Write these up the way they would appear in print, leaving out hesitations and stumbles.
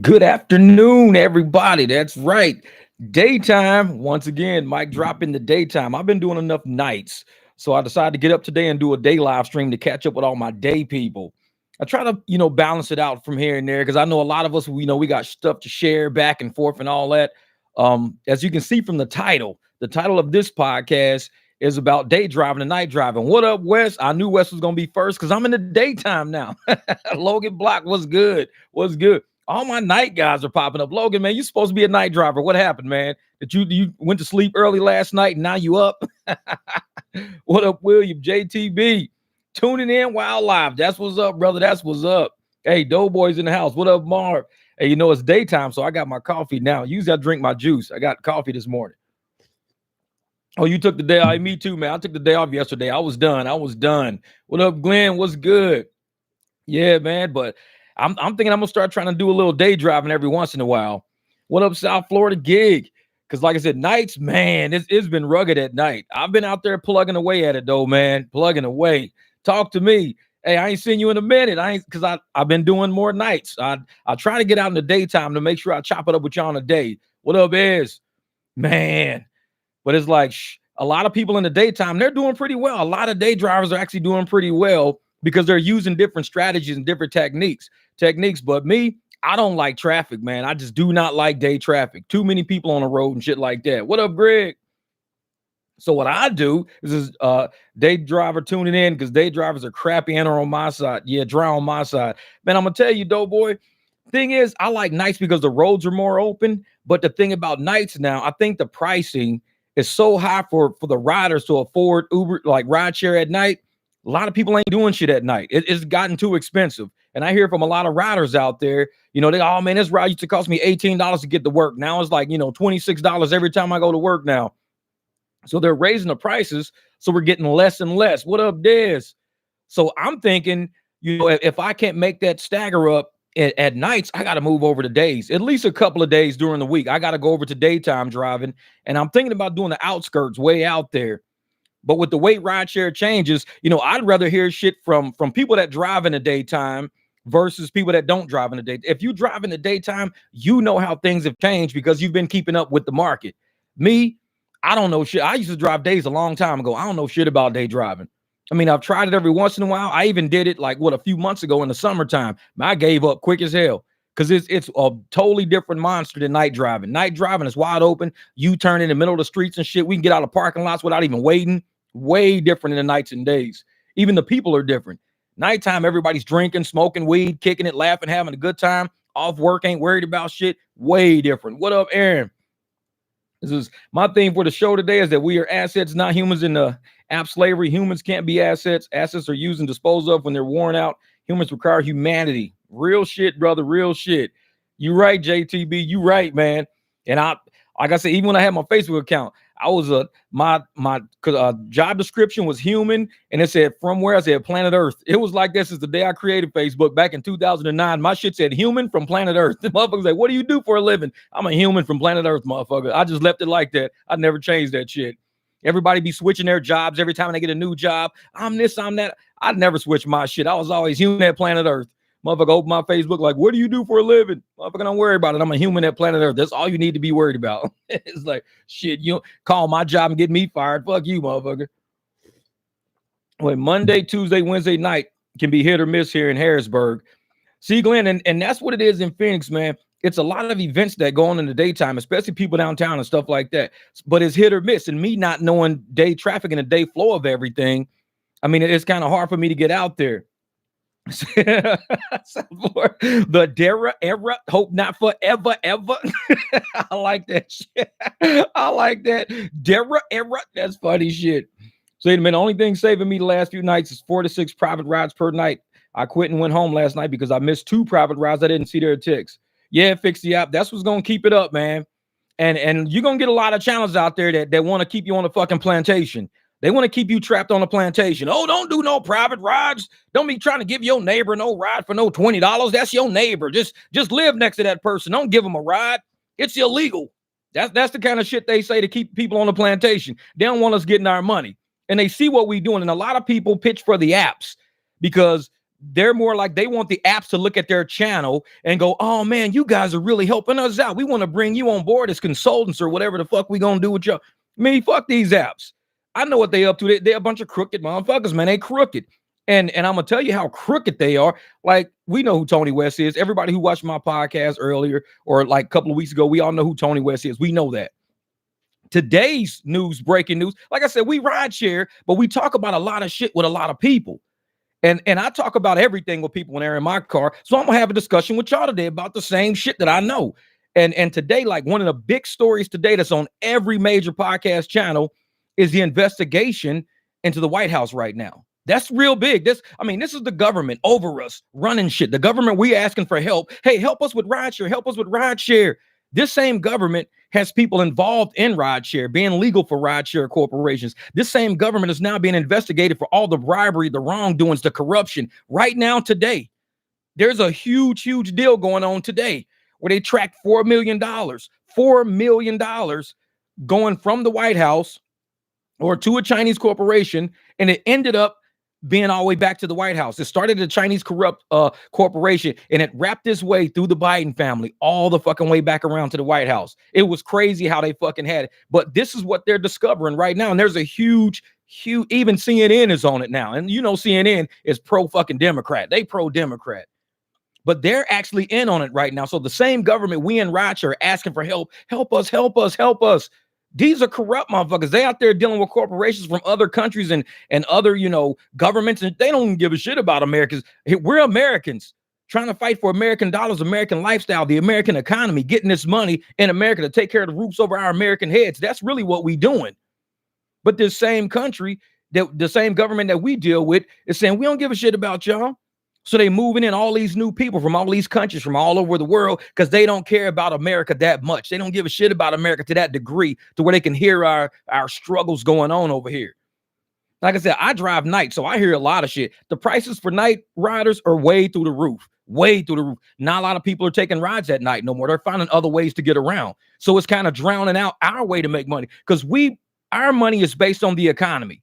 Good afternoon, everybody. That's right. Daytime. Once again, Mike drop in the daytime. I've been doing enough nights. So I decided to get up today and do a day live stream to catch up with all my day people. I try to, balance it out from here and there because I know a lot of us, we got stuff to share back and forth and all that. As you can see from the title of this podcast is about day driving and night driving. What up, Wes? I knew Wes was going to be first because I'm in the daytime now. Logan Block, what's good? What's good? All my night guys are popping up. Logan, man, you supposed to be a night driver. What happened, man? Did you went to sleep early last night and now you up? What up, William? JTB tuning in while live. That's what's up, brother. That's what's up. Hey, Doughboy's in the house. What up, Marv? Hey, it's daytime, so I got my coffee now. Usually I drink my juice. I got coffee this morning. Oh, you took the day off? Me too, man. I took the day off yesterday. I was done. What up, Glenn? What's good? Yeah, man, but I'm thinking I'm gonna start trying to do a little day driving every once in a while. What up, South Florida gig? Because like I said, nights, man, it's been rugged at night. I've been out there plugging away at it though, man. Plugging away. Talk to me. Hey, I ain't seen you in a minute. I've been doing more nights. I try to get out in the daytime to make sure I chop it up with y'all in the day. What up, is? Man. But it's like a lot of people in the daytime, they're doing pretty well. A lot of day drivers are actually doing pretty well because they're using different strategies and different techniques. But me, I don't like traffic, man. I just do not like day traffic. Too many people on the road and shit like that. What up, Greg? So what I do is day driver tuning in because day drivers are crappy and are on my side. Yeah, dry on my side. Man, I'm going to tell you, Doughboy, thing is, I like nights because the roads are more open. But the thing about nights now, I think the pricing is so high for the riders to afford Uber, like rideshare at night. A lot of people ain't doing shit at night. It's gotten too expensive. And I hear from a lot of riders out there, oh man, this ride used to cost me $18 to get to work. Now it's like, $26 every time I go to work now. So they're raising the prices. So we're getting less and less. What up, Dez? So I'm thinking, if I can't make that stagger up at nights, I got to move over to days, at least a couple of days during the week. I got to go over to daytime driving. And I'm thinking about doing the outskirts way out there. But with the way rideshare changes, I'd rather hear shit from people that drive in the daytime versus people that don't drive in the day. If you drive in the daytime, you know how things have changed because you've been keeping up with the market. Me, I don't know shit. I used to drive days a long time ago. I don't know shit about day driving. I mean, I've tried it every once in a while. I even did it a few months ago in the summertime. I gave up quick as hell because it's a totally different monster than night driving. Night driving is wide open. You turn in the middle of the streets and shit. We can get out of parking lots without even waiting. Way different in the nights and days. Even the people are different. Nighttime, everybody's drinking, smoking weed, kicking it, laughing, having a good time. Off work, ain't worried about shit. Way different. What up, Aaron? This is my theme for the show today is that we are assets, not humans in the app slavery. Humans can't be assets. Assets are used and disposed of when they're worn out. Humans require humanity. Real shit, brother. Real shit. You right, JTB. You right, man. And like I said, even when I had my Facebook account, I was my job description was human, and it said from where I said planet Earth. It was like this since the day I created Facebook back in 2009. My shit said human from planet Earth. The motherfuckers like, what do you do for a living? I'm a human from planet Earth, motherfucker. I just left it like that. I never changed that shit. Everybody be switching their jobs every time they get a new job. I'm this, I'm that. I'd never switch my shit. I was always human at planet Earth. Motherfucker open my Facebook like, what do you do for a living? Motherfucker, don't worry about it. I'm a human at planet Earth. That's all you need to be worried about. It's like, shit, you call my job and get me fired. Fuck you, motherfucker. Wait, Monday, Tuesday, Wednesday night can be hit or miss here in Harrisburg. See, Glenn, and that's what it is in Phoenix, man. It's a lot of events that go on in the daytime, especially people downtown and stuff like that. But it's hit or miss. And me not knowing day traffic and the day flow of everything, I mean, it's kind of hard for me to get out there. The Dara era, hope not forever, ever. I like that shit. I like that. Dara era, that's funny shit. So, man, the only thing saving me the last few nights is 4 to 6 private rides per night. I quit and went home last night because I missed 2 private rides. I didn't see their ticks. Yeah, fix the app. That's what's gonna keep it up, man. And you're gonna get a lot of channels out there that want to keep you on the fucking plantation. They want to keep you trapped on a plantation. Oh, don't do no private rides. Don't be trying to give your neighbor no ride for no $20. That's your neighbor. Just live next to that person. Don't give them a ride. It's illegal. That's the kind of shit they say to keep people on the plantation. They don't want us getting our money. And they see what we're doing. And a lot of people pitch for the apps because They're more like they want the apps to look at their channel and go, oh man, you guys are really helping us out. We want to bring you on board as consultants or whatever the fuck we gonna do with y'all. Me, fuck these apps. I know what they up to. They're a bunch of crooked motherfuckers, man. They crooked. And I'm gonna tell you how crooked they are. Like, we know who Tony West is. Everybody who watched my podcast earlier or like a couple of weeks ago, we all know who Tony West is. We know that. Today's news, breaking news, like I said, we ride share, but we talk about a lot of shit with a lot of people. And I talk about everything with people when they're in my car. So I'm gonna have a discussion with y'all today about the same shit that I know. And today, like one of the big stories today that's on every major podcast channel is the investigation into the White House right now. That's real big. This is the government over us running shit. The government, we asking for help. Hey, help us with rideshare. Help us with rideshare. This same government has people involved in rideshare, being legal for rideshare corporations. This same government is now being investigated for all the bribery, the wrongdoings, the corruption. Right now, today, there's a huge, huge deal going on today where they tracked $4 million going from the White House or to a Chinese corporation, and it ended up being all the way back to the White House. It started a Chinese corrupt corporation, and it wrapped its way through the Biden family all the fucking way back around to the White House. It was crazy how they fucking had it. But this is what they're discovering right now. And there's a huge, even CNN is on it now. And you know, CNN is pro fucking Democrat. They pro Democrat. But they're actually in on it right now. So the same government we in rideshare are asking for help. Help us, help us, help us. These are corrupt motherfuckers. They out there dealing with corporations from other countries and other, governments, and they don't even give a shit about Americans. We're Americans trying to fight for American dollars, American lifestyle, the American economy, getting this money in America to take care of the roofs over our American heads. That's really what we doing. But this same country, the same government that we deal with is saying, we don't give a shit about y'all. So they moving in all these new people from all these countries from all over the world because they don't care about America that much. They don't give a shit about America to that degree to where they can hear our struggles going on over here. Like I said, I drive night, so I hear a lot of shit. The prices for night riders are way through the roof. Way through the roof. Not a lot of people are taking rides at night no more. They're finding other ways to get around. So it's kind of drowning out our way to make money because our money is based on the economy.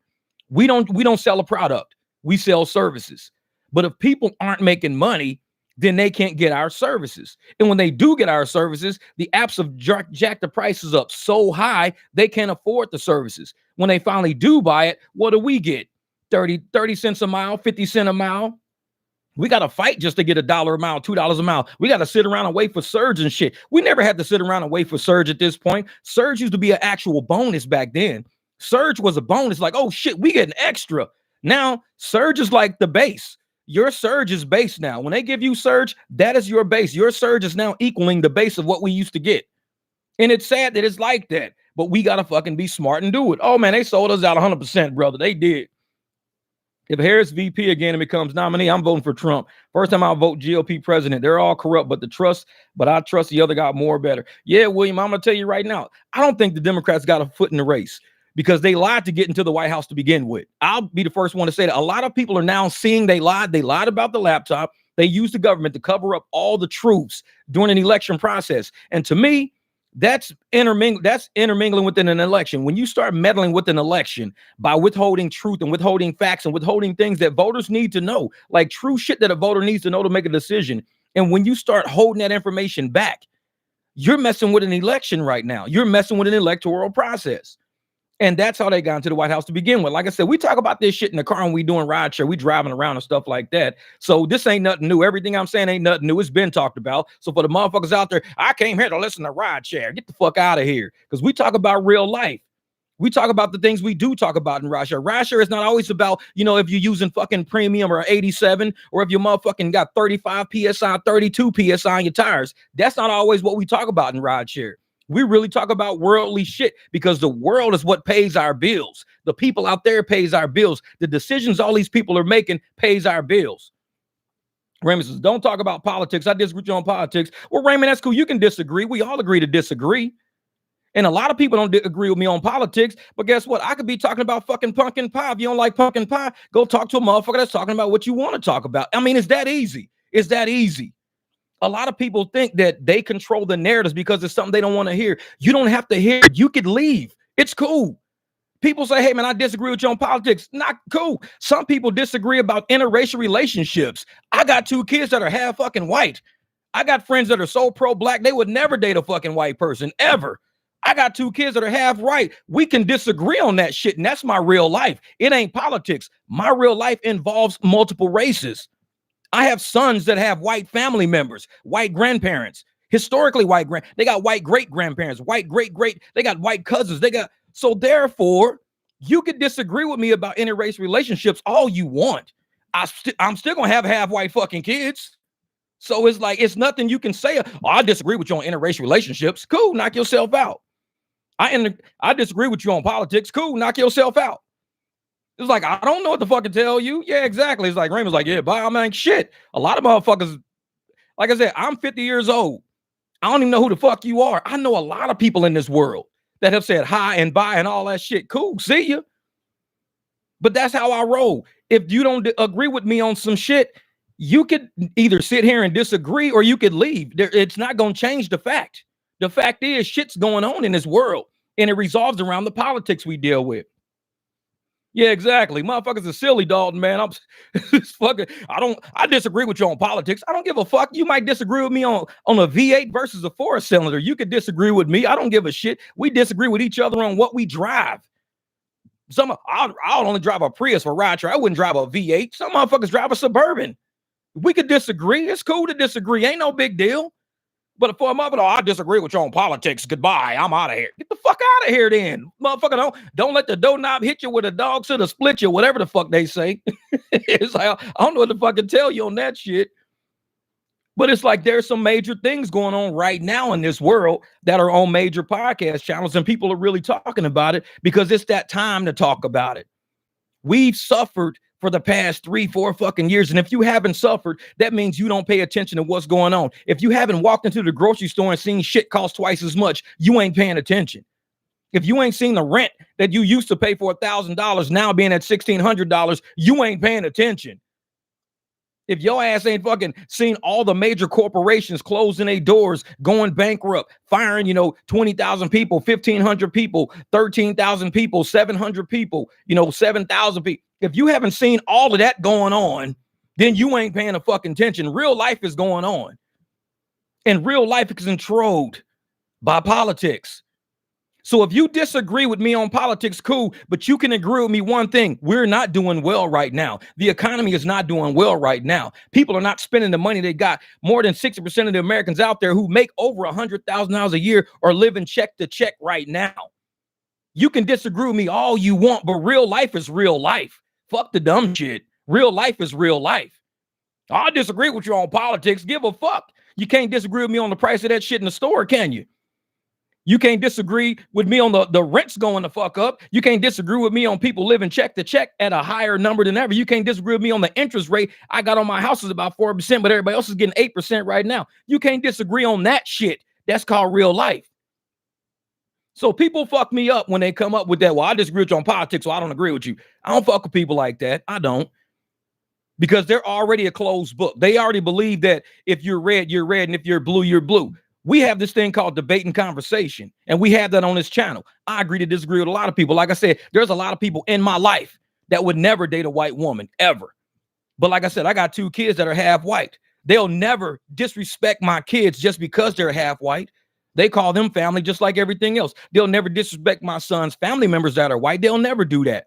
We don't sell a product. We sell services. But if people aren't making money, then they can't get our services. And when they do get our services, the apps have jacked the prices up so high, they can't afford the services. When they finally do buy it, what do we get? 30 cents a mile, 50 cents a mile. We got to fight just to get $1 a mile, $2 a mile. We got to sit around and wait for surge and shit. We never had to sit around and wait for surge at this point. Surge used to be an actual bonus back then. Surge was a bonus. Like, oh shit, we get an extra. Now, surge is like the base. Your surge is base now. When they give you surge, that is your base. Your surge is now equaling the base of what we used to get. And it's sad that it's like that. But we got to fucking be smart and do it. Oh, man, they sold us out 100%, brother. They did. If Harris VP again and becomes nominee, I'm voting for Trump. First time I'll vote GOP president. They're all corrupt, but I trust the other guy more better. Yeah, William, I'm going to tell you right now, I don't think the Democrats got a foot in the race. Because they lied to get into the White House to begin with. I'll be the first one to say that. A lot of people are now seeing they lied. They lied about the laptop. They used the government to cover up all the truths during an election process. And to me, that's intermingling within an election. When you start meddling with an election by withholding truth and withholding facts and withholding things that voters need to know, like true shit that a voter needs to know to make a decision. And when you start holding that information back, you're messing with an election right now. You're messing with an electoral process. And that's how they got into the White House to begin with. Like I said, we talk about this shit in the car when we doing rideshare. We driving around and stuff like that. So this ain't nothing new. Everything I'm saying ain't nothing new. It's been talked about. So for the motherfuckers out there, I came here to listen to rideshare. Get the fuck out of here. Because we talk about real life. We talk about the things we do talk about in rideshare. Rideshare is not always about, if you're using fucking premium or 87, or if your motherfucking got 35 PSI, 32 PSI on your tires. That's not always what we talk about in rideshare. We really talk about worldly shit because the world is what pays our bills. The people out there pays our bills. The decisions all these people are making pays our bills. Raymond says, don't talk about politics. I disagree with you on politics. Well, Raymond, that's cool. You can disagree. We all agree to disagree. And a lot of people don't agree with me on politics. But guess what? I could be talking about fucking pumpkin pie. If you don't like pumpkin pie, go talk to a motherfucker that's talking about what you want to talk about. I mean, it's that easy. It's that easy. A lot of people think that they control the narratives because it's something they don't want to hear. You don't have to hear it. You could leave. It's cool. People say, hey, man, I disagree with you on politics. Not cool. Some people disagree about interracial relationships. I got 2 kids that are half fucking white. I got friends that are so pro-black, they would never date a fucking white person, ever. I got 2 kids that are half white. We can disagree on that shit, and that's my real life. It ain't politics. My real life involves multiple races. I have sons that have white family members, white grandparents, historically white they got white great-grandparents, white great, they got white cousins, so therefore, you could disagree with me about interracial relationships all you want. I'm still gonna have half white fucking kids. So it's like, it's nothing you can say. Oh, I disagree with you on interracial relationships. Cool, knock yourself out. I disagree with you on politics. Cool, knock yourself out. It's like, I don't know what the fuck to tell you. Yeah, exactly. It's like Raymond's like, yeah, but I'm like, shit. A lot of motherfuckers, like I said, I'm 50 years old. I don't even know who the fuck you are. I know a lot of people in this world that have said hi and bye and all that shit. Cool, see you. But that's how I roll. If you don't agree with me on some shit, you could either sit here and disagree or you could leave. It's not going to change the fact. The fact is, shit's going on in this world, and it resolves around the politics we deal with. Yeah, exactly. Motherfuckers are silly, Dalton, man. I disagree with you on politics. I don't give a fuck. You might disagree with me on a V8 versus a 4-cylinder. You could disagree with me. I don't give a shit. We disagree with each other on what we drive. I'll only drive a Prius for rideshare. I wouldn't drive a V8. Some motherfuckers drive a Suburban. We could disagree. It's cool to disagree. Ain't no big deal. But for a motherfucker, I disagree with you on politics. Goodbye. I'm out of here. Get the fuck out of here then. Motherfucker, don't let the doorknob hit you with a dog to split you, whatever the fuck they say. It's like, I don't know what the fuck to tell you on that shit. But it's like there's some major things going on right now in this world that are on major podcast channels, and people are really talking about it because it's that time to talk about it. We've suffered for the past 3-4 fucking years. And if you haven't suffered, that means you don't pay attention to what's going on. If you haven't walked into the grocery store and seen shit cost twice as much, you ain't paying attention. If you ain't seen the rent that you used to pay for $1,000 now being at $1,600, you ain't paying attention. If your ass ain't fucking seen all the major corporations closing their doors, going bankrupt, firing, 20,000 people, 1,500 people, 13,000 people, 700 people, 7,000 people. If you haven't seen all of that going on, then you ain't paying a fucking attention. Real life is going on. And real life is controlled by politics. So if you disagree with me on politics, cool, but you can agree with me one thing. We're not doing well right now. The economy is not doing well right now. People are not spending the money they got. More than 60% of the Americans out there who make over $100,000 a year are living check to check right now. You can disagree with me all you want, but real life is real life. Fuck the dumb shit. Real life is real life. I disagree with you on politics. Give a fuck. You can't disagree with me on the price of that shit in the store, can you? You can't disagree with me on the rents going the fuck up. You can't disagree with me on people living check to check at a higher number than ever. You can't disagree with me on the interest rate I got on my house is about 4%, but everybody else is getting 8% right now. You can't disagree on that shit. That's called real life. So people fuck me up when they come up with that. Well, I disagree with you on politics, so I don't agree with you. I don't fuck with people like that. I don't. Because they're already a closed book. They already believe that if you're red, you're red, and if you're blue, you're blue. We have this thing called debate and conversation, and we have that on this channel. I agree to disagree with a lot of people. Like I said, there's a lot of people in my life that would never date a white woman, ever. But like I said, I got 2 kids that are half white. They'll never disrespect my kids just because they're half white. They call them family just like everything else. They'll never disrespect my son's family members that are white. They'll never do that.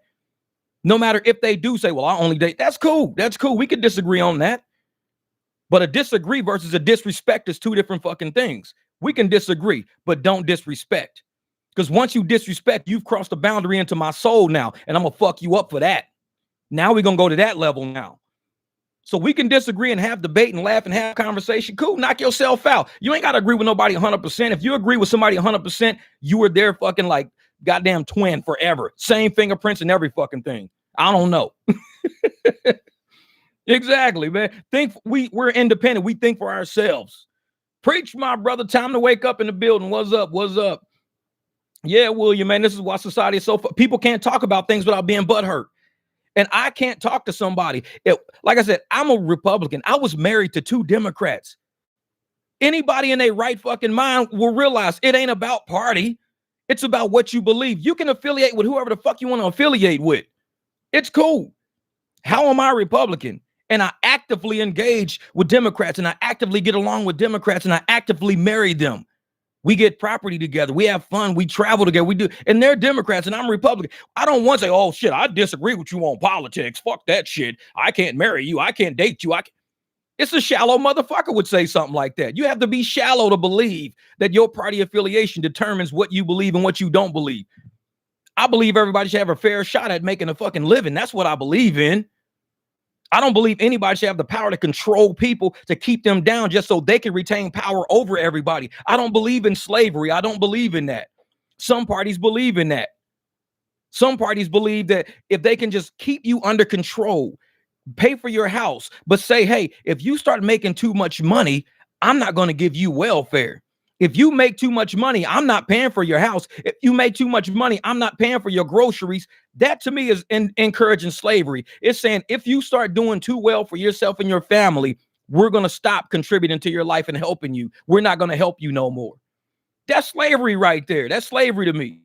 No matter if they do say, well, I only date. That's cool. That's cool. We could disagree on that. But a disagree versus a disrespect is 2 different fucking things. We can disagree, but don't disrespect. Because once you disrespect, you've crossed the boundary into my soul now, and I'm going to fuck you up for that. Now we're going to go to that level now. So we can disagree and have debate and laugh and have conversation. Cool, knock yourself out. You ain't got to agree with nobody 100%. If you agree with somebody 100%, you were their fucking like goddamn twin forever. Same fingerprints and every fucking thing. I don't know. Exactly, man. We're independent. We think for ourselves. Preach, my brother. Time to wake up in the building. What's up? What's up? Yeah, William, man. This is why society is so people can't talk about things without being butthurt. And I can't talk to somebody. Like I said, I'm a Republican. I was married to 2 Democrats. Anybody in their right fucking mind will realize it ain't about party. It's about what you believe. You can affiliate with whoever the fuck you want to affiliate with. It's cool. How am I Republican? And I actively engage with Democrats, and I actively get along with Democrats, and I actively marry them. We get property together. We have fun. We travel together. We do. And they're Democrats and I'm Republican. I don't want to say, oh, shit, I disagree with you on politics. Fuck that shit. I can't marry you. I can't date you. It's a shallow motherfucker would say something like that. You have to be shallow to believe that your party affiliation determines what you believe and what you don't believe. I believe everybody should have a fair shot at making a fucking living. That's what I believe in. I don't believe anybody should have the power to control people, to keep them down just so they can retain power over everybody. I don't believe in slavery. I don't believe in that. Some parties believe in that. Some parties believe that if they can just keep you under control, pay for your house, but say, hey, if you start making too much money, I'm not going to give you welfare. If you make too much money, I'm not paying for your house. If you make too much money, I'm not paying for your groceries. That to me is encouraging slavery. It's saying if you start doing too well for yourself and your family, we're going to stop contributing to your life and helping you. We're not going to help you no more. That's slavery right there. That's slavery to me.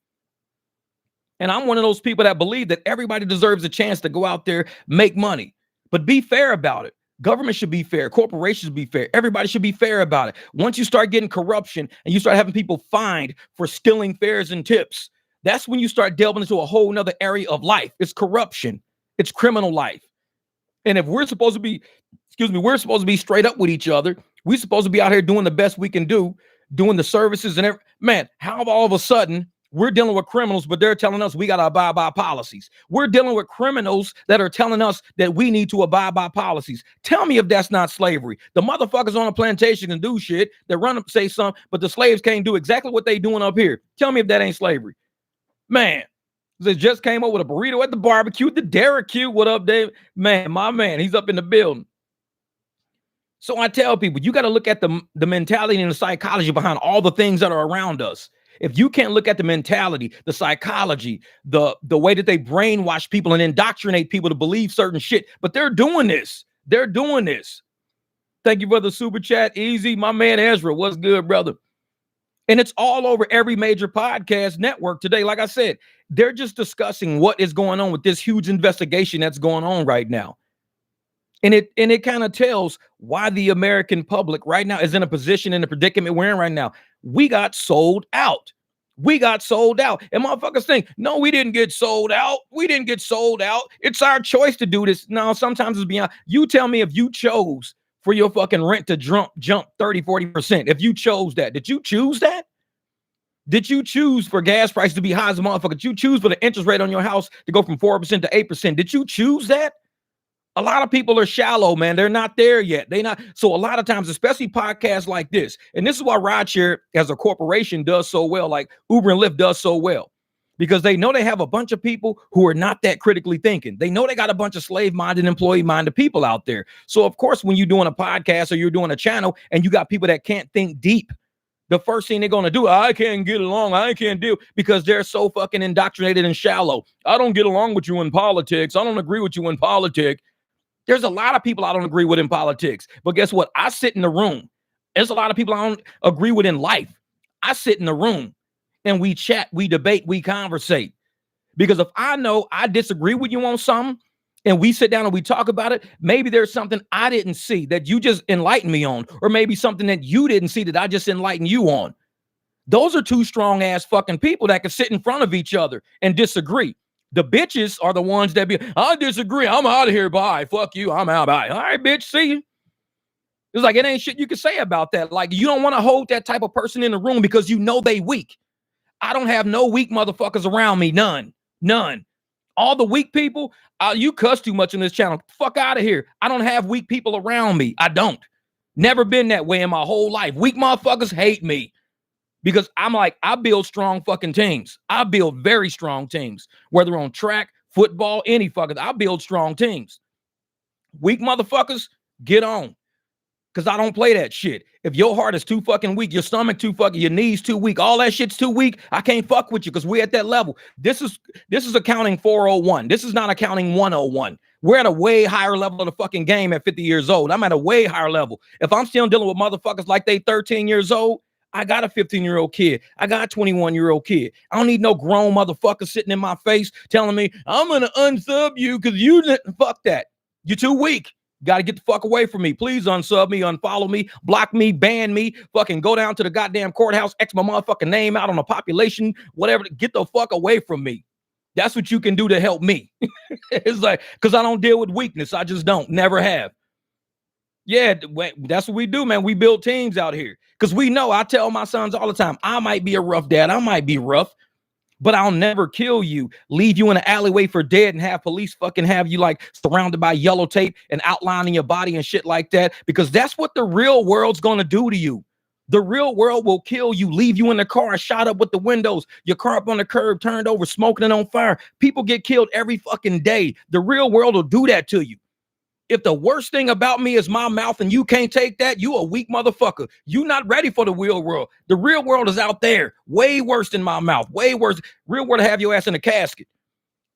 And I'm one of those people that believe that everybody deserves a chance to go out there, make money, but be fair about it. Government should be fair. Corporations be fair. Everybody should be fair about it. Once you start getting corruption and you start having people fined for stealing fares and tips, that's when you start delving into a whole nother area of life. It's corruption. It's criminal life. And if we're supposed to be, we're supposed to be straight up with each other. We're supposed to be out here doing the best we can do, doing the services and everything. Man, how all of a sudden we're dealing with criminals, but they're telling us we got to abide by policies. We're dealing with criminals that are telling us that we need to abide by policies. Tell me if that's not slavery. The motherfuckers on a plantation can do shit. They run up, say something, but the slaves can't do exactly what they doing up here. Tell me if that ain't slavery. Man, they just came up with a burrito at the barbecue. The Derek Q, what up, Dave? Man, my man, he's up in the building. So I tell people, you got to look at the mentality and the psychology behind all the things that are around us. If you can't look at the mentality, the psychology, the way that they brainwash people and indoctrinate people to believe certain shit, but they're doing this. They're doing this. Thank you, brother. Super chat. Easy. My man Ezra. What's good, brother? And it's all over every major podcast network today. Like I said, they're just discussing what is going on with this huge investigation that's going on right now. And it kind of tells why the American public right now is in a position, in the predicament we're in right now. We got sold out. We got sold out. And motherfuckers think, no, we didn't get sold out. We didn't get sold out. It's our choice to do this. No, sometimes it's beyond. You tell me if you chose for your fucking rent to jump 30, 40%. If you chose that, did you choose that? Did you choose for gas prices to be high as a motherfucker? Did you choose for the interest rate on your house to go from 4% to 8%? Did you choose that? A lot of people are shallow, man. They're not there yet. They not. So a lot of times, especially podcasts like this, and this is why rideshare as a corporation does so well, like Uber and Lyft does so well, because they know they have a bunch of people who are not that critically thinking. They know they got a bunch of slave-minded, employee-minded people out there. So of course, when you're doing a podcast or you're doing a channel and you got people that can't think deep, the first thing they're going to do, I can't get along. I can't deal, because they're so fucking indoctrinated and shallow. I don't get along with you in politics. I don't agree with you in politics. There's a lot of people I don't agree with in politics, but guess what? I sit in the room. There's a lot of people I don't agree with in life. I sit in the room and we chat, we debate, we conversate. Because if I know I disagree with you on something and we sit down and we talk about it, maybe there's something I didn't see that you just enlightened me on, or maybe something that you didn't see that I just enlightened you on. Those are two strong ass fucking people that can sit in front of each other and disagree. The bitches are the ones that be, I disagree. I'm out of here. Bye. Fuck you. I'm out. Bye. All right, bitch. See you. It's like, it ain't shit you can say about that. Like, you don't want to hold that type of person in the room because you know they weak. I don't have no weak motherfuckers around me. None. All the weak people, you cuss too much on this channel. Fuck out of here. I don't have weak people around me. I don't. Never been that way in my whole life. Weak motherfuckers hate me. Because I'm like, I build strong fucking teams. I build very strong teams. Whether on track, football, any fucking, I build strong teams. Weak motherfuckers, get on. Because I don't play that shit. If your heart is too fucking weak, your stomach too fucking, your knees too weak, all that shit's too weak, I can't fuck with you because we're at that level. This is accounting 401. This is not accounting 101. We're at a way higher level of the fucking game at 50 years old. I'm at a way higher level. If I'm still dealing with motherfuckers like they 13 years old, I got a 15-year-old kid. I got a 21-year-old kid. I don't need no grown motherfucker sitting in my face telling me I'm going to unsub you because you didn't. Fuck that. You're too weak. Got to get the fuck away from me. Please unsub me, unfollow me, block me, ban me, fucking go down to the goddamn courthouse, X my motherfucking name out on a population, whatever. Get the fuck away from me. That's what you can do to help me. It's like, because I don't deal with weakness. I just don't. Never have. Yeah, that's what we do, man. We build teams out here because we know. I tell my sons all the time, I might be a rough dad. I might be rough, but I'll never kill you, leave you in an alleyway for dead and have police fucking have you like surrounded by yellow tape and outlining your body and shit like that, because that's what the real world's going to do to you. The real world will kill you, leave you in the car, shot up with the windows, your car up on the curb, turned over, smoking it on fire. People get killed every fucking day. The real world will do that to you. If the worst thing about me is my mouth and you can't take that, you a weak motherfucker. You not ready for the real world. The real world is out there. Way worse than my mouth. Way worse. Real world will have your ass in a casket.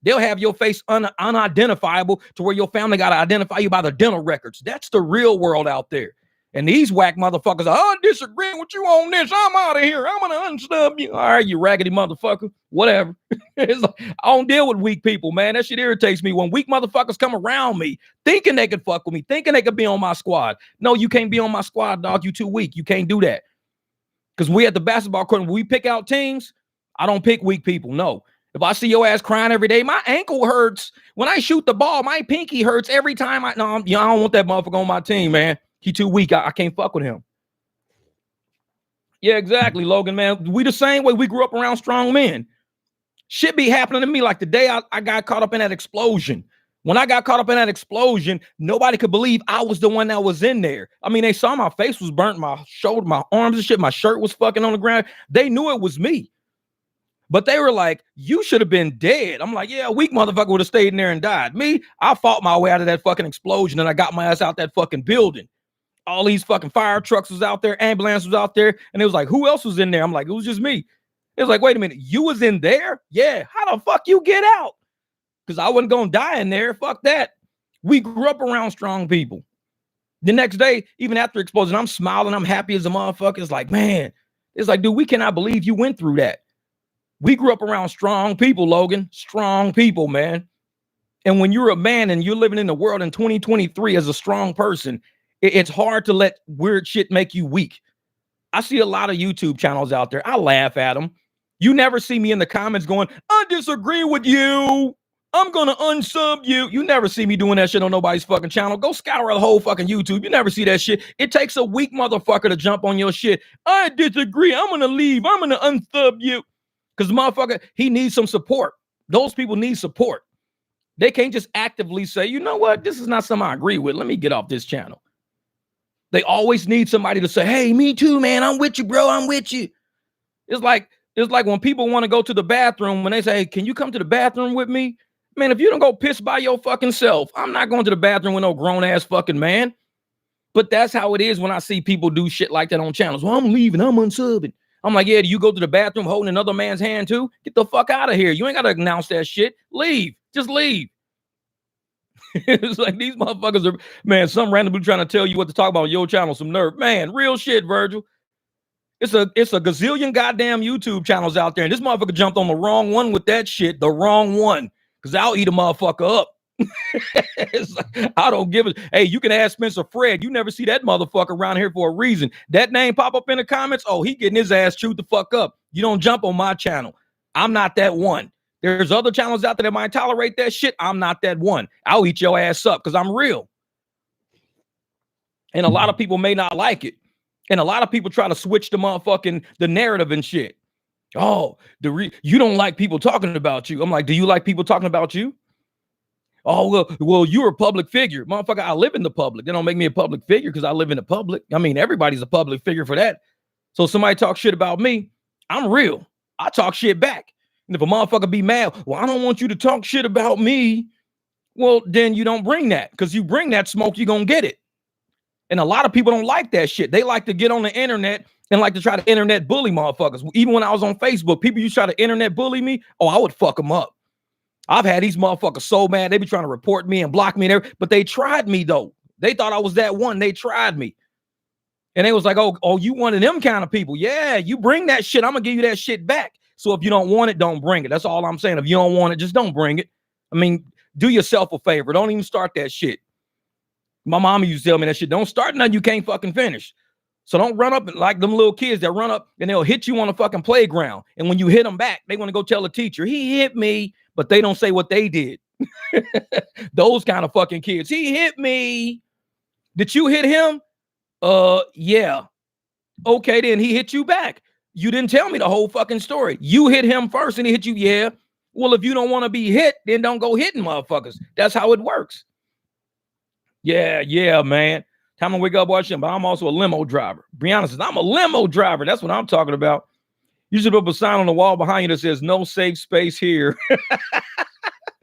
They'll have your face unidentifiable to where your family got to identify you by the dental records. That's the real world out there. And these whack motherfuckers, I disagree with you on this. I'm out of here. I'm going to unstub you. All right, you raggedy motherfucker. Whatever. It's like, I don't deal with weak people, man. That shit irritates me when weak motherfuckers come around me thinking they could fuck with me, thinking they could be on my squad. No, you can't be on my squad, dog. You too weak. You can't do that. Because we at the basketball court, when we pick out teams, I don't pick weak people. No. If I see your ass crying every day, my ankle hurts. When I shoot the ball, my pinky hurts every time. I don't want that motherfucker on my team, man. He too weak. I can't fuck with him. Yeah, exactly, Logan, man. We the same way. We grew up around strong men. Shit be happening to me like the day I got caught up in that explosion. When I got caught up in that explosion, nobody could believe I was the one that was in there. I mean, they saw my face was burnt, my shoulder, my arms and shit, my shirt was fucking on the ground. They knew it was me. But they were like, you should have been dead. I'm like, yeah, a weak motherfucker would have stayed in there and died. Me, I fought my way out of that fucking explosion and I got my ass out that fucking building. All these fucking fire trucks was out there, ambulance was out there, and it was like, who else was in there? I'm like, it was just me. It was like, wait a minute, you was in there? Yeah, how the fuck you get out? Because I wasn't gonna die in there. Fuck that. We grew up around strong people. The next day, even after explosion, I'm smiling, I'm happy as a motherfucker. It's like, man, it's like, dude, we cannot believe you went through that. We grew up around strong people, Logan. Strong people, man. And when you're a man and you're living in the world in 2023 as a strong person, it's hard to let weird shit make you weak. I see a lot of YouTube channels out there. I laugh at them. You never see me in the comments going, I disagree with you. I'm going to unsub you. You never see me doing that shit on nobody's fucking channel. Go scour the whole fucking YouTube. You never see that shit. It takes a weak motherfucker to jump on your shit. I disagree. I'm going to leave. I'm going to unsub you. Because motherfucker, he needs some support. Those people need support. They can't just actively say, you know what? This is not something I agree with. Let me get off this channel. They always need somebody to say, hey, me too, man. I'm with you, bro. I'm with you. It's like when people want to go to the bathroom, when they say, hey, can you come to the bathroom with me? Man, if you don't go piss by your fucking self, I'm not going to the bathroom with no grown ass fucking man. But that's how it is when I see people do shit like that on channels. Well, I'm leaving. I'm unsubbing. I'm like, yeah, do you go to the bathroom holding another man's hand too? Get the fuck out of here. You ain't got to announce that shit. Leave. Just leave. It's like these motherfuckers are, man, some random dude trying to tell you what to talk about on your channel, some nerve. Man, real shit, Virgil. It's a gazillion goddamn YouTube channels out there, and this motherfucker jumped on the wrong one with that shit, the wrong one, because I'll eat a motherfucker up. It's like, I don't give a, hey, you can ask Spencer Fred. You never see that motherfucker around here for a reason. That name pop up in the comments, oh, he getting his ass chewed the fuck up. You don't jump on my channel. I'm not that one. There's other channels out there that might tolerate that shit. I'm not that one. I'll eat your ass up because I'm real. And a lot of people may not like it. And a lot of people try to switch the narrative and shit. Oh, you don't like people talking about you. I'm like, do you like people talking about you? Oh, well, you're a public figure. Motherfucker, I live in the public. They don't make me a public figure because I live in the public. I mean, everybody's a public figure for that. So somebody talks shit about me, I'm real. I talk shit back. And if a motherfucker be mad, well, I don't want you to talk shit about me. Well, then you don't bring that, because you bring that smoke, you're going to get it. And a lot of people don't like that shit. They like to get on the internet and like to try to internet bully motherfuckers. Even when I was on Facebook, people used to try to internet bully me. Oh, I would fuck them up. I've had these motherfuckers so mad. They be trying to report me and block me and everything. But they tried me, though. They thought I was that one. They tried me. And they was like, oh, you one of them kind of people. Yeah, you bring that shit. I'm going to give you that shit back. So if you don't want it, don't bring it. That's all I'm saying. If you don't want it, just don't bring it. I mean, do yourself a favor. Don't even start that shit. My mama used to tell me that shit. Don't start nothing you can't fucking finish. So don't run up like them little kids that run up and they'll hit you on the fucking playground. And when you hit them back, they want to go tell the teacher, he hit me, but they don't say what they did. Those kind of fucking kids. He hit me. Did you hit him? Yeah. Okay, then he hit you back. You didn't tell me the whole fucking story. You hit him first and he hit you. Yeah. Well, if you don't want to be hit, then don't go hitting motherfuckers. That's how it works. Yeah, man. Time to wake up watching, but I'm also a limo driver. Brianna says, I'm a limo driver. That's what I'm talking about. You should put a sign on the wall behind you that says no safe space here.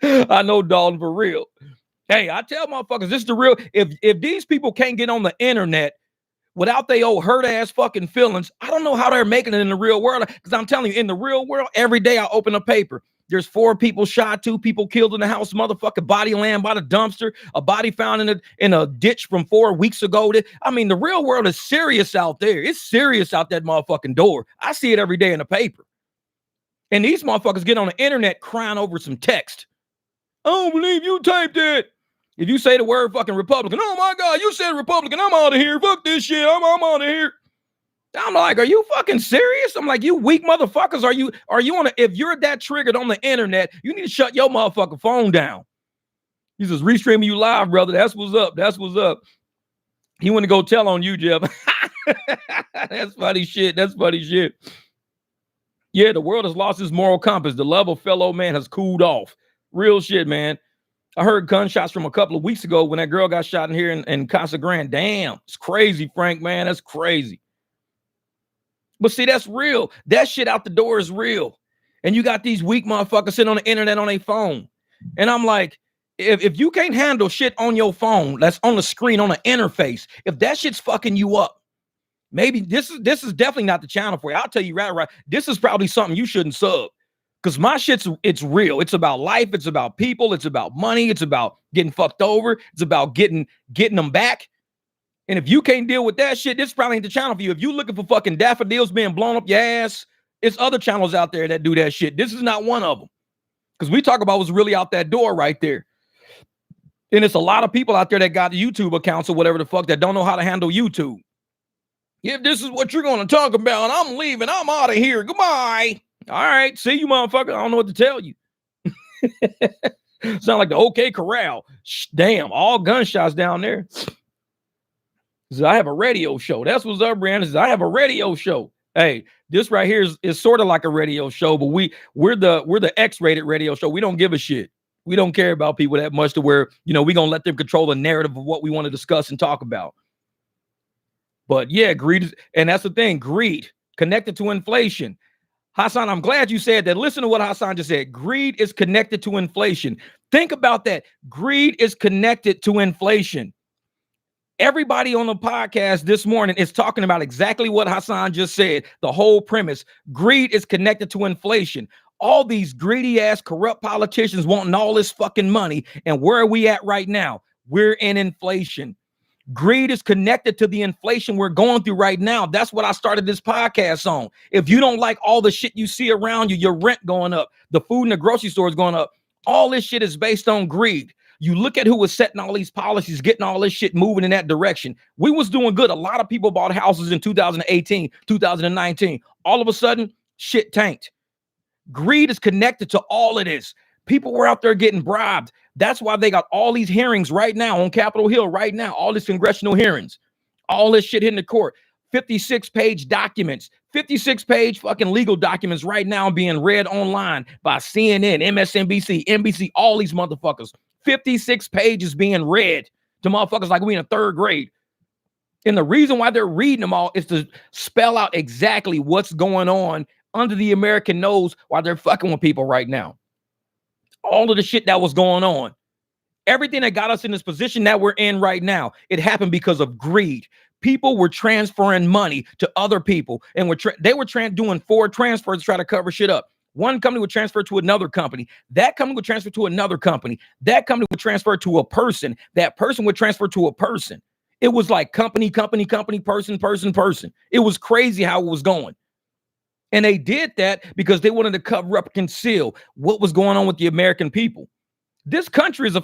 I know, Dalton, for real. Hey, I tell motherfuckers, this is the real. If these people can't get on the internet without they old hurt ass fucking feelings, I don't know how they're making it in the real world. Because I'm telling you, in the real world, every day I open a paper. There's 4 people shot, 2 people killed in the house, motherfucking body laying by the dumpster, a body found in a ditch from 4 weeks ago. I mean, the real world is serious out there. It's serious out that motherfucking door. I see it every day in the paper. And these motherfuckers get on the internet crying over some text. I don't believe you typed it. If you say the word fucking Republican, oh my God, you said Republican, I'm out of here. Fuck this shit. I'm out of here. I'm like, are you fucking serious? I'm like, you weak motherfuckers. Are you on a, if you're that triggered on the internet, you need to shut your motherfucking phone down. He says, restreaming you live, brother. That's what's up. That's what's up. He went to go tell on you, Jeff. That's funny shit. That's funny shit. Yeah, the world has lost its moral compass. The love of fellow man has cooled off. Real shit, man. I heard gunshots from a couple of weeks ago when that girl got shot in here in Casa Grande. Damn, it's crazy, Frank, man. That's crazy. But see, that's real. That shit out the door is real. And you got these weak motherfuckers sitting on the internet on their phone. And I'm like, if you can't handle shit on your phone, that's on the screen, on the interface, if that shit's fucking you up, maybe this is definitely not the channel for you. I'll tell you right. This is probably something you shouldn't sub. Because my it's real. It's about life. It's about people. It's about money. It's about getting fucked over. It's about getting them back. And if you can't deal with that shit, this probably ain't the channel for you. If you looking for fucking daffodils being blown up your ass, it's other channels out there that do that shit. This is not one of them. Because we talk about what's really out that door right there. And it's a lot of people out there that got YouTube accounts or whatever the fuck that don't know how to handle YouTube. If this is what you're going to talk about, I'm leaving. I'm out of here. Goodbye. All right. See you, motherfucker. I don't know what to tell you. Sound like the OK Corral. Damn, all gunshots down there. I have a radio show. That's what's up, Brandon. I have a radio show. Hey, this right here is sort of like a radio show, but we're the X-rated radio show. We don't give a shit. We don't care about people that much to where, we're going to let them control the narrative of what we want to discuss and talk about. But yeah, greed. And that's the thing. Greed connected to inflation. Hassan, I'm glad you said that. Listen to what Hassan just said. Greed is connected to inflation. Think about that. Greed is connected to inflation. Everybody on the podcast this morning is talking about exactly what Hassan just said. The whole premise. Greed is connected to inflation. All these greedy ass corrupt politicians wanting all this fucking money. And where are we at right now? We're in inflation. Greed is connected to the inflation we're going through right now. That's what I started this podcast on. If you don't like all the shit you see around you, your rent going up, the food in the grocery store is going up, all this shit is based on greed. You look at who was setting all these policies, getting all this shit moving in that direction. We was doing good. A lot of people bought houses in 2018, 2019. All of a sudden, shit tanked. Greed is connected to all of this. People were out there getting bribed. That's why they got all these hearings right now on Capitol Hill right now, all these congressional hearings, all this shit hitting the court, 56-page documents, 56-page fucking legal documents right now being read online by CNN, MSNBC, NBC, all these motherfuckers. 56 pages being read to motherfuckers like we in a 3rd grade. And the reason why they're reading them all is to spell out exactly what's going on under the American nose while they're fucking with people right now. All of the shit that was going on. Everything that got us in this position that we're in right now, it happened because of greed. People were transferring money to other people, and they were doing 4 transfers to try to cover shit up. One company would transfer to another company. That company would transfer to another company. That company would transfer to a person. That person would transfer to a person. It was like company, person. It was crazy how it was going. And they did that because they wanted to cover up, conceal what was going on with the American people. This country is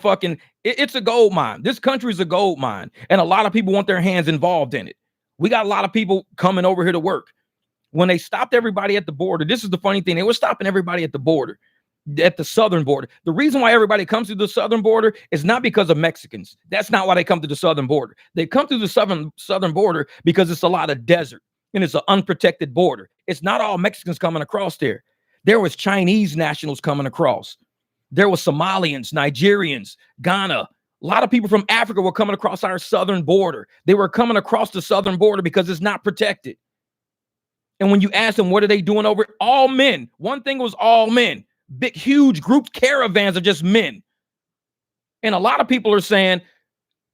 it's a gold mine. This country is a gold mine. And a lot of people want their hands involved in it. We got a lot of people coming over here to work. When they stopped everybody at the border, this is the funny thing. They were stopping everybody at the border, at the southern border. The reason why everybody comes to the southern border is not because of Mexicans. That's not why they come to the southern border. They come to the southern border because it's a lot of desert and it's an unprotected border. It's not all Mexicans coming across there. There was Chinese nationals coming across. There was Somalians, Nigerians, Ghana. A lot of people from Africa were coming across our southern border. They were coming across the southern border because it's not protected. And when you ask them, what are they doing over it? All men. One thing was all men. Big, huge group caravans of just men. And a lot of people are saying,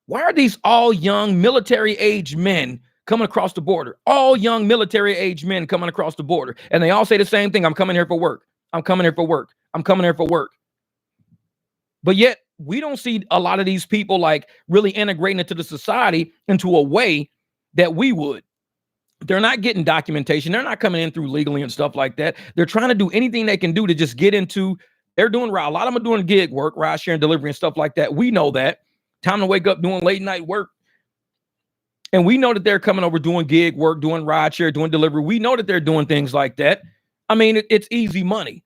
why are these all young military age men coming across the border? All young military age men coming across the border. And they all say the same thing. I'm coming here for work. I'm coming here for work. I'm coming here for work. But yet we don't see a lot of these people like really integrating into the society into a way that we would. They're not getting documentation. They're not coming in through legally and stuff like that. They're trying to do anything they can do to just get into. They're doing a lot of them are doing gig work, ride share and delivery and stuff like that. We know that. Time to wake up doing late night work. And we know that they're coming over doing gig work, doing ride share, doing delivery. We know that they're doing things like that. I mean, it's easy money.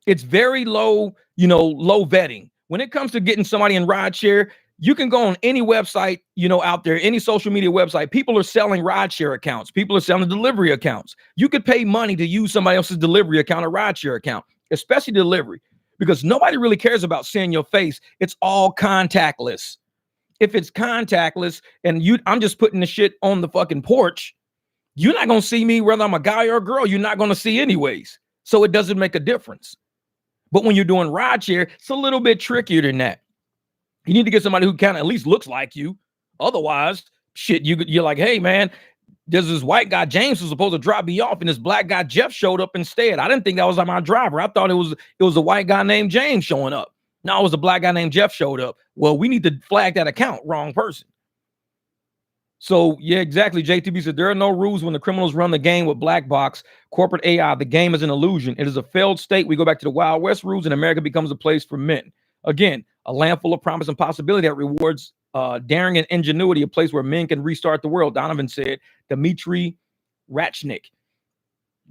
It's very low, low vetting. When it comes to getting somebody in rideshare, you can go on any website, out there, any social media website. People are selling rideshare accounts. People are selling delivery accounts. You could pay money to use somebody else's delivery account or rideshare account, especially delivery, because nobody really cares about seeing your face. It's all contactless. If it's contactless and I'm just putting the shit on the fucking porch, you're not going to see me whether I'm a guy or a girl. You're not going to see anyways. So it doesn't make a difference. But when you're doing rideshare, it's a little bit trickier than that. You need to get somebody who kind of at least looks like you. Otherwise, shit, you're like, hey, man, there's this white guy, James, was supposed to drop me off, and this black guy, Jeff, showed up instead. I didn't think that was my driver. I thought it was a white guy named James showing up. No, it was a black guy named Jeff showed up. Well, we need to flag that account. Wrong person. So, yeah, exactly. JTB said there are no rules when the criminals run the game with black box, corporate AI. The game is an illusion. It is a failed state. We go back to the Wild West rules, and America becomes a place for men. Again, a land full of promise and possibility that rewards daring and ingenuity, a place where men can restart the world. Donovan said, Dmitry Rachnik.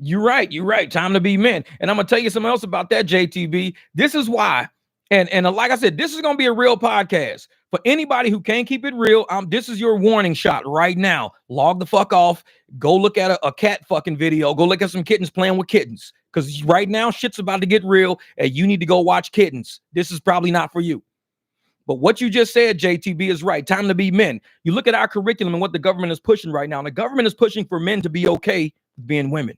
You're right. Time to be men. And I'm going to tell you something else about that, JTB. This is why. And like I said, this is going to be a real podcast. For anybody who can't keep it real, this is your warning shot right now. Log the fuck off. Go look at a cat fucking video. Go look at some kittens playing with kittens. Because right now, shit's about to get real, and you need to go watch kittens. This is probably not for you. But what you just said, JTB, is right. Time to be men. You look at our curriculum and what the government is pushing right now. And the government is pushing for men to be okay with being women.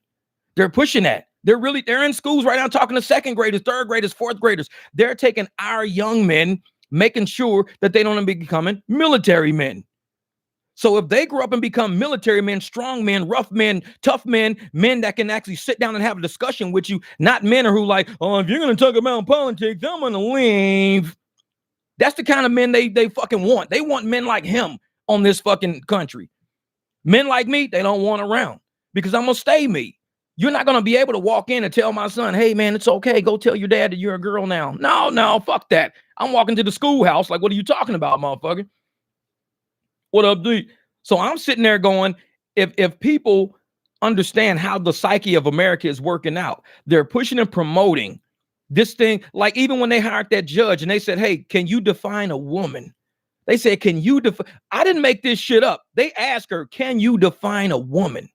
They're pushing that. They're in schools right now talking to second graders, third graders, fourth graders. They're taking our young men, making sure that they don't be becoming military men. So if they grow up and become military men, strong men, rough men, tough men, men that can actually sit down and have a discussion with you, not men who like, oh, if you're going to talk about politics, I'm going to leave. That's the kind of men they fucking want. They want men like him on this fucking country. Men like me, they don't want around because I'm going to stay me. You're not going to be able to walk in and tell my son, hey, man, it's okay. Go tell your dad that you're a girl now. No, fuck that. I'm walking to the schoolhouse. Like, what are you talking about, motherfucker? What up, dude? So I'm sitting there going, if people understand how the psyche of America is working out, they're pushing and promoting this thing. Like even when they hired that judge and they said, hey, can you define a woman? They said, can you define? I didn't make this shit up. They asked her, can you define a woman?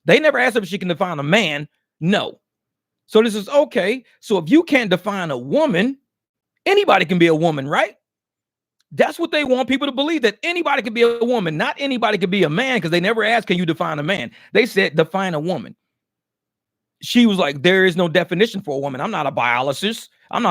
They never asked her if she can define a man. No. So this is okay. So if you can't define a woman, anybody can be a woman, right? That's what they want people to believe, that anybody can be a woman. Not anybody can be a man, because they never asked, can you define a man? They said, define a woman. She was like, there is no definition for a woman. I'm not a biologist. And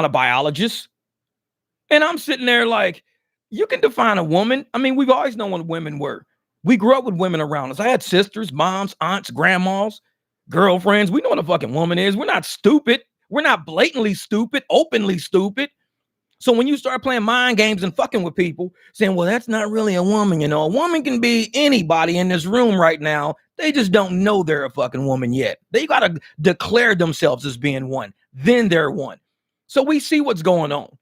I'm sitting there like, you can define a woman. I mean, we've always known what women were. We grew up with women around us. I had sisters, moms, aunts, grandmas, girlfriends. We know what a fucking woman is. We're not stupid. We're not blatantly stupid, openly stupid. So when you start playing mind games and fucking with people, saying, well, that's not really a woman, you know, a woman can be anybody in this room right now. They just don't know they're a fucking woman yet. They got to declare themselves as being one. Then they're one. So we see what's going on.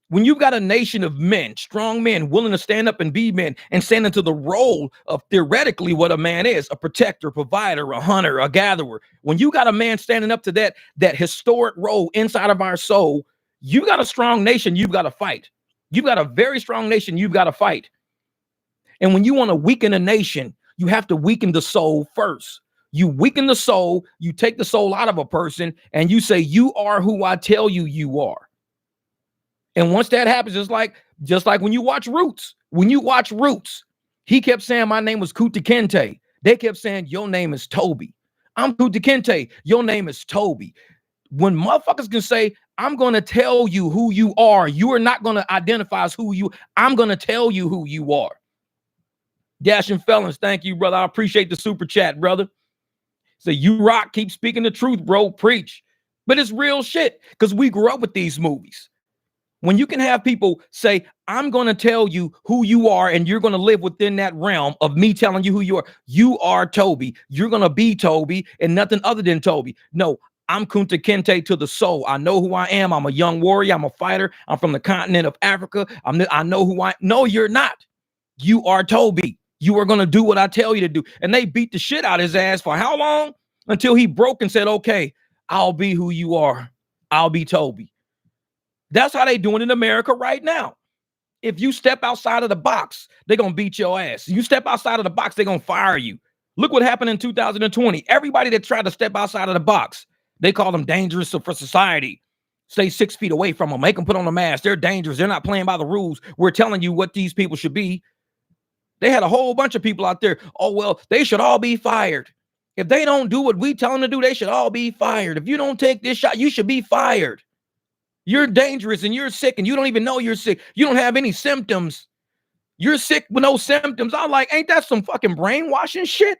When you've got a nation of men, strong men, willing to stand up and be men and stand into the role of theoretically what a man is, a protector, provider, a hunter, a gatherer. When you got a man standing up to that historic role inside of our soul, you got a strong nation you've got to fight. You've got a very strong nation you've got to fight. And when you want to weaken a nation, you have to weaken the soul first. You weaken the soul, you take the soul out of a person, and you say, you are who I tell you you are. And once that happens, just like when you watch Roots. When you watch Roots, he kept saying my name was Kuta Kente. They kept saying your name is Toby. I'm Kuta Kente. Your name is Toby. When motherfuckers can say, I'm going to tell you who you are, you are not going to identify as who you. I'm going to tell you who you are. Dashing Felons, thank you, brother. I appreciate the super chat, brother. So you rock, keep speaking the truth, bro. Preach. But it's real shit because we grew up with these movies. When you can have people say, I'm going to tell you who you are, and you're going to live within that realm of me telling you who you are Toby. You're going to be Toby and nothing other than Toby. No, I'm Kunta Kinte to the soul. I know who I am. I'm a young warrior. I'm a fighter. I'm from the continent of Africa. I know who I am. No, you're not. You are Toby. You are going to do what I tell you to do. And they beat the shit out of his ass for how long? Until he broke and said, okay, I'll be who you are. I'll be Toby. That's how they doing in America right now. If you step outside of the box, they're going to beat your ass. You step outside of the box, they're going to fire you. Look what happened in 2020. Everybody that tried to step outside of the box, they call them dangerous for society. Stay 6 feet away from them. Make them put on a mask. They're dangerous. They're not playing by the rules. We're telling you what these people should be. They had a whole bunch of people out there. Oh, well, they should all be fired. If they don't do what we tell them to do, they should all be fired. If you don't take this shot, you should be fired. You're dangerous and you're sick and you don't even know you're sick. You don't have any symptoms. You're sick with no symptoms. I'm like, ain't that some fucking brainwashing shit?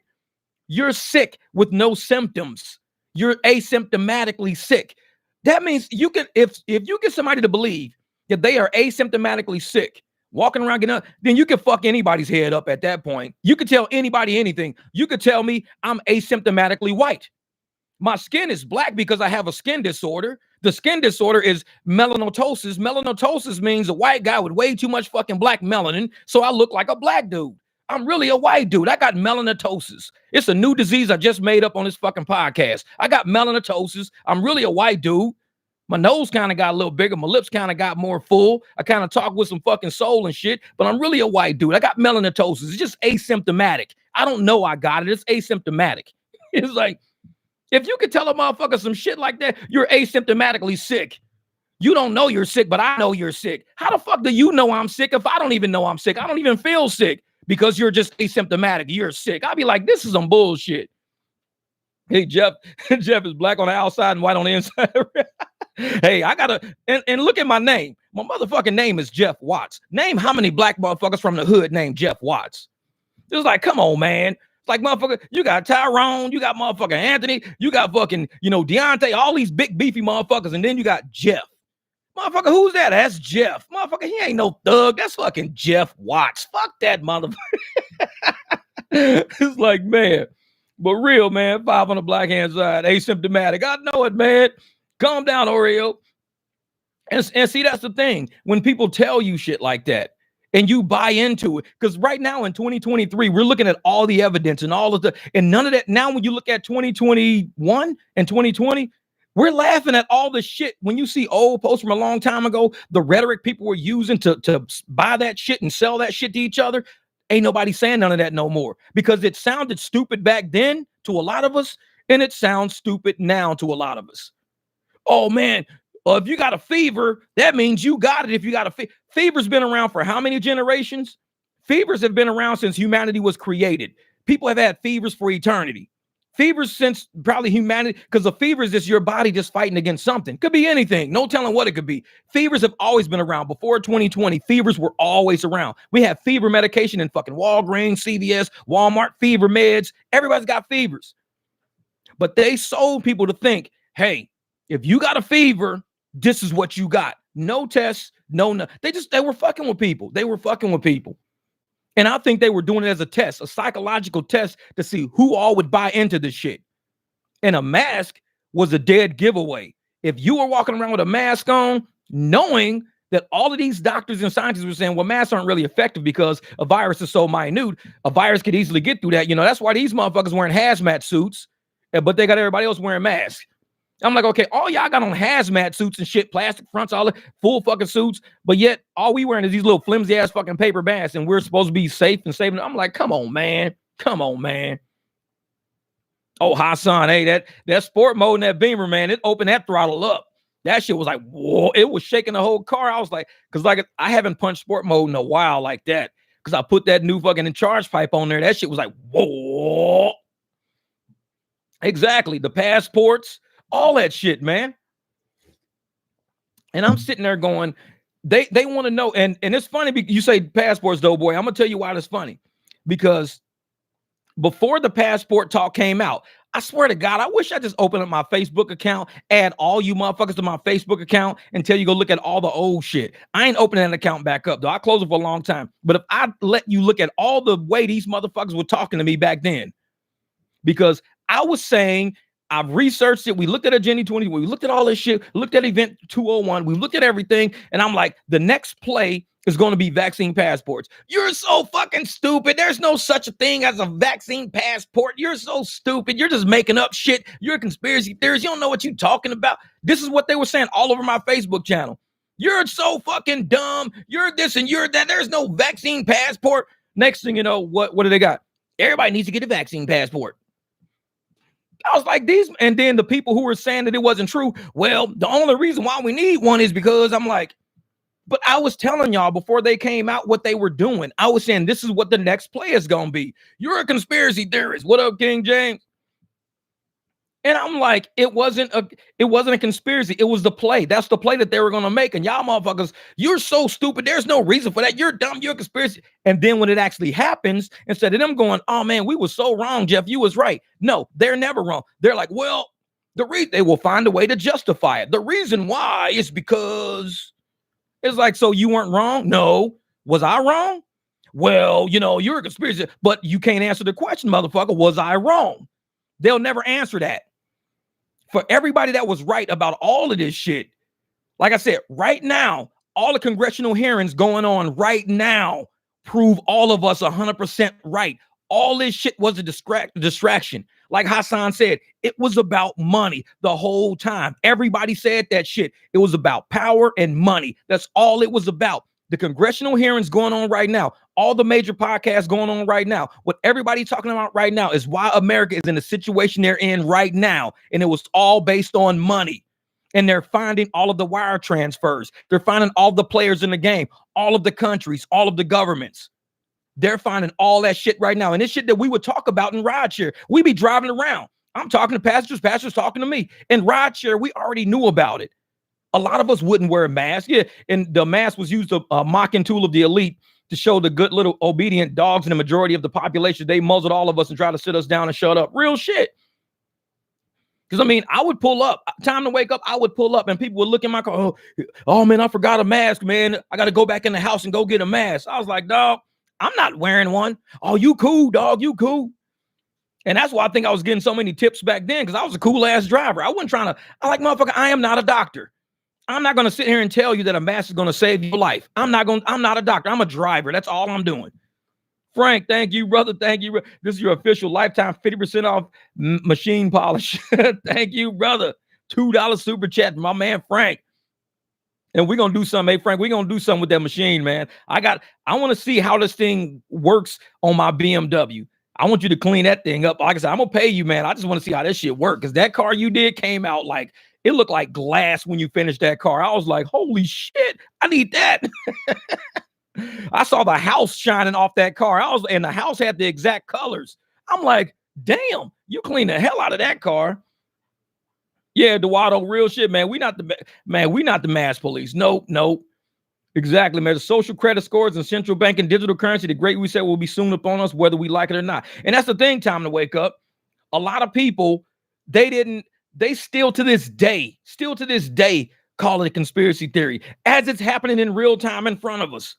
You're sick with no symptoms. You're asymptomatically sick. That means you can, if you get somebody to believe that they are asymptomatically sick, walking around getting up, then you can fuck anybody's head up at that point. You could tell anybody anything. You could tell me I'm asymptomatically white. My skin is black because I have a skin disorder. The skin disorder is melanoptosis. Melanoptosis means a white guy with way too much fucking black melanin, so I look like a black dude. I'm really a white dude. I got melanoptosis. It's a new disease I just made up on this fucking podcast. I got melanoptosis. I'm really a white dude. My nose kind of got a little bigger. My lips kind of got more full. I kind of talk with some fucking soul and shit, but I'm really a white dude. I got melanoptosis. It's just asymptomatic. I don't know I got it. It's asymptomatic. It's like, if you could tell a motherfucker some shit like that, you're asymptomatically sick. You don't know you're sick, but I know you're sick. How the fuck do you know I'm sick if I don't even know I'm sick? I don't even feel sick because you're just asymptomatic. You're sick. I'll be like, this is some bullshit. Hey, Jeff. Jeff is black on the outside and white on the inside. Hey, I gotta, and look at my name. My motherfucking name is Jeff Watts. Name how many black motherfuckers from the hood named Jeff Watts. It was like, come on, man. Like, motherfucker, you got Tyrone, you got motherfucking Anthony, you got fucking, Deontay, all these big beefy motherfuckers, and then you got Jeff. Motherfucker, who's that? That's Jeff. Motherfucker, he ain't no thug. That's fucking Jeff Watts. Fuck that motherfucker. It's like, man, but real, man, 5 on the black hand side, asymptomatic. I know it, man. Calm down, Oreo. And see, that's the thing. When people tell you shit like that, and you buy into it, because right now in 2023, we're looking at all the evidence and all of the, and none of that. Now, when you look at 2021 and 2020, we're laughing at all the shit. When you see old posts from a long time ago, the rhetoric people were using to buy that shit and sell that shit to each other, ain't nobody saying none of that no more, because it sounded stupid back then to a lot of us, and it sounds stupid now to a lot of us. Oh, man. Well, if you got a fever, that means you got it. If you got a fever's been around for how many generations? Fevers have been around since humanity was created. People have had fevers for eternity. Fevers since probably humanity, because a fever is just your body just fighting against something. Could be anything. No telling what it could be. Fevers have always been around. Before 2020, fevers were always around. We have fever medication in fucking Walgreens, CVS, Walmart, fever meds. Everybody's got fevers. But they sold people to think, hey, if you got a fever, this is what you got. No tests, no. They were fucking with people. They were fucking with people. And I think they were doing it as a test, a psychological test to see who all would buy into this shit. And a mask was a dead giveaway. If you were walking around with a mask on, knowing that all of these doctors and scientists were saying, well, masks aren't really effective because a virus is so minute, a virus could easily get through that. That's why these motherfuckers wearing hazmat suits, but they got everybody else wearing masks. I'm like, okay, all y'all got on hazmat suits and shit, plastic fronts, all the full fucking suits, but yet all we wearing is these little flimsy ass fucking paper masks, and we're supposed to be safe and saving. I'm like, come on, man. Come on, man. Oh, Hassan, hey, that sport mode in that Beamer, man, it opened that throttle up. That shit was like, whoa, it was shaking the whole car. I was like, because like I haven't punched sport mode in a while like that, because I put that new fucking charge pipe on there. That shit was like, whoa. Exactly. The passports, all that shit, man. And I'm sitting there going, they want to know. And it's funny because you say passports, though, boy. I'm going to tell you why it's funny. Because before the passport talk came out, I swear to God, I wish I just opened up my Facebook account, add all you motherfuckers to my Facebook account, and tell you go look at all the old shit. I ain't opening that account back up, though. I closed it for a long time. But if I let you look at all the way these motherfuckers were talking to me back then, because I was saying, I've researched it. We looked at Agenda 20. We looked at all this shit. Looked at Event 201. We looked at everything. And I'm like, the next play is going to be vaccine passports. You're so fucking stupid. There's no such a thing as a vaccine passport. You're so stupid. You're just making up shit. You're a conspiracy theorist. You don't know what you're talking about. This is what they were saying all over my Facebook channel. You're so fucking dumb. You're this and you're that. There's no vaccine passport. Next thing you know, what do they got? Everybody needs to get a vaccine passport. I was like, these, and then the people who were saying that it wasn't true, well, the only reason why we need one is because I'm like, but I was telling y'all before they came out what they were doing. I was saying, this is what the next play is going to be. You're a conspiracy theorist. What up, King James? And I'm like, it wasn't a conspiracy. It was the play. That's the play that they were going to make. And y'all motherfuckers, you're so stupid. There's no reason for that. You're dumb. You're a conspiracy. And then when it actually happens, instead of them going, oh man, we were so wrong, Jeff, you was right. No, they're never wrong. They're like, well, they will find a way to justify it. The reason why is because it's like, so you weren't wrong? No. Was I wrong? Well, you're a conspiracy, but you can't answer the question, motherfucker. Was I wrong? They'll never answer that. For everybody that was right about all of this shit, like I said, right now, all the congressional hearings going on right now prove all of us 100% right. All this shit was a distraction. Like Hassan said, it was about money the whole time. Everybody said that shit. It was about power and money. That's all it was about. The congressional hearings going on right now, all the major podcasts going on right now, what everybody's talking about right now is why America is in the situation they're in right now. And it was all based on money. And they're finding all of the wire transfers. They're finding all the players in the game, all of the countries, all of the governments. They're finding all that shit right now. And this shit that we would talk about in rideshare, we be driving around. I'm talking to pastors talking to me. In rideshare, we already knew about it. A lot of us wouldn't wear a mask. Yeah, and the mask was used a mocking tool of the elite to show the good little obedient dogs in the majority of the population. They muzzled all of us and tried to sit us down and shut up. Real shit. Because, I mean, I would pull up. Time to wake up, I would pull up, and people would look in my car. Oh, man, I forgot a mask, man. I got to go back in the house and go get a mask. I was like, dog, I'm not wearing one. Oh, you cool, dog. You cool. And that's why I think I was getting so many tips back then, because I was a cool-ass driver. I wasn't trying to, motherfucker, I am not a doctor. I'm not going to sit here and tell you that a mask is going to save your life. I'm not a doctor. I'm a driver. That's all I'm doing. Frank, thank you, brother. Thank you. This is your official lifetime 50% off machine polish. Thank you, brother. $2 super chat from my man, Frank. And we're going to do something. Hey, Frank, we're going to do something with that machine, man. I want to see how this thing works on my BMW. I want you to clean that thing up. Like I said, I'm going to pay you, man. I just want to see how this shit works. Because that car you did came out like, it looked like glass when you finished that car. I was like, holy shit, I need that. I saw the house shining off that car. And the house had the exact colors. I'm like, damn, you cleaned the hell out of that car. Yeah, Duado, real shit, man. We not the mass police. Nope. Exactly, man. The social credit scores and central bank and digital currency, the great reset will be soon upon us, whether we like it or not. And that's the thing, time to wake up. A lot of people, they still to this day call it a conspiracy theory, as it's happening in real time in front of us.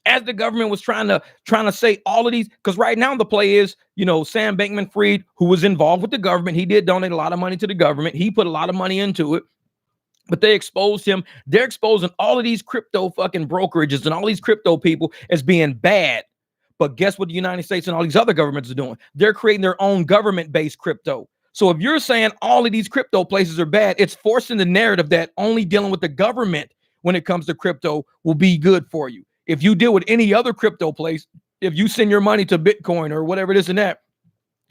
As the government was trying to say all of these, because right now the play is, Sam Bankman-Fried, who was involved with the government, he did donate a lot of money to the government. He put a lot of money into it, but they exposed him. They're exposing all of these crypto fucking brokerages and all these crypto people as being bad. But guess what the United States and all these other governments are doing? They're creating their own government-based crypto. So if you're saying all of these crypto places are bad, it's forcing the narrative that only dealing with the government when it comes to crypto will be good for you. If you deal with any other crypto place, if you send your money to Bitcoin or whatever it is and that,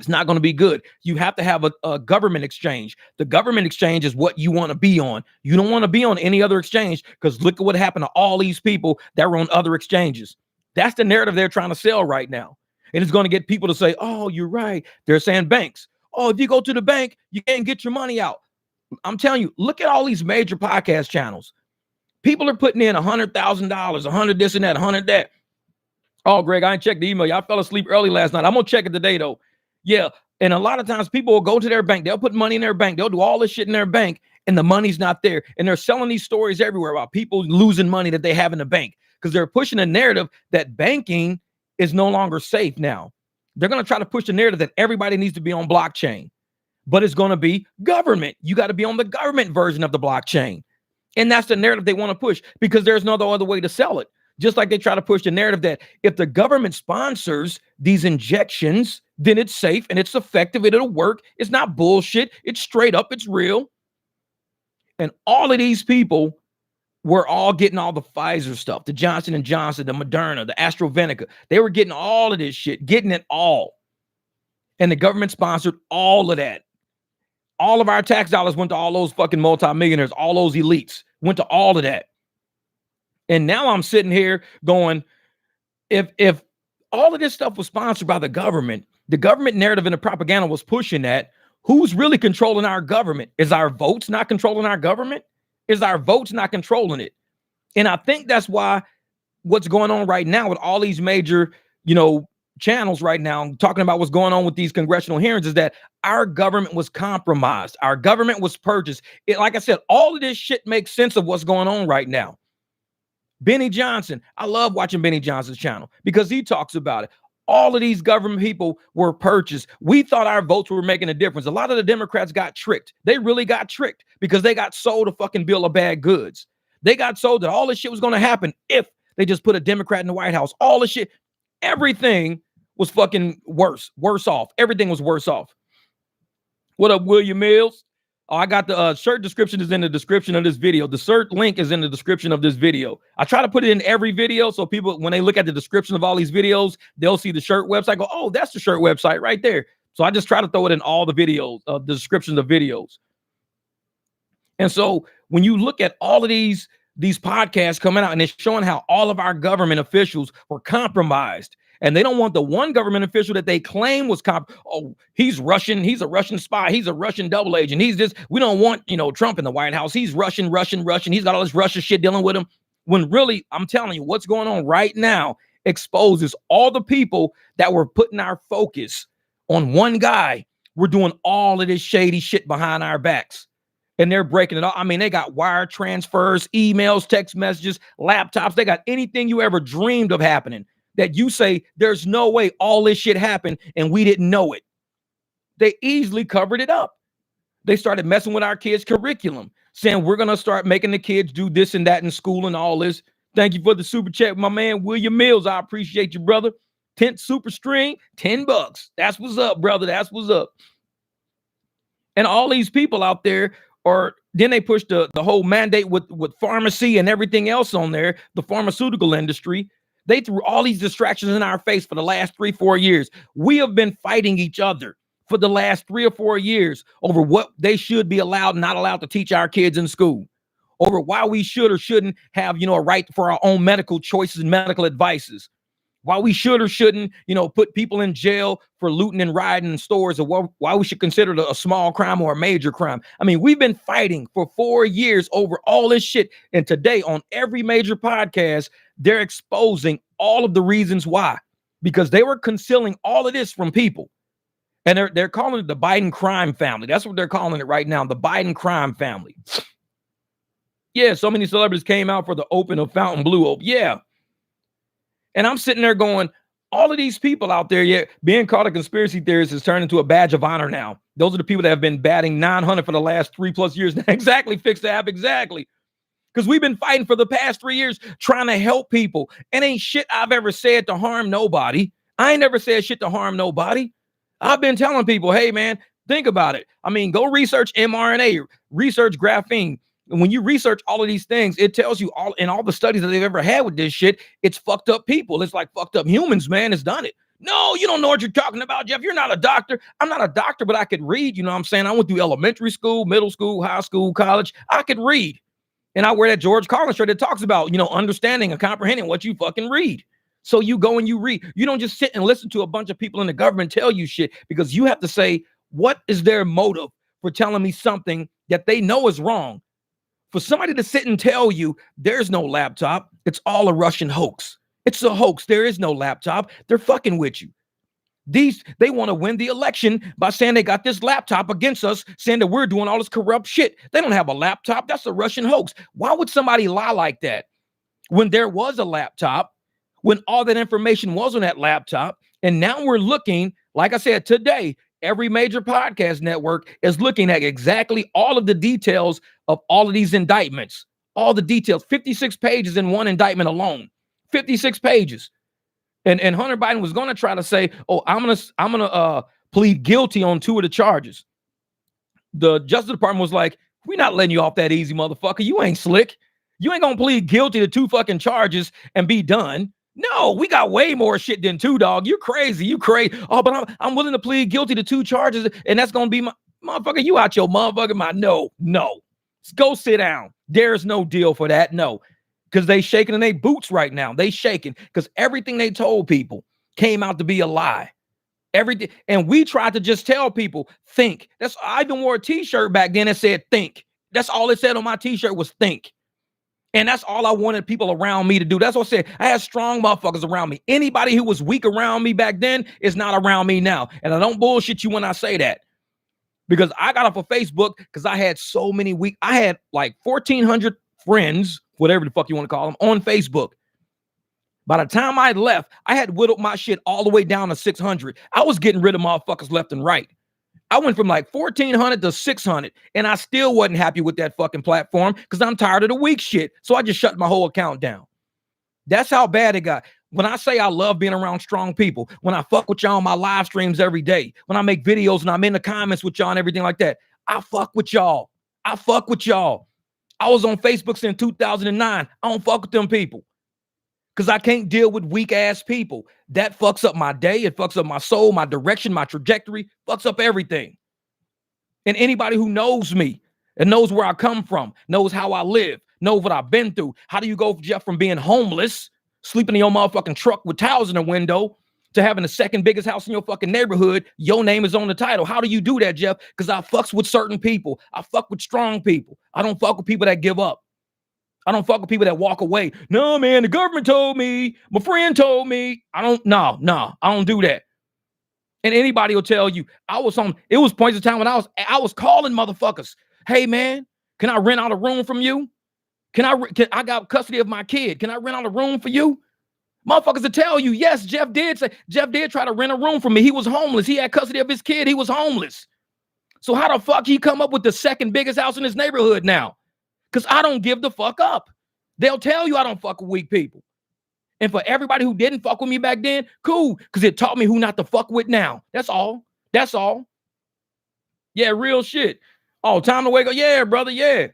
it's not going to be good. You have to have a government exchange. The government exchange is what you want to be on. You don't want to be on any other exchange, because look at what happened to all these people that were on other exchanges. That's the narrative they're trying to sell right now. And it's going to get people to say, oh, you're right. They're saying banks. Oh, if you go to the bank, you can't get your money out. I'm telling you, look at all these major podcast channels. People are putting in $100,000, 100 this and that, 100 that. Oh, Greg, I ain't checked the email. Y'all fell asleep early last night. I'm going to check it today, though. Yeah. And a lot of times people will go to their bank. They'll put money in their bank. They'll do all this shit in their bank, and the money's not there. And they're selling these stories everywhere about people losing money that they have in the bank, because they're pushing a narrative that banking is no longer safe now. They're going to try to push the narrative that everybody needs to be on blockchain, but it's going to be government. You got to be on the government version of the blockchain. And that's the narrative they want to push, because there's no other way to sell it. Just like they try to push the narrative that if the government sponsors these injections, then it's safe and it's effective and it'll work. It's not bullshit. It's straight up. It's real. And all of these people were all getting all the Pfizer stuff, the Johnson & Johnson, the Moderna, the AstraZeneca. They were getting all of this shit, getting it all. And the government sponsored all of that. All of our tax dollars went to all those fucking multimillionaires, all those elites, went to all of that. And now I'm sitting here going, if all of this stuff was sponsored by the government narrative and the propaganda was pushing that, who's really controlling our government? Is our votes not controlling our government? Is our votes not controlling it? And I think that's why what's going on right now with all these major, channels right now talking about what's going on with these congressional hearings is that our government was compromised. Our government was purchased. Like I said, all of this shit makes sense of what's going on right now. Benny Johnson. I love watching Benny Johnson's channel because he talks about it. All of these government people were purchased. We thought our votes were making a difference. A lot of the Democrats got tricked. They really got tricked because they got sold a fucking bill of bad goods. They got sold that all this shit was going to happen if they just put a Democrat in the White House. All this shit, everything was fucking worse off. Everything was worse off. What up, William Mills? Oh, I got the shirt description is in the description of this video. The shirt link is in the description of this video. I try to put it in every video so people, when they look at the description of all these videos, they'll see the shirt website, go, oh, that's the shirt website right there. So I just try to throw it in all the videos, the descriptions of videos. And so when you look at all of these podcasts coming out and it's showing how all of our government officials were compromised, and they don't want the one government official that they claim was he's Russian, he's a Russian spy, he's a Russian double agent, he's this, we don't want, Trump in the White House, he's Russian, he's got all this Russia shit dealing with him. When really, I'm telling you, what's going on right now exposes all the people that were putting our focus on one guy. We're doing all of this shady shit behind our backs. And they're breaking it all. I mean, they got wire transfers, emails, text messages, laptops. They got anything you ever dreamed of happening that you say there's no way all this shit happened and we didn't know it. They easily covered it up. They started messing with our kids' curriculum, saying we're going to start making the kids do this and that in school and all this. Thank you for the super chat, my man, William Mills. I appreciate you, brother. 10th super string, $10. That's what's up, brother. That's what's up. And all these people out there then they pushed the whole mandate with pharmacy and everything else on there, the pharmaceutical industry. They threw all these distractions in our face for the last 3-4 years. We have been fighting each other for the last 3 or 4 years over what they should be allowed, not allowed to teach our kids in school, over why we should or shouldn't have, a right for our own medical choices and medical advices, why we should or shouldn't, put people in jail for looting and rioting in stores, or why we should consider it a small crime or a major crime. I mean, we've been fighting for 4 years over all this shit. And today on every major podcast, they're exposing all of the reasons why, because they were concealing all of this from people. And they're calling it the Biden crime family. That's what they're calling it right now, the Biden crime family. Yeah, so many celebrities came out for the open of Fontainebleau. Yeah. And I'm sitting there going, all of these people out there, yeah, being called a conspiracy theorist has turned into a badge of honor now. Those are the people that have been batting 900 for the last 3+ years. Exactly, fix the app, exactly. Because we've been fighting for the past 3 years trying to help people. And ain't shit I've ever said to harm nobody. I ain't never said shit to harm nobody. I've been telling people, hey, man, think about it. I mean, go research mRNA, research graphene. And when you research all of these things, it tells you all in all the studies that they've ever had with this shit, it's fucked up people. It's like fucked up humans, man. It's done it. No, you don't know what you're talking about, Jeff. You're not a doctor. I'm not a doctor, but I could read. You know what I'm saying? I went through elementary school, middle school, high school, college. I could read. And I wear that George Carlin shirt that talks about, understanding and comprehending what you fucking read. So you go and you read. You don't just sit and listen to a bunch of people in the government tell you shit, because you have to say, what is their motive for telling me something that they know is wrong? For somebody to sit and tell you there's no laptop, it's all a Russian hoax. It's a hoax. There is no laptop. They're fucking with you. They want to win the election by saying they got this laptop against us, saying that we're doing all this corrupt shit. They don't have a laptop. That's a Russian hoax. Why would somebody lie like that when there was a laptop, when all that information was on that laptop? And now we're looking, like I said, today, every major podcast network is looking at exactly all of the details of all of these indictments, all the details, 56 pages in one indictment alone, 56 pages. And Hunter Biden was going to try to say, oh, I'm gonna plead guilty on 2 of the charges. The Justice Department was like, we're not letting you off that easy, motherfucker. You ain't slick. You ain't gonna plead guilty to 2 fucking charges and be done. No, we got way more shit than 2, dog. You crazy. You crazy. Oh, but I'm willing to plead guilty to 2 charges, and that's gonna be my motherfucker. You out your motherfucking mind. No. Go sit down. There's no deal for that. No. Because they shaking in their boots right now. They shaking because everything they told people came out to be a lie. Everything. And we tried to just tell people, think. I even wore a t-shirt back then that said think. That's all it said on my t-shirt was think. And that's all I wanted people around me to do. That's what I said. I had strong motherfuckers around me. Anybody who was weak around me back then is not around me now. And I don't bullshit you when I say that. Because I got off of Facebook because I had so many I had like 1,400 friends, whatever the fuck you want to call them, on Facebook. By the time I left, I had whittled my shit all the way down to 600. I was getting rid of motherfuckers left and right. I went from like 1,400 to 600, and I still wasn't happy with that fucking platform because I'm tired of the weak shit. So I just shut my whole account down. That's how bad it got. When I say I love being around strong people, when I fuck with y'all on my live streams every day, when I make videos and I'm in the comments with y'all and everything like that, I fuck with y'all. I was on Facebook since 2009. I don't fuck with them people because I can't deal with weak ass people. That fucks up my day. It fucks up my soul, my direction, my trajectory, fucks up everything. And anybody who knows me and knows where I come from, knows how I live, knows what I've been through. How do you go, Jeff, from being homeless, sleeping in your motherfucking truck with towels in the window, to having the second biggest house in your fucking neighborhood? Your name is on the title. How do you do that, Jeff? Because I fucks with certain people. I fuck with strong people. I don't fuck with people that give up. I don't fuck with people that walk away. No, man, the government told me. My friend told me. I don't do that. And anybody will tell you, it was points of time when I was calling motherfuckers. Hey, man, can I rent out a room from you? I got custody of my kid. Can I rent out a room for you? Motherfuckers will tell you, yes, Jeff did try to rent a room for me. He was homeless. He had custody of his kid. He was homeless. So how the fuck he come up with the second biggest house in his neighborhood now? Because I don't give the fuck up. They'll tell you I don't fuck with weak people. And for everybody who didn't fuck with me back then, cool, because it taught me who not to fuck with now. That's all. Yeah, real shit. Oh, time to wake up. Yeah, brother, yeah.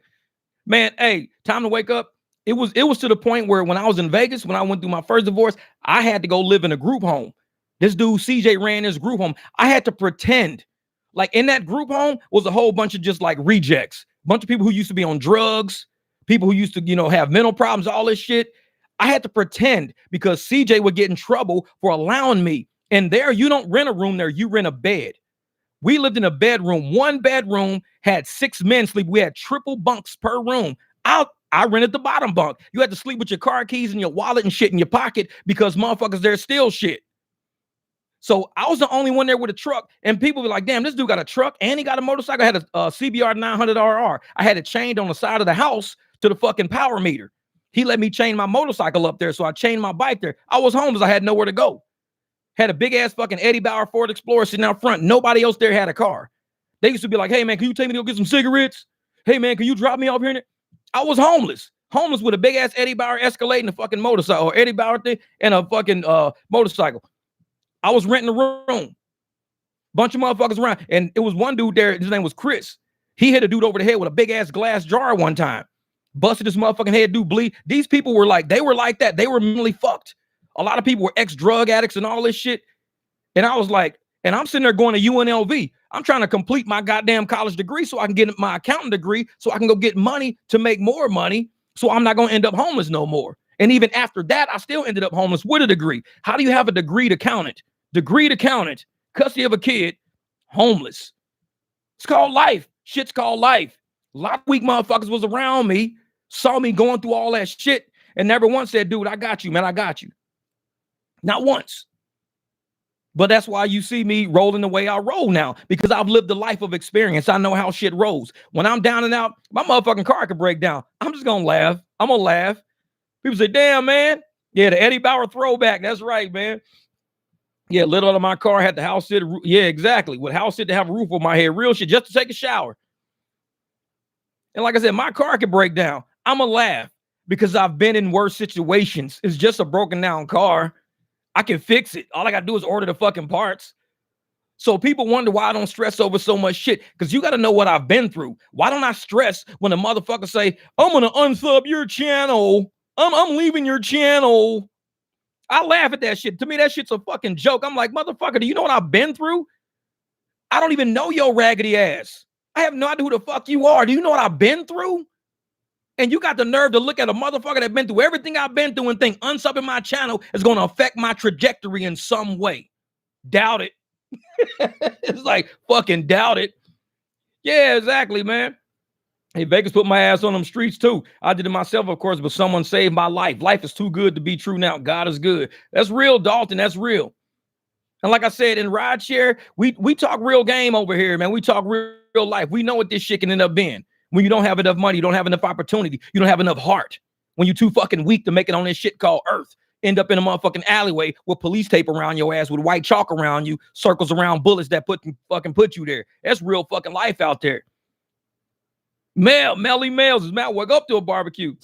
Man, hey, time to wake up. It was to the point where when I was in Vegas, when I went through my first divorce, I had to go live in a group home. This dude, CJ, ran this group home. I had to pretend. Like in that group home was a whole bunch of just like rejects. Bunch of people who used to be on drugs, people who used to, have mental problems, all this shit. I had to pretend because CJ would get in trouble for allowing me. And there, you don't rent a room there, you rent a bed. We lived in a bedroom. One bedroom had 6 men sleep. We had triple bunks per room. I rented the bottom bunk. You had to sleep with your car keys and your wallet and shit in your pocket because motherfuckers there steal shit. So I was the only one there with a truck, and people were like, damn, this dude got a truck and he got a motorcycle. I had a CBR 900RR. I had it chained on the side of the house to the fucking power meter. He let me chain my motorcycle up there, so I chained my bike there. I was homeless. I had nowhere to go. Had a big ass fucking Eddie Bauer Ford Explorer sitting out front. Nobody else there had a car. They used to be like, hey man, can you take me to go get some cigarettes? Hey man, can you drop me off here? I was homeless with a big ass Eddie Bauer Escalade and a fucking motorcycle, or Eddie Bauer thing and a fucking motorcycle. I was renting a room. Bunch of motherfuckers around. And it was one dude there, his name was Chris. He hit a dude over the head with a big ass glass jar one time. Busted his motherfucking head, dude bleed. These people were like that. They were mentally fucked. A lot of people were ex-drug addicts and all this shit. And I was like, and I'm sitting there going to UNLV. I'm trying to complete my goddamn college degree so I can get my accounting degree so I can go get money to make more money so I'm not going to end up homeless no more. And even after that, I still ended up homeless with a degree. How do you have a degree to count it? Degree to count it. Custody of a kid, homeless. It's called life. Shit's called life. A lot of weak motherfuckers was around me, saw me going through all that shit, and never once said, dude, I got you, man. I got you. Not once. But that's why you see me rolling the way I roll now, because I've lived a life of experience. I know how shit rolls. When I'm down and out, my motherfucking car could break down. I'm just going to laugh. I'm going to laugh. People say, damn, man. Yeah, the Eddie Bauer throwback. That's right, man. Yeah, lit out of my car, had the house sit. Yeah, exactly. With house sit to have a roof over my head. Real shit, just to take a shower. And like I said, my car could break down. I'm going to laugh because I've been in worse situations. It's just a broken down car. I can fix it. All I got to do is order the fucking parts. So people wonder why I don't stress over so much shit, because you got to know what I've been through. Why don't I stress when a motherfucker say, I'm going to unsub your channel. I'm leaving your channel. I laugh at that shit. To me, that shit's a fucking joke. I'm like, motherfucker, do you know what I've been through? I don't even know your raggedy ass. I have no idea who the fuck you are. Do you know what I've been through? And you got the nerve to look at a motherfucker that's been through everything I've been through and think unsubbing my channel is going to affect my trajectory in some way. Doubt it. It's like, fucking doubt it. Yeah, exactly, man. Hey, Vegas put my ass on them streets too. I did it myself, of course, but someone saved my life. Life is too good to be true now. God is good. That's real, Dalton. That's real. And like I said, in rideshare, we talk real game over here, man. We talk real life. We know what this shit can end up being. When you don't have enough money, you don't have enough opportunity, you don't have enough heart. When you're too fucking weak to make it on this shit called Earth, end up in a motherfucking alleyway with police tape around your ass, with white chalk around you, circles around bullets that put you there. That's real fucking life out there. Melly Males is Matt woke up to a barbecue.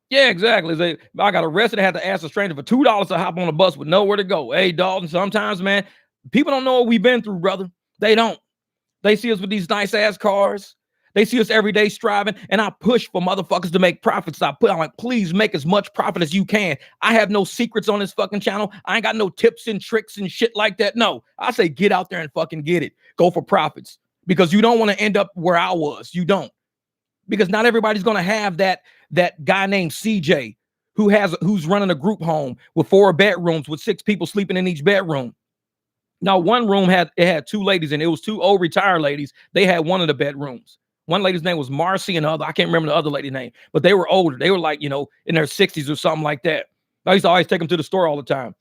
Yeah, exactly. I got arrested. I had to ask a stranger for $2 to hop on a bus with nowhere to go. Hey, Dalton, sometimes, man, people don't know what we've been through, brother. They don't. They see us with these nice ass cars. They see us every day striving, and I push for motherfuckers to make profits. I'm like, please make as much profit as you can. I have no secrets on this fucking channel. I ain't got no tips and tricks and shit like that. No, I say get out there and fucking get it. Go for profits, because you don't want to end up where I was. You don't, because not everybody's going to have that guy named CJ who's running a group home with 4 bedrooms with 6 people sleeping in each bedroom. Now, one room had 2 ladies, and it was 2 old retired ladies. They had one of the bedrooms. One lady's name was Marcy, and the other, I can't remember the other lady's name, but they were older. They were like, in their 60s or something like that. I used to always take them to the store all the time.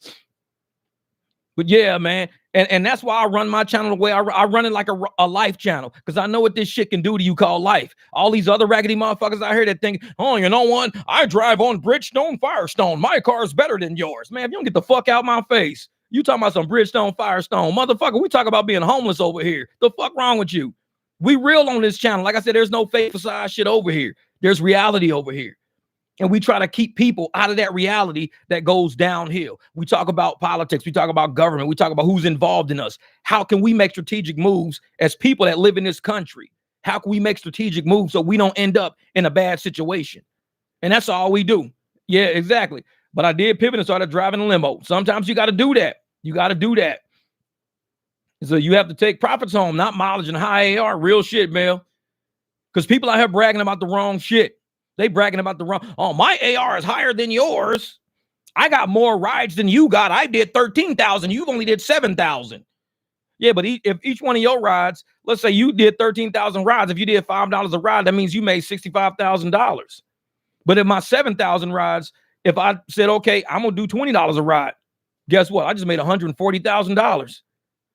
But yeah, man, and that's why I run my channel the way I run it, like a life channel, because I know what this shit can do to you called life. All these other raggedy motherfuckers out here that think, oh, you know what? I drive on Bridgestone, Firestone. My car's better than yours. Man, if you don't get the fuck out my face, you talking about some Bridgestone, Firestone. Motherfucker, we talk about being homeless over here. The fuck wrong with you? We real on this channel. Like I said, there's no fake facade shit over here. There's reality over here. And we try to keep people out of that reality that goes downhill. We talk about politics. We talk about government. We talk about who's involved in us. How can we make strategic moves as people that live in this country? How can we make strategic moves so we don't end up in a bad situation? And that's all we do. Yeah, exactly. But I did pivot and started driving a limo. Sometimes you got to do that. You got to do that. So you have to take profits home, not mileage and high AR. Real shit, man. Because people out here bragging about the wrong shit. They bragging about the wrong. Oh, my AR is higher than yours. I got more rides than you got. I did 13,000. You've only did 7,000. Yeah, but if each one of your rides, let's say you did 13,000 rides. If you did $5 a ride, that means you made $65,000. But if my 7,000 rides, if I said, okay, I'm going to do $20 a ride, guess what? I just made $140,000.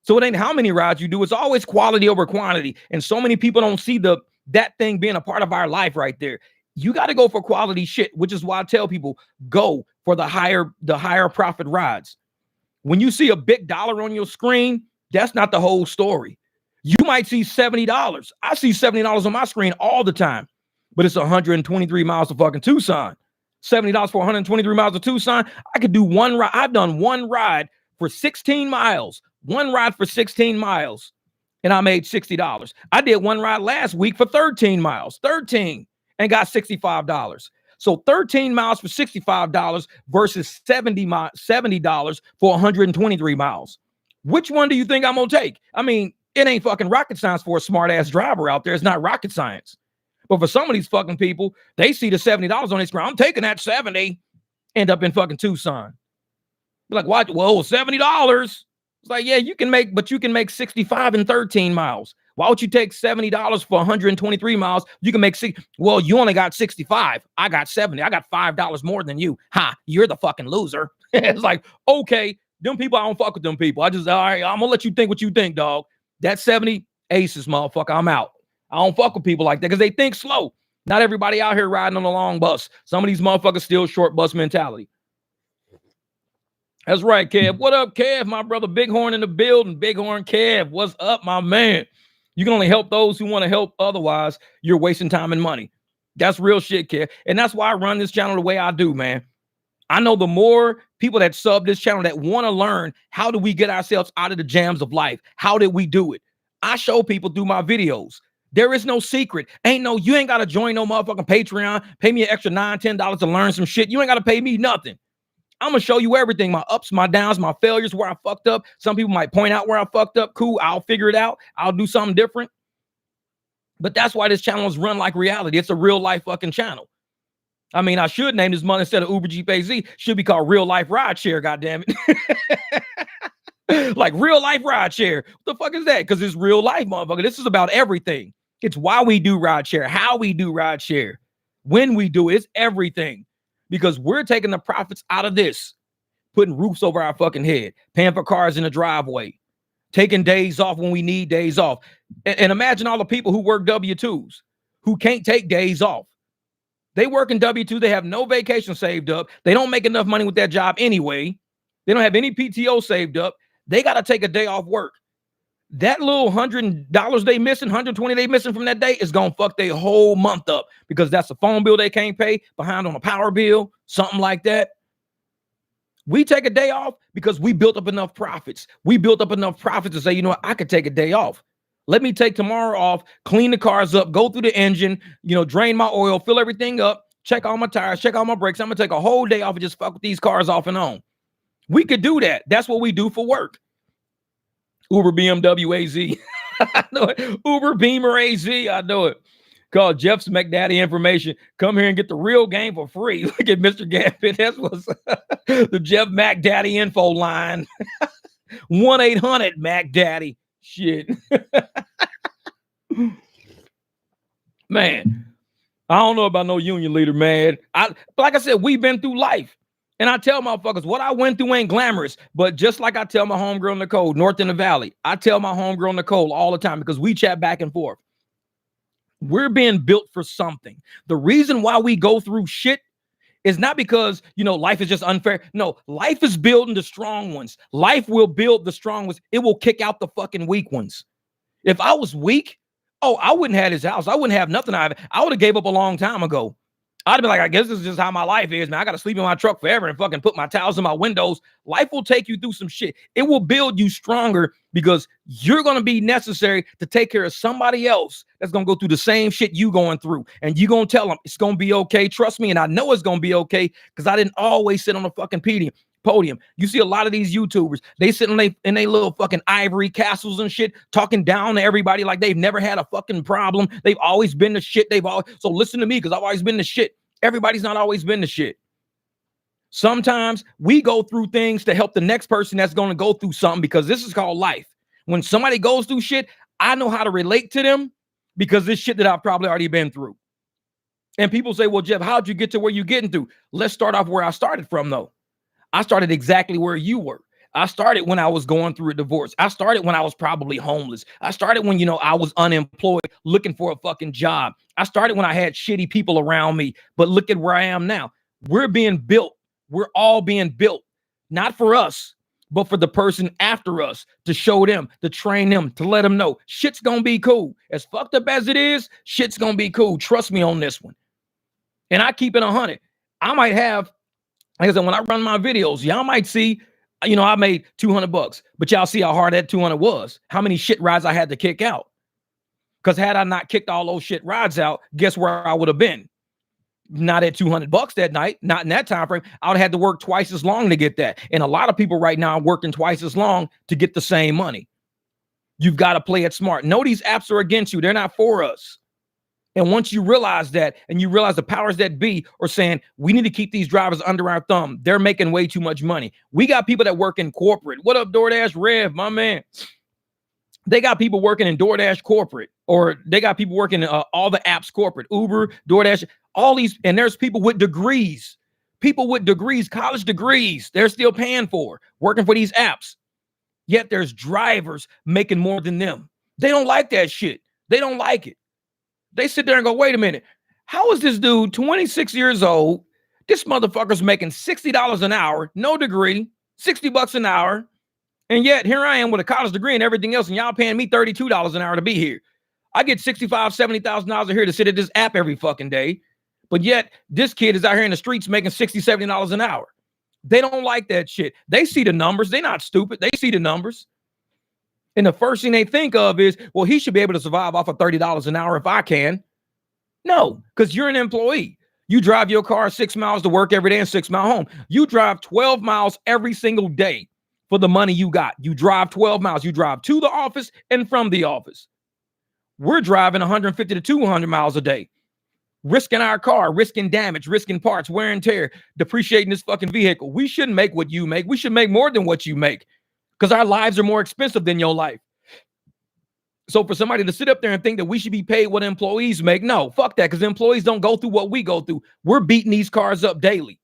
So it ain't how many rides you do. It's always quality over quantity. And so many people don't see the that thing being a part of our life right there. You got to go for quality shit, which is why I tell people go for the higher profit rides. When you see a big dollar on your screen, that's not the whole story. You might see $70. I see $70 on my screen all the time, but it's 123 miles to fucking Tucson. $70 for 123 miles to Tucson. I could do one ride. I've done one ride for 16 miles. One ride for 16 miles. And I made $60. I did one ride last week for 13 miles. 13 and got $65. So 13 miles for $65 versus $70 for 123 miles. Which one do you think I'm going to take? I mean, it ain't fucking rocket science for a smart ass driver out there. It's not rocket science. But for some of these fucking people, they see the $70 on their screen. I'm taking that 70, end up in fucking Tucson. Be like, what? Whoa, $70. It's like, yeah, you can make 65 in 13 miles. Why would you take $70 for 123 miles? You can make well, you only got 65. I got 70. I got $5 more than you. Ha, you're the fucking loser. It's like, okay, them people, I don't fuck with them people. All right, I'm gonna let you think what you think, dog. That 70 aces, motherfucker, I'm out. I don't fuck with people like that because they think slow. Not everybody out here riding on a long bus. Some of these motherfuckers still short bus mentality. That's right, Kev. What up, Kev? My brother Bighorn in the building. Bighorn Kev, what's up, my man? You can only help those who want to help. Otherwise, you're wasting time and money. That's real shit, Kev. And that's why I run this channel the way I do, man. I know the more people that sub this channel that want to learn how do we get ourselves out of the jams of life? How did we do it? I show people through my videos. There is no secret. You ain't got to join no motherfucking Patreon. Pay me an extra $9, $10 to learn some shit. You ain't got to pay me nothing. I'm going to show you everything. My ups, my downs, my failures, where I fucked up. Some people might point out where I fucked up. Cool. I'll figure it out. I'll do something different. But that's why this channel is run like reality. It's a real life fucking channel. I mean, I should name this month instead of Uber Jeep AZ. Should be called Real Life Rideshare, goddammit. Like real life rideshare. What the fuck is that? Because it's real life, motherfucker. This is about everything. It's why we do rideshare, how we do rideshare, when we do it. It's everything. Because we're taking the profits out of this, putting roofs over our fucking head, paying for cars in the driveway, taking days off when we need days off. And imagine all the people who work W-2s, who can't take days off. They work in W-2. They have no vacation saved up. They don't make enough money with that job anyway. They don't have any PTO saved up. They got to take a day off work. That little $100 they missing, $120 they missing from that day is going to fuck their whole month up because that's a phone bill they can't pay, behind on a power bill, something like that. We take a day off because we built up enough profits. We built up enough profits to say, you know what, I could take a day off. Let me take tomorrow off, clean the cars up, go through the engine, drain my oil, fill everything up, check all my tires, check all my brakes. I'm going to take a whole day off and just fuck with these cars off and on. We could do that. That's what we do for work. Uber BMW AZ. I know it. Uber Beamer AZ. I know it. Call Jeff McDaddy information. Come here and get the real game for free. Look at Mr. Gambit. That's what's the Jeff McDaddy info line. 1-800-MacDaddy. Shit. Man, I don't know about no union leader, man. Like I said, we've been through life. And I tell motherfuckers, what I went through ain't glamorous. But just like I tell my homegirl Nicole, North in the Valley, I tell my homegirl Nicole all the time because we chat back and forth. We're being built for something. The reason why we go through shit is not because, life is just unfair. No, life is building the strong ones. Life will build the strong ones. It will kick out the fucking weak ones. If I was weak, I wouldn't have this house. I wouldn't have nothing. I would have gave up a long time ago. I'd be like, I guess this is just how my life is, man. I got to sleep in my truck forever and fucking put my towels in my windows. Life will take you through some shit. It will build you stronger because you're going to be necessary to take care of somebody else that's going to go through the same shit you going through. And you're going to tell them it's going to be okay. Trust me. And I know it's going to be okay because I didn't always sit on the fucking podium. You see a lot of these YouTubers, they sit in they little fucking ivory castles and shit, talking down to everybody like they've never had a fucking problem. They've always been the shit. So listen to me because I've always been the shit. Everybody's not always been the shit. Sometimes we go through things to help the next person that's going to go through something because this is called life. When somebody goes through shit, I know how to relate to them because this shit that I've probably already been through. And people say, well, Jeff, how'd you get to where you're getting to? Let's start off where I started from, though. I started exactly where you were. I started when I was going through a divorce. I started when I was probably homeless. I started when, I was unemployed looking for a fucking job. I started when I had shitty people around me, but look at where I am now. We're being built. We're all being built, not for us, but for the person after us, to show them, to train them, to let them know shit's gonna be cool. As fucked up as it is, shit's gonna be cool. Trust me on this one. And I keep it 100. I might have, like I said, when I run my videos, y'all might see, I made $200, but y'all see how hard that 200 was. How many shit rides I had to kick out. Because had I not kicked all those shit rides out, guess where I would have been? Not at $200 that night, not in that time frame. I would have had to work twice as long to get that. And a lot of people right now are working twice as long to get the same money. You've got to play it smart. No, these apps are against you. They're not for us. And once you realize that, and you realize the powers that be are saying, we need to keep these drivers under our thumb. They're making way too much money. We got people that work in corporate. What up, DoorDash Rev, my man? They got people working in DoorDash corporate, or they got people working in all the apps corporate, Uber, DoorDash, all these. And there's people with degrees, college degrees, they're still paying for, working for these apps. Yet there's drivers making more than them. They don't like that shit. They don't like it. They sit there and go, wait a minute. How is this dude 26 years old? This motherfucker's making $60 an hour, no degree, $60 an hour. And yet here I am with a college degree and everything else, and y'all paying me $32 an hour to be here. I get $65,000, $70,000 a year to sit at this app every fucking day. But yet this kid is out here in the streets making $60, $70 an hour. They don't like that shit. They see the numbers. They're not stupid. They see the numbers. And the first thing they think of is, well, he should be able to survive off of $30 an hour if I can. No, because you're an employee. You drive your car 6 miles to work every day and 6 miles home. You drive 12 miles every single day for the money you got. You drive 12 miles. You drive to the office and from the office. We're driving 150 to 200 miles a day, risking our car, risking damage, risking parts, wear and tear, depreciating this fucking vehicle. We shouldn't make what you make. We should make more than what you make, because our lives are more expensive than your life. So for somebody to sit up there and think that we should be paid what employees make, no, fuck that, because employees don't go through what we go through. We're beating these cars up daily.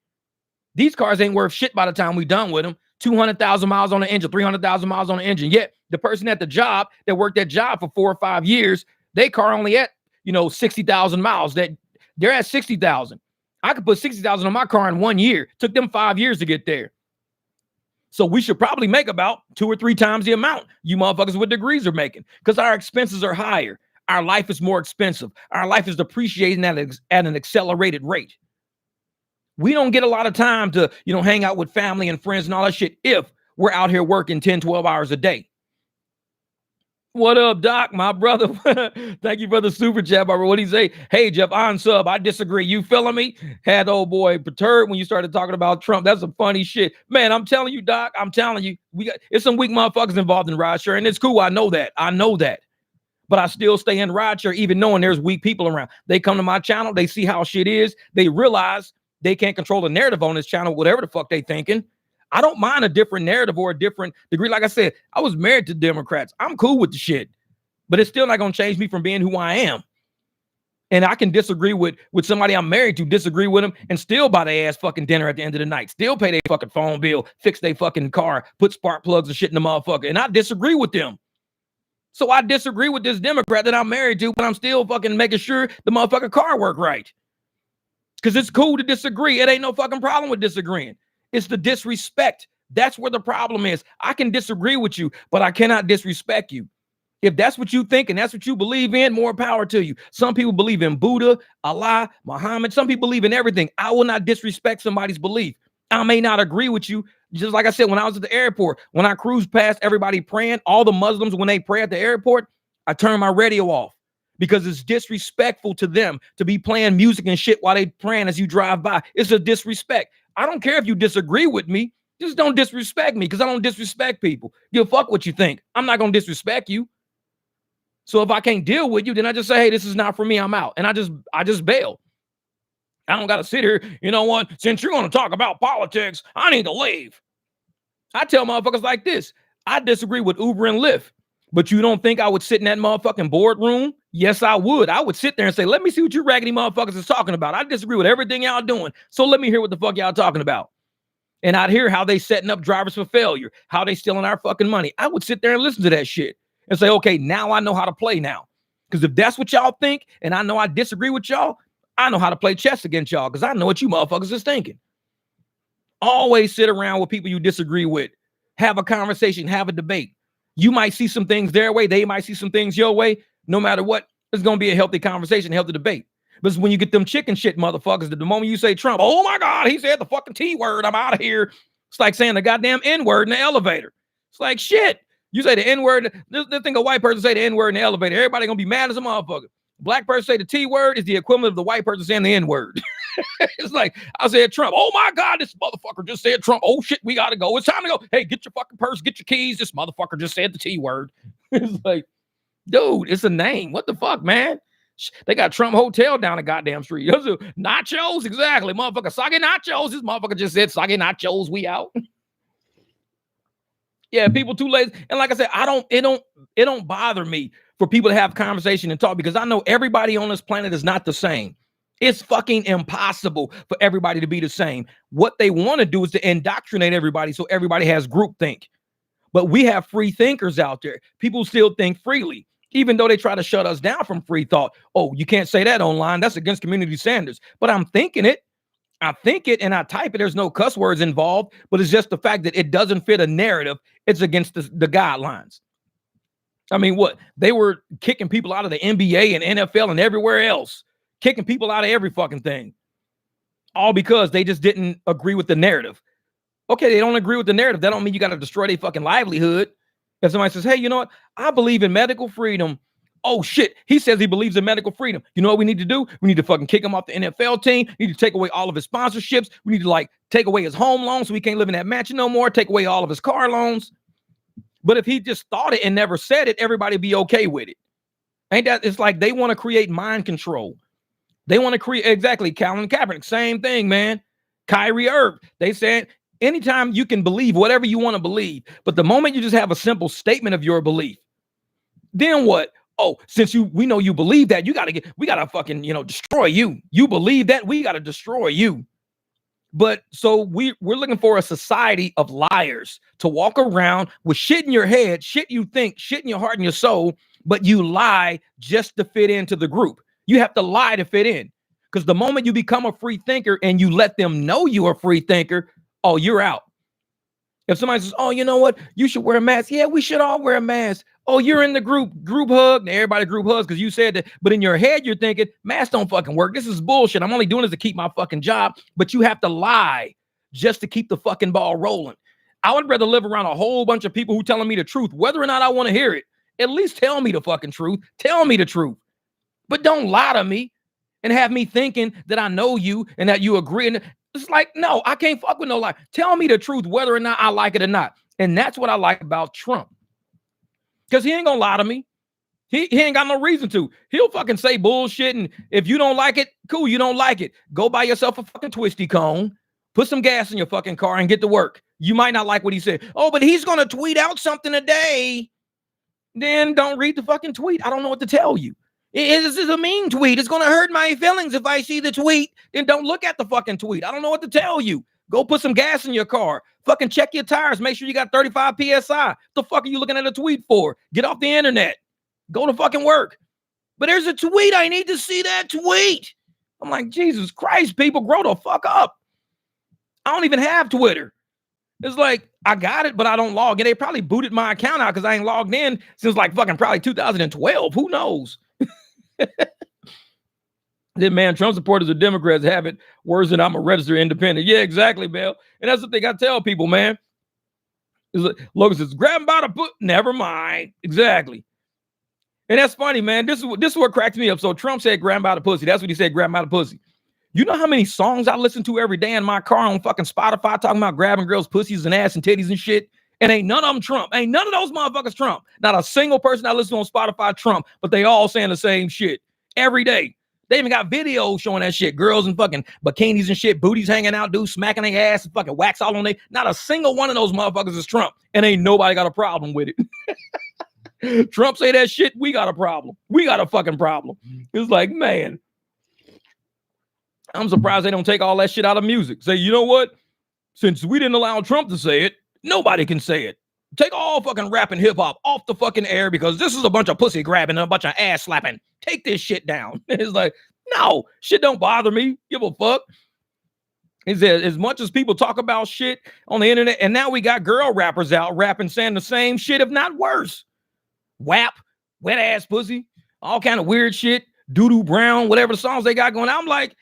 These cars ain't worth shit by the time we're done with them. 200,000 miles on the engine, 300,000 miles on the engine. Yet the person at the job that worked that job for 4 or 5 years, their car only at, 60,000 miles. That they're at 60,000. I could put 60,000 on my car in 1 year. Took them 5 years to get there. So we should probably make about 2 or 3 times the amount you motherfuckers with degrees are making, because our expenses are higher. Our life is more expensive. Our life is depreciating at an accelerated rate. We don't get a lot of time to, hang out with family and friends and all that shit if we're out here working 10, 12 hours a day. What up, Doc, my brother? Thank you for the super chat, bro. What'd he say? Hey, Jeff, on sub. I disagree. You feeling me? Had old boy perturbed when you started talking about Trump. That's some funny shit. Man, I'm telling you, Doc, I'm telling you, it's some weak motherfuckers involved in rideshare, and it's cool. I know that. But I still stay in rideshare even knowing there's weak people around. They come to my channel. They see how shit is. They realize they can't control the narrative on this channel, whatever the fuck they thinking. I don't mind a different narrative or a different degree. Like I said, I was married to Democrats. I'm cool with the shit, but it's still not going to change me from being who I am. And I can disagree with somebody I'm married to, disagree with them, and still buy their ass fucking dinner at the end of the night. Still pay their fucking phone bill, fix their fucking car, put spark plugs and shit in the motherfucker. And I disagree with them. So I disagree with this Democrat that I'm married to, but I'm still fucking making sure the motherfucking car work right. Because it's cool to disagree. It ain't no fucking problem with disagreeing. It's the disrespect. That's where the problem is. I can disagree with you, but I cannot disrespect you. If that's what you think and that's what you believe in, more power to you. Some people believe in Buddha, Allah, Muhammad. Some people believe in everything. I will not disrespect somebody's belief. I may not agree with you. Just like I said, when I was at the airport, when I cruised past everybody praying, all the Muslims, when they pray at the airport, I turn my radio off. Because it's disrespectful to them to be playing music and shit while they praying as you drive by. It's a disrespect. I don't care if you disagree with me. Just don't disrespect me, because I don't disrespect people. Give a fuck what you think. I'm not going to disrespect you. So if I can't deal with you, then I just say, hey, this is not for me. I'm out. And I just bail. I don't got to sit here. You know what? Since you're going to talk about politics, I need to leave. I tell motherfuckers like this. I disagree with Uber and Lyft. But you don't think I would sit in that motherfucking boardroom? Yes, I would. I would sit there and say, let me see what you raggedy motherfuckers is talking about. I disagree with everything y'all doing. So let me hear what the fuck y'all talking about. And I'd hear how they setting up drivers for failure, how they stealing our fucking money. I would sit there and listen to that shit and say, okay, now I know how to play now. Because if that's what y'all think, and I know I disagree with y'all, I know how to play chess against y'all because I know what you motherfuckers is thinking. Always sit around with people you disagree with. Have a conversation, have a debate. You might see some things their way. They might see some things your way. No matter what, it's going to be a healthy conversation, healthy debate. But it's when you get them chicken shit motherfuckers, that the moment you say Trump, oh my God, he said the fucking T word, I'm out of here. It's like saying the goddamn N word in the elevator. It's like shit. You say the N word, this thing a white person say the N word in the elevator. Everybody going to be mad as a motherfucker. Black person say the T word is the equivalent of the white person saying the N word. It's like, I said Trump. Oh my God, this motherfucker just said Trump. Oh shit, we got to go. It's time to go. Hey, get your fucking purse, get your keys. This motherfucker just said the T word. It's like, dude, it's a name. What the fuck, man? They got Trump Hotel down the goddamn street. Nachos, exactly. Motherfucker, soggy nachos. This motherfucker just said soggy nachos. We out. Yeah, people too lazy. And like I said, it don't bother me for people to have conversation and talk because I know everybody on this planet is not the same. It's fucking impossible for everybody to be the same. What they want to do is to indoctrinate everybody so everybody has groupthink. But we have free thinkers out there. People still think freely, even though they try to shut us down from free thought. Oh, you can't say that online. That's against community standards. But I'm thinking it. I think it and I type it. There's no cuss words involved, but it's just the fact that it doesn't fit a narrative. It's against the guidelines. I mean, what? They were kicking people out of the NBA and NFL and everywhere else, kicking people out of every fucking thing, all because they just didn't agree with the narrative. Okay, they don't agree with the narrative. That don't mean you got to destroy their fucking livelihood. If somebody says, hey, you know what? I believe in medical freedom. Oh, shit. He says he believes in medical freedom. You know what we need to do? We need to fucking kick him off the NFL team. We need to take away all of his sponsorships. We need to like take away his home loans so he can't live in that mansion no more. Take away all of his car loans. But if he just thought it and never said it, everybody be okay with it. Ain't that? It's like they want to create mind control. They want to create, exactly, Colin Kaepernick, same thing, man. Kyrie Irving, they said anytime you can believe whatever you want to believe, but the moment you just have a simple statement of your belief, then what? Oh, since we know you believe that, we gotta fucking, destroy you. You believe that, we gotta destroy you. But so we're looking for a society of liars to walk around with shit in your head, shit you think, shit in your heart and your soul, but you lie just to fit into the group. You have to lie to fit in. Because the moment you become a free thinker and you let them know you're a free thinker, oh, you're out. If somebody says, oh, you know what? You should wear a mask. Yeah, we should all wear a mask. Oh, you're in the group hug. Now everybody group hugs because you said that. But in your head, you're thinking, masks don't fucking work. This is bullshit. I'm only doing this to keep my fucking job. But you have to lie just to keep the fucking ball rolling. I would rather live around a whole bunch of people who telling me the truth, whether or not I want to hear it. At least tell me the fucking truth. Tell me the truth. But don't lie to me and have me thinking that I know you and that you agree. And it's like, no, I can't fuck with no lie. Tell me the truth, whether or not I like it or not. And that's what I like about Trump. Because he ain't gonna lie to me. He ain't got no reason to. He'll fucking say bullshit. And if you don't like it, cool, you don't like it. Go buy yourself a fucking twisty cone. Put some gas in your fucking car and get to work. You might not like what he said. Oh, but he's gonna tweet out something today. Then don't read the fucking tweet. I don't know what to tell you. This is a mean tweet. It's gonna hurt my feelings if I see the tweet. Then don't look at the fucking tweet. I don't know what to tell you. Go put some gas in your car. Fucking check your tires. Make sure you got 35 PSI. The fuck are you looking at a tweet for? Get off the internet. Go to fucking work. But there's a tweet. I need to see that tweet. I'm like, Jesus Christ, people, grow the fuck up. I don't even have Twitter. It's like, I got it, but I don't log in. They probably booted my account out because I ain't logged in since like fucking probably 2012. Who knows? Then, man, Trump supporters of Democrats have it worse than I'm a registered independent. Yeah, exactly, Bill. And that's the thing I tell people, man. Logan says, grab him by the foot. Never mind. Exactly. And that's funny, man. This is what cracks me up. So Trump said, grab him by the pussy. That's what he said, grab him by the pussy. You know how many songs I listen to every day in my car on fucking Spotify talking about grabbing girls' pussies and ass and titties and shit? And ain't none of them Trump. Ain't none of those motherfuckers Trump. Not a single person I listen to on Spotify Trump, but they all saying the same shit every day. They even got videos showing that shit. Girls in fucking bikinis and shit, booties hanging out, dudes smacking their ass and fucking wax all on their. Not a single one of those motherfuckers is Trump. And ain't nobody got a problem with it. Trump say that shit, we got a problem. We got a fucking problem. It's like, man, I'm surprised they don't take all that shit out of music. Say, you know what? Since we didn't allow Trump to say it, nobody can say it. Take all fucking rap and hip hop off the fucking air because this is a bunch of pussy grabbing and a bunch of ass slapping. Take this shit down. It's like, no, shit don't bother me. Give a fuck. Is that as much as people talk about shit on the internet, and now we got girl rappers out rapping saying the same shit, if not worse. WAP, wet ass pussy, all kind of weird shit, doo-doo brown, whatever the songs they got going on. I'm like,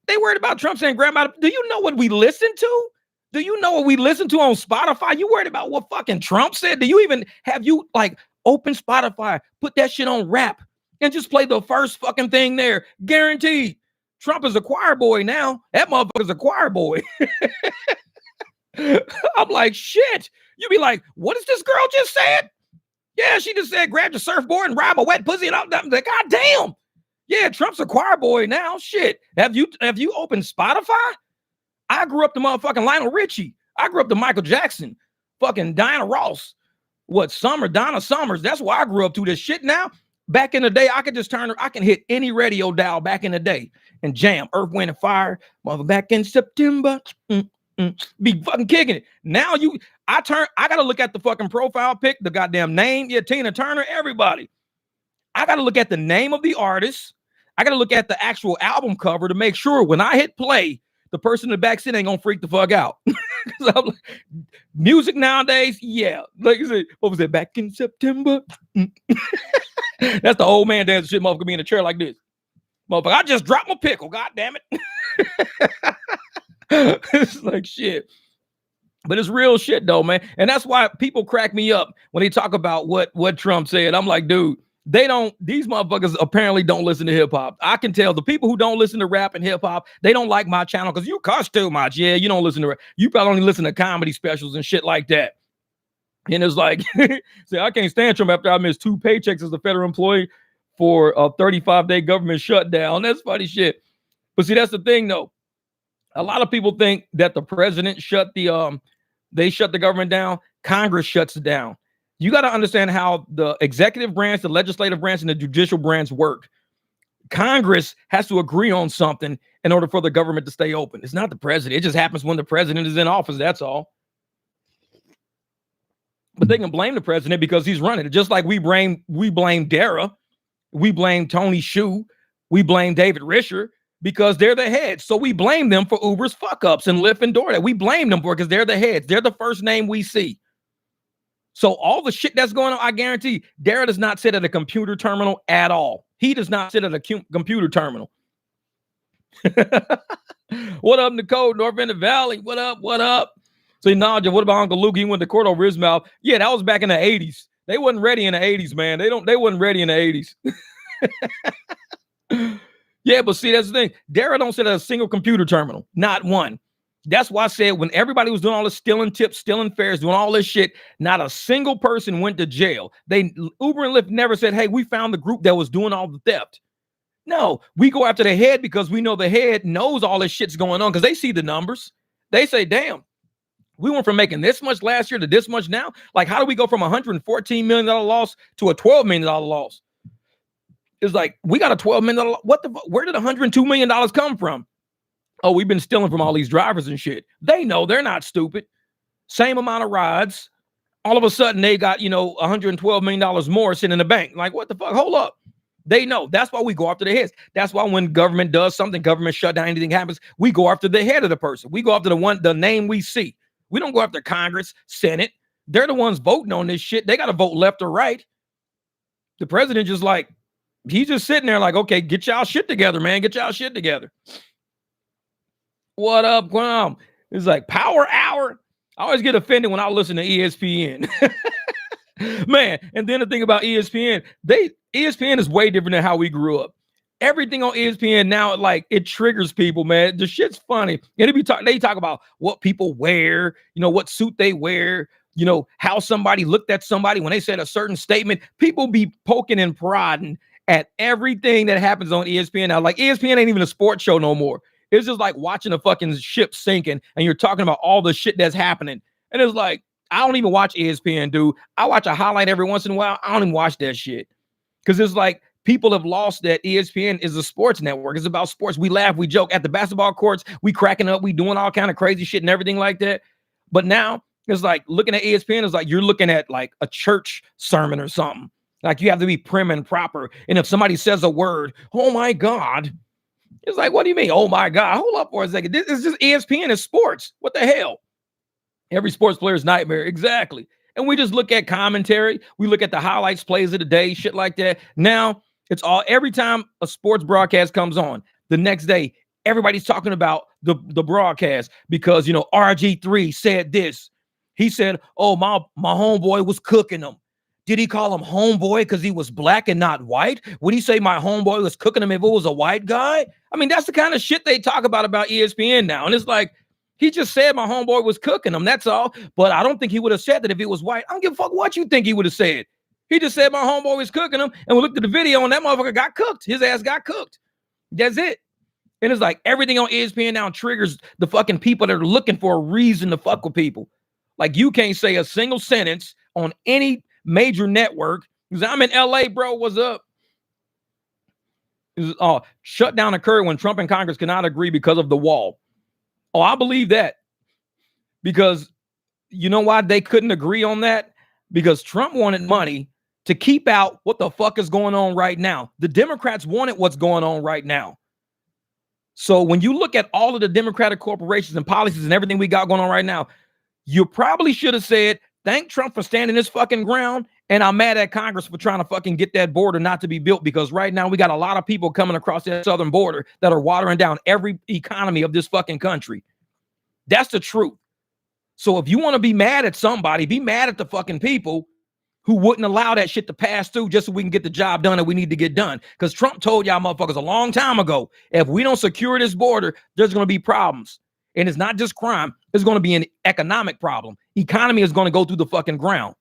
they worried about Trump saying grandma. Do you know what we listen to? Do you know what we listen to on Spotify? You worried about what fucking Trump said? Do you even have you like open Spotify, put that shit on rap and just play the first fucking thing there? Guaranteed. Trump is a choir boy now. That motherfucker's a choir boy. I'm like, shit. You be like, what is this girl just said? Yeah, she just said, grab your surfboard and ride my wet pussy. And I'm like, God damn. Yeah, Trump's a choir boy now. Shit. Have you opened Spotify? I grew up to motherfucking Lionel Richie. I grew up to Michael Jackson. Fucking Diana Ross. Donna Summers. That's why I grew up to this shit now. Back in the day, I can hit any radio dial back in the day and jam Earth, Wind, and Fire. Mother back in September. Be fucking kicking it. Now I gotta look at the fucking profile pic, the goddamn name. Yeah, Tina Turner, everybody. I gotta look at the name of the artist. I gotta look at the actual album cover to make sure when I hit play, the person in the back seat ain't gonna freak the fuck out. Like, music nowadays, yeah. Like you said, what was it? Back in September. That's the old man dancing shit. Motherfucker be in a chair like this. Motherfucker, I just dropped my pickle. God damn it. It's like shit. But it's real shit though, man. And that's why people crack me up when they talk about what Trump said. I'm like, dude, these motherfuckers apparently don't listen to hip hop. I can tell the people who don't listen to rap and hip hop, they don't like my channel because you cuss too much. Yeah, you don't listen to rap. You probably only listen to comedy specials and shit like that. And it's like, say, I can't stand Trump after I missed 2 paychecks as a federal employee for a 35-day government shutdown. That's funny shit. But see, that's the thing though. A lot of people think that the president shut the government down. Congress shuts it down. You got to understand how the executive branch, the legislative branch, and the judicial branch work. Congress has to agree on something in order for the government to stay open. It's not the president. It just happens when the president is in office. That's all. But they can blame the president because he's running it. Just like we blame Dara, we blame Tony Hsu, we blame David Risher because they're the heads. So we blame them for Uber's fuck ups and Lyft and DoorDash. We blame them for it because they're the heads. They're the first name we see. So all the shit that's going on, I guarantee Dara does not sit at a computer terminal at all. He does not sit at a computer terminal. What up, Nicole? North End of Valley. What up? What up? So, Naja, what about Uncle Luke? He went to court over his mouth. Yeah, that was back in the 80s. They wasn't ready in the 80s, man. They wasn't ready in the 80s. Yeah, but see, that's the thing. Dara don't sit at a single computer terminal. Not one. That's why I said when everybody was doing all this stealing tips, stealing fares, doing all this shit, not a single person went to jail. Uber and Lyft never said, hey, we found the group that was doing all the theft. No, we go after the head because we know the head knows all this shit's going on because they see the numbers. They say, damn. We went from making this much last year to this much now. Like, how do we go from $114 million loss to a $12 million loss? It's like, we got a $12 million. Where did $102 million come from? Oh, we've been stealing from all these drivers and shit. They know they're not stupid. Same amount of rides. All of a sudden they got, $112 million more sitting in the bank. Like, what the fuck? Hold up. They know. That's why we go after the heads. That's why when government does something, government shut down, anything happens, we go after the head of the person. We go after the name we see. We don't go after Congress, Senate. They're the ones voting on this shit. They got to vote left or right. The president just like, he's just sitting there like, okay, get y'all shit together, man. Get y'all shit together. What up, Guam? It's like power hour. I always get offended when I listen to ESPN. Man, and then the thing about ESPN, ESPN is way different than how we grew up. Everything on ESPN now, like, it triggers people, man. The shit's funny. And they talk about what people wear, what suit they wear, how somebody looked at somebody when they said a certain statement. People be poking and prodding at everything that happens on ESPN now. Like, ESPN ain't even a sports show no more. It's just like watching a fucking ship sinking and you're talking about all the shit that's happening. And it's like, I don't even watch ESPN, dude. I watch a highlight every once in a while. I don't even watch that shit. Because it's like, people have lost that ESPN is a sports network. It's about sports. We laugh, we joke at the basketball courts, we cracking up, we doing all kind of crazy shit and everything like that. But now it's like looking at ESPN is like you're looking at like a church sermon or something. Like you have to be prim and proper. And if somebody says a word, oh my God, it's like, what do you mean? Oh my God, hold up for a second. This is just ESPN is sports. What the hell? Every sports player's nightmare. Exactly. And we just look at commentary. We look at the highlights, plays of the day, shit like that. Now it's all, every time a sports broadcast comes on, the next day, everybody's talking about the broadcast because, you know, RG3 said this. He said, oh, my homeboy was cooking him. Did he call him homeboy because he was black and not white? Would he say my homeboy was cooking him if it was a white guy? I mean, that's the kind of shit they talk about ESPN now. And it's like, he just said my homeboy was cooking him. That's all. But I don't think he would have said that if it was white. I don't give a fuck what you think he would have said. He just said my homeboy was cooking him. And we looked at the video and that motherfucker got cooked. His ass got cooked. That's it. And it's like everything on ESPN now triggers the fucking people that are looking for a reason to fuck with people. Like you can't say a single sentence on any major network. Because I'm in LA, bro. What's up? Shutdown occurred when Trump and Congress could not agree because of the wall. Oh, I believe that. Because you know why they couldn't agree on that? Because Trump wanted money to keep out what the fuck is going on right now. The Democrats wanted what's going on right now. So when you look at all of the Democratic corporations and policies and everything we got going on right now, you probably should have said, thank Trump for standing his fucking ground. And I'm mad at Congress for trying to fucking get that border not to be built, because right now we got a lot of people coming across that southern border that are watering down every economy of this fucking country. That's the truth. So if you want to be mad at somebody, be mad at the fucking people who wouldn't allow that shit to pass through just so we can get the job done that we need to get done. Because Trump told y'all motherfuckers a long time ago, if we don't secure this border, there's going to be problems. And it's not just crime. It's going to be an economic problem. Economy is going to go through the fucking ground.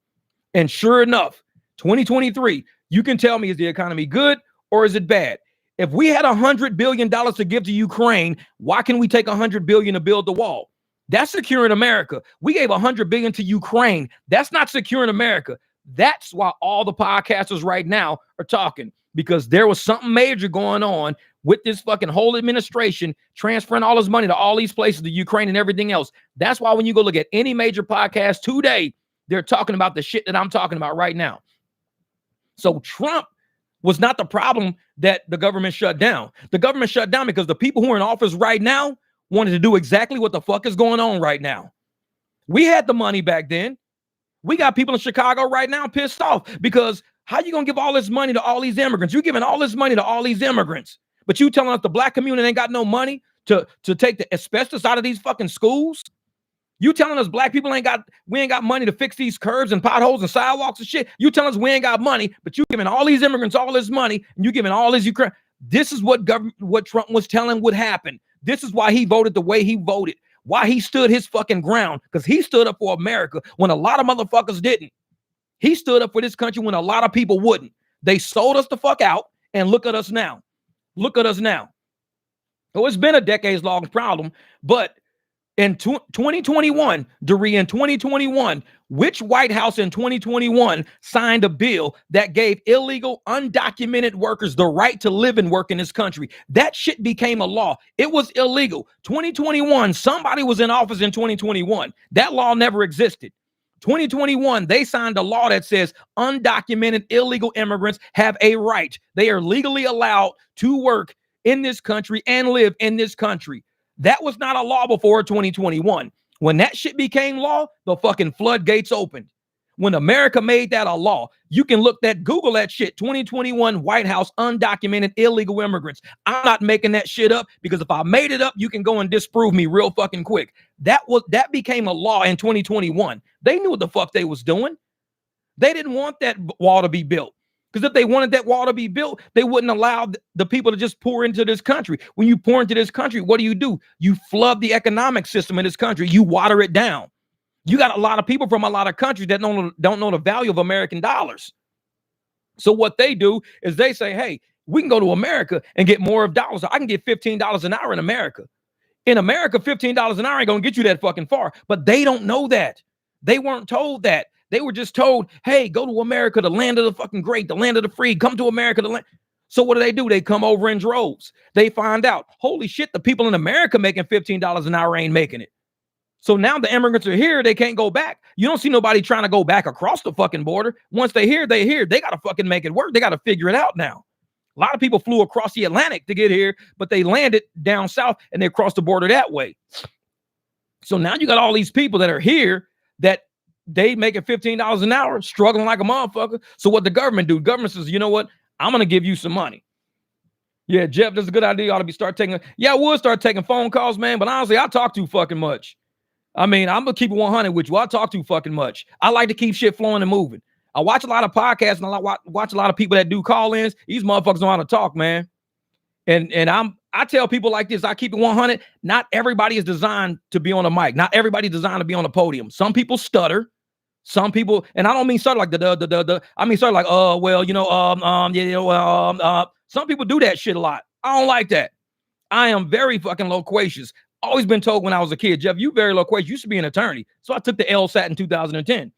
And sure enough, 2023, you can tell me, is the economy good or is it bad? If we had $100 billion to give to Ukraine, why can we take $100 billion to build the wall? That's securing America. We gave $100 billion to Ukraine. That's not securing America. That's why all the podcasters right now are talking, because there was something major going on with this fucking whole administration transferring all this money to all these places, to Ukraine and everything else. That's why when you go look at any major podcast today, they're talking about the shit that I'm talking about right now. So Trump was not the problem that the government shut down. The government shut down because the people who are in office right now wanted to do exactly what the fuck is going on right now. We had the money back then. We got people in Chicago right now pissed off because how you going to give all this money to all these immigrants? You're giving all this money to all these immigrants, but you telling us the black community ain't got no money to take the asbestos out of these fucking schools? You telling us black people we ain't got money to fix these curbs and potholes and sidewalks and shit. You telling us we ain't got money, but you giving all these immigrants all this money and you giving all this Ukraine. This is what Trump was telling would happen. This is why he voted the way he voted. Why he stood his fucking ground, because he stood up for America when a lot of motherfuckers didn't. He stood up for this country when a lot of people wouldn't. They sold us the fuck out, and look at us now. Look at us now. Oh, it's been a decades-long problem, but in 2021, Doree, in 2021, which White House in 2021 signed a bill that gave illegal, undocumented workers the right to live and work in this country? That shit became a law. It was illegal. 2021, somebody was in office in 2021. That law never existed. 2021, they signed a law that says undocumented illegal immigrants have a right. They are legally allowed to work in this country and live in this country. That was not a law before 2021. When that shit became law, the fucking floodgates opened. When America made that a law, you can Google that shit. 2021 White House undocumented illegal immigrants. I'm not making that shit up, because if I made it up, you can go and disprove me real fucking quick. That became a law in 2021. They knew what the fuck they was doing. They didn't want that wall to be built. Because if they wanted that wall to be built, they wouldn't allow the people to just pour into this country. When you pour into this country, what do? You flood the economic system in this country. You water it down. You got a lot of people from a lot of countries that don't know the value of American dollars. So what they do is they say, hey, we can go to America and get more of dollars. I can get $15 an hour in America. In America, $15 an hour ain't going to get you that fucking far. But they don't know that. They weren't told that. They were just told, hey, go to America, the land of the fucking great, the land of the free. Come to America. So what do? They come over in droves. They find out, holy shit, the people in America making $15 an hour ain't making it. So now the immigrants are here. They can't go back. You don't see nobody trying to go back across the fucking border. Once they here, they here. They got to fucking make it work. They got to figure it out now. A lot of people flew across the Atlantic to get here, but they landed down south and they crossed the border that way. So now you got all these people that are here that they making $15 an hour, struggling like a motherfucker. So what the government do? Government says, you know what? I'm going to give you some money. Yeah, Jeff, that's a good idea. You ought to start taking. Yeah, I would start taking phone calls, man. But honestly, I talk too fucking much. I mean, I'm going to keep it 100 with you. I talk too fucking much. I like to keep shit flowing and moving. I watch a lot of podcasts and I watch a lot of people that do call-ins. These motherfuckers know how to talk, man. And I tell people like this, I keep it 100. Not everybody is designed to be on a mic. Not everybody's designed to be on a podium. Some people stutter. Some people, and I don't mean stutter like I mean stutter like, some people do that shit a lot. I don't like that. I am very fucking loquacious. Always been told when I was a kid, Jeff, you very loquacious. You should be an attorney. So I took the LSAT in 2010.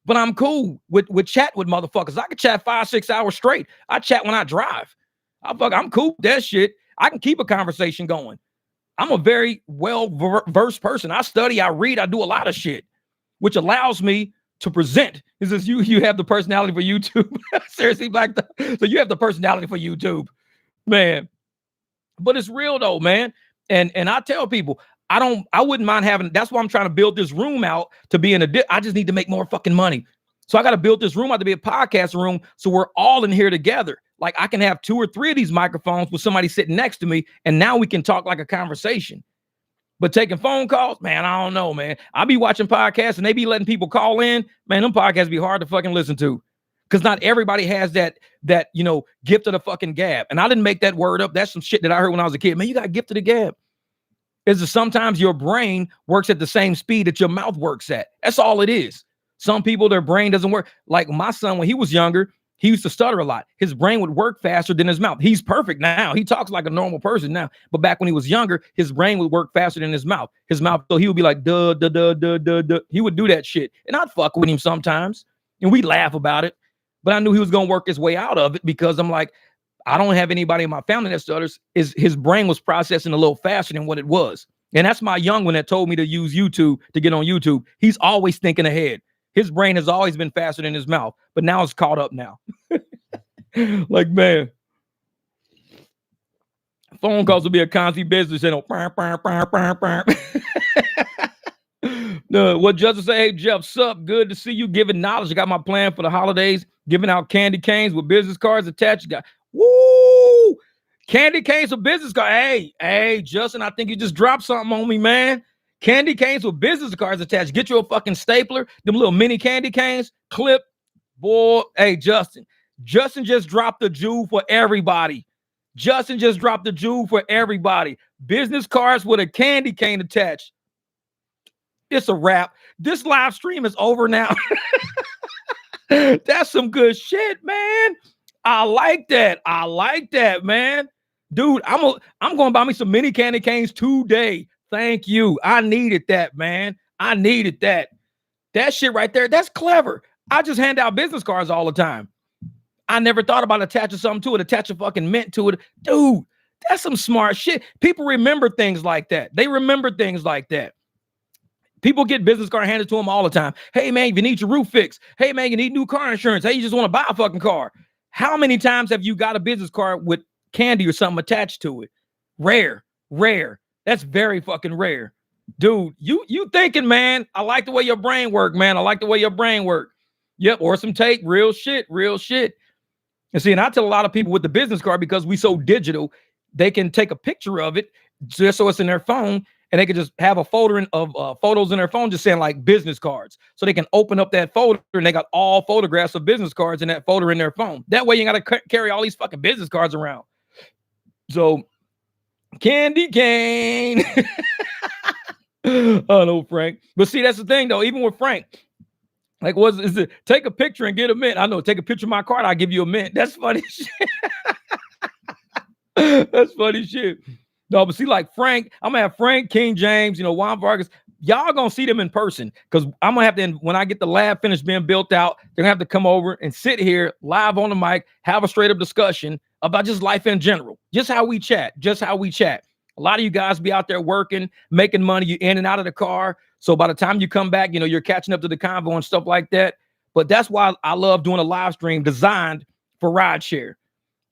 But I'm cool with chat with motherfuckers. I can chat 5-6 hours straight. I chat when I drive. I'm cool with that shit. I can keep a conversation going. I'm a very well-versed person. I study, I read, I do a lot of shit, which allows me to present. Is this you have the personality for YouTube? Seriously, so you have the personality for YouTube, man. But it's real though, man. And I tell people, I wouldn't mind having, that's why I'm trying to build this room out to be I just need to make more fucking money. So I got to build this room out to be a podcast room. So we're all in here together. Like I can have 2 or 3 of these microphones with somebody sitting next to me. And now we can talk like a conversation. But taking phone calls, man, I don't know, man. I be watching podcasts and they be letting people call in. Man, them podcasts be hard to fucking listen to. Because not everybody has that gift of the fucking gab. And I didn't make that word up. That's some shit that I heard when I was a kid. Man, you got a gift of the gab. Is that sometimes your brain works at the same speed that your mouth works at. That's all it is. Some people, their brain doesn't work. Like my son, when he was younger, he used to stutter a lot. His brain would work faster than his mouth. He's perfect now. He talks like a normal person now. But back when he was younger, his brain would work faster than his mouth. So he would be like, duh, duh, duh, duh, duh, duh. He would do that shit. And I'd fuck with him sometimes. And we laugh about it. But I knew he was going to work his way out of it because I'm like, I don't have anybody in my family that stutters. His brain was processing a little faster than what it was. And that's my young one that told me to use YouTube, to get on YouTube. He's always thinking ahead. His brain has always been faster than his mouth, but now it's caught up now. Like, man, phone calls will be a constant business. You know, no, what Justin say? Hey, Jeff, sup? Good to see you giving knowledge. I got my plan for the holidays, giving out candy canes with business cards attached. Woo! Candy canes with business cards. Hey, Justin, I think you just dropped something on me, man. Candy canes with business cards attached. Get you a fucking stapler. Them little mini candy canes. Clip. Boy, hey, Justin. Justin just dropped the jewel for everybody. Justin just dropped the jewel for everybody. Business cards with a candy cane attached. It's a wrap. This live stream is over now. That's some good shit, man. I like that, man. Dude, I'm going to buy me some mini candy canes today. Thank you. I needed that, man. I needed that. That shit right there, that's clever. I just hand out business cards all the time. I never thought about attaching something to it, attach a fucking mint to it. Dude, that's some smart shit. People remember things like that. They remember things like that. People get business card handed to them all the time. Hey, man, you need your roof fixed. Hey, man, you need new car insurance. Hey, you just want to buy a fucking car. How many times have you got a business card with candy or something attached to it? Rare. That's very fucking rare. Dude, you thinking, man. I like the way your brain work, man. I like the way your brain work. Yep, or some tape. Real shit. And see, and I tell a lot of people with the business card, because we so digital, they can take a picture of it just so it's in their phone, and they can just have a folder of photos in their phone just saying like business cards. So they can open up that folder and they got all photographs of business cards in that folder in their phone. That way you got to carry all these fucking business cards around. So candy cane. Oh no, Frank. But see, that's the thing though. Even with Frank, like, is it take a picture and get a mint? I know, take a picture of my card, I'll give you a mint. That's funny shit. That's funny shit. No, but see, like Frank, I'm gonna have Frank, King James, Juan Vargas. y'all gonna see them in person, because I'm gonna have to, when I get the lab finished being built out, they're gonna have to come over and sit here live on the mic, have a straight up discussion about just life in general, just how we chat. A lot of you guys be out there working, making money, you in and out of the car. So by the time you come back, you know, you're catching up to the convo and stuff like that. But that's why I love doing a live stream designed for rideshare.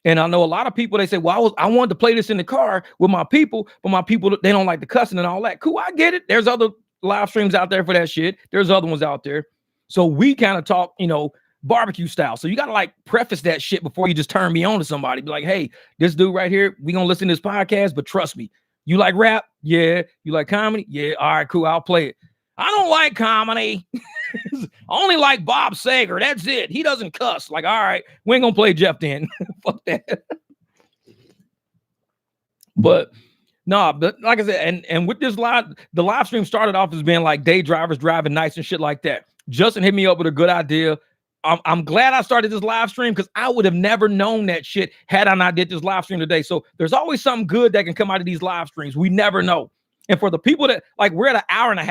And I know a lot of people, they say, well, I wanted to play this in the car with my people, but my people, they don't like the cussing and all that. Cool, I get it. There's other live streams out there for that shit. There's other ones out there. So we kind of talk, you know, barbecue style. So you got to like preface that shit before you just turn me on to somebody. Be like, hey, this dude right here, we going to listen to this podcast, but trust me, you like rap? Yeah. You like comedy? Yeah. All right, cool. I'll play it. I don't like comedy. I only like Bob Sager. That's it. He doesn't cuss. Like, all right, we ain't gonna play Jeff then. Fuck that. But no, but like I said, and with this the live stream started off as being like day drivers driving nights and shit like that. Justin hit me up with a good idea. I'm glad I started this live stream, because I would have never known that shit had I not did this live stream today. So there's always something good that can come out of these live streams. We never know. And for the people that, like, we're at an hour and a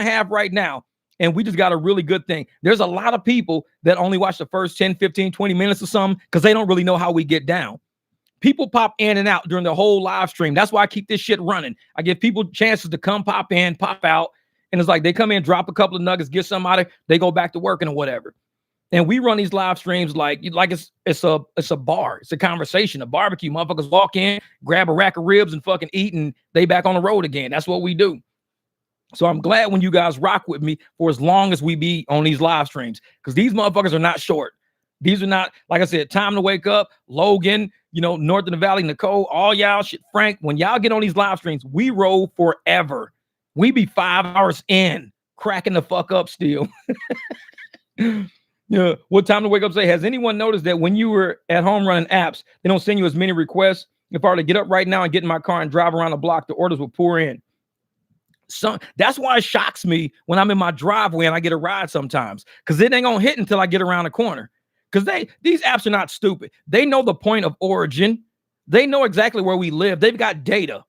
half right now, and we just got a really good thing. There's a lot of people that only watch the first 10, 15, 20 minutes or something because they don't really know how we get down. People pop in and out during the whole live stream. That's why I keep this shit running. I give people chances to come pop in, pop out. And it's like they come in, drop a couple of nuggets, get somebody, they go back to working or whatever. And we run these live streams like it's a bar. It's a conversation, a barbecue. Motherfuckers walk in, grab a rack of ribs and fucking eat, and they back on the road again. That's what we do. So I'm glad when you guys rock with me for as long as we be on these live streams, because these motherfuckers are not short. These are not, like I said, Time to Wake Up, Logan, you know, North in the Valley, Nicole, all y'all shit, Frank. When y'all get on these live streams, we roll forever. We be 5 hours in, cracking the fuck up still. Yeah. What Time to Wake Up say? Has anyone noticed that when you were at home running apps, they don't send you as many requests? If I were to get up right now and get in my car and drive around the block, the orders will pour in. So that's why it shocks me when I'm in my driveway and I get a ride sometimes, because it ain't gonna hit until I get around the corner. Because these apps are not stupid. They know the point of origin. They know exactly where we live. They've got data.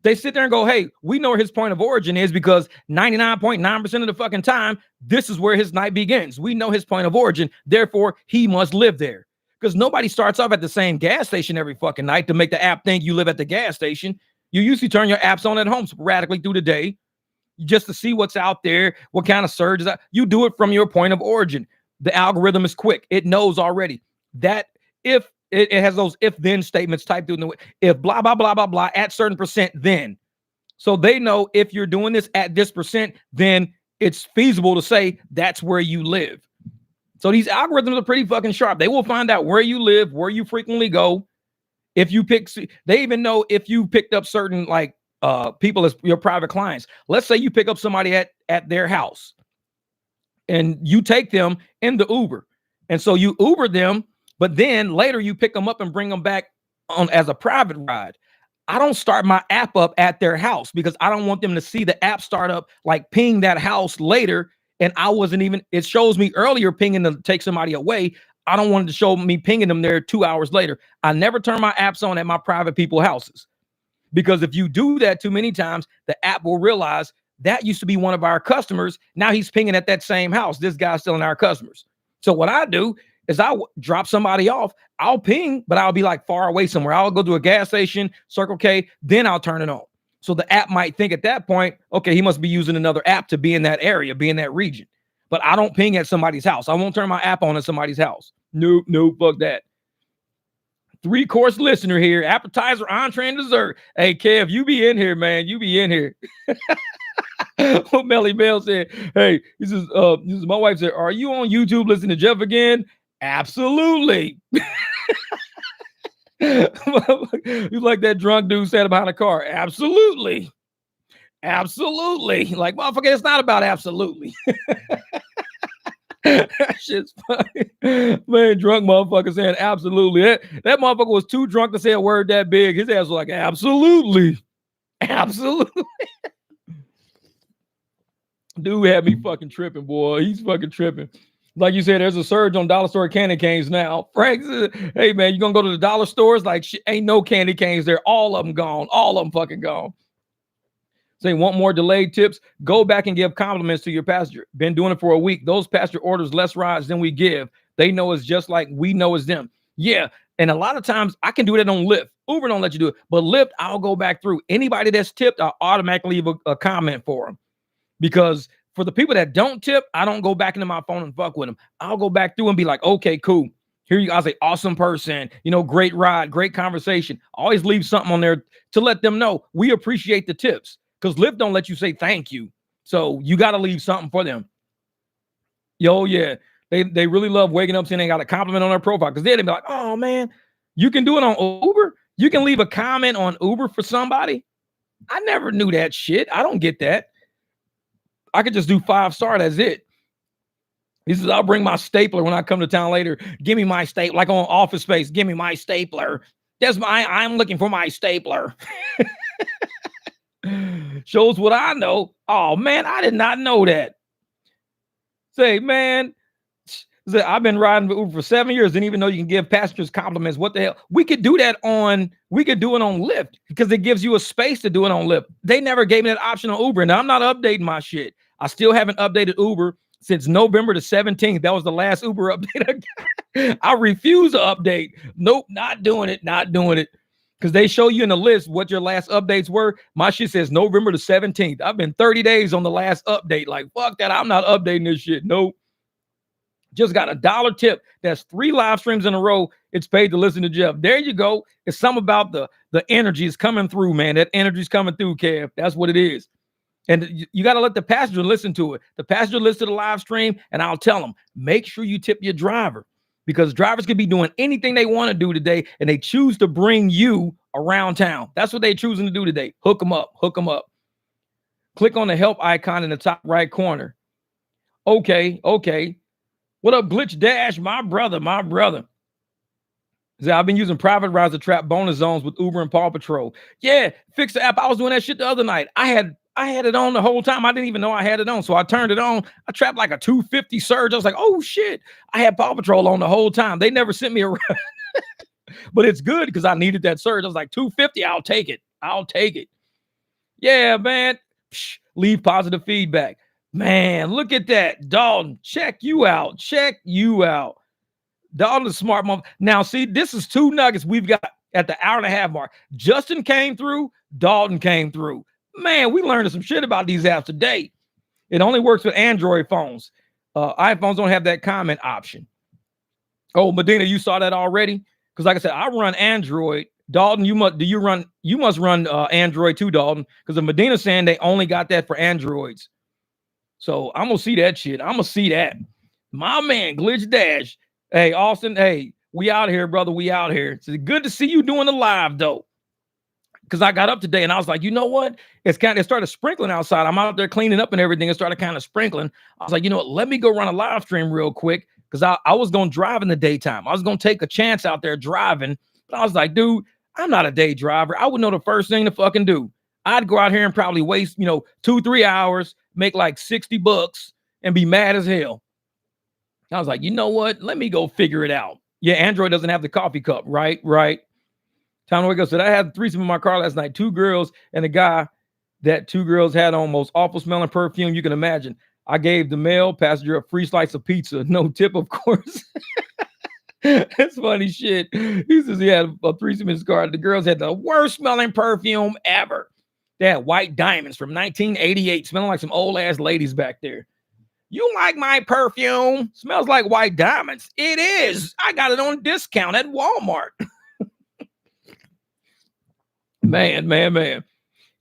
They sit there and go, hey, we know where his point of origin is, because 99.9% of the fucking time, this is where his night begins. We know his point of origin. Therefore, he must live there. Because nobody starts off at the same gas station every fucking night to make the app think you live at the gas station. You usually turn your apps on at home sporadically through the day just to see what's out there, what kind of surge is out. You do it from your point of origin. The algorithm is quick. It knows already that if it has those if-then statements typed in the way, if blah, blah, blah, blah, blah, at certain percent, then. So they know if you're doing this at this percent, then it's feasible to say that's where you live. So these algorithms are pretty fucking sharp. They will find out where you live, where you frequently go. If you pick, they even know if you picked up certain like people as your private clients. Let's say you pick up somebody at their house and you take them in the Uber. And so you Uber them, but then later you pick them up and bring them back on as a private ride. I don't start my app up at their house because I don't want them to see the app start up, like ping that house later. And I wasn't even, it shows me earlier pinging to take somebody away. I don't want it to show me pinging them there 2 hours later. I never turn my apps on at my private people houses, because if you do that too many times, the app will realize that used to be one of our customers. Now he's pinging at that same house. This guy's still in our customers. So what I do is I drop somebody off. I'll ping, but I'll be like far away somewhere. I'll go to a gas station, Circle K, then I'll turn it on. So the app might think at that point, okay, he must be using another app to be in that area, be in that region. But I don't ping at somebody's house. I won't turn my app on at somebody's house. Nope, fuck that. 3-course listener here. Appetizer, entree, and dessert. Hey, Kev, you be in here, man. You be in here. What Melly Bell said, hey, this is my wife said, are you on YouTube listening to Jeff again? Absolutely. You like that drunk dude sat behind a car? Absolutely. Like, motherfucker, it's not about absolutely. That shit's funny. Man, drunk motherfucker saying absolutely. That motherfucker was too drunk to say a word that big. His ass was like, absolutely. Dude had me fucking tripping, boy. He's fucking tripping. Like you said, there's a surge on dollar store candy canes now. Frank said, hey, man, you gonna go to the dollar stores? Like, shit, ain't no candy canes there. All of them gone. All of them fucking gone. Say, want more delayed tips? Go back and give compliments to your passenger. Been doing it for a week. Those passenger orders less rides than we give. They know it's just like we know it's them. Yeah. And a lot of times I can do that on Lyft. Uber don't let you do it. But Lyft, I'll go back through. Anybody that's tipped, I'll automatically leave a comment for them. Because for the people that don't tip, I don't go back into my phone and fuck with them. I'll go back through and be like, okay, cool. Here you guys, a awesome person, great ride, great conversation. Always leave something on there to let them know we appreciate the tips, because Lyft don't let you say thank you. So you got to leave something for them. Yeah. They really love waking up saying they got a compliment on their profile, because they'd be like, oh man, you can do it on Uber. You can leave a comment on Uber for somebody. I never knew that shit. I don't get that. I could just do 5-star. That's it. He says, I'll bring my stapler when I come to town later. Give me my stapler, like on Office Space. Give me my stapler. I'm looking for my stapler. Shows what I know. Oh man, I did not know that. Say, man, I've been riding Uber for 7 years. Didn't even know you can give passengers compliments. What the hell? We could do it on Lyft, because it gives you a space to do it on Lyft. They never gave me that option on Uber. And I'm not updating my shit. I still haven't updated Uber since November the 17th. That was the last Uber update I got. I refuse to update. Nope, not doing it. Because they show you in the list what your last updates were. My shit says November the 17th. I've been 30 days on the last update. Like, fuck that. I'm not updating this shit. Nope. Just got $1 tip. That's 3 live streams in a row. It's paid to listen to Jeff. There you go. It's something about the energy is coming through, man. That energy's coming through, Kev. That's what it is. And you got to let the passenger listen to it. The passenger listens to the live stream, and I'll tell them, make sure you tip your driver, because drivers could be doing anything they want to do today, and they choose to bring you around town. That's what they're choosing to do today. Hook them up. Click on the help icon in the top right corner. Okay. What up, Glitch Dash? My brother. I've been using private rides to trap bonus zones with Uber and Paw Patrol. Yeah, fix the app. I was doing that shit the other night. I had it on the whole time. I didn't even know I had it on. So I turned it on. I trapped like a 250 surge. I was like, oh shit. I had Paw Patrol on the whole time. They never sent me a ride. But it's good because I needed that surge. I was like, 250, I'll take it. Yeah, man. Leave positive feedback. Man, look at that. Dalton, check you out. Dalton is smart mom. Now, see, this is 2 nuggets we've got at the hour and a half mark. Justin came through. Dalton came through. Man, we learned some shit about these apps today. It only works with Android phones. iPhones don't have that comment option. Oh, Medina, you saw that already? Because like I said, I run Android. Dalton, you must run Android too, Dalton. Because the Medina saying they only got that for Androids. So I'm gonna see that shit. I'm gonna see that. My man, Glitch Dash. Hey, Austin. Hey, we out here, brother. We out here. It's good to see you doing the live though. Because I got up today and I was like, you know what? It started sprinkling outside. I'm out there cleaning up and everything. It started kind of sprinkling. I was like, you know what? Let me go run a live stream real quick. Because I was going to drive in the daytime. I was going to take a chance out there driving. But I was like, dude, I'm not a day driver. I would know the first thing to fucking do. I'd go out here and probably waste, 2-3 hours, make like $60 and be mad as hell. I was like, you know what? Let me go figure it out. Yeah, Android doesn't have the coffee cup. Right. Time to wake up. So I had 3 in my car last night. 2 girls and a guy. That 2 girls had on most awful smelling perfume you can imagine. I gave the male passenger a free slice of pizza. No tip, of course. That's funny shit. He says he had a 3 in his car. The girls had the worst smelling perfume ever. They had white diamonds from 1988, smelling like some old ass ladies back there. You like my perfume? Smells like white diamonds. It is. I got it on discount at Walmart. Man.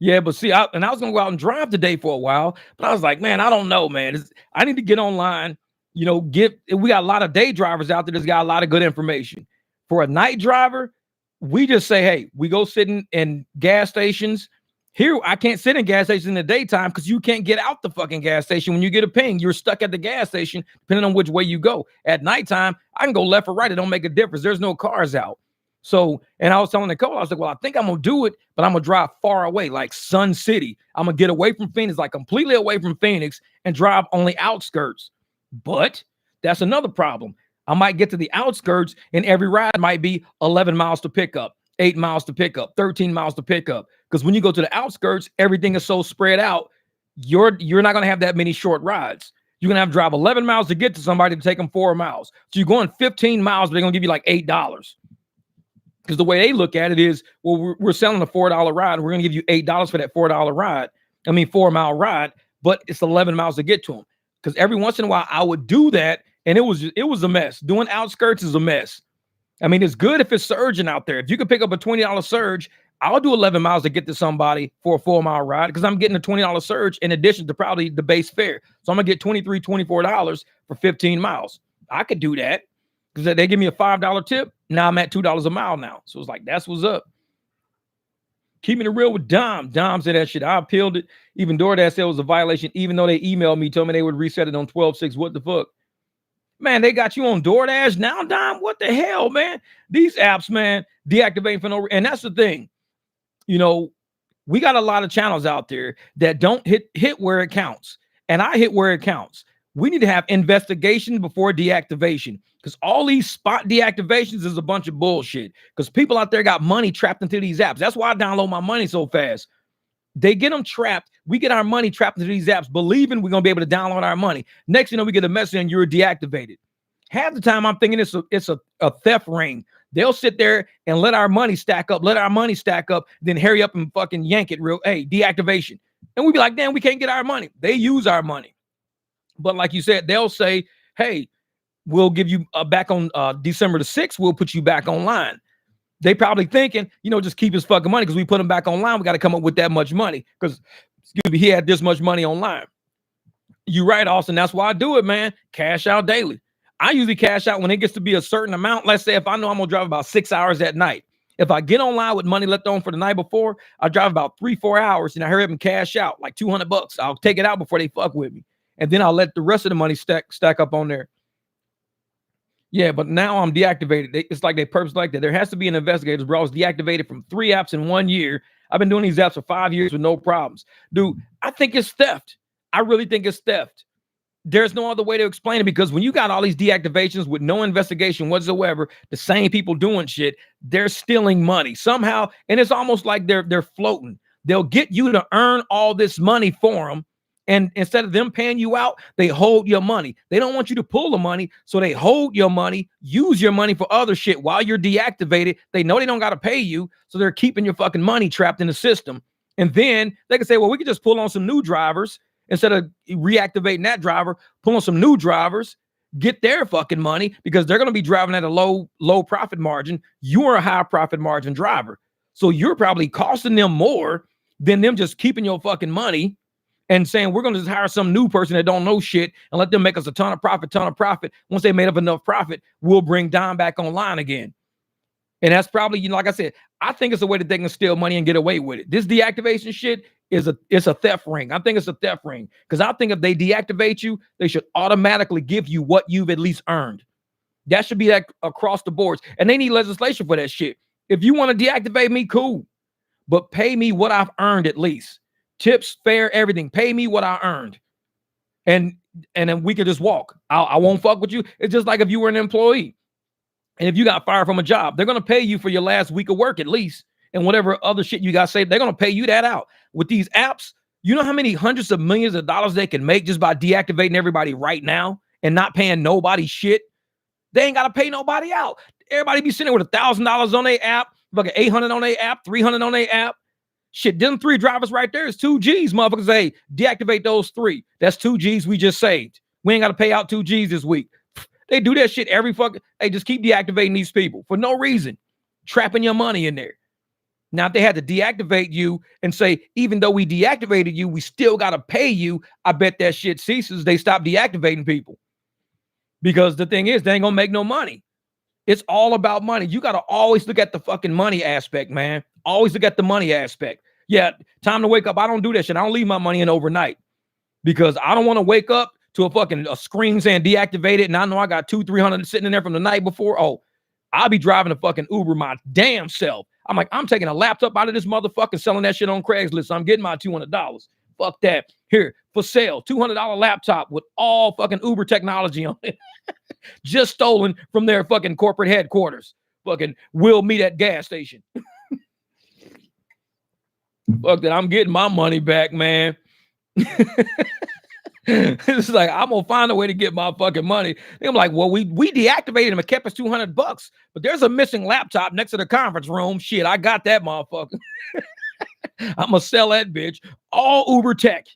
Yeah, but see, I was going to go out and drive today for a while, but I was like, man, I don't know, man. I need to get online, we got a lot of day drivers out there that's got a lot of good information. For a night driver, we just say, hey, we go sit in gas stations. Here, I can't sit in gas stations in the daytime because you can't get out the fucking gas station when you get a ping. You're stuck at the gas station, depending on which way you go. At nighttime, I can go left or right. It don't make a difference. There's no cars out. So, and I was telling Nicole, I was like, well, I think I'm going to do it, but I'm going to drive far away, like Sun City. I'm going to get away from Phoenix, like completely away from Phoenix, and drive only outskirts. But that's another problem. I might get to the outskirts, and every ride might be 11 miles to pick up, 8 miles to pick up, 13 miles to pick up. Because when you go to the outskirts, everything is so spread out. You're not gonna have that many short rides. You're gonna have to drive 11 miles to get to somebody to take them 4 miles. So you're going 15 miles, but they're gonna give you like $8. Because the way they look at it is, well, we're selling a $4 ride. We're gonna give you $8 for that $4 ride. 4 mile ride, but it's 11 miles to get to them. Because every once in a while I would do that, and it was a mess. Doing outskirts is a mess. It's good if it's surging out there. If you can pick up a $20 surge, I'll do 11 miles to get to somebody for a 4-mile ride because I'm getting a $20 surge in addition to probably the base fare. So I'm gonna get $23, $24 for 15 miles. I could do that because they give me a $5 tip. Now I'm at $2 a mile now. So it's like, that's what's up. Keeping it real with Dom. Dom said that shit. I appealed it. Even DoorDash said it was a violation, even though they emailed me, told me they would reset it on 12/6. What the fuck? Man, they got you on DoorDash now, Dom? What the hell, man? These apps, man, deactivating for no. And that's the thing. We got a lot of channels out there that don't hit where it counts. And I hit where it counts. We need to have investigation before deactivation, because all these spot deactivations is a bunch of bullshit, because people out there got money trapped into these apps. That's why I download my money so fast. They get them trapped. We get our money trapped into these apps, believing we're going to be able to download our money. Next, we get a message and you're deactivated. Half the time I'm thinking it's a theft ring. They'll sit there and let our money stack up, then hurry up and fucking yank it deactivation. And we be like, damn, we can't get our money. They use our money. But like you said, they'll say, hey, we'll give you back on December the 6th. We'll put you back online. They probably thinking, just keep his fucking money because we put him back online. We got to come up with that much money because, he had this much money online. You're right, Austin. That's why I do it, man. Cash out daily. I usually cash out when it gets to be a certain amount. Let's say if I know I'm going to drive about 6 hours at night. If I get online with money left on for the night before, I drive about 3-4 hours and I hurry up and cash out like $200. I'll take it out before they fuck with me. And then I'll let the rest of the money stack up on there. Yeah, but now I'm deactivated. It's like they purpose like that. There has to be an investigator, bro. I was deactivated from 3 apps in 1 year. I've been doing these apps for 5 years with no problems. Dude, I think it's theft. I really think it's theft. There's no other way to explain it, because when you got all these deactivations with no investigation whatsoever, the same people doing shit, they're stealing money somehow. And it's almost like they're floating. They'll get you to earn all this money for them. And instead of them paying you out, they hold your money. They don't want you to pull the money, so they hold your money, use your money for other shit while you're deactivated. They know they don't got to pay you, so they're keeping your fucking money trapped in the system. And then they can say, well, we could just pull on some new drivers instead of reactivating that driver, pull on some new drivers, get their fucking money, because they're going to be driving at a low profit margin. You're a high profit margin driver. So you're probably costing them more than them just keeping your fucking money and saying, we're going to just hire some new person that don't know shit and let them make us a ton of profit. Once they made up enough profit, we'll bring Dom back online again. And that's probably, like I said, I think it's a way that they can steal money and get away with it. This deactivation shit it's a theft ring. I think it's a theft ring, because I think if they deactivate you, they should automatically give you what you've at least earned. That should be that across the boards. And they need legislation for that shit. If you want to deactivate me, cool, but pay me what I've earned at least. Tips, fare, everything. Pay me what I earned. And then we could just walk. I won't fuck with you. It's just like if you were an employee and if you got fired from a job, they're going to pay you for your last week of work at least. And whatever other shit you got saved, they're going to pay you that out. With these apps, you know how many hundreds of millions of dollars they can make just by deactivating everybody right now and not paying nobody shit? They ain't got to pay nobody out. Everybody be sitting there with $1,000 on their app, fucking 800 on their app, 300 on their app. Shit, them 3 drivers right there is 2 G's, motherfuckers. Hey, deactivate those 3. That's 2 G's we just saved. We ain't got to pay out 2 G's this week. They do that shit every fucking... Hey, just keep deactivating these people for no reason. Trapping your money in there. Now, if they had to deactivate you and say, even though we deactivated you, we still got to pay you, I bet that shit ceases. They stop deactivating people. Because the thing is, they ain't going to make no money. It's all about money. You got to always look at the fucking money aspect, man. Always look at the money aspect. Yeah, time to wake up. I don't do that shit. I don't leave my money in overnight, because I don't want to wake up to a screen saying deactivated, and I know I got 200-300 sitting in there from the night before. Oh, I'll be driving a fucking Uber my damn self. I'm like, I'm taking a laptop out of this motherfucker, selling that shit on Craigslist. So I'm getting my $200. Fuck that. Here, for sale, $200 laptop with all fucking Uber technology on it. Just stolen from their fucking corporate headquarters. Fucking will meet at gas station. Fuck that. I'm getting my money back, man. It's like, I'm gonna find a way to get my fucking money. And I'm like, well, we deactivated him and kept us $200, but there's a missing laptop next to the conference room. Shit, I got that motherfucker. I'm gonna sell that bitch. All Uber tech.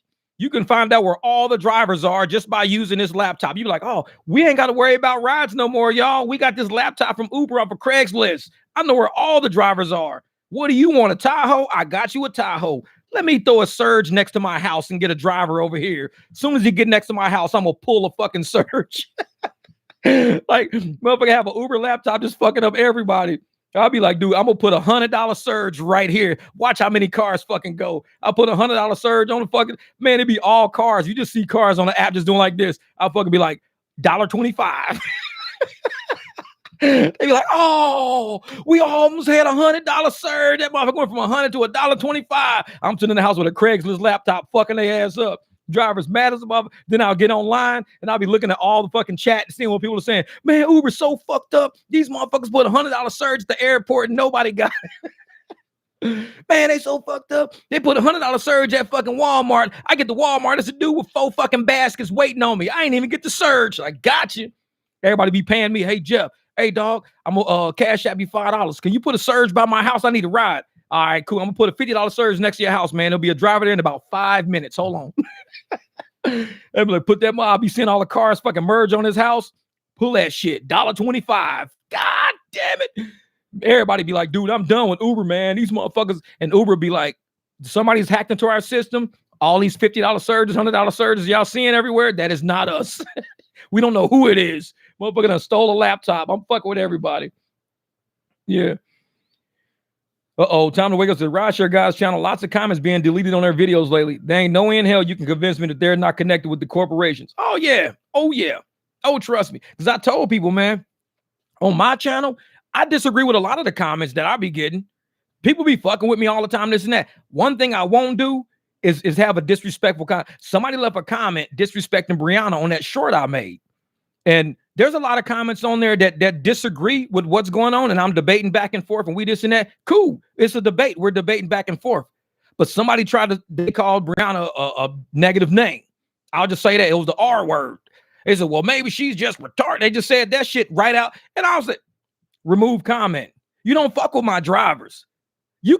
You can find out where all the drivers are just by using this laptop. You're like, oh, we ain't got to worry about rides no more, y'all. We got this laptop from Uber off of Craigslist. I know where all the drivers are. What do you want, a Tahoe? I got you a Tahoe. Let me throw a surge next to my house and get a driver over here. As soon as you get next to my house, I'm going to pull a fucking surge. Like, motherfucker have an Uber laptop just fucking up everybody. I'll be like, dude, I'm gonna put $100 surge right here. Watch how many cars fucking go. I'll put $100 surge on the fucking, man, it'd be all cars. You just see cars on the app just doing like this. I'll fucking be like, $1.25. They be like, oh, we almost had $100 surge. That motherfucker went from 100 to $1.25. I'm sitting in the house with a Craigslist laptop fucking their ass up. Drivers mad as a mother. Then I'll get online and I'll be looking at all the fucking chat and seeing what people are saying. Man, Uber's so fucked up. These motherfuckers put $100 surge at the airport and nobody got it. Man, they so fucked up. They put $100 surge at fucking Walmart. I get to Walmart. It's a dude with 4 fucking baskets waiting on me. I ain't even get the surge. I got you. Everybody be paying me. Hey, Jeff. Hey, dog. I'm gonna cash out me $5. Can you put a surge by my house? I need a ride. All right, cool. I'm gonna put a $50 surge next to your house, man. There'll be a driver there in about 5 minutes. Hold on. They'll be like, put that mob. I'll be seeing all the cars fucking merge on his house. Pull that shit. $1.25. God damn it. Everybody be like, dude, I'm done with Uber, man. These motherfuckers. And Uber be like, somebody's hacked into our system. All these $50 surges, $100 surges y'all seeing everywhere. That is not us. We don't know who it is. Motherfucker done stole a laptop. I'm fucking with everybody. Yeah. Uh-oh, time to wake up to the rideshare guys channel. Lots of comments being deleted on their videos lately. There ain't no in hell you can convince me that they're not connected with the corporations. Oh, yeah. Oh, yeah. Oh, trust me. Because I told people, man, on my channel, I disagree with a lot of the comments that I be getting. People be fucking with me all the time, this and that. One thing I won't do is have a disrespectful comment. Somebody left a comment disrespecting Brianna on that short I made. And there's a lot of comments on there that disagree with what's going on, and I'm debating back and forth, and we this and that. Cool, it's a debate. We're debating back and forth. But somebody they called Brianna a negative name. I'll just say that it was the R word. They said, well, maybe she's just retarded. They just said that shit right out, and I was like, remove comment. You don't fuck with my drivers. We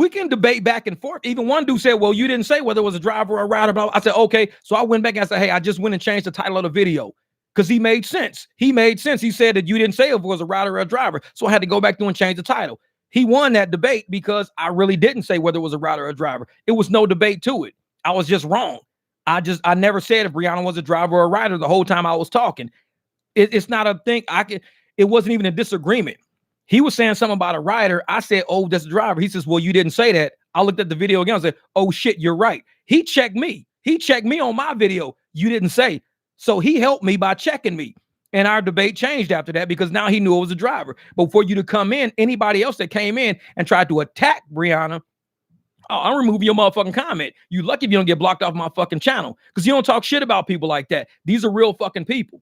can debate back and forth. Even one dude said, well, you didn't say whether it was a driver or a rider. Blah. I said, okay. So I went back and I said, hey, I just went and changed the title of the video. Because he made sense. He made sense. He said that you didn't say if it was a rider or a driver. So I had to go back through and change the title. He won that debate because I really didn't say whether it was a rider or a driver. It was no debate to it. I was just wrong. I never said if Brianna was a driver or a rider the whole time I was talking. It's not a thing. It wasn't even a disagreement. He was saying something about a rider. I said, oh, that's a driver. He says, well, you didn't say that. I looked at the video again and said, oh, shit, you're right. He checked me. He checked me on my video. You didn't say. So he helped me by checking me. And our debate changed after that because now he knew it was a driver. But for you to come in, anybody else that came in and tried to attack Brianna, I'll remove your motherfucking comment. You lucky if you don't get blocked off my fucking channel because you don't talk shit about people like that. These are real fucking people.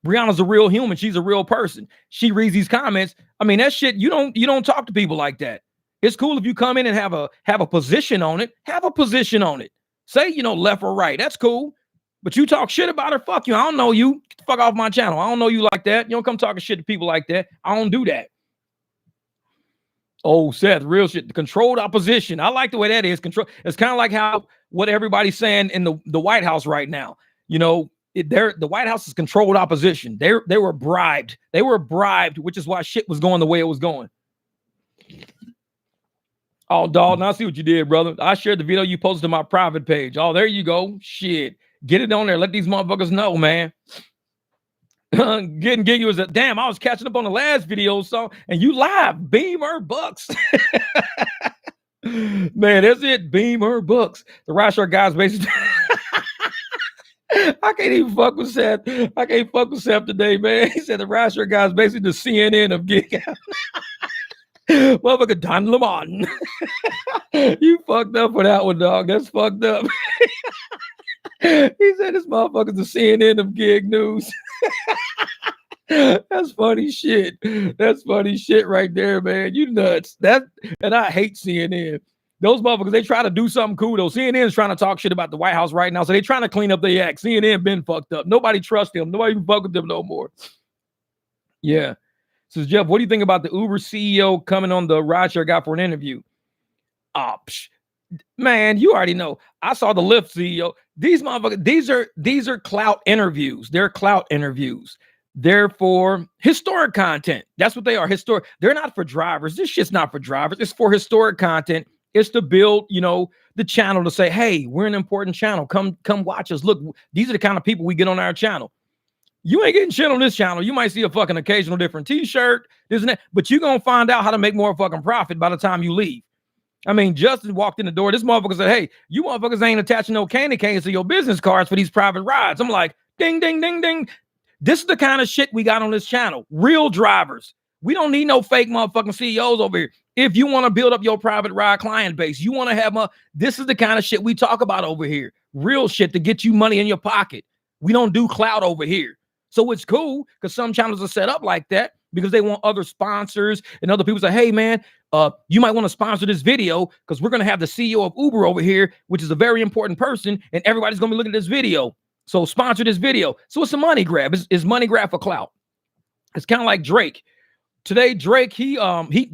Brianna's a real human. She's a real person. She reads these comments. I mean, that shit, you don't talk to people like that. It's cool if you come in and have a position on it. Have a position on it. Say, left or right. That's cool. But you talk shit about her, fuck you. I don't know you. Get the fuck off my channel. I don't know you like that. You don't come talking shit to people like that. I don't do that. Oh, Seth, real shit. The controlled opposition. I like the way that is. Control. It's kind of like what everybody's saying in the White House right now. The White House is controlled opposition. They were bribed. They were bribed, which is why shit was going the way it was going. Oh, dog, now I see what you did, brother. I shared the video you posted to my private page. Oh, there you go. Shit. Get it on there. Let these motherfuckers know, man. Getting giggy was damn, I was catching up on the last video, so and you live. Beamer Bucks. Man, that's it. Beamer Bucks. The rideshare guys basically. I can't even fuck with Seth. I can't fuck with Seth today, man. He said the rideshare guys basically the CNN of gig. Motherfucker Don Lemon. You fucked up for that one, dog. That's fucked up. He said this motherfucker's the CNN of gig news. That's funny shit. That's funny shit right there, man. You nuts. And I hate CNN. Those motherfuckers, they try to do something cool though. CNN's trying to talk shit about the White House right now, so they trying to clean up their act. CNN been fucked up. Nobody trusts them. Nobody even fuck with them no more. Yeah. Says Jeff, what do you think about the Uber CEO coming on the rideshare guy for an interview? Man, you already know. I saw the Lyft CEO. These motherfuckers, these are clout interviews. They're clout interviews. They're for historic content. That's what they are. Historic. They're not for drivers. This shit's not for drivers. It's for historic content. It's to build, the channel to say, hey, we're an important channel. Come watch us. Look, these are the kind of people we get on our channel. You ain't getting shit on this channel. You might see a fucking occasional different t-shirt, this and that, but you're going to find out how to make more fucking profit by the time you leave. I mean, Justin walked in the door. This motherfucker said, hey, you motherfuckers ain't attaching no candy canes to your business cards for these private rides. I'm like, ding, ding, ding, ding. This is the kind of shit we got on this channel. Real drivers. We don't need no fake motherfucking CEOs over here. If you want to build up your private ride client base, you want to have this is the kind of shit we talk about over here. Real shit to get you money in your pocket. We don't do clout over here. So it's cool because some channels are set up like that because they want other sponsors and other people say, hey, man, you might want to sponsor this video because we're going to have the CEO of Uber over here, which is a very important person, and everybody's going to be looking at this video. So sponsor this video. So it's a money grab. It's money grab for clout. It's kind of like Drake. Today, Drake,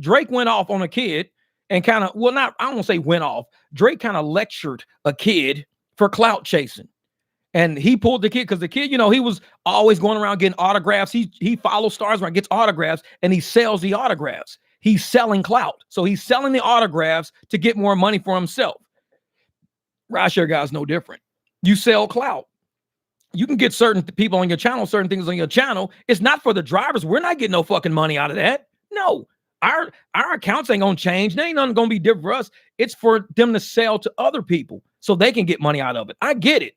Drake went off on a kid and kind of, I don't want to say went off. Drake kind of lectured a kid for clout chasing. And he pulled the kid because the kid, he was always going around getting autographs. He follows stars around, gets autographs, and he sells the autographs. He's selling clout. So he's selling the autographs to get more money for himself. Rideshare guys no different. You sell clout. You can get certain people on your channel, certain things on your channel. It's not for the drivers. We're not getting no fucking money out of that. No. Our accounts ain't gonna change. They ain't nothing gonna be different for us. It's for them to sell to other people so they can get money out of it. I get it.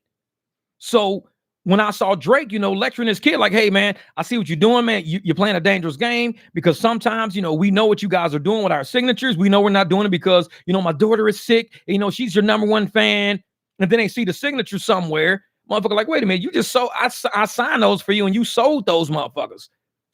So when I saw Drake, lecturing his kid, like, hey, man, I see what you're doing, man. You're playing a dangerous game because sometimes, we know what you guys are doing with our signatures. We know we're not doing it because, my daughter is sick. And, she's your number one fan. And then they see the signature somewhere. Motherfucker, like, wait a minute. You just I signed those for you and you sold those motherfuckers.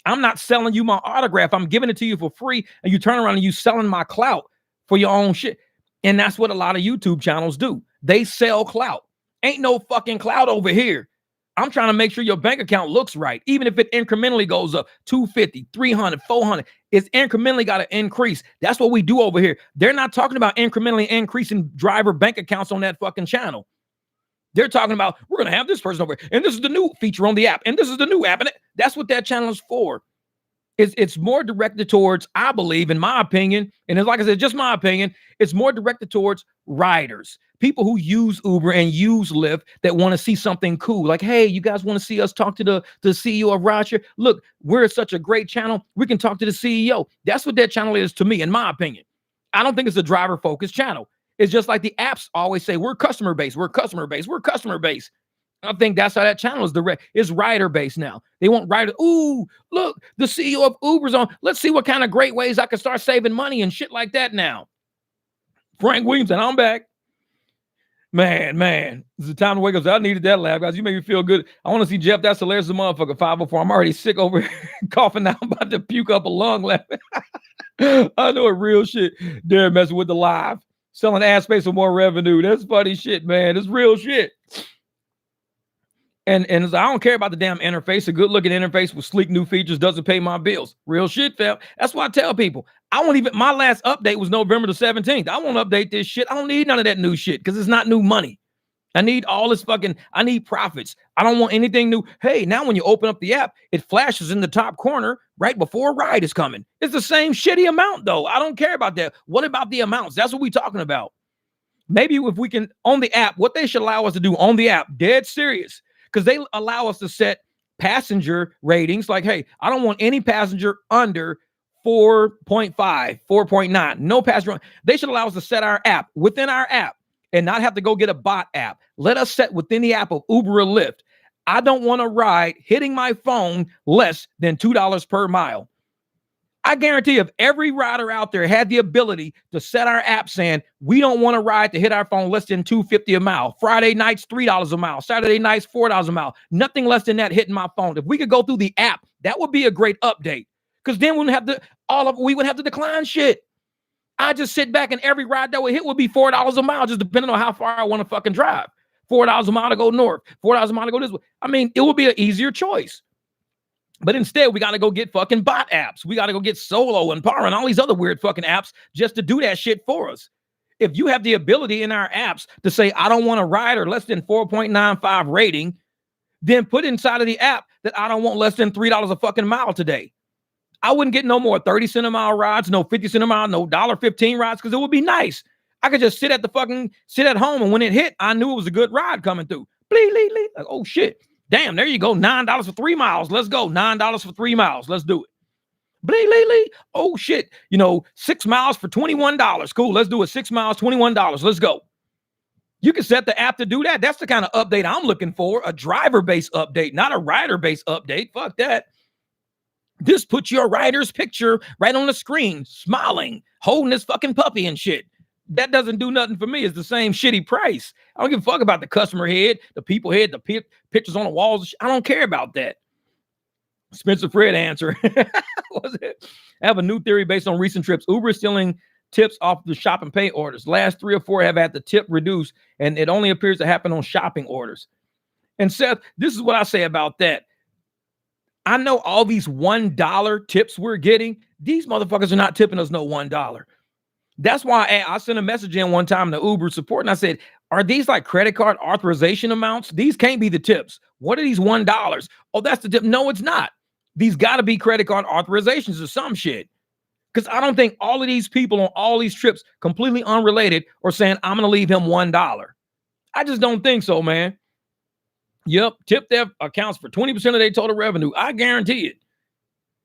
I'm not selling you my autograph. I'm giving it to you for free. And you turn around and you selling my clout for your own shit. And that's what a lot of YouTube channels do. They sell clout. Ain't no fucking clout over here. I'm trying to make sure your bank account looks right. Even if it incrementally goes up 250, 300, 400, it's incrementally got to increase. That's what we do over here. They're not talking about incrementally increasing driver bank accounts on that fucking channel. They're talking about, we're going to have this person over here, and this is the new feature on the app, and this is the new app, and that's what that channel is for. It's more directed towards, I believe, in my opinion, and it's like I said, just my opinion, it's more directed towards riders, people who use Uber and use Lyft that want to see something cool. Like, hey, you guys want to see us talk to the CEO of rideshare? Look, we're such a great channel. We can talk to the CEO. That's what that channel is to me, in my opinion. I don't think it's a driver-focused channel. It's just like the apps always say, we're customer-based, we're customer-based, we're customer-based. I think that's how that channel is is rider based now. They want rider. Ooh, look, the CEO of Uber's on. Let's see what kind of great ways I can start saving money and shit like that now. Frank Williamson, I'm back. Man, it's the time to wake up. I needed that laugh, guys. You make me feel good. I want to see Jeff. That's hilarious as a motherfucker. 504. I'm already sick over here, coughing now. I'm about to puke up a lung laughing. I know it real shit. They're messing with the live. Selling ad space for more revenue. That's funny shit, man. It's real shit. And I don't care about the damn interface. A good looking interface with sleek new features doesn't pay my bills. Real shit, fam. That's why I tell people. My last update was November the 17th. I won't update this shit. I don't need none of that new shit because it's not new money. I need all this I need profits. I don't want anything new. Hey, now when you open up the app, it flashes in the top corner right before a ride is coming. It's the same shitty amount though. I don't care about that. What about the amounts? That's what we're talking about. Maybe if we can, on the app, what they should allow us to do on the app, dead serious, because they allow us to set passenger ratings. Like, hey, I don't want any passenger under 4.5, 4.9. No passenger. They should allow us to set our app within our app and not have to go get a bot app. Let us set within the app of Uber or Lyft. I don't want to ride hitting my phone less than $2 per mile. I guarantee if every rider out there had the ability to set our app saying, we don't want to ride to hit our phone less than $2.50 a mile. Friday nights, $3 a mile. Saturday nights, $4 a mile. Nothing less than that hitting my phone. If we could go through the app, that would be a great update. Because then we wouldn't have to decline shit. I just sit back and every ride that would hit would be $4 a mile, just depending on how far I want to fucking drive. $4 a mile to go north, $4 a mile to go this way. I mean, it would be an easier choice. But instead, we got to go get fucking bot apps. We got to go get Solo and Power and all these other weird fucking apps just to do that shit for us. If you have the ability in our apps to say, I don't want a rider less than 4.95 rating, then put inside of the app that I don't want less than $3 a fucking mile today. I wouldn't get no more 30 cent a mile rides, no 50 cent a mile, no $1.15 rides, because it would be nice. I could just sit at home, and when it hit, I knew it was a good ride coming through. Bleep, bleep, bleep. Like, oh shit. Damn, there you go. $9 for 3 miles. Let's go. $9 for 3 miles. Let's do it. Bleep, bleep, bleep. Oh shit. 6 miles for $21. Cool. Let's do it. 6 miles, $21. Let's go. You can set the app to do that. That's the kind of update I'm looking for. A driver-based update, not a rider-based update. Fuck that. This puts your rider's picture right on the screen, smiling, holding this fucking puppy and shit. That doesn't do nothing for me. It's the same shitty price. I don't give a fuck about the customer head, the people head, the pictures on the walls. I don't care about that. Spencer Fred answer. Was it? I have a new theory based on recent trips. Uber is stealing tips off the shop and pay orders. Last 3 or 4 have had the tip reduced, and it only appears to happen on shopping orders. And Seth, this is what I say about that. I know all these $1 tips we're getting. These motherfuckers are not tipping us no $1. That's why I sent a message in one time to Uber support, and I said, are these like credit card authorization amounts? These can't be the tips. What are these $1? Oh, that's the tip. No, it's not. These got to be credit card authorizations or some shit. Because I don't think all of these people on all these trips, completely unrelated, are saying, I'm going to leave him $1. I just don't think so, man. Yep, tip theft accounts for 20% of their total revenue. I guarantee it.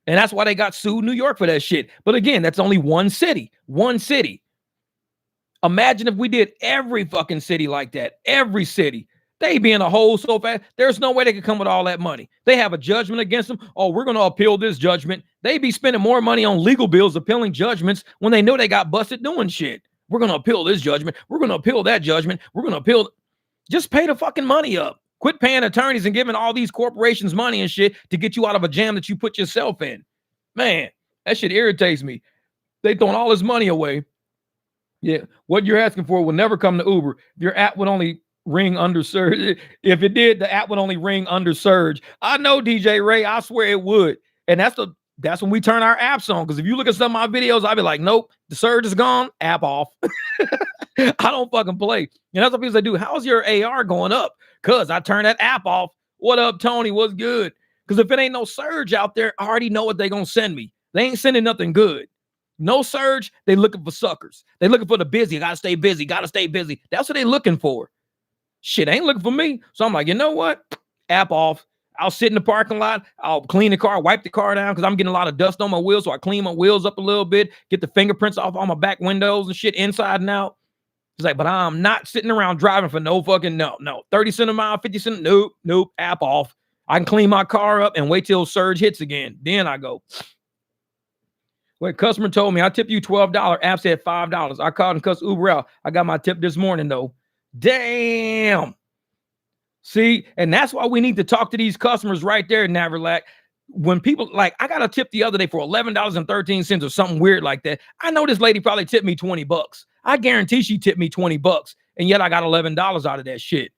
And that's why they got sued New York for that shit. But again, that's only one city. One city. Imagine if we did every fucking city like that. Every city. They be in a hole so fast. There's no way they could come with all that money. They have a judgment against them. Oh, we're going to appeal this judgment. They be spending more money on legal bills appealing judgments when they know they got busted doing shit. We're going to appeal this judgment. We're going to appeal that judgment. We're going to appeal. Just pay the fucking money up. Quit paying attorneys and giving all these corporations money and shit to get you out of a jam that you put yourself in. Man, that shit irritates me. They throwing all this money away. Yeah, what you're asking for will never come to Uber. Your app would only ring under surge. If it did, the app would only ring under surge. I know, DJ Ray. I swear it would. And that's when we turn our apps on. Because if you look at some of my videos, I'll be like, nope, the surge is gone. App off. I don't fucking play. And that's what people say, dude, how's your AR going up? Because I turned that app off. What up, Tony? What's good? Because if it ain't no surge out there, I already know what they going to send me. They ain't sending nothing good. No surge, they looking for suckers. They looking for the busy. Gotta stay busy. Gotta stay busy. That's what they looking for. Shit ain't looking for me. So I'm like, you know what? App off. I'll sit in the parking lot. I'll clean the car, wipe the car down because I'm getting a lot of dust on my wheels. So I clean my wheels up a little bit, get the fingerprints off all my back windows and shit inside and out. It's like, but I'm not sitting around driving for no fucking no. 30 cent a mile, 50 cent. Nope. App off. I can clean my car up and wait till surge hits again. Then I go. Wait, customer told me I tipped you $12. App said $5. I called and cussed Uber out. I got my tip this morning though. Damn. See, and that's why we need to talk to these customers right there, Naverlac. When people like, I got a tip the other day for $11.13 or something weird like that. I know this lady probably tipped me $20. I guarantee she tipped me $20, and yet I got $11 out of that shit.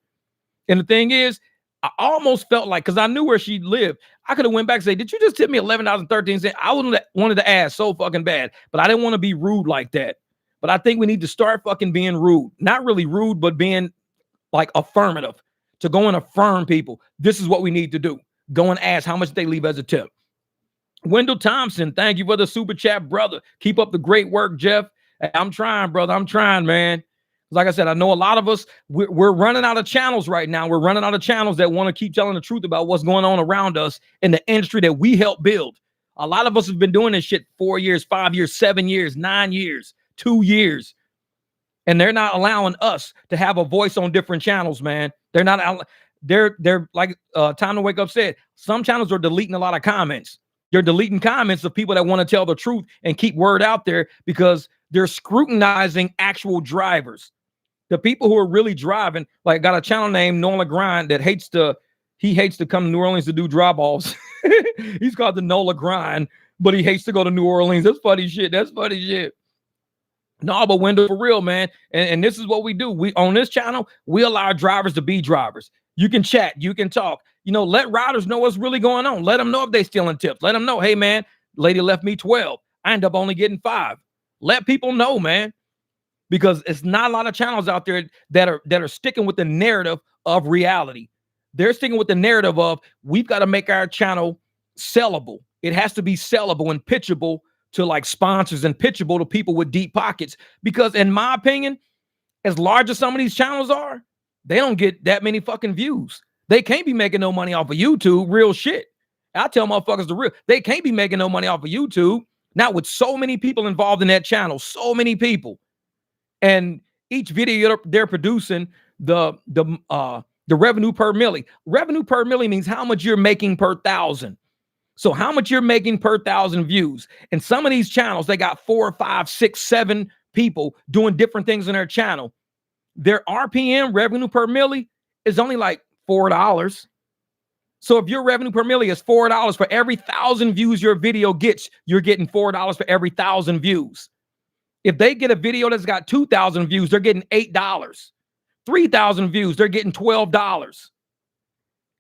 And the thing is, I almost felt like, because I knew where she lived, I could have went back and say, did you just tip me $11.13? I wanted to ask so fucking bad, but I didn't want to be rude like that. But I think we need to start fucking being rude. Not really rude, but being like affirmative. To go and affirm people. This is what we need to do. Go and ask how much they leave as a tip. Wendell Thompson, thank you for the super chat, brother. Keep up the great work, Jeff. I'm trying, brother. I'm trying, man. Like I said, I know a lot of us, we're running out of channels right now. We're running out of channels that want to keep telling the truth about what's going on around us in the industry that we helped build. A lot of us have been doing this shit 4 years, 5 years, 7 years, 9 years, 2 years. And they're not allowing us to have a voice on different channels, man. They're not. They're like Time to Wake Up said. Some channels are deleting a lot of comments. They're deleting comments of people that want to tell the truth and keep word out there because they're scrutinizing actual drivers. The people who are really driving, like got a channel named Nola Grind that hates to come to New Orleans to do drop-offs. He's called the Nola Grind, but he hates to go to New Orleans. That's funny shit. No, but Wendell, for real, man. And this is what we do. We on this channel, we allow our drivers to be drivers. You can chat, you can talk. Let riders know what's really going on. Let them know if they stealing tips. Let them know, hey man, lady left me 12. I end up only getting 5. Let people know, man, because it's not a lot of channels out there that are sticking with the narrative of reality. They're sticking with the narrative of we've got to make our channel sellable. It has to be sellable and pitchable to like sponsors and pitchable to people with deep pockets. Because in my opinion, as large as some of these channels are, they don't get that many fucking views. They can't be making no money off of YouTube. Real shit. I tell motherfuckers the real. They can't be making no money off of YouTube. Not with so many people involved in that channel. So many people. And each video they're producing, the revenue per milli. Revenue per milli means how much you're making per 1,000. So how much you're making per 1,000 views. And some of these channels, they got 4, 5, 6, 7 people doing different things in their channel. Their RPM, revenue per milli, is only like $4. So if your revenue per milli is $4 for every 1,000 views your video gets, you're getting $4 for every 1,000 views. If they get a video that's got 2,000 views, they're getting $8. 3,000 views, they're getting $12.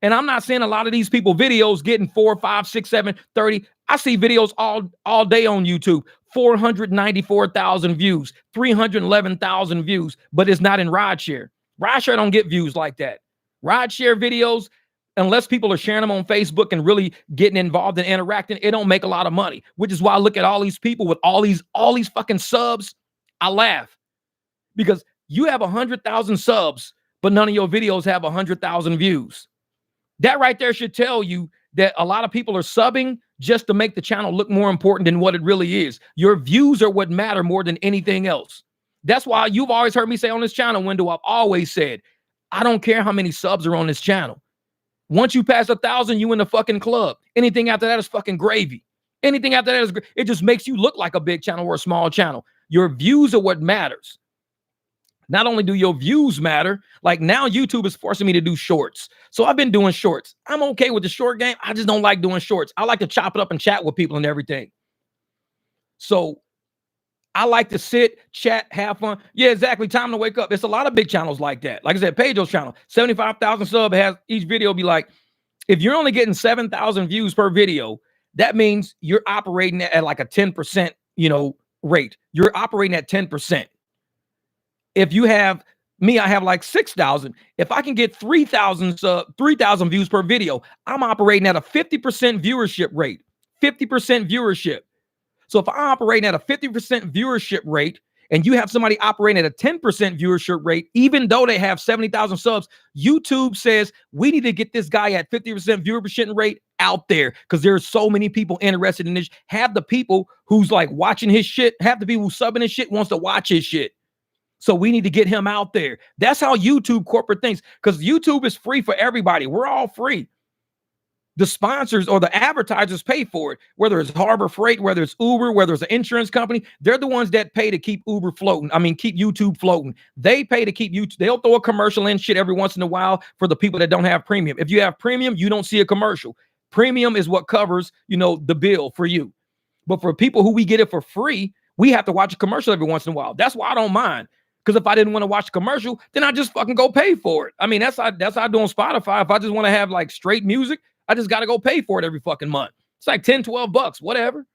And I'm not saying a lot of these people videos getting 4, 5, 6, 7, 30. I see videos all day on YouTube, 494,000 views, 311,000 views, but it's not in rideshare. Rideshare don't get views like that. Rideshare videos, unless people are sharing them on Facebook and really getting involved and interacting, it don't make a lot of money, which is why I look at all these people with all these fucking subs. I laugh because you have 100,000 subs, but none of your videos have 100,000 views. That right there should tell you that a lot of people are subbing just to make the channel look more important than what it really is. Your views are what matter more than anything else. That's why you've always heard me say on this channel, Wendell, I've always said, I don't care how many subs are on this channel. Once you pass 1,000, you in the fucking club. Anything after that is fucking gravy. Anything after that is, it just makes you look like a big channel or a small channel. Your views are what matters. Not only do your views matter, like now YouTube is forcing me to do shorts. So I've been doing shorts. I'm okay with the short game. I just don't like doing shorts. I like to chop it up and chat with people and everything. So I like to sit, chat, have fun. Yeah, exactly. Time to wake up. There's a lot of big channels like that. Like I said, Pedro's channel, 75,000 sub, has each video be like, if you're only getting 7,000 views per video, that means you're operating at like a 10%, rate. You're operating at 10%. If you have me, I have like 6,000. If I can get 3,000 views per video, I'm operating at a 50% viewership rate. 50% viewership. So if I'm operating at a 50% viewership rate and you have somebody operating at a 10% viewership rate, even though they have 70,000 subs, YouTube says we need to get this guy at 50% viewership rate out there because there's so many people interested in this. Have the people who's like watching his shit, have the people who's subbing his shit wants to watch his shit. So we need to get him out there. That's how YouTube corporate thinks, because YouTube is free for everybody. We're all free. The sponsors or the advertisers pay for it, whether it's Harbor Freight, whether it's Uber, whether it's an insurance company. They're the ones that pay to keep Uber floating. Keep YouTube floating. They pay to keep YouTube. They'll throw a commercial in shit every once in a while for the people that don't have premium. If you have premium, you don't see a commercial. Premium is what covers, the bill for you. But for people who we get it for free, we have to watch a commercial every once in a while. That's why I don't mind. Because if I didn't want to watch a commercial, then I just fucking go pay for it. That's how I do on Spotify. If I just want to have like straight music, I just got to go pay for it every fucking month. It's like $10, $12, whatever.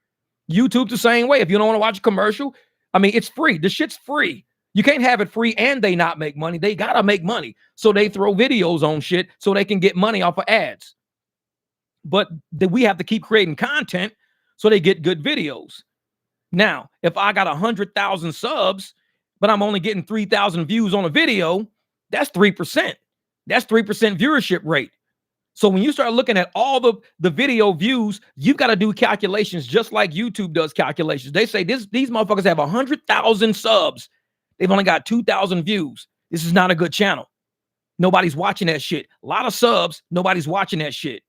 YouTube's the same way. If you don't want to watch a commercial, it's free. The shit's free. You can't have it free and they not make money. They got to make money. So they throw videos on shit so they can get money off of ads. But we have to keep creating content so they get good videos. Now, if I got 100,000 subs, but I'm only getting 3,000 views on a video, that's 3%. That's 3% viewership rate. So when you start looking at all the video views, you've got to do calculations just like YouTube does calculations. They say these motherfuckers have 100,000 subs. They've only got 2,000 views. This is not a good channel. Nobody's watching that shit. A lot of subs, nobody's watching that shit.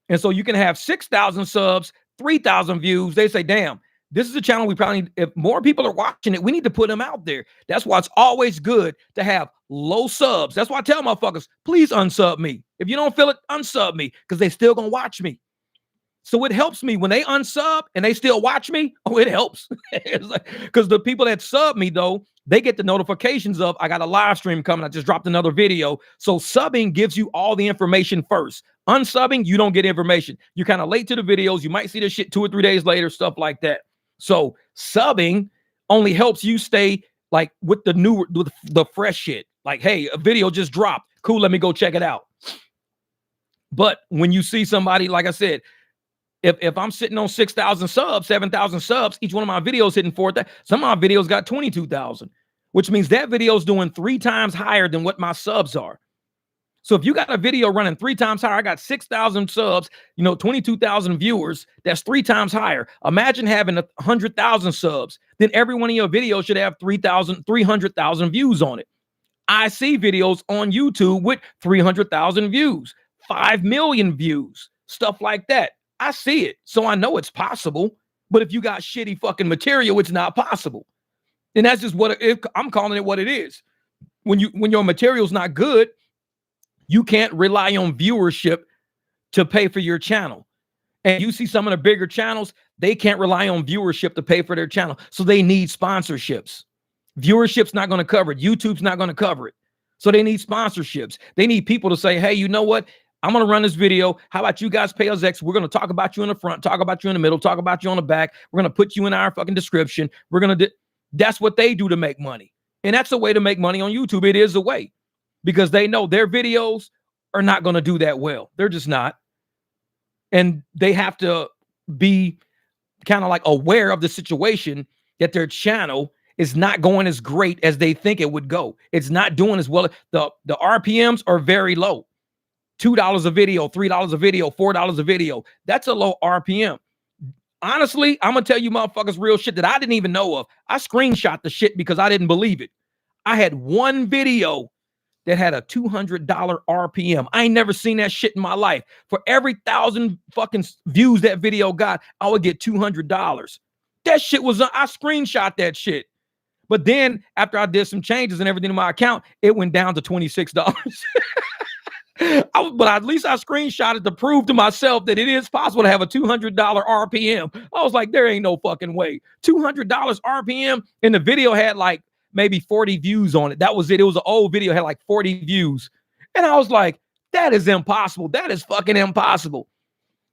And so you can have 6,000 subs, 3,000 views. They say, damn, this is a channel we probably need. If more people are watching it, we need to put them out there. That's why it's always good to have low subs. That's why I tell motherfuckers, please unsub me. If you don't feel it, unsub me, because they still gonna watch me. So it helps me when they unsub and they still watch me. Oh, it helps. It's like, because the people that sub me, though, they get the notifications of I got a live stream coming. I just dropped another video. So subbing gives you all the information first. Unsubbing, you don't get information. You're kind of late to the videos. You might see this shit 2 or 3 days later, stuff like that. So subbing only helps you stay like with the fresh shit. Like, hey, a video just dropped. Cool, let me go check it out. But when you see somebody, like I said, if I'm sitting on 6,000 subs, 7,000 subs, each one of my videos hitting 4,000, some of my videos got 22,000, which means that video is doing 3 times higher than what my subs are. So if you got a video running 3 times higher, I got 6,000 subs, 22,000 viewers, that's 3 times higher. Imagine having 100,000 subs, then every one of your videos should have 300,000 views on it. I see videos on YouTube with 300,000 views, 5 million views, stuff like that. I see it, so I know it's possible. But if you got shitty fucking material, it's not possible. And that's just I'm calling it what it is. When your material's not good, you can't rely on viewership to pay for your channel. And you see some of the bigger channels, they can't rely on viewership to pay for their channel. So they need sponsorships. Viewership's not going to cover it. YouTube's not going to cover it. So they need sponsorships. They need people to say, hey, you know what? I'm going to run this video. How about you guys pay us X? We're going to talk about you in the front, talk about you in the middle, talk about you on the back. We're going to put you in our fucking description. We're going to that's what they do to make money. And that's a way to make money on YouTube. It is a way because they know their videos are not going to do that well. They're just not. And they have to be kind of like aware of the situation that their channel is not going as great as they think it would go. It's not doing as well. The RPMs are very low. $2 a video, $3 a video, $4 a video. That's a low RPM. Honestly, I'm going to tell you motherfuckers real shit that I didn't even know of. I screenshot the shit because I didn't believe it. I had one video that had a $200 RPM. I ain't never seen that shit in my life. For every 1,000 fucking views that video got, I would get $200. That shit was, I screenshot that shit. But then after I did some changes and everything in my account, it went down to $26. But at least I screenshotted to prove to myself that it is possible to have a $200 RPM. I was like, there ain't no fucking way. $200 RPM, and the video had like maybe 40 views on it. That was it. It was an old video, had like 40 views. And I was like, that is impossible. That is fucking impossible.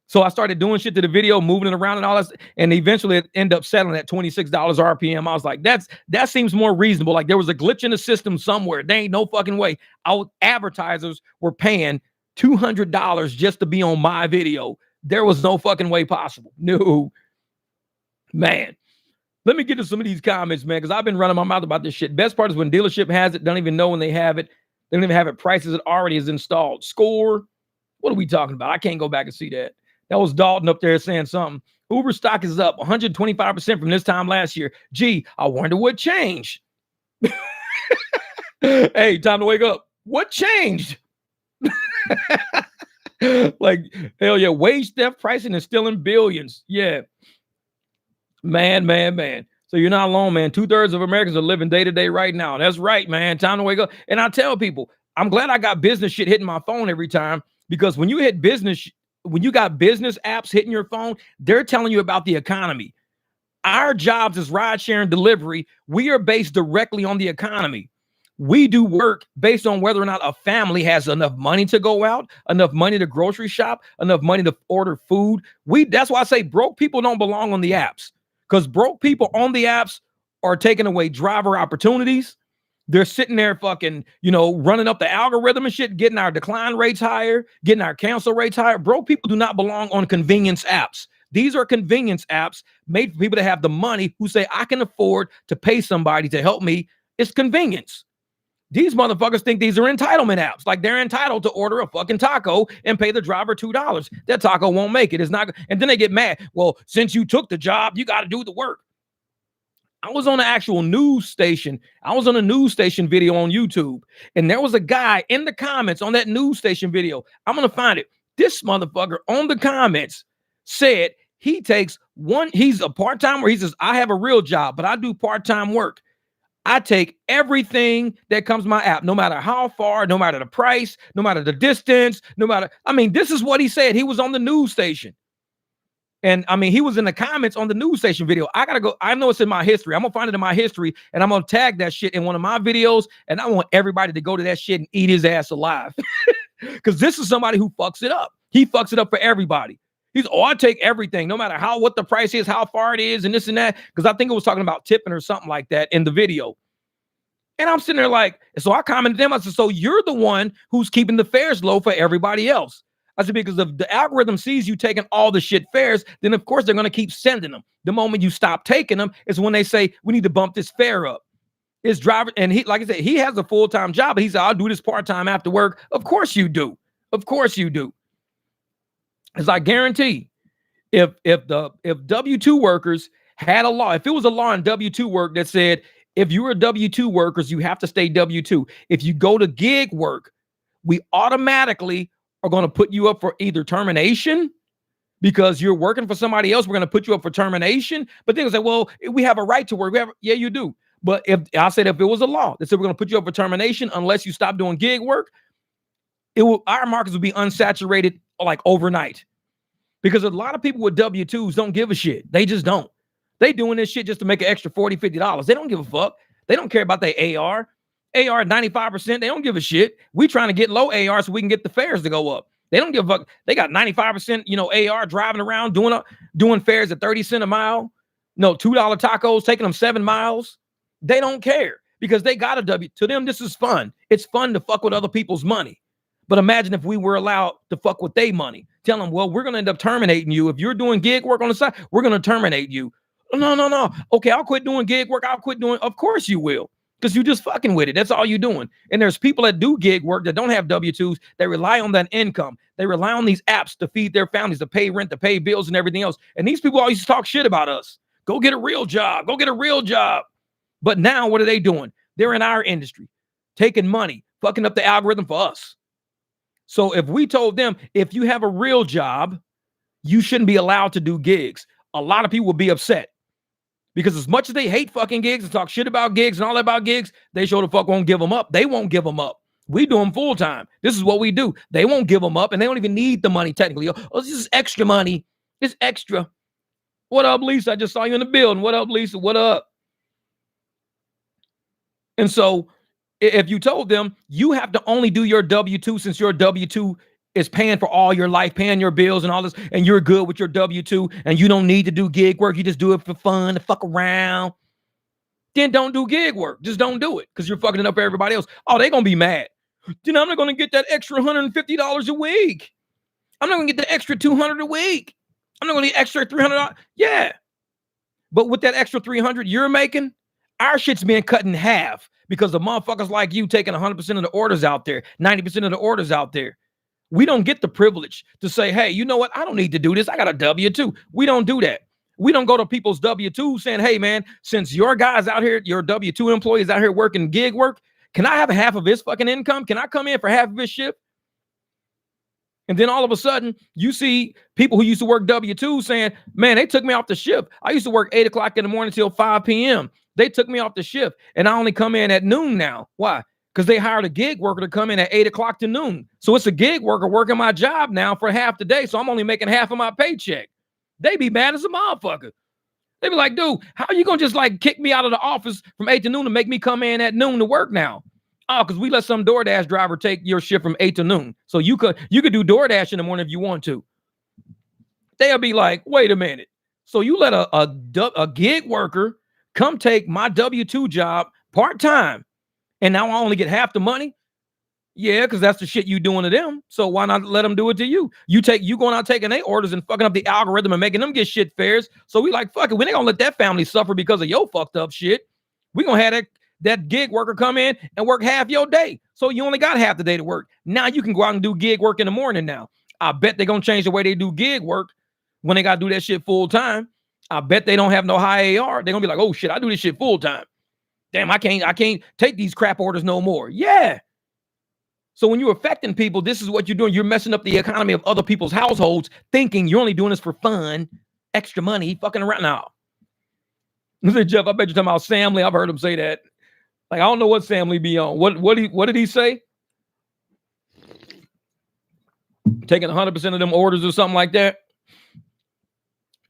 So I started doing shit to the video, moving it around and all that. And eventually it ended up settling at $26 RPM. I was like, that seems more reasonable. Like there was a glitch in the system somewhere. There ain't no fucking way. Advertisers were paying $200 just to be on my video. There was no fucking way possible. No. Man. Let me get to some of these comments, man, because I've been running my mouth about this shit. Best part is when dealership has it, don't even know when they have it. They don't even have it prices. It already is installed. Score. What are we talking about? I can't go back and see that. That was Dalton up there saying something. Uber stock is up 125% from this time last year. Gee, I wonder what changed. Hey, time to wake up. What changed? Like, hell yeah, wage theft pricing is still in billions. Yeah. Man. So you're not alone, man. 2/3 of Americans are living day to day right now. That's right, man. Time to wake up. And I tell people, I'm glad I got business shit hitting my phone every time, because when you hit business, when you got business apps hitting your phone, they're telling you about the economy. Our jobs as rideshare and delivery, we are based directly on the economy. We do work based on whether or not a family has enough money to go out, enough money to grocery shop, enough money to order food. That's why I say broke people don't belong on the apps, because broke people on the apps are taking away driver opportunities. They're sitting there fucking, running up the algorithm and shit, getting our decline rates higher, getting our cancel rates higher. Broke people do not belong on convenience apps. These are convenience apps made for people to have the money, who say, I can afford to pay somebody to help me. It's convenience. These motherfuckers think these are entitlement apps. Like they're entitled to order a fucking taco and pay the driver $2. That taco won't make it. It's not. And then they get mad. Well, since you took the job, you got to do the work. I was on an actual news station. I was on a news station video on YouTube, and there was a guy in the comments on that news station video. I'm going to find it. This motherfucker on the comments said he's a part-time where he says, I have a real job, but I do part-time work. I take everything that comes to my app, no matter how far, no matter the price, no matter the distance, this is what he said. He was on the news station. And I mean, he was in the comments on the news station video. I gotta go. I know it's in my history. I'm gonna find it in my history, and I'm gonna tag that shit in one of my videos. And I want everybody to go to that shit and eat his ass alive. Because this is somebody who fucks it up. He fucks it up for everybody. He's, oh, I take everything, no matter what the price is, how far it is, and this and that. Because I think it was talking about tipping or something like that in the video. And I'm sitting there like, so I commented them. I said, so you're the one who's keeping the fares low for everybody else. I said, because if the algorithm sees you taking all the shit fares, then of course they're going to keep sending them. The moment you stop taking them is when they say, we need to bump this fare up. His driver, and he, like I said, he has a full-time job, but he said, I'll do this part-time after work. Of course you do. Of course you do. Because I guarantee if W-2 workers had a law, if it was a law in W-2 work that said, if you were W-2 workers, you have to stay W-2. If you go to gig work, we automatically are going to put you up for either termination because you're working for somebody else. We're going to put you up for termination. But then they say, well, we have a right to work. Yeah, you do. But if I said if it was a law that said we're going to put you up for termination unless you stop doing gig work, our markets would be unsaturated like overnight. Because a lot of people with W-2s don't give a shit. They just don't. They doing this shit just to make an extra $40, $50. They don't give a fuck. They don't care about their AR. AR at 95%, they don't give a shit. We trying to get low AR so we can get the fares to go up. They don't give a fuck. They got 95%, AR driving around doing fares at 30 cents a mile. No, $2 tacos, taking them 7 miles. They don't care because they got a W. To them, this is fun. It's fun to fuck with other people's money. But imagine if we were allowed to fuck with their money. Tell them, well, we're going to end up terminating you. If you're doing gig work on the side, we're going to terminate you. No. Okay, I'll quit doing gig work. I'll quit doing. Of course you will. Because you just fucking with it. That's all you're doing. And there's people that do gig work that don't have W-2s. They rely on that income. They rely on these apps to feed their families, to pay rent, to pay bills and everything else. And these people always talk shit about us. Go get a real job. Go get a real job. But now what are they doing? They're in our industry, taking money, fucking up the algorithm for us. So if we told them, if you have a real job, you shouldn't be allowed to do gigs, a lot of people would be upset. Because as much as they hate fucking gigs and talk shit about gigs and all that about gigs, they sure the fuck won't give them up. They won't give them up. We do them full time. This is what we do. They won't give them up, and they don't even need the money technically. Oh, this is extra money. It's extra. What up, Lisa? I just saw you in the building. What up, Lisa? What up? And so if you told them you have to only do your W-2 since your W-2 is paying for all your life, paying your bills and all this, and you're good with your W-2 and you don't need to do gig work, you just do it for fun, to fuck around, then don't do gig work. Just don't do it because you're fucking it up for everybody else. Oh, they're going to be mad. I'm not going to get that extra $150 a week. I'm not going to get the extra $200 a week. I'm not going to get extra $300. Yeah. But with that extra $300 you're making, our shit's being cut in half because the motherfuckers like you taking 100% of the orders out there, 90% of the orders out there. We don't get the privilege to say, hey, you know what? I don't need to do this. I got a W-2. We don't do that. We don't go to people's W-2 saying, hey, man, since your guy's out here, your W-2 employee is out here working gig work, can I have half of his fucking income? Can I come in for half of his shift? And then all of a sudden, you see people who used to work W-2 saying, man, they took me off the shift. I used to work 8 o'clock in the morning till 5 p.m. They took me off the shift, and I only come in at noon now. Why? Because they hired a gig worker to come in at 8 o'clock to noon. So it's a gig worker working my job now for half the day. So I'm only making half of my paycheck. They be mad as a motherfucker. They be like, dude, how are you going to just like kick me out of the office from 8 to noon to make me come in at noon to work now? Oh, because we let some DoorDash driver take your shift from 8 to noon. So you could do DoorDash in the morning if you want to. They'll be like, wait a minute. So you let a gig worker come take my W-2 job part-time, and now I only get half the money? Yeah, because that's the shit you doing to them. So why not let them do it to you? You going out taking their orders and fucking up the algorithm and making them get shit fares. So we like, fuck it. We ain't gonna let that family suffer because of your fucked up shit. We gonna have that gig worker come in and work half your day. So you only got half the day to work. Now you can go out and do gig work in the morning now. I bet they're gonna change the way they do gig work when they gotta do that shit full time. I bet they don't have no high AR. They're gonna be like, oh shit, I do this shit full time. Damn, I can't take these crap orders no more. Yeah. So when you're affecting people, this is what you're doing. You're messing up the economy of other people's households, thinking you're only doing this for fun, extra money, fucking around now. Listen, Jeff, I bet you're talking about Sam Lee. I've heard him say that. Like, I don't know what Sam Lee be on. What did he say? Taking 100% of them orders or something like that.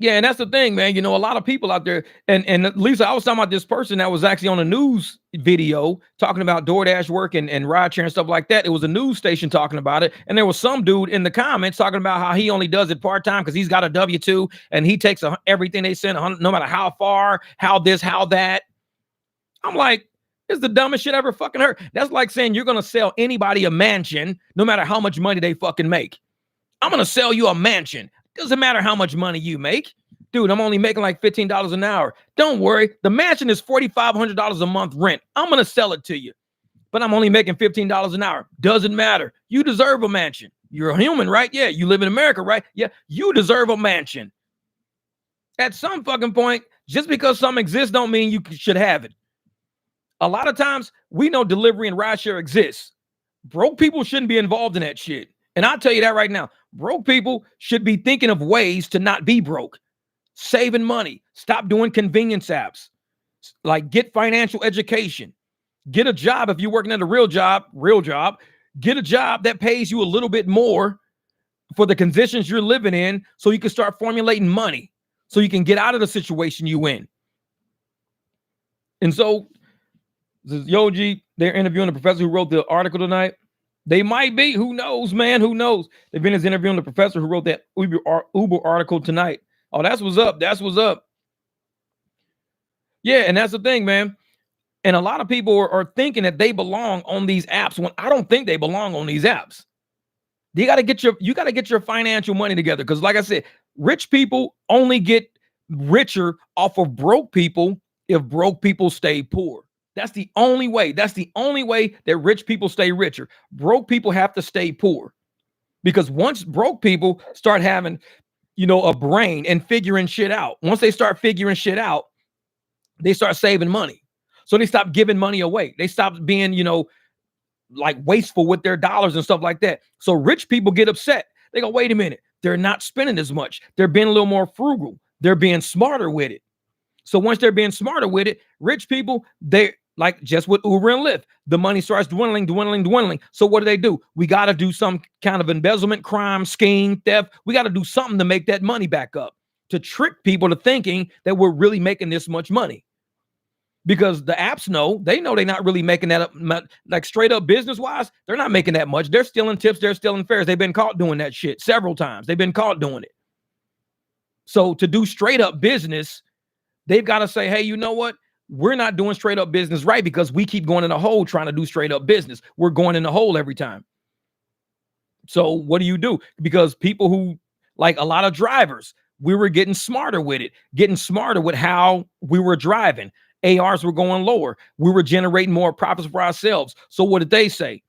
Yeah, and that's the thing, man. You know, a lot of people out there, and Lisa, I was talking about this person that was actually on a news video talking about DoorDash work and rideshare and stuff like that. It was a news station talking about it, and there was some dude in the comments talking about how he only does it part time because he's got a W-2 and he takes everything they send, no matter how far, how this, how that. I'm like, it's the dumbest shit I ever fucking heard. That's like saying you're gonna sell anybody a mansion, no matter how much money they fucking make. I'm gonna sell you a mansion. Doesn't matter how much money you make. Dude, I'm only making like $15 an hour. Don't worry. The mansion is $4,500 a month rent. I'm gonna sell it to you, but I'm only making $15 an hour. Doesn't matter. You deserve a mansion. You're a human, right? Yeah. You live in America, right? Yeah. You deserve a mansion. At some fucking point, just because something exists don't mean you should have it. A lot of times we know delivery and rideshare exists. Broke people shouldn't be involved in that shit. And I'll tell you that right now. Broke people should be thinking of ways to not be broke. Saving money. Stop doing convenience apps. Like, get financial education. Get a job if you're working at a real job. Get a job that pays you a little bit more for the conditions you're living in so you can start formulating money so you can get out of the situation you in. And so, this is Yogi. They're interviewing the professor who wrote the article tonight. They might be. Who knows, man? Who knows? They've been interviewing the professor who wrote that Uber article tonight. Oh, that's what's up. That's what's up. Yeah, and that's the thing, man. And a lot of people are thinking that they belong on these apps when I don't think they belong on these apps. You got to get your financial money together because, like I said, rich people only get richer off of broke people if broke people stay poor. That's the only way. That's the only way that rich people stay richer. Broke people have to stay poor because once broke people start having, a brain and figuring shit out, once they start figuring shit out, they start saving money. So they stop giving money away. They stop being, like wasteful with their dollars and stuff like that. So rich people get upset. They go, wait a minute. They're not spending as much. They're being a little more frugal. They're being smarter with it. So once they're being smarter with it, rich people, they like just with Uber and Lyft, the money starts dwindling. So what do? We got to do some kind of embezzlement, crime, scheme, theft. We got to do something to make that money back up, to trick people to thinking that we're really making this much money. Because the apps know they're not really making that up, like straight up business wise. They're not making that much. They're stealing tips. They're stealing fares. They've been caught doing that shit several times. They've been caught doing it. So to do straight up business, they've got to say, hey, you know what? We're not doing straight up business right because we keep going in a hole trying to do straight up business. We're going in a hole every time. So what do? Because people who, like a lot of drivers, we were getting smarter with it, getting smarter with how we were driving. ARs were going lower. We were generating more profits for ourselves. So what did they say?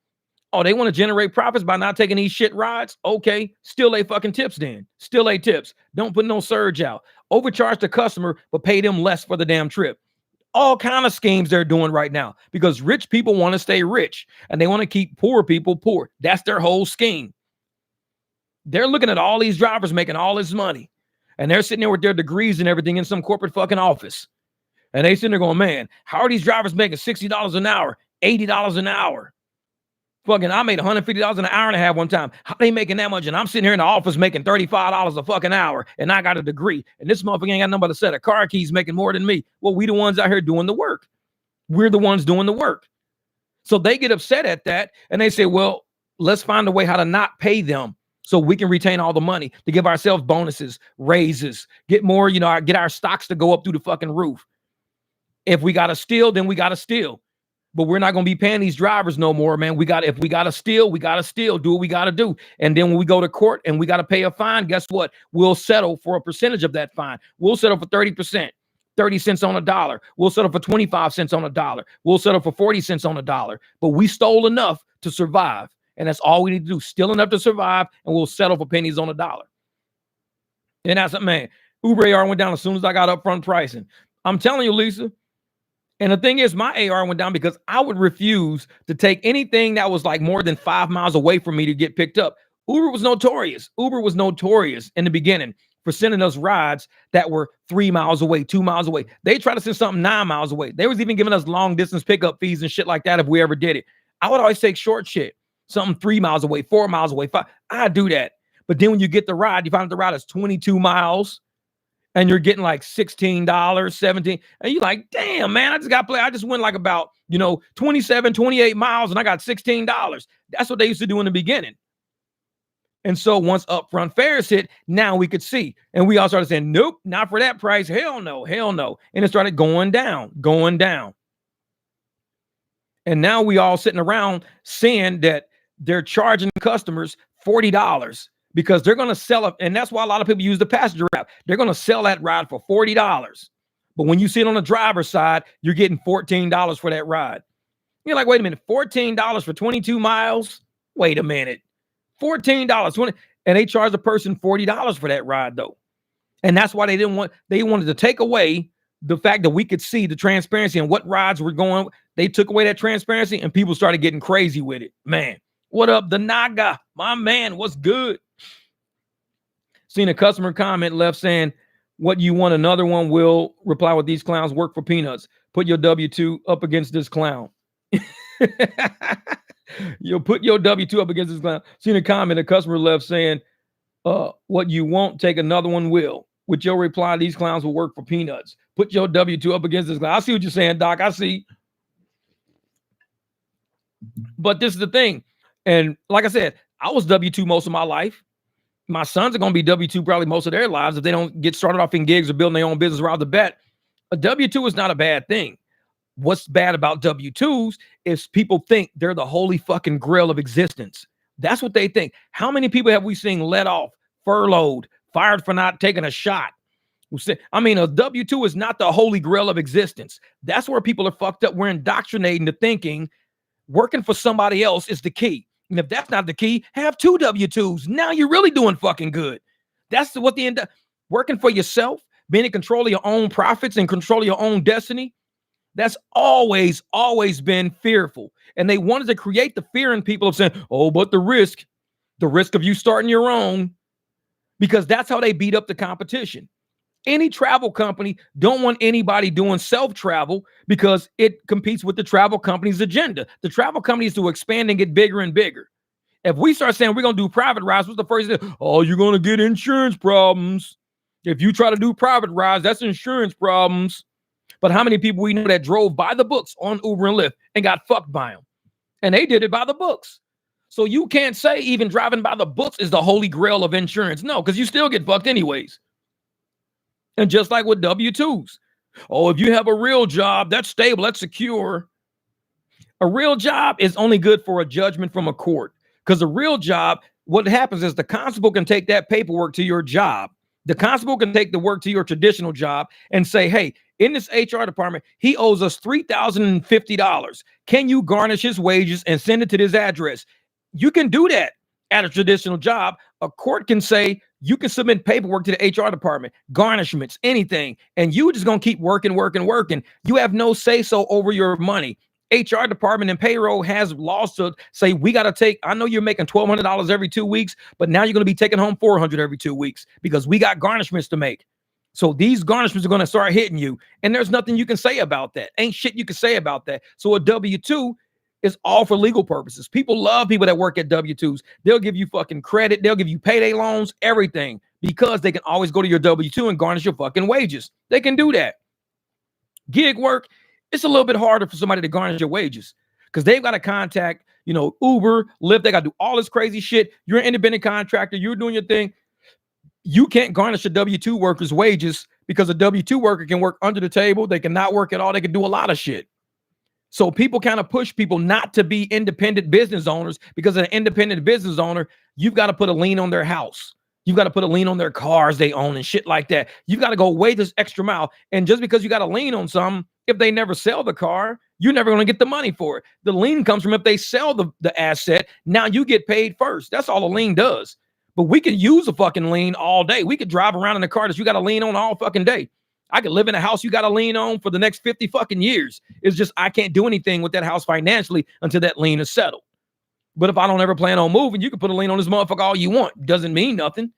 Oh, they want to generate profits by not taking these shit rides? Okay, still a fucking tips then. Still a tips. Don't put no surge out. Overcharge the customer, but pay them less for the damn trip. All kind of schemes they're doing right now because rich people want to stay rich and they want to keep poor people poor. That's their whole scheme. They're looking at all these drivers making all this money and they're sitting there with their degrees and everything in some corporate fucking office. And they sitting there going, man, how are these drivers making $60 an hour, $80 an hour? Fucking, I made $150 an hour and a half one time. How they making that much? And I'm sitting here in the office making $35 a fucking hour, and I got a degree. And this motherfucker ain't got nothing but a set of car keys making more than me. Well, we the ones out here doing the work. We're the ones doing the work. So they get upset at that, and they say, well, let's find a way how to not pay them so we can retain all the money to give ourselves bonuses, raises, get more, get our stocks to go up through the fucking roof. If we got to steal, then we got to steal. But we're not going to be paying these drivers no more, man. If we got to steal, we got to steal. Do what we got to do. And then when we go to court and we got to pay a fine, guess what? We'll settle for a percentage of that fine. We'll settle for 30%, 30 cents on a dollar. We'll settle for 25 cents on a dollar. We'll settle for 40 cents on a dollar. But we stole enough to survive. And that's all we need to do. Steal enough to survive, and we'll settle for pennies on a dollar. And that's it, man. Uber AR went down as soon as I got upfront pricing. I'm telling you, Lisa. And the thing is, my AR went down because I would refuse to take anything that was like more than 5 miles away from me to get picked up. Uber was notorious. Uber was notorious in the beginning for sending us rides that were 3 miles away, 2 miles away. They tried to send something 9 miles away. They was even giving us long distance pickup fees and shit like that if we ever did it. I would always take short shit, something 3 miles away, 4 miles away, 5. I'd do that. But then when you get the ride, you find out the ride is 22 miles. and you're getting like $16, $17, and you're like, damn, man, I just went like about, 27, 28 miles and I got $16. That's what they used to do in the beginning. And so once upfront fares hit, now we could see. And we all started saying, nope, not for that price. Hell no, hell no. And it started going down, going down. And now we all sitting around seeing that they're charging customers $40 because they're going to sell it. And that's why a lot of people use the passenger app. They're going to sell that ride for $40. But when you sit on the driver's side, you're getting $14 for that ride. You're like, wait a minute, $14 for 22 miles? Wait a minute. $14, and they charge the person $40 for that ride, though. And that's why they wanted to take away the fact that we could see the transparency and what rides were going. They took away that transparency and people started getting crazy with it. Man, what up, the Naga? My man, what's good? Seen a customer comment left saying, what you want, another one will reply with these clowns work for peanuts. Put your W-2 up against this clown. You'll put your W-2 up against this clown. Seen a comment, a customer left saying, what you won't, take another one will. With your reply, these clowns will work for peanuts. Put your W-2 up against this clown. I see what you're saying, Doc. I see. But this is the thing. And like I said, I was W-2 most of my life. My sons are going to be W-2 probably most of their lives if they don't get started off in gigs or building their own business right off the bat. A W-2 is not a bad thing. What's bad about W-2s is people think they're the holy fucking grail of existence. That's what they think. How many people have we seen let off, furloughed, fired for not taking a shot? I mean, a W-2 is not the holy grail of existence. That's where people are fucked up. We're indoctrinating to thinking working for somebody else is the key. And if that's not the key, have two W-2s. Now you're really doing fucking good. That's what working for yourself, being in control of your own profits and control of your own destiny. That's always been fearful. And they wanted to create the fear in people of saying, oh, but the risk of you starting your own, because that's how they beat up the competition. Any travel company don't want anybody doing self-travel because it competes with the travel company's agenda. The travel company is to expand and get bigger and bigger. If we start saying we're going to do private rides, what's the first thing? Oh, you're going to get insurance problems. If you try to do private rides, that's insurance problems. But how many people we know that drove by the books on Uber and Lyft and got fucked by them? And they did it by the books. So you can't say even driving by the books is the holy grail of insurance. No, because you still get fucked anyways. And just like with W-2s. Oh, if you have a real job, that's stable, that's secure. A real job is only good for a judgment from a court. Because a real job, what happens is the constable can take that paperwork to your job. The constable can take the work to your traditional job and say, hey, in this HR department, he owes us $3,050. Can you garnish his wages and send it to this address? You can do that at a traditional job. A court can say you can submit paperwork to the HR department, garnishments, anything, and you just going to keep working. You have no say-so over your money. HR department and payroll has laws to say, we got to take, I know you're making $1,200 every 2 weeks, but now you're going to be taking home $400 every 2 weeks because we got garnishments to make. So these garnishments are going to start hitting you. And there's nothing you can say about that. Ain't shit you can say about that. So a W-2 is all for legal purposes. People love people that work at W-2s. They'll give you fucking credit. They'll give you payday loans, everything, because they can always go to your W-2 and garnish your fucking wages. They can do that. Gig work, it's a little bit harder for somebody to garnish your wages because they've got to contact, Uber, Lyft. They got to do all this crazy shit. You're an independent contractor. You're doing your thing. You can't garnish a W-2 worker's wages because a W-2 worker can work under the table. They cannot work at all. They can do a lot of shit. So people kind of push people not to be independent business owners because an independent business owner, you've got to put a lien on their house. You've got to put a lien on their cars they own and shit like that. You've got to go way this extra mile. And just because you got a lien on something, if they never sell the car, you're never going to get the money for it. The lien comes from if they sell the asset. Now you get paid first. That's all a lien does. But we could use a fucking lien all day. We could drive around in a car that you got a lien on all fucking day. I could live in a house you got a lien on for the next 50 fucking years. It's just I can't do anything with that house financially until that lien is settled. But if I don't ever plan on moving, you can put a lien on this motherfucker all you want. Doesn't mean nothing.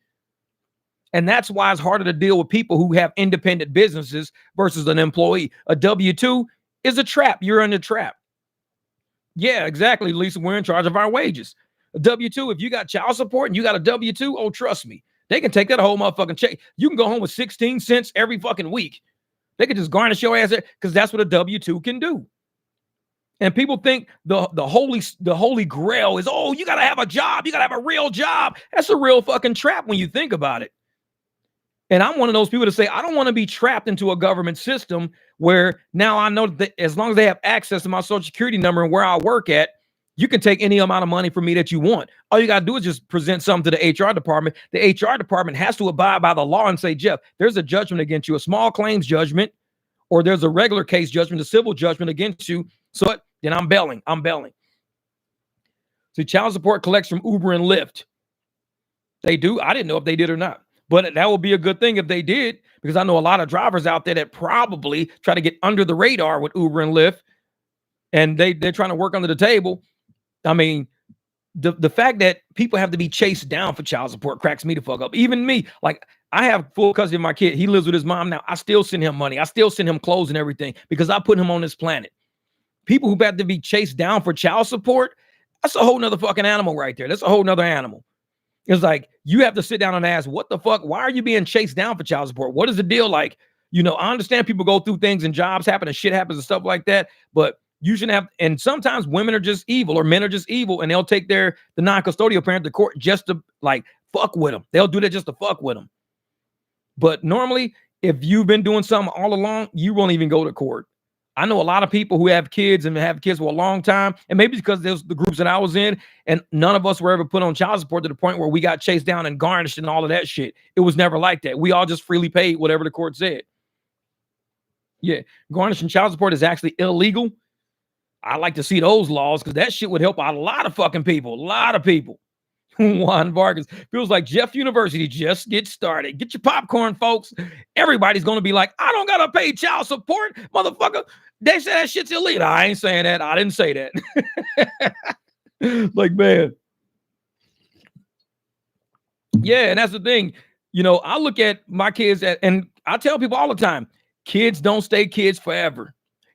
And that's why it's harder to deal with people who have independent businesses versus an employee. A W-2 is a trap. You're in a trap. Yeah, exactly, Lisa. We're in charge of our wages. A W-2, if you got child support and you got a W-2, oh, trust me, They can take that whole motherfucking check. You can go home with 16 cents every fucking week. They can just garnish your ass because that's what a W-2 can do. And people think the holy grail is, oh, you got to have a job. You got to have a real job. That's a real fucking trap when you think about it. And I'm one of those people to say, I don't want to be trapped into a government system where now I know that as long as they have access to my social security number and where I work at, you can take any amount of money from me that you want. All you got to do is just present something to the HR department. The HR department has to abide by the law and say, Jeff, there's a judgment against you, a small claims judgment, or there's a regular case judgment, a civil judgment against you. So then I'm bailing. See, child support collects from Uber and Lyft. They do. I didn't know if they did or not. But that would be a good thing if they did, because I know a lot of drivers out there that probably try to get under the radar with Uber and Lyft, and they're trying to work under the table. I mean, the fact that people have to be chased down for child support cracks me the fuck up. Even me, like I have full custody of my kid. He lives with his mom now. I still send him money. I still send him clothes and everything because I put him on this planet. People who have to be chased down for child support, that's a whole nother fucking animal right there. That's a whole nother animal. It's like you have to sit down and ask, what the fuck? Why are you being chased down for child support? What is the deal? Like, you know, I understand people go through things and jobs happen and shit happens and stuff like that, but you shouldn't have. And sometimes women are just evil or men are just evil, and they'll take the non-custodial parent to court just to like fuck with them. They'll do that just to fuck with them. But normally, if you've been doing something all along, you won't even go to court. I know a lot of people who have kids and have kids for a long time, and maybe because there's the groups that I was in, and none of us were ever put on child support to the point where we got chased down and garnished and all of that shit. It was never like that. We all just freely paid whatever the court said. Yeah, garnishing child support is actually illegal. I like to see those laws because that shit would help out a lot of fucking people. A lot of people. Juan Vargas feels like Jeff University just get started. Get your popcorn, folks. Everybody's going to be like, I don't got to pay child support, motherfucker. They say that shit's illegal. I ain't saying that. I didn't say that. Like, man. Yeah, and that's the thing. You know, I look at my kids and I tell people all the time, kids don't stay kids forever.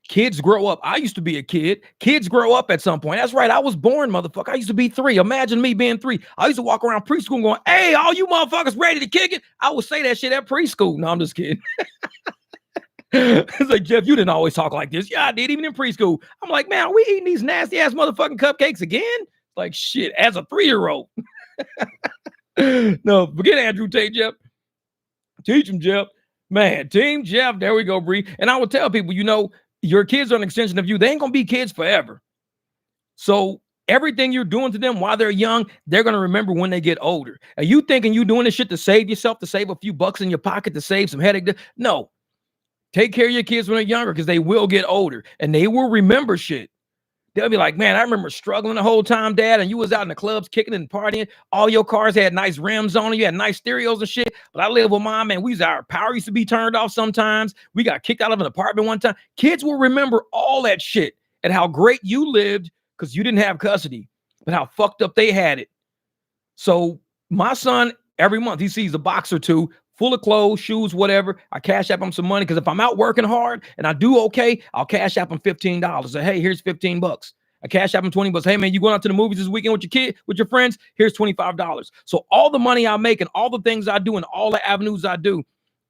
Kids grow up. I used to be a kid. Kids grow up at some point. That's right. I was born, motherfucker. I used to be 3. Imagine me being 3. I used to walk around preschool going, hey, all you motherfuckers ready to kick it? I would say that shit at preschool. No, I'm just kidding. It's like, Jeff, you didn't always talk like this. Yeah, I did, even in preschool. I'm like, man, are we eating these nasty ass motherfucking cupcakes again? Like, shit, as a 3-year-old. No, forget Andrew Tate, Jeff. Teach him, Jeff. Man, Team Jeff. There we go, Bree. And I would tell people, you know, your kids are an extension of you. They ain't going to be kids forever. So everything you're doing to them while they're young, they're going to remember when they get older. Are you thinking you doing this shit to save yourself, to save a few bucks in your pocket, to save some headache? No. Take care of your kids when they're younger because they will get older and they will remember shit. They'll be like, man, I remember struggling the whole time, Dad, and you was out in the clubs kicking and partying. All your cars had nice rims on them. You had nice stereos and shit. But I lived with Mom, and our power used to be turned off sometimes. We got kicked out of an apartment one time. Kids will remember all that shit and how great you lived because you didn't have custody, but how fucked up they had it. So my son, every month, he sees a box or two full of clothes, shoes, whatever. I cash app him some money because if I'm out working hard and I do okay, I'll cash app him $15. Say, hey, here's $15. I cash app him $20. Hey, man, you going out to the movies this weekend with your kid, with your friends? Here's $25. So all the money I make and all the things I do and all the avenues I do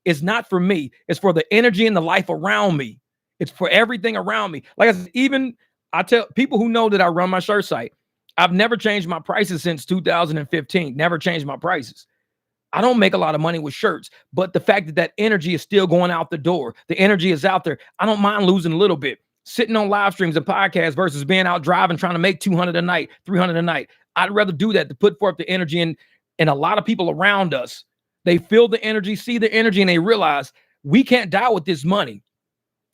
is not for me. It's for the energy and the life around me. It's for everything around me. Like I said, even I tell people who know that I run my shirt site, I've never changed my prices since 2015. Never changed my prices. I don't make a lot of money with shirts, but the fact that that energy is still going out the door, the energy is out there. I don't mind losing a little bit. Sitting on live streams and podcasts versus being out driving, trying to make 200 a night, 300 a night. I'd rather do that to put forth the energy. And a lot of people around us, they feel the energy, see the energy, and they realize we can't die with this money.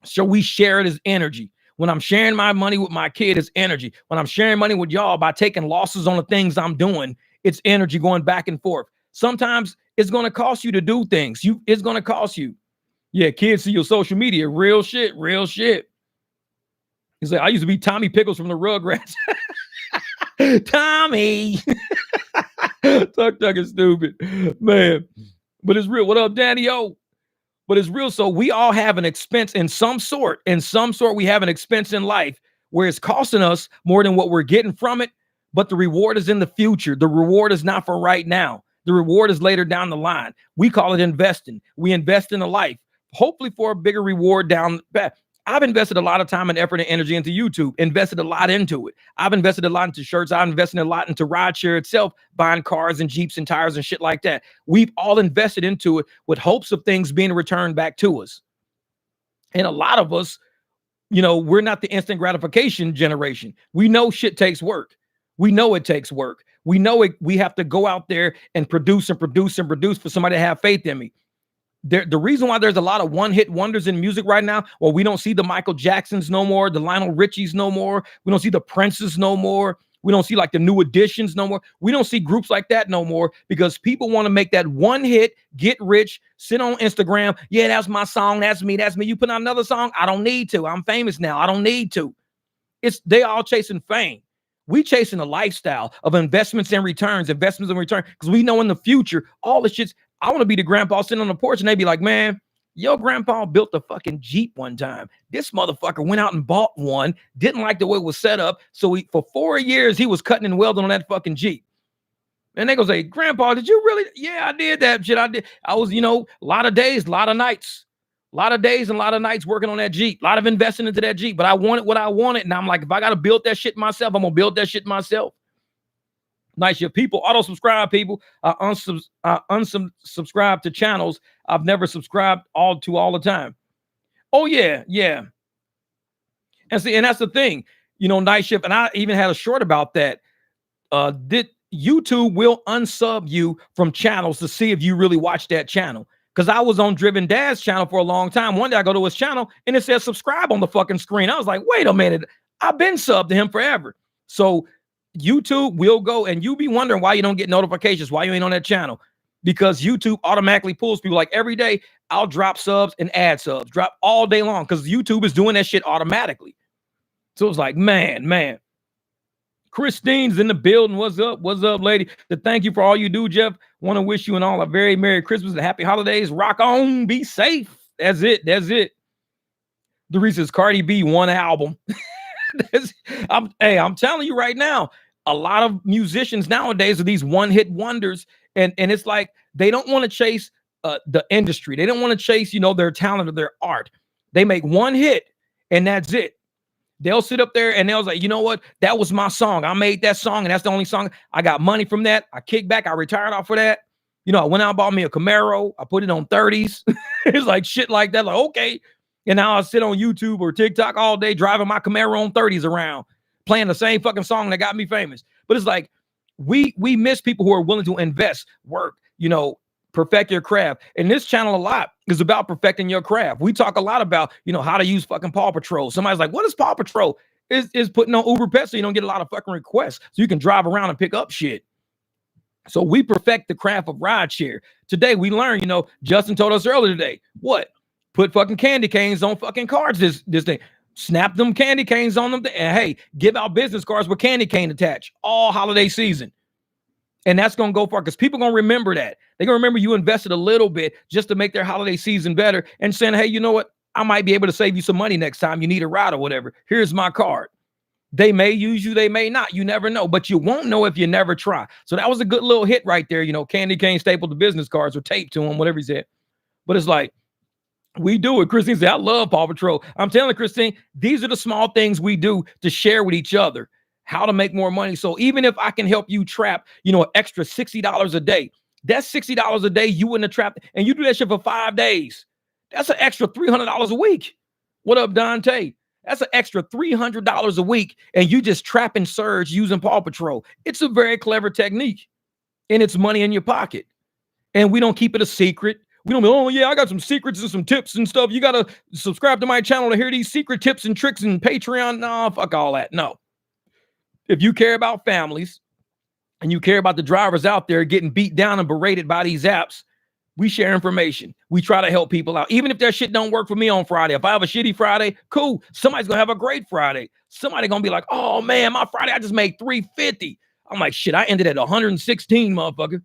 So we share it as energy. When I'm sharing my money with my kid, it's energy. When I'm sharing money with y'all by taking losses on the things I'm doing, it's energy going back and forth. Sometimes it's going to cost you to do things. It's going to cost you. Yeah, kids see your social media. Real shit, real shit. He's like, I used to be Tommy Pickles from the Rugrats. Tommy. Tuck is stupid. Man. But it's real. What up, Danny-O? But it's real. So we all have an expense in some sort. In some sort, we have an expense in life where it's costing us more than what we're getting from it. But the reward is in the future. The reward is not for right now. The reward is later down the line. We call it investing. We invest in a life, hopefully for a bigger reward down back. I've invested a lot of time and effort and energy into YouTube, invested a lot into it. I've invested a lot into shirts. I've invested a lot into rideshare itself, buying cars and Jeeps and tires and shit like that. We've all invested into it with hopes of things being returned back to us. And a lot of us, we're not the instant gratification generation. We know shit takes work. We know it takes work. We know it. We have to go out there and produce and produce and produce for somebody to have faith in me. The reason why there's a lot of one-hit wonders in music right now, well, we don't see the Michael Jacksons no more, the Lionel Richies no more. We don't see the Princes no more. We don't see like the New Editions no more. We don't see groups like that no more because people want to make that one hit, get rich, sit on Instagram. Yeah, that's my song. That's me. That's me. You put out another song. I don't need to. I'm famous now. I don't need to. They all chasing fame. We chasing a lifestyle of investments and returns, because we know in the future, all the shit's, I want to be the grandpa sitting on the porch and they be like, man, your grandpa built a fucking Jeep one time. This motherfucker went out and bought one, didn't like the way it was set up. So for 4 years, he was cutting and welding on that fucking Jeep. And they go say, grandpa, did you really? Yeah, I did that shit. I did. I was, a lot of days, a lot of nights. A lot of days and a lot of nights working on that Jeep, a lot of investing into that Jeep, but I wanted what I wanted. And I'm like, if I got to build that shit myself, I'm going to build that shit myself. Nice. Your people auto-subscribe, people. Unsubscribe to channels I've never subscribed all the time. Oh, yeah. And see, and that's the thing, Night Shift. And I even had a short about that. YouTube will unsub you from channels to see if you really watch that channel. Because I was on Driven Dad's channel for a long time. One day I go to his channel and it says subscribe on the fucking screen. I was like, wait a minute. I've been subbed to him forever. So YouTube will go, and you be wondering why you don't get notifications, why you ain't on that channel. Because YouTube automatically pulls people. Like every day, I'll drop subs and add subs, drop all day long, because YouTube is doing that shit automatically. So it's like, man. Christine's in the building. What's up, lady? Thank you for all you do, Jeff. Want to wish you and all a very Merry Christmas and Happy Holidays. Rock on. Be safe. That's it. The reason is Cardi B one album. I'm telling you right now, a lot of musicians nowadays are these one-hit wonders, and it's like they don't want to chase the industry. They don't want to chase, their talent or their art. They make one hit, and that's it. They'll sit up there and they'll say, you know what? That was my song. I made that song, and that's the only song. I got money from that. I kicked back. I retired off of that. I went out and bought me a Camaro. I put it on 30s. It's like shit like that. Like, okay. And now I sit on YouTube or TikTok all day driving my Camaro on 30s around, playing the same fucking song that got me famous. But it's like we miss people who are willing to invest, work, perfect your craft. And this channel a lot is about perfecting your craft. We talk a lot about, how to use fucking Paw Patrol. Somebody's like, what is Paw Patrol? Is putting on Uber Pets so you don't get a lot of fucking requests, so you can drive around and pick up shit. So we perfect the craft of rideshare. Today we learn, Justin told us earlier today, what? Put fucking candy canes on fucking cards this thing. Snap them candy canes on them. And hey, give out business cards with candy cane attached all holiday season. And that's going to go far because people going to remember that. They're going to remember you invested a little bit just to make their holiday season better and saying, hey, you know what? I might be able to save you some money next time you need a ride or whatever. Here's my card. They may use you. They may not. You never know. But you won't know if you never try. So that was a good little hit right there. Candy cane stapled to business cards or taped to them, whatever he said. But it's like, we do it. Christine said, I love Paw Patrol. I'm telling Christine, these are the small things we do to share with each other, how to make more money. So even if I can help you trap, an extra $60 a day, that's $60 a day you wouldn't have trapped. And you do that shit for 5 days. That's an extra $300 a week. What up, Dante? That's an extra $300 a week. And you just trap and surge using Paw Patrol. It's a very clever technique. And it's money in your pocket. And we don't keep it a secret. We don't be, oh, yeah, I got some secrets and some tips and stuff. You got to subscribe to my channel to hear these secret tips and tricks and Patreon. No, fuck all that. No. If you care about families and you care about the drivers out there getting beat down and berated by these apps, we share information. We try to help people out. Even if that shit don't work for me on Friday. If I have a shitty Friday, cool. Somebody's going to have a great Friday. Somebody going to be like, oh, man, my Friday, I just made $350. I'm like, shit, I ended at 116, motherfucker.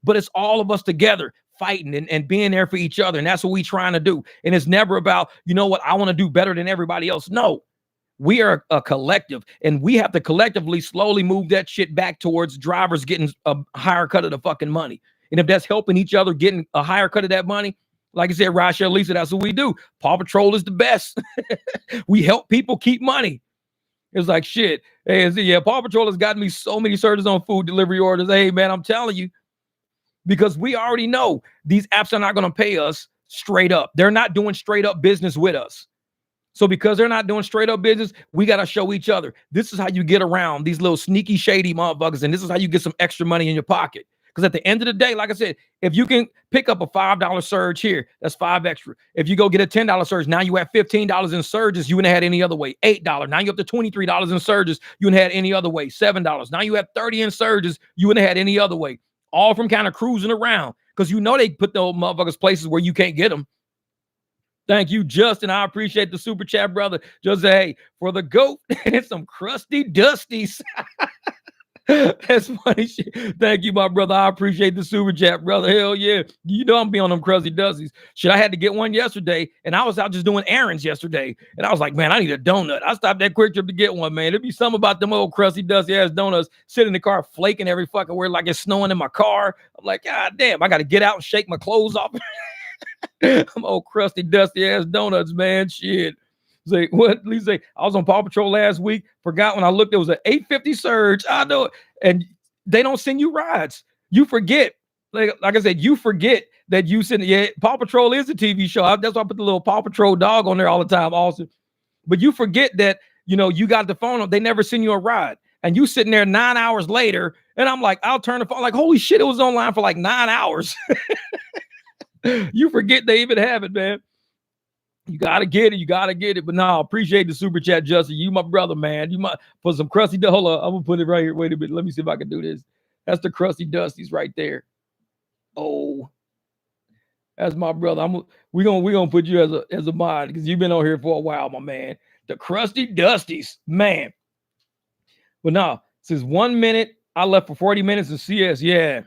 But it's all of us together fighting and being there for each other. And that's what we trying to do. And it's never about, you know what, I want to do better than everybody else. No, We are a collective, and we have to collectively slowly move that shit back towards drivers getting a higher cut of the fucking money. And if that's helping each other getting a higher cut of that money, like I said, rideshare Lisa, that's what we do. Paw Patrol is the best. We help people keep money. It's like shit. Hey, yeah, Paw Patrol has gotten me so many surges on food delivery orders. Hey, man, I'm telling you, because we already know these apps are not going to pay us straight up. They're not doing straight up business with us. So because they're not doing straight up business, we got to show each other. This is how you get around these little sneaky, shady motherfuckers. And this is how you get some extra money in your pocket. Because at the end of the day, like I said, if you can pick up a $5 surge here, that's $5 extra. If you go get a $10 surge, now you have $15 in surges you wouldn't have had any other way. $8. Now you up to $23 in surges you wouldn't have had any other way. $7. Now you have 30 in surges you wouldn't have had any other way. All from kind of cruising around. Because you know they put those motherfuckers places where you can't get them. Thank you, Justin. I appreciate the super chat, brother. Just say, hey, for the GOAT and some crusty dusties. That's funny shit. Thank you, my brother. I appreciate the super chat, brother. Hell yeah. You know I'm be on them crusty dusties. Shit, I had to get one yesterday, and I was out just doing errands yesterday. And I was like, man, I need a donut. I stopped that quick trip to get one, man. There'd be something about them old crusty dusty ass donuts sitting in the car flaking every fucking where like it's snowing in my car. I'm like, God damn, I got to get out and shake my clothes off. I'm old crusty, dusty ass donuts, man. Shit. Say what? At least say I was on Paw Patrol last week. Forgot when I looked, it was an 850 surge. I know it. And they don't send you rides. You forget. Like I said, you forget that you send. Yeah, Paw Patrol is a TV show. That's why I put the little Paw Patrol dog on there all the time, also. But you forget that, you got the phone. They never send you a ride. And you sitting there 9 hours later, and I'm like, I'll turn the phone. Like, holy shit, it was online for like 9 hours. You forget they even have it, man. You gotta get it. You gotta get it. But no, appreciate the super chat, Justin. You my brother, man. You might put some crusty. Hold on, I'm gonna put it right here. Wait a minute. Let me see if I can do this. That's the crusty dusties right there. Oh, that's my brother. We gonna put you as a mod because you've been on here for a while, my man. The crusty dusties, man. But no, since 1 minute, I left for 40 minutes in CS. Yeah.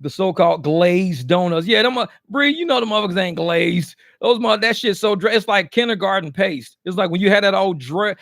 The so-called glazed donuts. Yeah, them Bree, the motherfuckers ain't glazed. That shit's so dry. It's like kindergarten paste. It's like when you had that old dry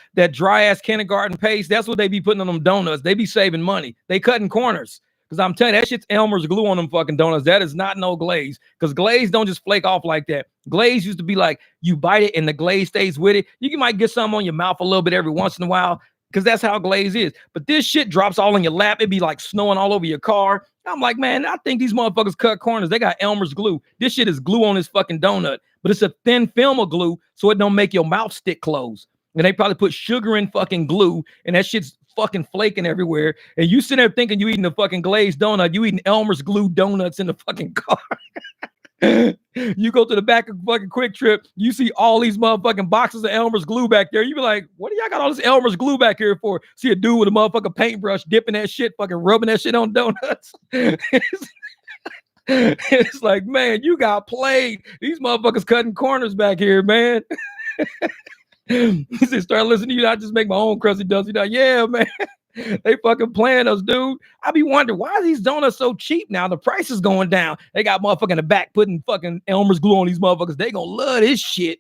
ass kindergarten paste. That's what they be putting on them donuts. They be saving money. They cutting corners. Because I'm telling you, that shit's Elmer's glue on them fucking donuts. That is not no glaze. Because glaze don't just flake off like that. Glaze used to be like you bite it and the glaze stays with it. You might get some on your mouth a little bit every once in a while. Because that's how glaze is. But this shit drops all in your lap. It'd be like snowing all over your car. I'm like, man, I think these motherfuckers cut corners. They got Elmer's glue. This shit is glue on this fucking donut. But it's a thin film of glue, so it don't make your mouth stick closed. And they probably put sugar in fucking glue, and that shit's fucking flaking everywhere. And you sitting there thinking you eating a fucking glazed donut. You eating Elmer's glue donuts in the fucking car. You go to the back of fucking Quick Trip, you see all these motherfucking boxes of Elmer's glue back there. You be like, what do y'all got all this Elmer's glue back here for? See a dude with a motherfucking paintbrush dipping that shit, fucking rubbing that shit on donuts. It's like, man, you got played. These motherfuckers cutting corners back here, man. He said, start listening to you. I just make my own crusty dusty. Yeah, man. They fucking playing us, dude. I be wondering, why are these donuts so cheap now? The price is going down. They got motherfucker in the back putting fucking Elmer's glue on these motherfuckers. They gonna love this shit.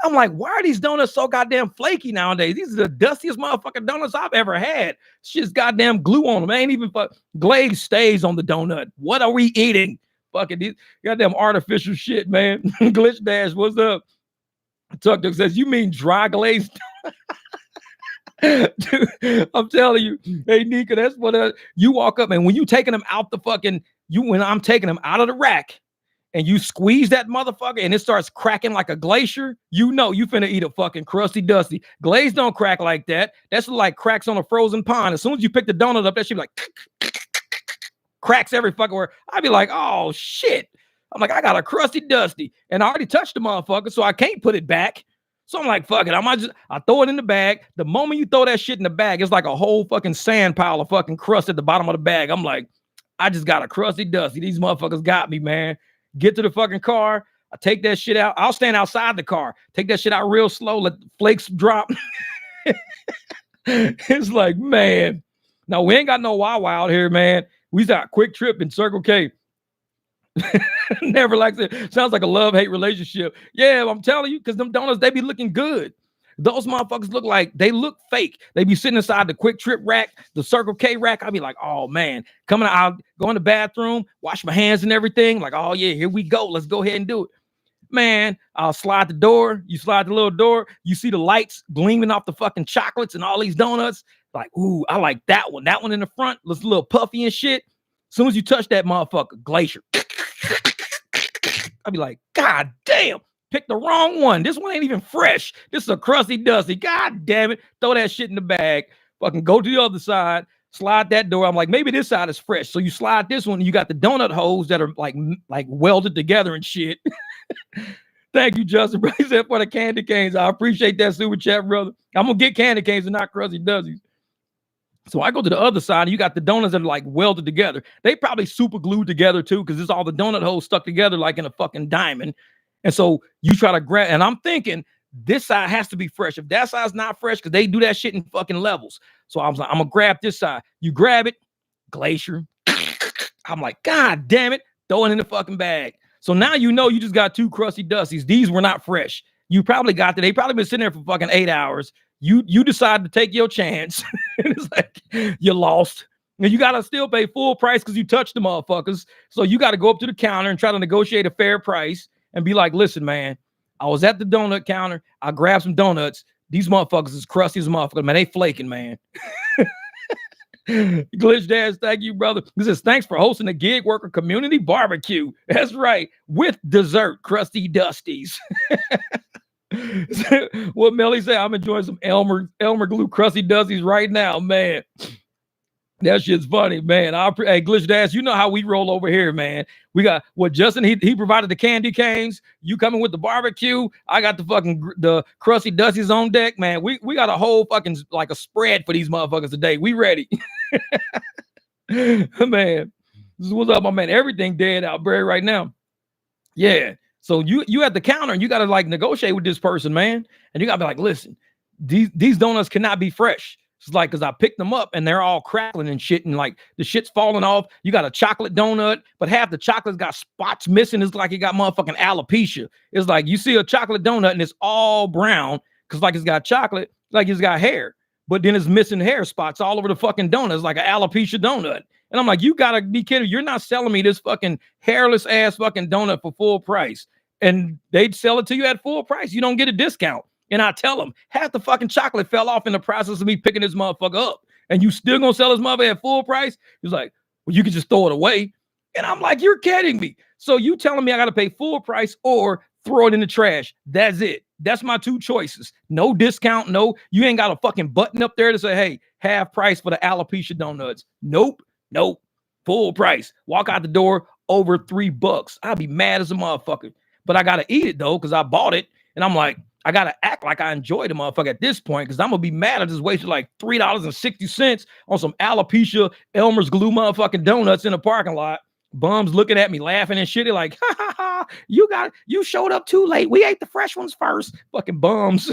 I'm like, why are these donuts so goddamn flaky nowadays? These are the dustiest motherfucking donuts I've ever had. Shit's goddamn glue on them. Ain't even glaze stays on the donut. What are we eating? Fucking these goddamn artificial shit, man. Glitch Dash, what's up? Tuck Duck says, you mean dry glazed? Dude, I'm telling you, hey Nika, that's what you walk up and when you taking them out the fucking when I'm taking them out of the rack and you squeeze that motherfucker and it starts cracking like a glacier, you finna eat a fucking crusty dusty. Glaze don't crack like that. That's like cracks on a frozen pond. As soon as you pick the donut up, that shit be like cracks every fucking where. I'd be like, oh shit. I'm like, I got a crusty dusty and I already touched the motherfucker, so I can't put it back. So I'm like, fuck it. I throw it in the bag. The moment you throw that shit in the bag, it's like a whole fucking sand pile of fucking crust at the bottom of the bag. I'm like, I just got a crusty dusty. These motherfuckers got me, man. Get to the fucking car. I take that shit out. I'll stand outside the car. Take that shit out real slow. Let the flakes drop. It's like, man. Now, we ain't got no Wawa out here, man. We got Quick Trip in Circle K. Never likes it. Sounds like a love-hate relationship. Yeah, I'm telling you, because them donuts, they be looking good. Those motherfuckers look fake. They be sitting inside the Quick Trip rack, the Circle K rack. I be like, oh man, coming out, go in the bathroom, wash my hands and everything. Like, oh yeah, here we go. Let's go ahead and do it. Man, I'll slide the door. You slide the little door. You see the lights gleaming off the fucking chocolates and all these donuts. Like, ooh, I like that one. That one in the front looks a little puffy and shit. As soon as you touch that motherfucker, glacier. I'll be like, God damn, pick the wrong one. This one ain't even fresh. This is a crusty dusty. God damn it. Throw that shit in the bag. Fucking go to the other side. Slide that door. I'm like, maybe this side is fresh. So you slide this one. You got the donut holes that are like welded together and shit. Thank you, Justin. He said for the candy canes. I appreciate that super chat, brother. I'm gonna get candy canes and not crusty duzzies. So I go to the other side, and you got the donuts that are like welded together. They probably super glued together too, because it's all the donut holes stuck together like in a fucking diamond. And so you try to grab, and I'm thinking this side has to be fresh. If that side's not fresh, because they do that shit in fucking levels. So I was like, I'm gonna grab this side. You grab it, glacier. I'm like, God damn it, throw it in the fucking bag. So now you know you just got two crusty dusties. These were not fresh. You probably got that. They probably been sitting there for fucking 8 hours. You decided to take your chance. It's like you lost. And you gotta still pay full price because you touched the motherfuckers. So you got to go up to the counter and try to negotiate a fair price and be like, listen, man, I was at the donut counter. I grabbed some donuts. These motherfuckers is crusty as motherfuckers, man. They flaking, man. Glitch Dash, thank you, brother. He says, thanks for hosting the gig worker community barbecue. That's right. With dessert, crusty dusties. What Melly said, I'm enjoying some Elmer Glue crusty dusties right now, man. That shit's funny, man. Hey, Glitch Dash, you know how we roll over here, man. We got Justin, he provided the candy canes. You coming with the barbecue. I got the crusty dusties on deck, man. We got a whole fucking like a spread for these motherfuckers today. We ready. Man, this is what's up, my man. Everything dead out there right now. Yeah. So you at the counter and you gotta like negotiate with this person, man. And you gotta be like, listen, these donuts cannot be fresh. It's like, because I picked them up and they're all crackling and shit, and like the shit's falling off. You got a chocolate donut, but half the chocolate's got spots missing. It's like it got motherfucking alopecia. It's like you see a chocolate donut and it's all brown because like it's got chocolate, like it's got hair, but then it's missing hair spots all over the fucking donut. It's like an alopecia donut. And I'm like, you gotta be kidding. You're not selling me this fucking hairless ass fucking donut for full price. And they'd sell it to you at full price. You don't get a discount. And I tell them, half the fucking chocolate fell off in the process of me picking this motherfucker up. And you still gonna sell this motherfucker at full price? He's like, well, you can just throw it away. And I'm like, you're kidding me. So you telling me I gotta pay full price or throw it in the trash? That's it. That's my two choices. No discount. No, you ain't got a fucking button up there to say, hey, half price for the alopecia donuts. Nope. Full price. Walk out the door over $3. I'll be mad as a motherfucker. But I gotta eat it though, because I bought it. And I'm like, I gotta act like I enjoy the motherfucker at this point, because I'm gonna be mad. I just wasted like $3.60 on some alopecia Elmer's Glue motherfucking donuts in the parking lot. Bums looking at me laughing and shit. They're like, ha ha ha, you showed up too late. We ate the fresh ones first. Fucking bums.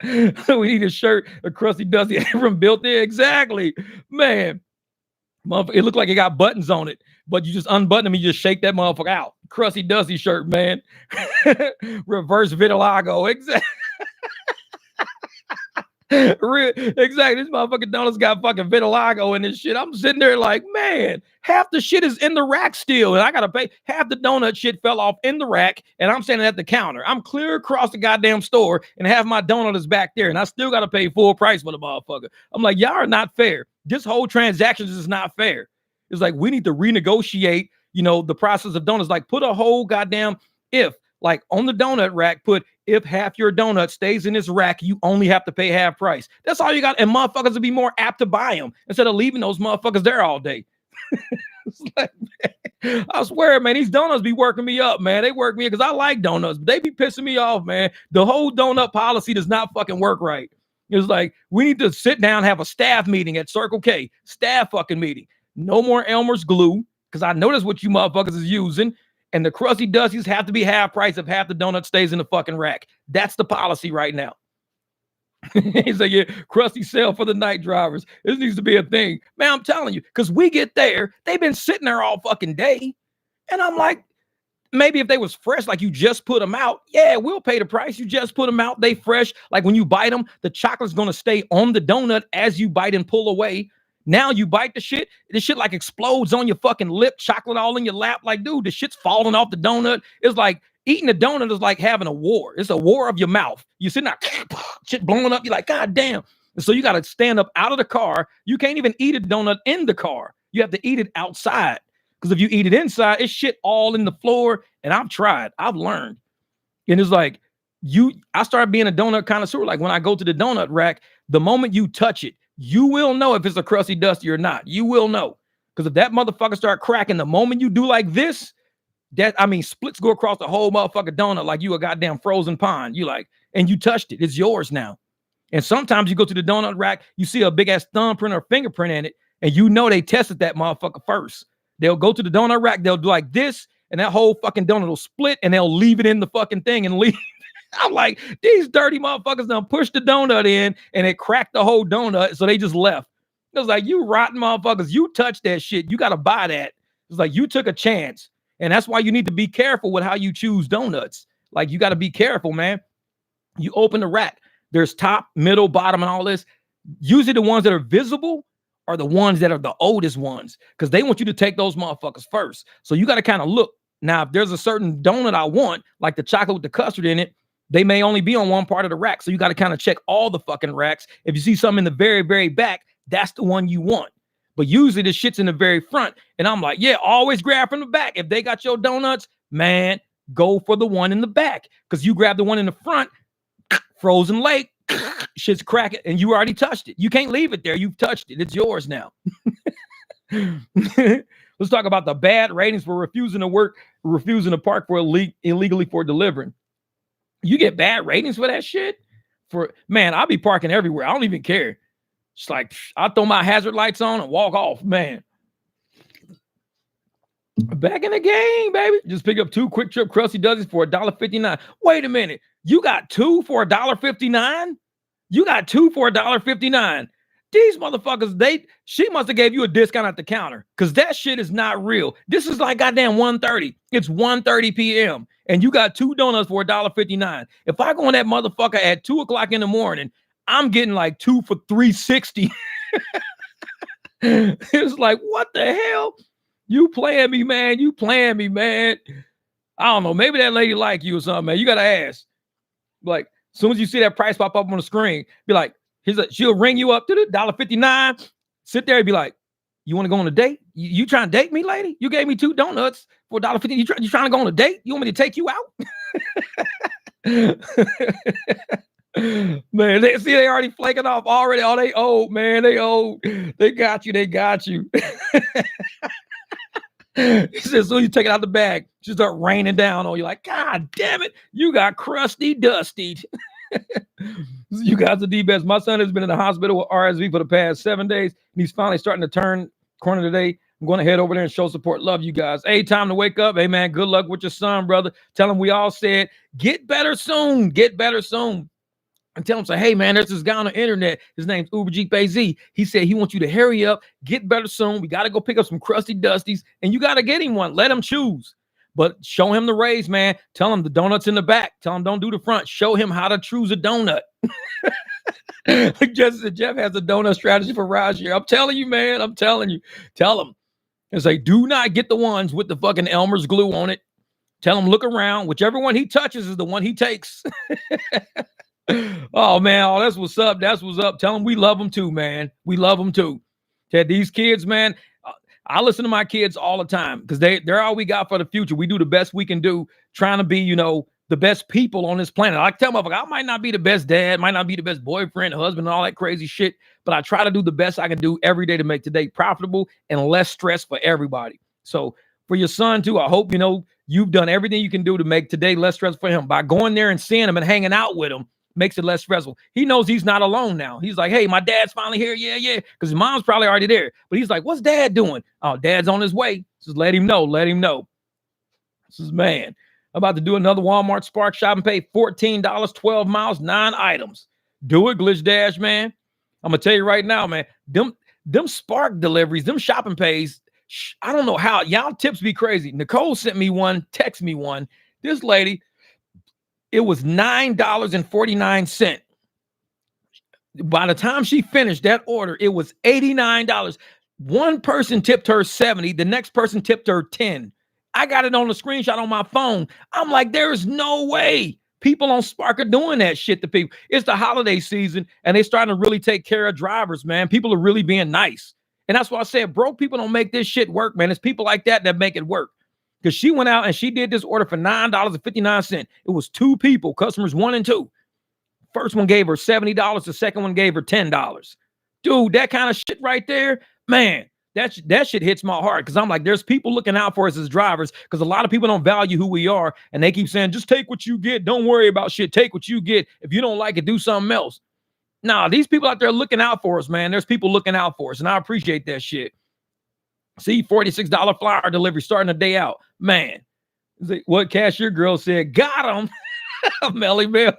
We need a shirt, a crusty dusty Abram built there. Exactly. Man. It looked like it got buttons on it, but you just unbutton them and you just shake that motherfucker out. Crusty dusty shirt, man. Reverse vitiligo. Exactly. Exactly. This motherfucking donuts got fucking vitiligo in this shit. I'm sitting there like, man, half the shit is in the rack still, and I gotta pay. Half the donut shit fell off in the rack, and I'm standing at the counter. I'm clear across the goddamn store, and half my donut is back there, and I still gotta pay full price for the motherfucker. I'm like, y'all are not fair. This whole transaction is not fair. It's like we need to renegotiate, the process of donuts. Like put a whole goddamn like on the donut rack, put if half your donut stays in this rack, you only have to pay half price. That's all you got. And motherfuckers will be more apt to buy them instead of leaving those motherfuckers there all day. It's like, man, I swear, man, these donuts be working me up, man. They work me because I like donuts, but they be pissing me off, man. The whole donut policy does not fucking work right. It's like we need to sit down, have a staff meeting at Circle K, staff fucking meeting. No more Elmer's Glue, because I know that's what you motherfuckers is using. And the crusty dusties have to be half price if half the donut stays in the fucking rack. That's the policy right now. He's like, yeah, crusty sale for the night drivers. This needs to be a thing. Man, I'm telling you, because we get there, they've been sitting there all fucking day. And I'm like, Maybe if they was fresh, like you just put them out, yeah, we'll pay the price. You just put them out, they fresh. Like when you bite them, the chocolate's gonna stay on the donut as you bite and pull away. Now you bite the shit like explodes on your fucking lip, chocolate all in your lap. Like, dude, the shit's falling off the donut. It's like eating a donut is like having a war. It's a war of your mouth. You're sitting there, shit blowing up. You're like, God damn. And so you got to stand up out of the car. You can't even eat a donut in the car. You have to eat it outside. Because if you eat it inside, it's shit all in the floor. And I've tried. I've learned. And it's like, I started being a donut connoisseur. Like when I go to the donut rack, the moment you touch it, you will know if it's a crusty dusty or not. You will know. Because if that motherfucker start cracking, the moment you do like this, splits go across the whole motherfucking donut like you a goddamn frozen pond. You like, and you touched it. It's yours now. And sometimes you go to the donut rack, you see a big ass thumbprint or fingerprint in it, and you know they tested that motherfucker first. They'll go to the donut rack, they'll do like this, and that whole fucking donut will split, and they'll leave it in the fucking thing and leave. I'm like, these dirty motherfuckers done pushed the donut in and it cracked the whole donut. So they just left. It was like, you rotten motherfuckers, you touched that shit. You got to buy that. It's like you took a chance. And that's why you need to be careful with how you choose donuts. Like you got to be careful, man. You open the rack. There's top, middle, bottom, and all this. Usually the ones that are visible are the ones that are the oldest ones because they want you to take those motherfuckers first. So you got to kind of look. Now, if there's a certain donut I want, like the chocolate with the custard in it, they may only be on one part of the rack. So you got to kind of check all the fucking racks. If you see something in the very, very back, that's the one you want. But usually the shit's in the very front. And I'm like, yeah, always grab from the back. If they got your donuts, man, go for the one in the back. Because you grab the one in the front, frozen lake, shit's cracking, and you already touched it. You can't leave it there. You've touched it. It's yours now. Let's talk about the bad ratings for refusing to park for illegally for delivering. You get bad ratings for that shit? Man, I'll be parking everywhere. I don't even care. It's like, I throw my hazard lights on and walk off, man. Back in the game, baby. Just pick up 2 quick trip crusty duzzies for $1.59. Wait a minute. You got 2 for $1.59? You got 2 for $1.59. These motherfuckers, she must have gave you a discount at the counter because that shit is not real. This is like goddamn 1:30. It's 1:30 p.m. and you got 2 donuts for $1.59. If I go on that motherfucker at 2 o'clock in the morning, I'm getting like 2 for $3.60. It's like, what the hell? You playing me, man. You playing me, man. I don't know. Maybe that lady like you or something, man. You got to ask. Like, as soon as you see that price pop up on the screen, be like, she'll ring you up to the $1.59. Sit there and be like, you want to go on a date? You trying to date me, lady? You gave me 2 donuts for $1.50. You trying to go on a date? You want me to take you out? Man, they already flaking off already. Oh, they old, man. They old. They got you. They got you. He says, as soon as you take it out the bag, she start raining down on you. Like, God damn it, you got crusty dusty. You guys are the best. My son has been in the hospital with RSV for the past 7 days, and he's finally starting to turn corner today. I'm going to head over there and show support. Love you guys. Hey, time to wake up. Hey, man, good luck with your son, brother. Tell him we all said, get better soon. Get better soon. And tell him, say, hey, man, there's this guy on the internet. His name's Uber Jeep AZ. He said he wants you to hurry up, get better soon. We got to go pick up some crusty dusties, and you got to get him one. Let him choose. But show him the raise, man. Tell him the donut's in the back. Tell him don't do the front. Show him how to choose a donut. Jeff has a donut strategy for rideshare. I'm telling you, man. I'm telling you. Tell him. And say, do not get the ones with the fucking Elmer's glue on it. Tell him, look around. Whichever one he touches is the one he takes. Oh, man. Oh, that's what's up. That's what's up. Tell them we love them too, man. We love them too. Ted, these kids, man, I listen to my kids all the time because they're all we got for the future. We do the best we can do trying to be, the best people on this planet. I tell them, I might not be the best dad, might not be the best boyfriend, husband, and all that crazy shit, but I try to do the best I can do every day to make today profitable and less stress for everybody. So for your son too, I hope, you've done everything you can do to make today less stressful for him by going there and seeing him and hanging out with him. Makes it less stressful. He knows he's not alone now. He's like, hey, my dad's finally here. Yeah. Because his mom's probably already there. But he's like, what's dad doing? Oh, dad's on his way. Just let him know. Let him know. This is, man, I'm about to do another Walmart Spark shop and pay $14, 12 miles, 9 items. Do it, Glitch Dash, man. I'm going to tell you right now, man, them Spark deliveries, them shopping pays I don't know how y'all tips be crazy. Nicole sent me one, text me one. This lady, it was $9.49. By the time she finished that order, it was $89. One person tipped her 70, the next person tipped her 10. I got it on the screenshot on my phone. I'm like, there's no way people on Spark are doing that shit to people. It's the holiday season, and they're starting to really take care of drivers, man. People are really being nice. And that's why I said broke people don't make this shit work, man. It's people like that that make it work. Because she went out and she did this order for $9.59. It was two people, customers 1 and 2. First one gave her $70. The second one gave her $10. Dude, that kind of shit right there, man, that shit hits my heart. Because I'm like, there's people looking out for us as drivers, because a lot of people don't value who we are. And they keep saying, just take what you get. Don't worry about shit. Take what you get. If you don't like it, do something else. Nah, these people out there looking out for us, man. There's people looking out for us. And I appreciate that shit. See, $46 flower delivery starting the day out. Man, what cashier girl said, got him. Melly Mel.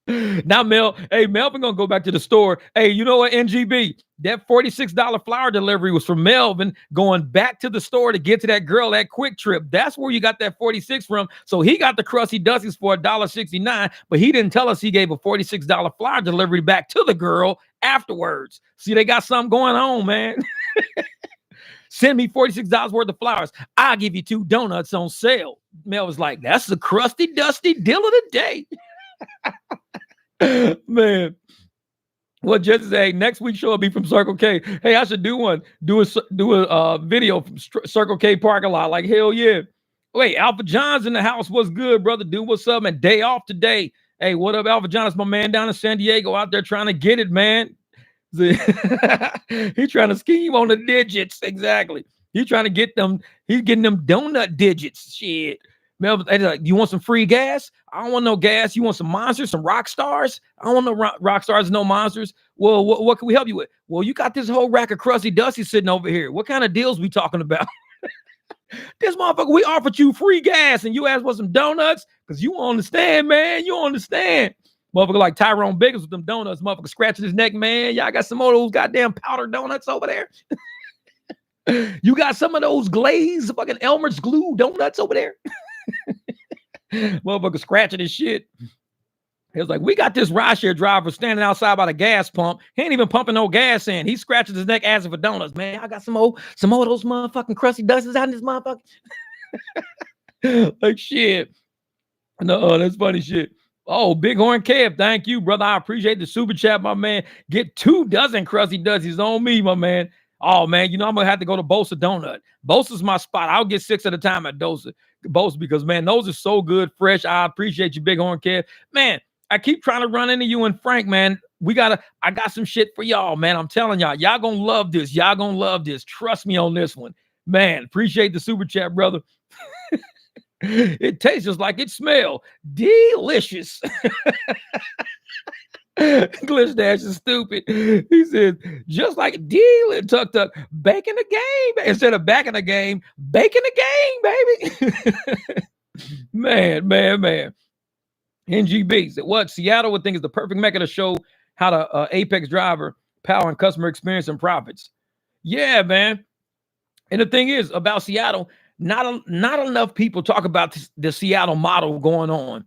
Now, Mel, hey, Melvin gonna go back to the store. Hey, you know what, NGB? That $46 flower delivery was from Melvin going back to the store to get to that girl at Quick Trip. That's where you got that 46 from. So he got the Crusty Dusties for $1.69, but he didn't tell us he gave a $46 flower delivery back to the girl afterwards. See, they got something going on, man. Send me $46 worth of flowers. I'll give you 2 donuts on sale. Mel was like, that's the Crusty Dusty deal of the day. Man, well, just say next week's show will be from Circle K. Hey, I should do a video from Circle K parking lot. Like, hell yeah. Wait, Alpha John's in the house. What's good, brother? Dude, what's up, man? Day off today. Hey, what up, Alpha John? It's my man down in San Diego out there trying to get it, man. He trying to scheme on the digits. Exactly. He trying to get them. He's getting them donut digits. Shit. Melvin, like, you want some free gas? I don't want no gas. You want some monsters, some rock stars? I don't want no rock stars, no monsters. Well, what can we help you with? Well, you got this whole rack of Crusty Dusty sitting over here. What kind of deals we talking about? This motherfucker, we offered you free gas and you asked for some donuts? Because you understand, man. You understand. Motherfucker like Tyrone Biggins with them donuts. Motherfucker scratching his neck, man. Y'all got some of those goddamn powdered donuts over there? You got some of those glazed fucking Elmer's glue donuts over there? Motherfucker scratching his shit. He was like, we got this rideshare driver standing outside by the gas pump. He ain't even pumping no gas in. He's scratching his neck asking for donuts. Man, I got some more of those motherfucking Crusty Dusties out in this motherfucker. Like, shit. No, that's funny shit. Oh, Bighorn Kev, thank you, brother. I appreciate the super chat, my man. Get 2 dozen Crusty Dusties on me, my man. Oh, man, you know, I'm going to have to go to Bosa Donut. Bosa's my spot. I'll get 6 at a time at Bosa because, man, those are so good, fresh. I appreciate you, Bighorn Kev. Man, I keep trying to run into you and Frank, man. I got some shit for y'all, man. I'm telling y'all going to love this. Y'all going to love this. Trust me on this one. Man, appreciate the super chat, brother. It tastes just like it smells. Delicious. Glitch Dash is stupid. He says, just like tuck, back in the game. Instead of back in the game, bake in the game, baby. Man. NGB said, what? Seattle would think is the perfect mecca to show how to Apex driver power and customer experience and profits. Yeah, man. And the thing is about Seattle, not enough people talk about the Seattle model going on.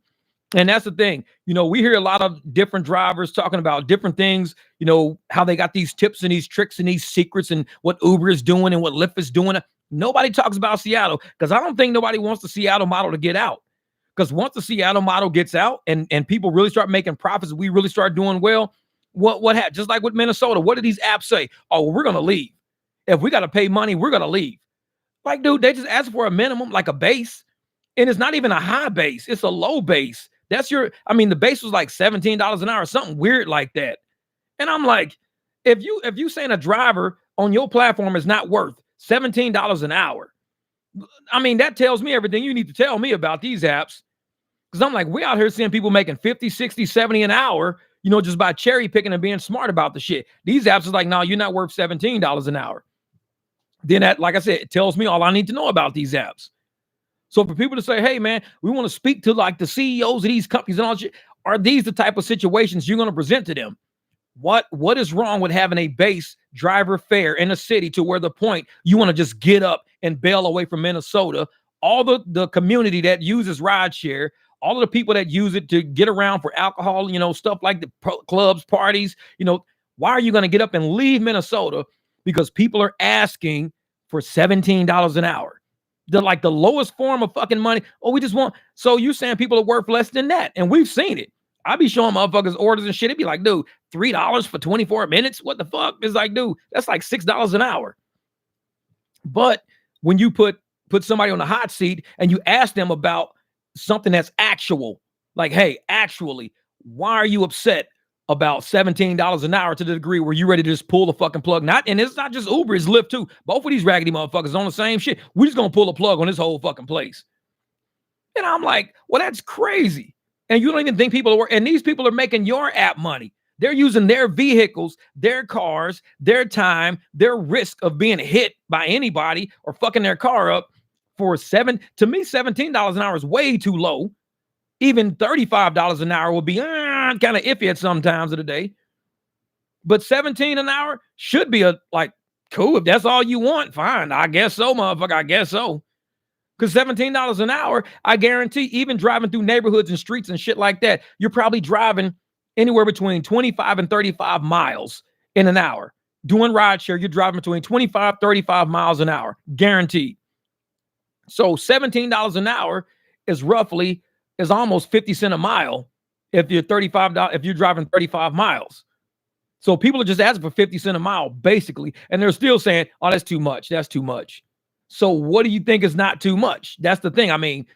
And that's the thing. You know, we hear a lot of different drivers talking about different things, you know, how they got these tips and these tricks and these secrets and what Uber is doing and what Lyft is doing. Nobody talks about Seattle because I don't think nobody wants the Seattle model to get out. Because once the Seattle model gets out and people really start making profits, we really start doing well, what happened? Just like with Minnesota, what did these apps say? Oh, well, we're going to leave. If we got to pay money, we're going to leave. Like, dude, they just ask for a minimum, like a base. And it's not even a high base. It's a low base. The base was like $17 an hour, something weird like that. And I'm like, if you saying a driver on your platform is not worth $17 an hour, I mean, that tells me everything you need to tell me about these apps. Because I'm like, we out here seeing people making 50, 60, 70 an hour, you know, just by cherry picking and being smart about the shit. These apps is like, no, you're not worth $17 an hour. Then that, like I said, it tells me all I need to know about these apps. So for people to say, hey, man, we want to speak to like the CEOs of these companies and all that shit, are these the type of situations you're going to present to them? What is wrong with having a base driver fare in a city to where the point you want to just get up and bail away from Minnesota? All the community that uses rideshare, all of the people that use it to get around for alcohol, stuff like the clubs, parties, why are you going to get up and leave Minnesota? Because people are asking for $17 an hour. They're like the lowest form of fucking money. Oh, we just want, so you saying people are worth less than that. And we've seen it. I be showing motherfuckers orders and shit. It'd be like, dude, $3 for 24 minutes. What the fuck? It's like, dude, that's like $6 an hour. But when you put somebody on the hot seat and you ask them about something that's actual, like, hey, actually, why are you upset about $17 an hour to the degree where you ready to just pull the fucking plug? And it's not just Uber, it's Lyft too. Both of these raggedy motherfuckers on the same shit. We just gonna pull the plug on this whole fucking place. And I'm like, well, that's crazy. And you don't even think people are working. And these people are making your app money. They're using their vehicles, their cars, their time, their risk of being hit by anybody or fucking their car up for to me, $17 an hour is way too low. Even $35 an hour would be kind of iffy at some times of the day. But $17 an hour should be cool. If that's all you want, fine. I guess so, motherfucker. I guess so. Because $17 an hour, I guarantee, even driving through neighborhoods and streets and shit like that, you're probably driving anywhere between 25 and 35 miles in an hour. Doing rideshare, you're driving between 25, 35 miles an hour, guaranteed. So $17 an hour is almost 50 cents a mile if you're driving 35 miles. So people are just asking for 50 cents a mile, basically, and they're still saying, oh, that's too much. That's too much. So what do you think is not too much? That's the thing. I mean,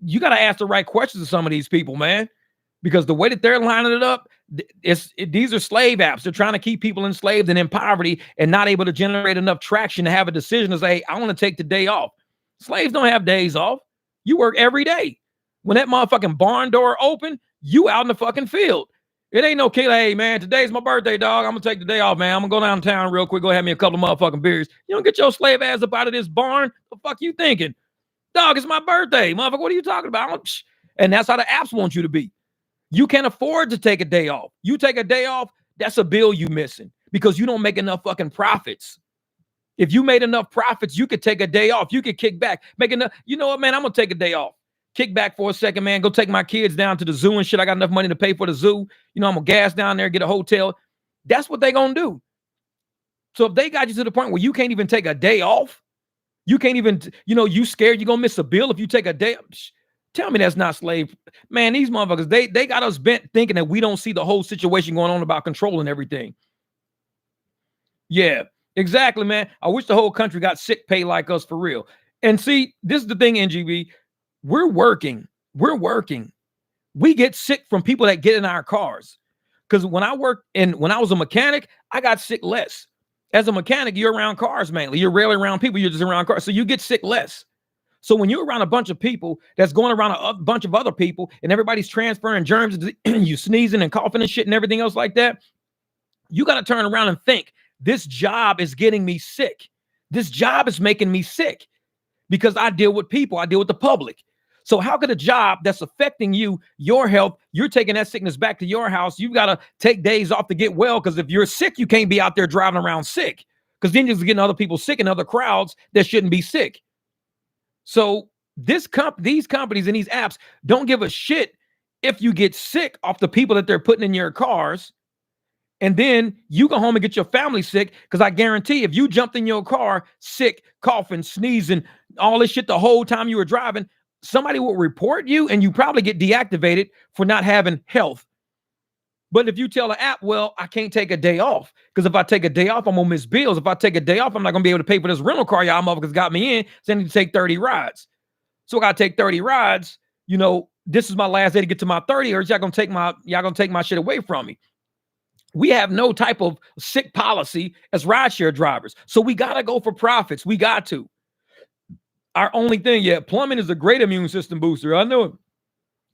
you got to ask the right questions to some of these people, man, because the way that they're lining it up, these are slave apps. They're trying to keep people enslaved and in poverty and not able to generate enough traction to have a decision to say, hey, I want to take the day off. Slaves don't have days off. You work every day. When that motherfucking barn door open, you out in the fucking field. It ain't no killer. Hey, man, today's my birthday, dog. I'm going to take the day off, man. I'm going to go downtown real quick. Go have me a couple of motherfucking beers. You don't get your slave ass up out of this barn. The fuck you thinking? Dog, it's my birthday. Motherfucker, what are you talking about? And that's how the apps want you to be. You can't afford to take a day off. You take a day off, that's a bill you missing because you don't make enough fucking profits. If you made enough profits, you could take a day off. You could kick back. Make enough. You know what, man? I'm going to take a day off. Kick back for a second, man. Go take my kids down to the zoo and shit. I got enough money to pay for the zoo. I'm going to gas down there, get a hotel. That's what they going to do. So if they got you to the point where you can't even take a day off, you can't even, you scared you're going to miss a bill if you take a day. Tell me that's not slave. Man, these motherfuckers, they got us bent thinking that we don't see the whole situation going on about controlling everything. Yeah, exactly, man. I wish the whole country got sick pay like us for real. And see, this is the thing, NGB. We're working. We get sick from people that get in our cars. Because when I was a mechanic, I got sick less. As a mechanic, you're around cars mainly. You're rarely around people. You're just around cars. So you get sick less. So when you're around a bunch of people that's going around a bunch of other people and everybody's transferring germs, you sneezing and coughing and shit and everything else like that, you got to turn around and think, this job is getting me sick. This job is making me sick because I deal with people. I deal with the public. So how could a job that's affecting you, your health, you're taking that sickness back to your house, you've got to take days off to get well, because if you're sick, you can't be out there driving around sick, because then you're getting other people sick in other crowds that shouldn't be sick. So these companies and these apps don't give a shit if you get sick off the people that they're putting in your cars, and then you go home and get your family sick, because I guarantee if you jumped in your car sick, coughing, sneezing, all this shit the whole time you were driving, somebody will report you and you probably get deactivated for not having health. But if you tell the app, well, I can't take a day off, because if I take a day off, I'm going to miss bills. If I take a day off, I'm not going to be able to pay for this rental car y'all motherfuckers got me in, so I need to take 30 rides. So I got to take 30 rides. This is my last day to get to my 30, or y'all going to take my shit away from me. We have no type of sick policy as rideshare drivers. So we got to go for profits. We got to. Our only thing, plumbing is a great immune system booster. I know it.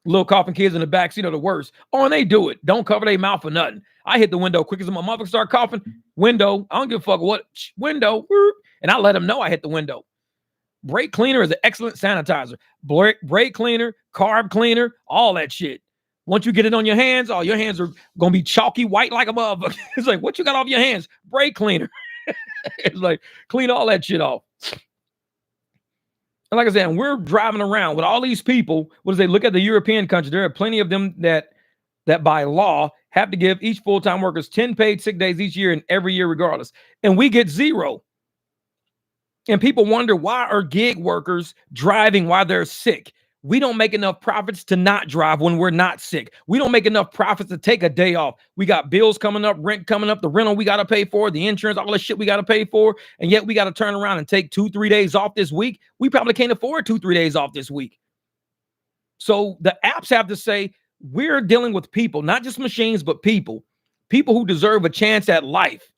Little coughing kids in the backseat are the worst. Oh, and they do it. Don't cover their mouth for nothing. I hit the window quick as my mother start coughing. Window. I don't give a fuck what. Window. And I let them know I hit the window. Brake cleaner is an excellent sanitizer. Brake cleaner, carb cleaner, all that shit. Once you get it on your hands, your hands are gonna be chalky white like a motherfucker. It's like, what you got off your hands? Brake cleaner. It's like, clean all that shit off. And like I said, we're driving around with all these people. What does they look at the European countries? There are plenty of them that by law have to give each full-time workers 10 paid sick days each year and every year regardless. And we get 0. And people wonder, why are gig workers driving while they're sick? We don't make enough profits to not drive when we're not sick. We don't make enough profits to take a day off. We got bills coming up, rent coming up, the rental we got to pay for, the insurance, all the shit we got to pay for. And yet we got to turn around and take 2-3 days off this week. We probably can't afford 2-3 days off this week. So the apps have to say, we're dealing with people, not just machines, but people who deserve a chance at life.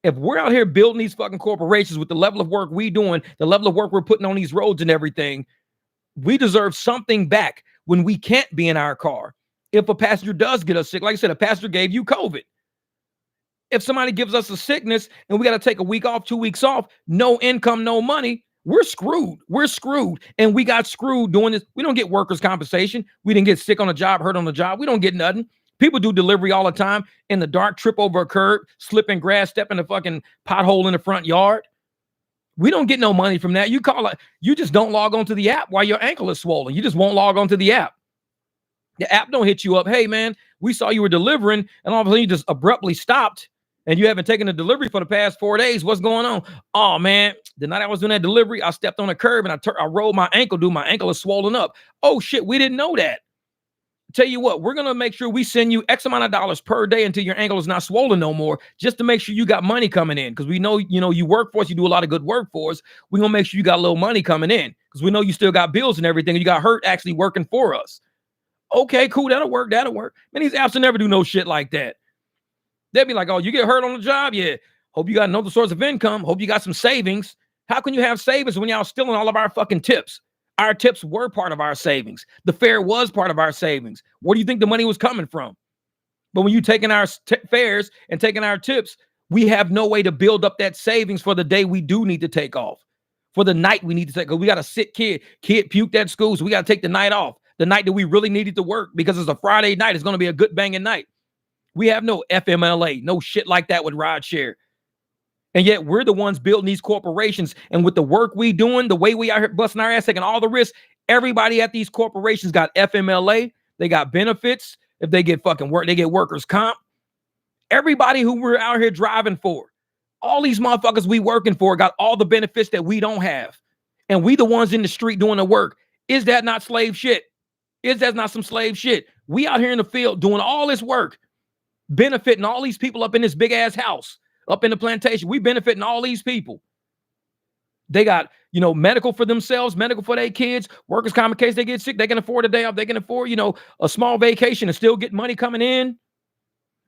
If we're out here building these fucking corporations with the level of work we doing, the level of work we're putting on these roads and everything, we deserve something back when we can't be in our car. If a passenger does get us sick, like I said, a passenger gave you COVID. If somebody gives us a sickness and we got to take a week off, 2 weeks off, no income, no money, we're screwed. We're screwed. And we got screwed doing this. We don't get workers' compensation. We didn't get sick on the job, hurt on the job. We don't get nothing. People do delivery all the time in the dark, trip over a curb, slip in grass, step in a fucking pothole in the front yard. We don't get no money from that. You just don't log on to the app while your ankle is swollen. You just won't log on to the app. The app don't hit you up. Hey, man, we saw you were delivering, and all of a sudden you just abruptly stopped, and you haven't taken a delivery for the past 4 days. What's going on? Oh, man, the night I was doing that delivery, I stepped on a curb, and I rolled my ankle, dude. My ankle is swollen up. Oh, shit, we didn't know that. Tell you what, we're going to make sure we send you X amount of dollars per day until your ankle is not swollen no more, just to make sure you got money coming in. Because we know, you work for us, you do a lot of good work for us. We're going to make sure you got a little money coming in because we know you still got bills and everything. And you got hurt actually working for us. Okay, cool. That'll work. Man, these apps will never do no shit like that. They'll be like, oh, you get hurt on the job? Yeah. Hope you got another source of income. Hope you got some savings. How can you have savings when y'all stealing all of our fucking tips? Our tips were part of our savings. The fare was part of our savings. Where do you think the money was coming from? But when you taking our fares and taking our tips, we have no way to build up that savings for the day we do need to take off. For the night we need to take, because we got a sick kid. Kid puked at school, so we got to take the night off. The night that we really needed to work because it's a Friday night. It's going to be a good banging night. We have no FMLA, no shit like that with rideshare. And yet we're the ones building these corporations. And with the work we doing, the way we are here busting our ass, taking all the risks, everybody at these corporations got FMLA. They got benefits. If they get fucking work, they get workers' comp. Everybody who we're out here driving for, all these motherfuckers we working for got all the benefits that we don't have. And we the ones in the street doing the work. Is that not slave shit? Is that not some slave shit? We out here in the field doing all this work, benefiting all these people up in this big ass house. Up in the plantation, we benefiting all these people. They got, medical for themselves, medical for their kids, workers' comp in case they get sick. They can afford a day off. They can afford, a small vacation and still get money coming in.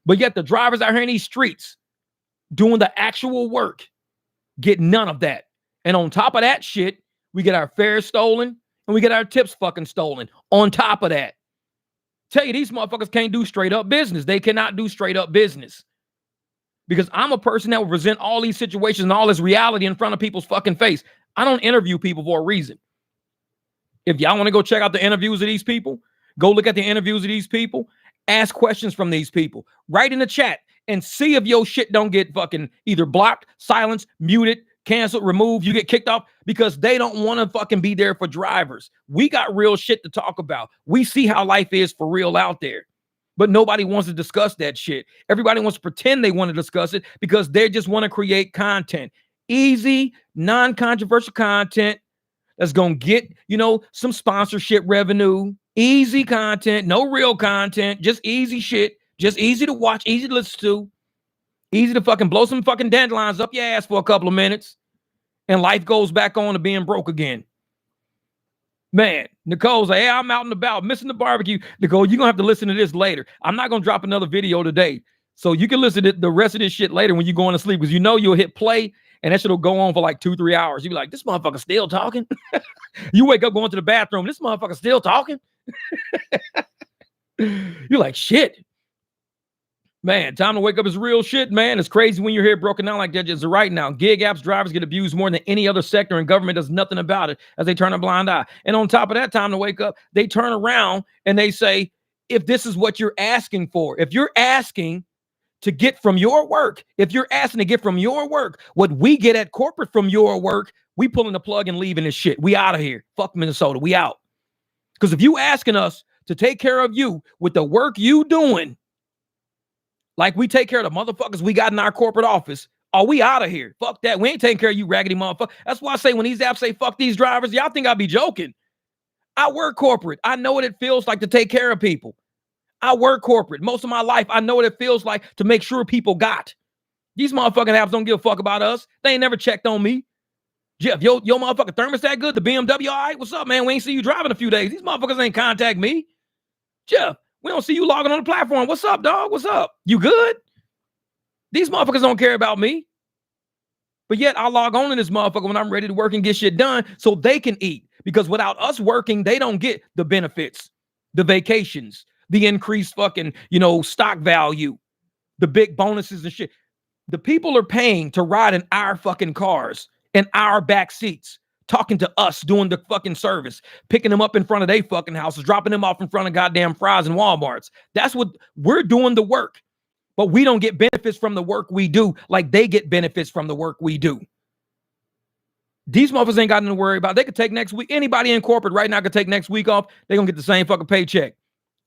But yet the drivers out here in these streets doing the actual work get none of that. And on top of that shit, we get our fares stolen and we get our tips fucking stolen. On top of that, tell you these motherfuckers can't do straight up business. They cannot do straight up business. Because I'm a person that will present all these situations and all this reality in front of people's fucking face. I don't interview people for a reason. If y'all want to go check out the interviews of these people, go look at the interviews of these people, ask questions from these people, write in the chat and see if your shit don't get fucking either blocked, silenced, muted, canceled, removed, you get kicked off because they don't want to fucking be there for drivers. We got real shit to talk about. We see how life is for real out there. But nobody wants to discuss that shit. Everybody wants to pretend they want to discuss it because they just want to create content. Easy, non-controversial content that's going to get, some sponsorship revenue. Easy content, no real content, just easy shit. Just easy to watch, easy to listen to. Easy to fucking blow some fucking dandelions up your ass for a couple of minutes. And life goes back on to being broke again. Man, Nicole's like, hey, I'm out and about, missing the barbecue. Nicole, you're going to have to listen to this later. I'm not going to drop another video today. So you can listen to the rest of this shit later when you're going to sleep because you'll hit play and that shit will go on for like 2-3 hours. You'll be like, this motherfucker still talking? You wake up going to the bathroom, this motherfucker still talking? You're like, shit. Man, time to wake up is real shit, man. It's crazy when you're here broken down like that just right now. Gig apps drivers get abused more than any other sector and government does nothing about it as they turn a blind eye. And on top of that, time to wake up, they turn around and they say, if this is what you're asking for. If you're asking to get from your work, if you're asking to get from your work what we get at corporate from your work, we pulling the plug and leaving this shit. We out of here. Fuck Minnesota. We out. Because if you asking us to take care of you with the work you doing, like we take care of the motherfuckers we got in our corporate office, oh, we out of here. Fuck that. We ain't taking care of you raggedy motherfucker. That's why I say when these apps say fuck these drivers, y'all think I be joking. I work corporate. I know what it feels like to take care of people. I work corporate. Most of my life, I know what it feels like to make sure people got. These motherfucking apps don't give a fuck about us. They ain't never checked on me. Jeff, yo motherfucking thermostat good? The BMW, all right? What's up, man? We ain't see you driving a few days. These motherfuckers ain't contact me. Jeff, we don't see you logging on the platform. What's up, dog? What's up? You good? These motherfuckers don't care about me. But yet I log on to this motherfucker when I'm ready to work and get shit done so they can eat. Because without us working, they don't get the benefits, the vacations, the increased fucking, stock value, the big bonuses and shit. The people are paying to ride in our fucking cars, in our back seats, talking to us, doing the fucking service, picking them up in front of their fucking houses, dropping them off in front of goddamn Fry's and Walmarts. That's what we're doing, the work. But we don't get benefits from the work we do like they get benefits from the work we do. These motherfuckers ain't got nothing to worry about. They could take next week. Anybody in corporate right now could take next week off. They're going to get the same fucking paycheck.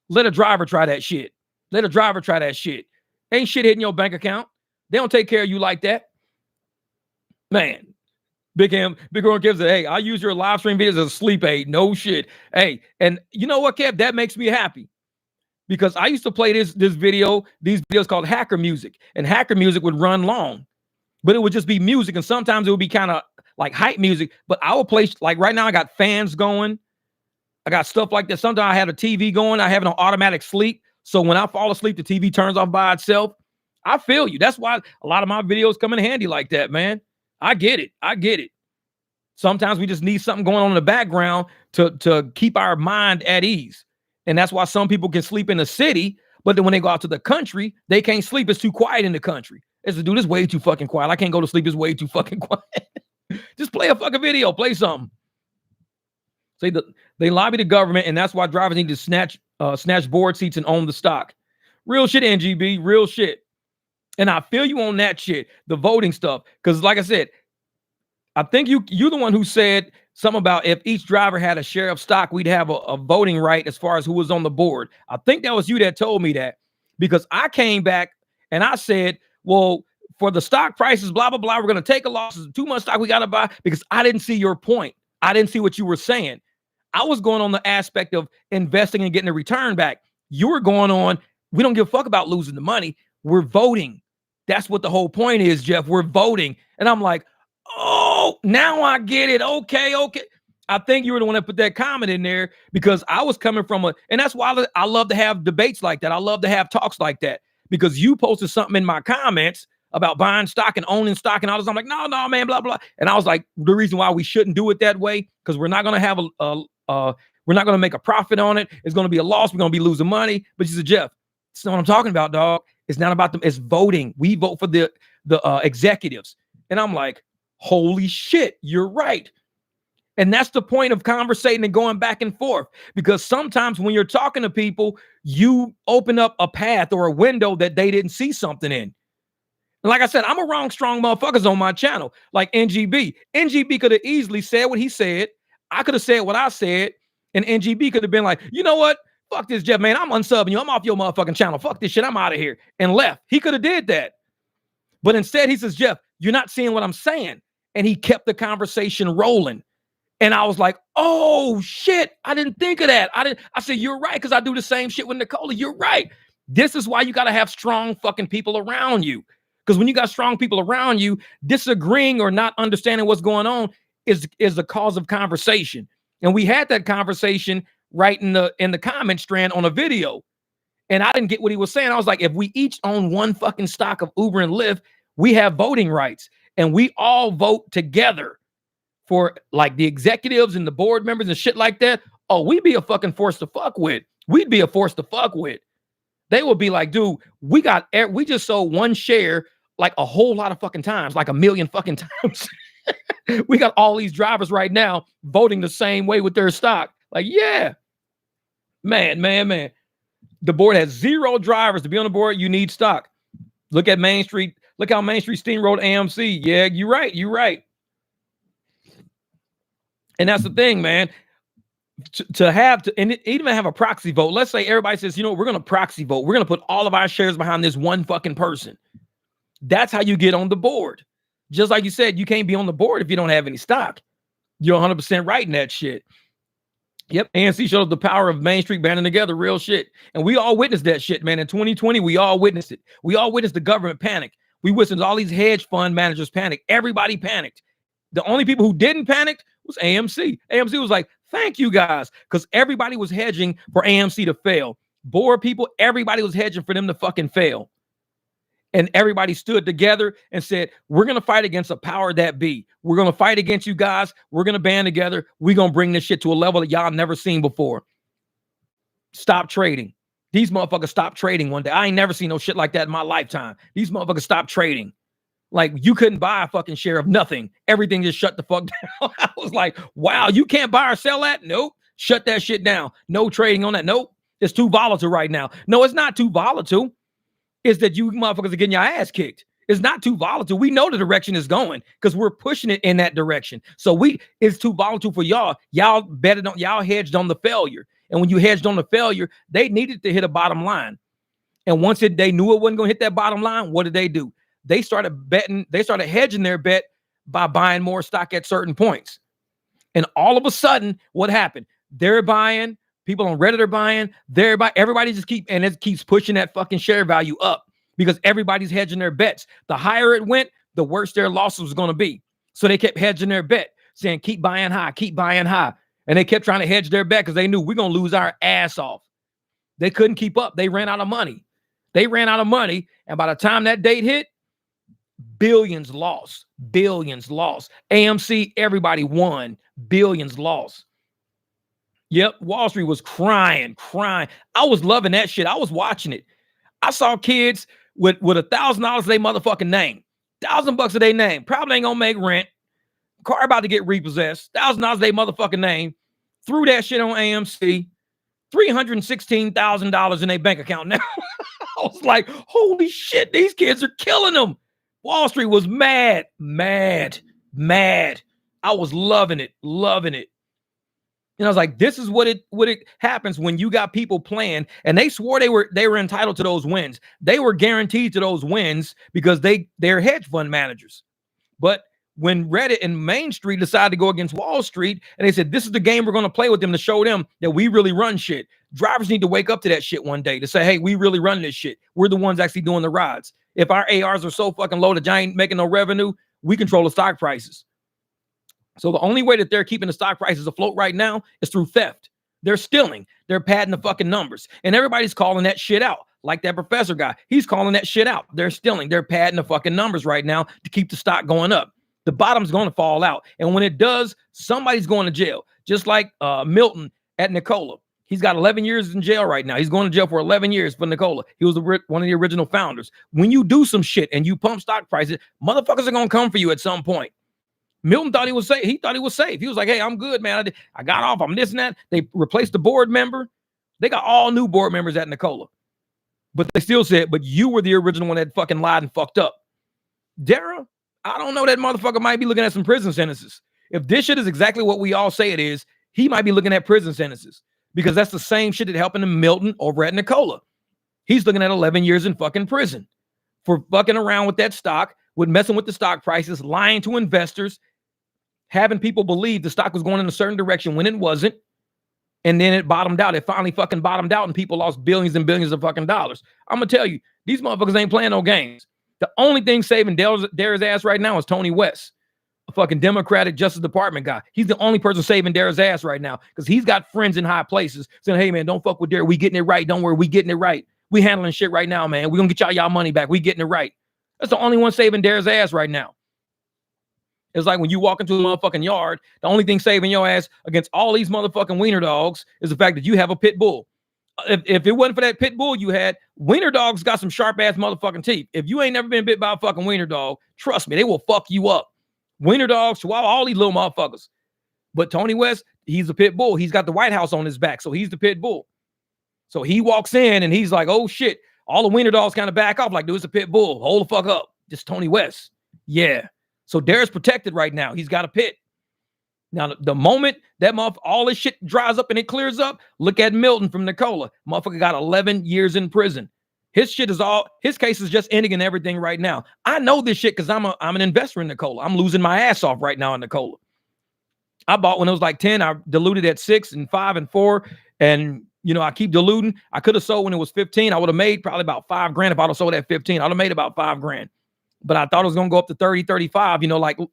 Let a driver try that shit. Let a driver try that shit. Ain't shit hitting your bank account. They don't take care of you like that. Man, Big Horn gives it, hey, I use your live stream videos as a sleep aid. No shit. Hey, and you know what, Kev? That makes me happy. Because I used to play these videos called hacker music. And hacker music would run long. But it would just be music. And sometimes it would be kind of like hype music. But I would play, like right now I got fans going. I got stuff like that. Sometimes I have a TV going. I have it on automatic sleep. So when I fall asleep, the TV turns off by itself. I feel you. That's why a lot of my videos come in handy like that, man. I get it. Sometimes we just need something going on in the background to keep our mind at ease. And that's why some people can sleep in the city, but then when they go out to the country, they can't sleep. It's too quiet in the country. It's dude, it's way too fucking quiet. I can't go to sleep. It's way too fucking quiet. Just play a fucking video. Play something. Say they lobby the government, and that's why drivers need to snatch board seats and own the stock. Real shit, NGB. Real shit. And I feel you on that shit, the voting stuff. Because like I said, I think you're the one who said something about if each driver had a share of stock, we'd have a voting right as far as who was on the board. I think that was you that told me that, because I came back and I said, well, for the stock prices, blah, blah, blah, we're going to take a loss. Too much stock we got to buy, because I didn't see your point. I didn't see what you were saying. I was going on the aspect of investing and getting a return back. You were going on, we don't give a fuck about losing the money. We're voting. That's what the whole point is, Jeff. We're voting. And I'm like, oh, now I get it. Okay. I think you were the one that put that comment in there, because I was coming from and that's why I love to have debates like that. I love to have talks like that, because you posted something in my comments about buying stock and owning stock and all this. I'm like, no, man, blah, blah. And I was like, the reason why we shouldn't do it that way, because we're not going to have we're not going to make a profit on it. It's going to be a loss. We're going to be losing money. But you said, Jeff, that's not what I'm talking about, dog. It's not about them. It's voting. We vote for the executives. And I'm like, holy shit, you're right. And that's the point of conversating and going back and forth, because sometimes when you're talking to people, you open up a path or a window that they didn't see something in. And like I said, I'm a wrong, strong motherfuckers on my channel, like NGB. NGB could have easily said what he said. I could have said what I said. And NGB could have been like, you know what? Fuck this, Jeff, man. I'm unsubbing you. I'm off your motherfucking channel. Fuck this shit. I'm out of here. And left. He could have did that. But instead, he says, Jeff, you're not seeing what I'm saying. And he kept the conversation rolling. And I was like, oh, shit. I didn't think of that. I said, you're right, because I do the same shit with Nicola. You're right. This is why you got to have strong fucking people around you. Because when you got strong people around you, disagreeing or not understanding what's going on is the cause of conversation. And we had that conversation right in the comment strand on a video. And I didn't get what he was saying. I was like, if we each own one fucking stock of Uber and Lyft, we have voting rights. And we all vote together for like the executives and the board members and shit like that. Oh, we'd be a fucking force to fuck with. We'd be a force to fuck with. They would be like, dude, we just sold one share like a whole lot of fucking times, like 1 million fucking times. We got all these drivers right now voting the same way with their stock. Like, yeah, man. The board has 0 drivers. To be on the board, you need stock. Look at Main Street. Look how Main Street steamrolled AMC. Yeah, you're right. You're right. And that's the thing, man. And even have a proxy vote. Let's say everybody says, you know, we're going to proxy vote. We're going to put all of our shares behind this one fucking person. That's how you get on the board. Just like you said, you can't be on the board if you don't have any stock. You're 100% right in that shit. Yep, ANC showed us the power of Main Street banding together, real shit. And we all witnessed that shit, man. In 2020, we all witnessed it. We all witnessed the government panic. We witnessed all these hedge fund managers panic. Everybody panicked. The only people who didn't panic was AMC. AMC was like, thank you guys, because everybody was hedging for AMC to fail. Board people, everybody was hedging for them to fucking fail. And everybody stood together and said, we're going to fight against a power that be. We're going to fight against you guys. We're going to band together. We're going to bring this shit to a level that y'all never seen before. Stop trading. These motherfuckers stopped trading one day. I ain't never seen no shit like that in my lifetime. These motherfuckers stopped trading. Like, you couldn't buy a fucking share of nothing. Everything just shut the fuck down. I was like, wow, you can't buy or sell that? Nope. Shut that shit down. No trading on that. Nope. It's too volatile right now. No, it's not too volatile. It's that you motherfuckers are getting your ass kicked. It's not too volatile. We know the direction is going because we're pushing it in that direction. So it's too volatile for y'all. Y'all hedged on the failure. And when you hedged on the failure, they needed to hit a bottom line. And once they knew it wasn't going to hit that bottom line, what did they do? They started betting. They started hedging their bet by buying more stock at certain points. And all of a sudden, what happened? They're buying. People on Reddit are buying. Everybody just keeps pushing that fucking share value up because everybody's hedging their bets. The higher it went, the worse their losses was going to be. So they kept hedging their bet, saying, keep buying high, keep buying high. And they kept trying to hedge their bet because they knew we're going to lose our ass off. They couldn't keep up. They ran out of money. And by the time that date hit, billions lost. AMC, everybody won. Billions lost. Yep, Wall Street was crying. I was loving that shit. I was watching it. I saw kids with $1,000 of their motherfucking name, $1,000 of their name. Probably ain't gonna make rent. Car about to get repossessed. $1,000 of their motherfucking name. Threw that shit on AMC. $316,000 in their bank account now. I was like, holy shit, these kids are killing them. Wall Street was mad. I was loving it. And I was like, this is what it happens when you got people playing, and they swore they were entitled to those wins. They were guaranteed to those wins because they're hedge fund managers. But when Reddit and Main Street decided to go against Wall Street, and they said, this is the game we're going to play with them to show them that we really run shit. Drivers need to wake up to that shit one day to say, hey, we really run this shit. We're the ones actually doing the rides. If our ARs are so fucking low that y'all ain't making no revenue, we control the stock prices. So the only way that they're keeping the stock prices afloat right now is through theft. They're stealing. They're padding the fucking numbers. And everybody's calling that shit out. Like that professor guy. He's calling that shit out. They're stealing. They're padding the fucking numbers right now to keep the stock going up. The bottom's going to fall out. And when it does, somebody's going to jail. Just like Milton at Nikola. He's got 11 years in jail right now. He's going to jail for 11 years for Nikola. He was one of the original founders. When you do some shit and you pump stock prices, motherfuckers are going to come for you at some point. Milton thought he was safe. He thought he was safe. He was like, hey, I'm good, man. I got off. I'm this and that. They replaced the board member. They got all new board members at Nikola. But they still said, but you were the original one that fucking lied and fucked up. Dara, I don't know, that motherfucker might be looking at some prison sentences. If this shit is exactly what we all say it is, he might be looking at prison sentences because that's the same shit that happened to Milton over at Nikola. He's looking at 11 years in fucking prison for fucking around with that stock, with messing with the stock prices, lying to investors, having people believe the stock was going in a certain direction when it wasn't. And then it bottomed out. It finally fucking bottomed out and people lost billions and billions of fucking dollars. I'm going to tell you, these motherfuckers ain't playing no games. The only thing saving Dara's ass right now is Tony West, a fucking Democratic Justice Department guy. He's the only person saving Dara's ass right now because he's got friends in high places saying, hey, man, don't fuck with Dara. We getting it right. Don't worry. We getting it right. We handling shit right now, man. We going to get y'all money back. We getting it right. That's the only one saving Dara's ass right now. It's like when you walk into a motherfucking yard, the only thing saving your ass against all these motherfucking wiener dogs is the fact that you have a pit bull. If it wasn't for that pit bull you had, wiener dogs got some sharp ass motherfucking teeth. If you ain't never been bit by a fucking wiener dog, trust me, they will fuck you up. Wiener dogs, chihuahua, all these little motherfuckers. But Tony West, he's a pit bull. He's got the White House on his back, so he's the pit bull. So he walks in and he's like, oh shit. All the wiener dogs kind of back off like, dude, it's a pit bull. Hold the fuck up. This Tony West. Yeah. So Darren's protected right now. He's got a pit. Now, the moment that all this shit dries up and it clears up, look at Milton from Nicola. Motherfucker got 11 years in prison. His case is just ending and everything right now. I know this shit because I'm an investor in Nicola. I'm losing my ass off right now in Nicola. I bought when it was like 10. I diluted at 6 and 5 and 4. And, I keep diluting. I could have sold when it was 15. I would have made probably about $5,000 if I'd have sold at 15. I'd have made about $5,000. But I thought it was going to go up to 30, 35,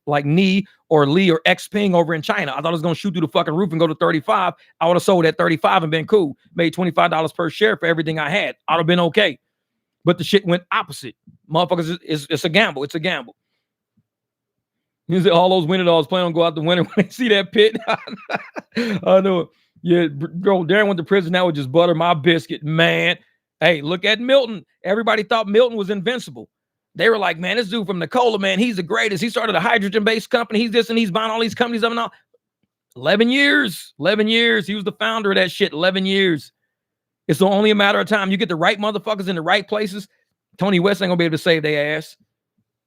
like Ni or Lee or Xpeng over in China. I thought it was going to shoot through the fucking roof and go to 35. I would have sold at 35 and been cool. Made $25 per share for everything I had. I'd have been okay. But the shit went opposite. Motherfuckers, it's a gamble. It's a gamble. You see all those winter dogs plan on go out the winter when they see that pit. I know it. Yeah, bro, Darren went to prison. That would just butter my biscuit, man. Hey, look at Milton. Everybody thought Milton was invincible. They were like, man, this dude from Nicola, man, he's the greatest. He started a hydrogen-based company. He's this and he's buying all these companies up and all. 11 years. 11 years. He was the founder of that shit. 11 years. It's only a matter of time. You get the right motherfuckers in the right places. Tony West ain't going to be able to save their ass.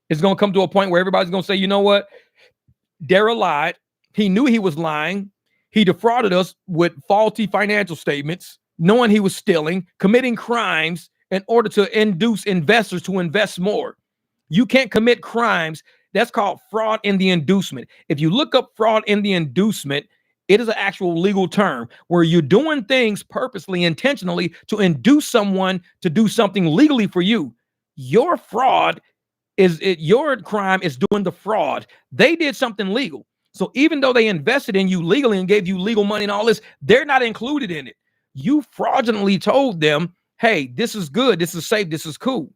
It's going to come to a point where everybody's going to say, you know what? Darrell lied. He knew he was lying. He defrauded us with faulty financial statements, knowing he was stealing, committing crimes in order to induce investors to invest more. You can't commit crimes. That's called fraud in the inducement. If you look up fraud in the inducement, it is an actual legal term where you're doing things purposely, intentionally to induce someone to do something legally for you. Your fraud your crime is doing the fraud. They did something legal. So even though they invested in you legally and gave you legal money and all this, they're not included in it. You fraudulently told them, hey, this is good, this is safe, this is cool.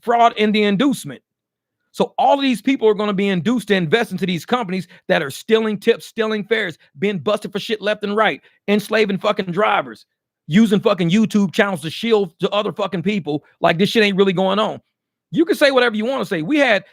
Fraud in the inducement. So all of these people are going to be induced to invest into these companies that are stealing tips, stealing fares, being busted for shit left and right, enslaving fucking drivers, using fucking YouTube channels to shield to other fucking people like this shit ain't really going on. You can say whatever you want to say. We had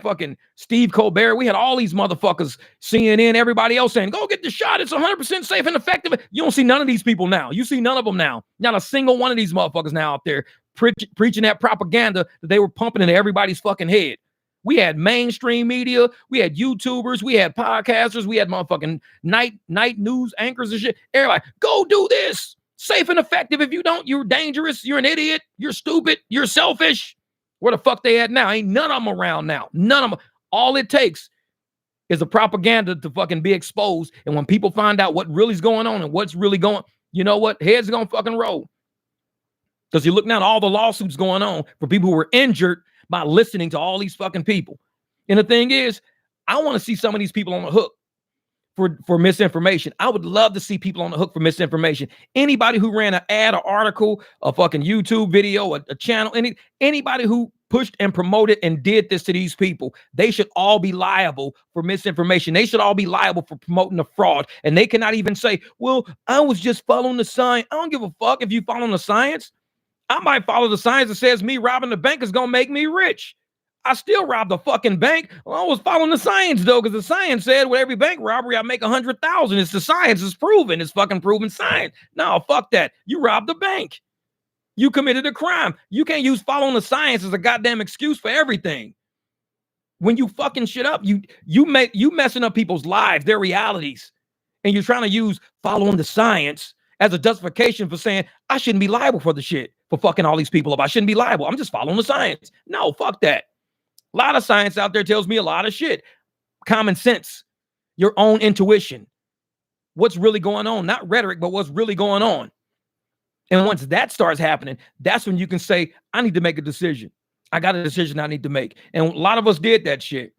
fucking Steve Colbert. We had all these motherfuckers, CNN, everybody else saying, go get the shot. It's 100% safe and effective. You don't see none of these people now. You see none of them now. Not a single one of these motherfuckers now out there preaching that propaganda that they were pumping into everybody's fucking head. We had mainstream media. We had YouTubers. We had podcasters. We had motherfucking night news anchors and shit. Everybody, go do this. Safe and effective. If you don't, you're dangerous. You're an idiot. You're stupid. You're selfish. Where the fuck they at now? Ain't none of them around now. None of them. All it takes is a propaganda to fucking be exposed. And when people find out what really is going on and what's really going, you know what? Heads are going to fucking roll. Because you look now at all the lawsuits going on for people who were injured by listening to all these fucking people. And the thing is, I want to see some of these people on the hook for misinformation. I would love to see people on the hook for misinformation. Anybody who ran an ad, an article, a fucking YouTube video, a channel, anybody who pushed and promoted and did this to these people, they should all be liable for misinformation. They should all be liable for promoting a fraud. And they cannot even say, well, I was just following the science. I don't give a fuck if you following the science. I might follow the science that says me robbing the bank is going to make me rich. I still robbed the fucking bank. Well, I was following the science, though, because the science said with every bank robbery, I make 100,000. It's the science. It's proven. It's fucking proven science. No, fuck that. You robbed the bank. You committed a crime. You can't use following the science as a goddamn excuse for everything. When you fucking shit up, you messing up people's lives, their realities, and you're trying to use following the science as a justification for saying I shouldn't be liable for the shit, for fucking all these people up. I shouldn't be liable. I'm just following the science. No, fuck that. A lot of science out there tells me a lot of shit. Common sense, your own intuition, what's really going on, not rhetoric, but what's really going on. And once that starts happening, that's when you can say, I need to make a decision. I got a decision I need to make. And a lot of us did that shit.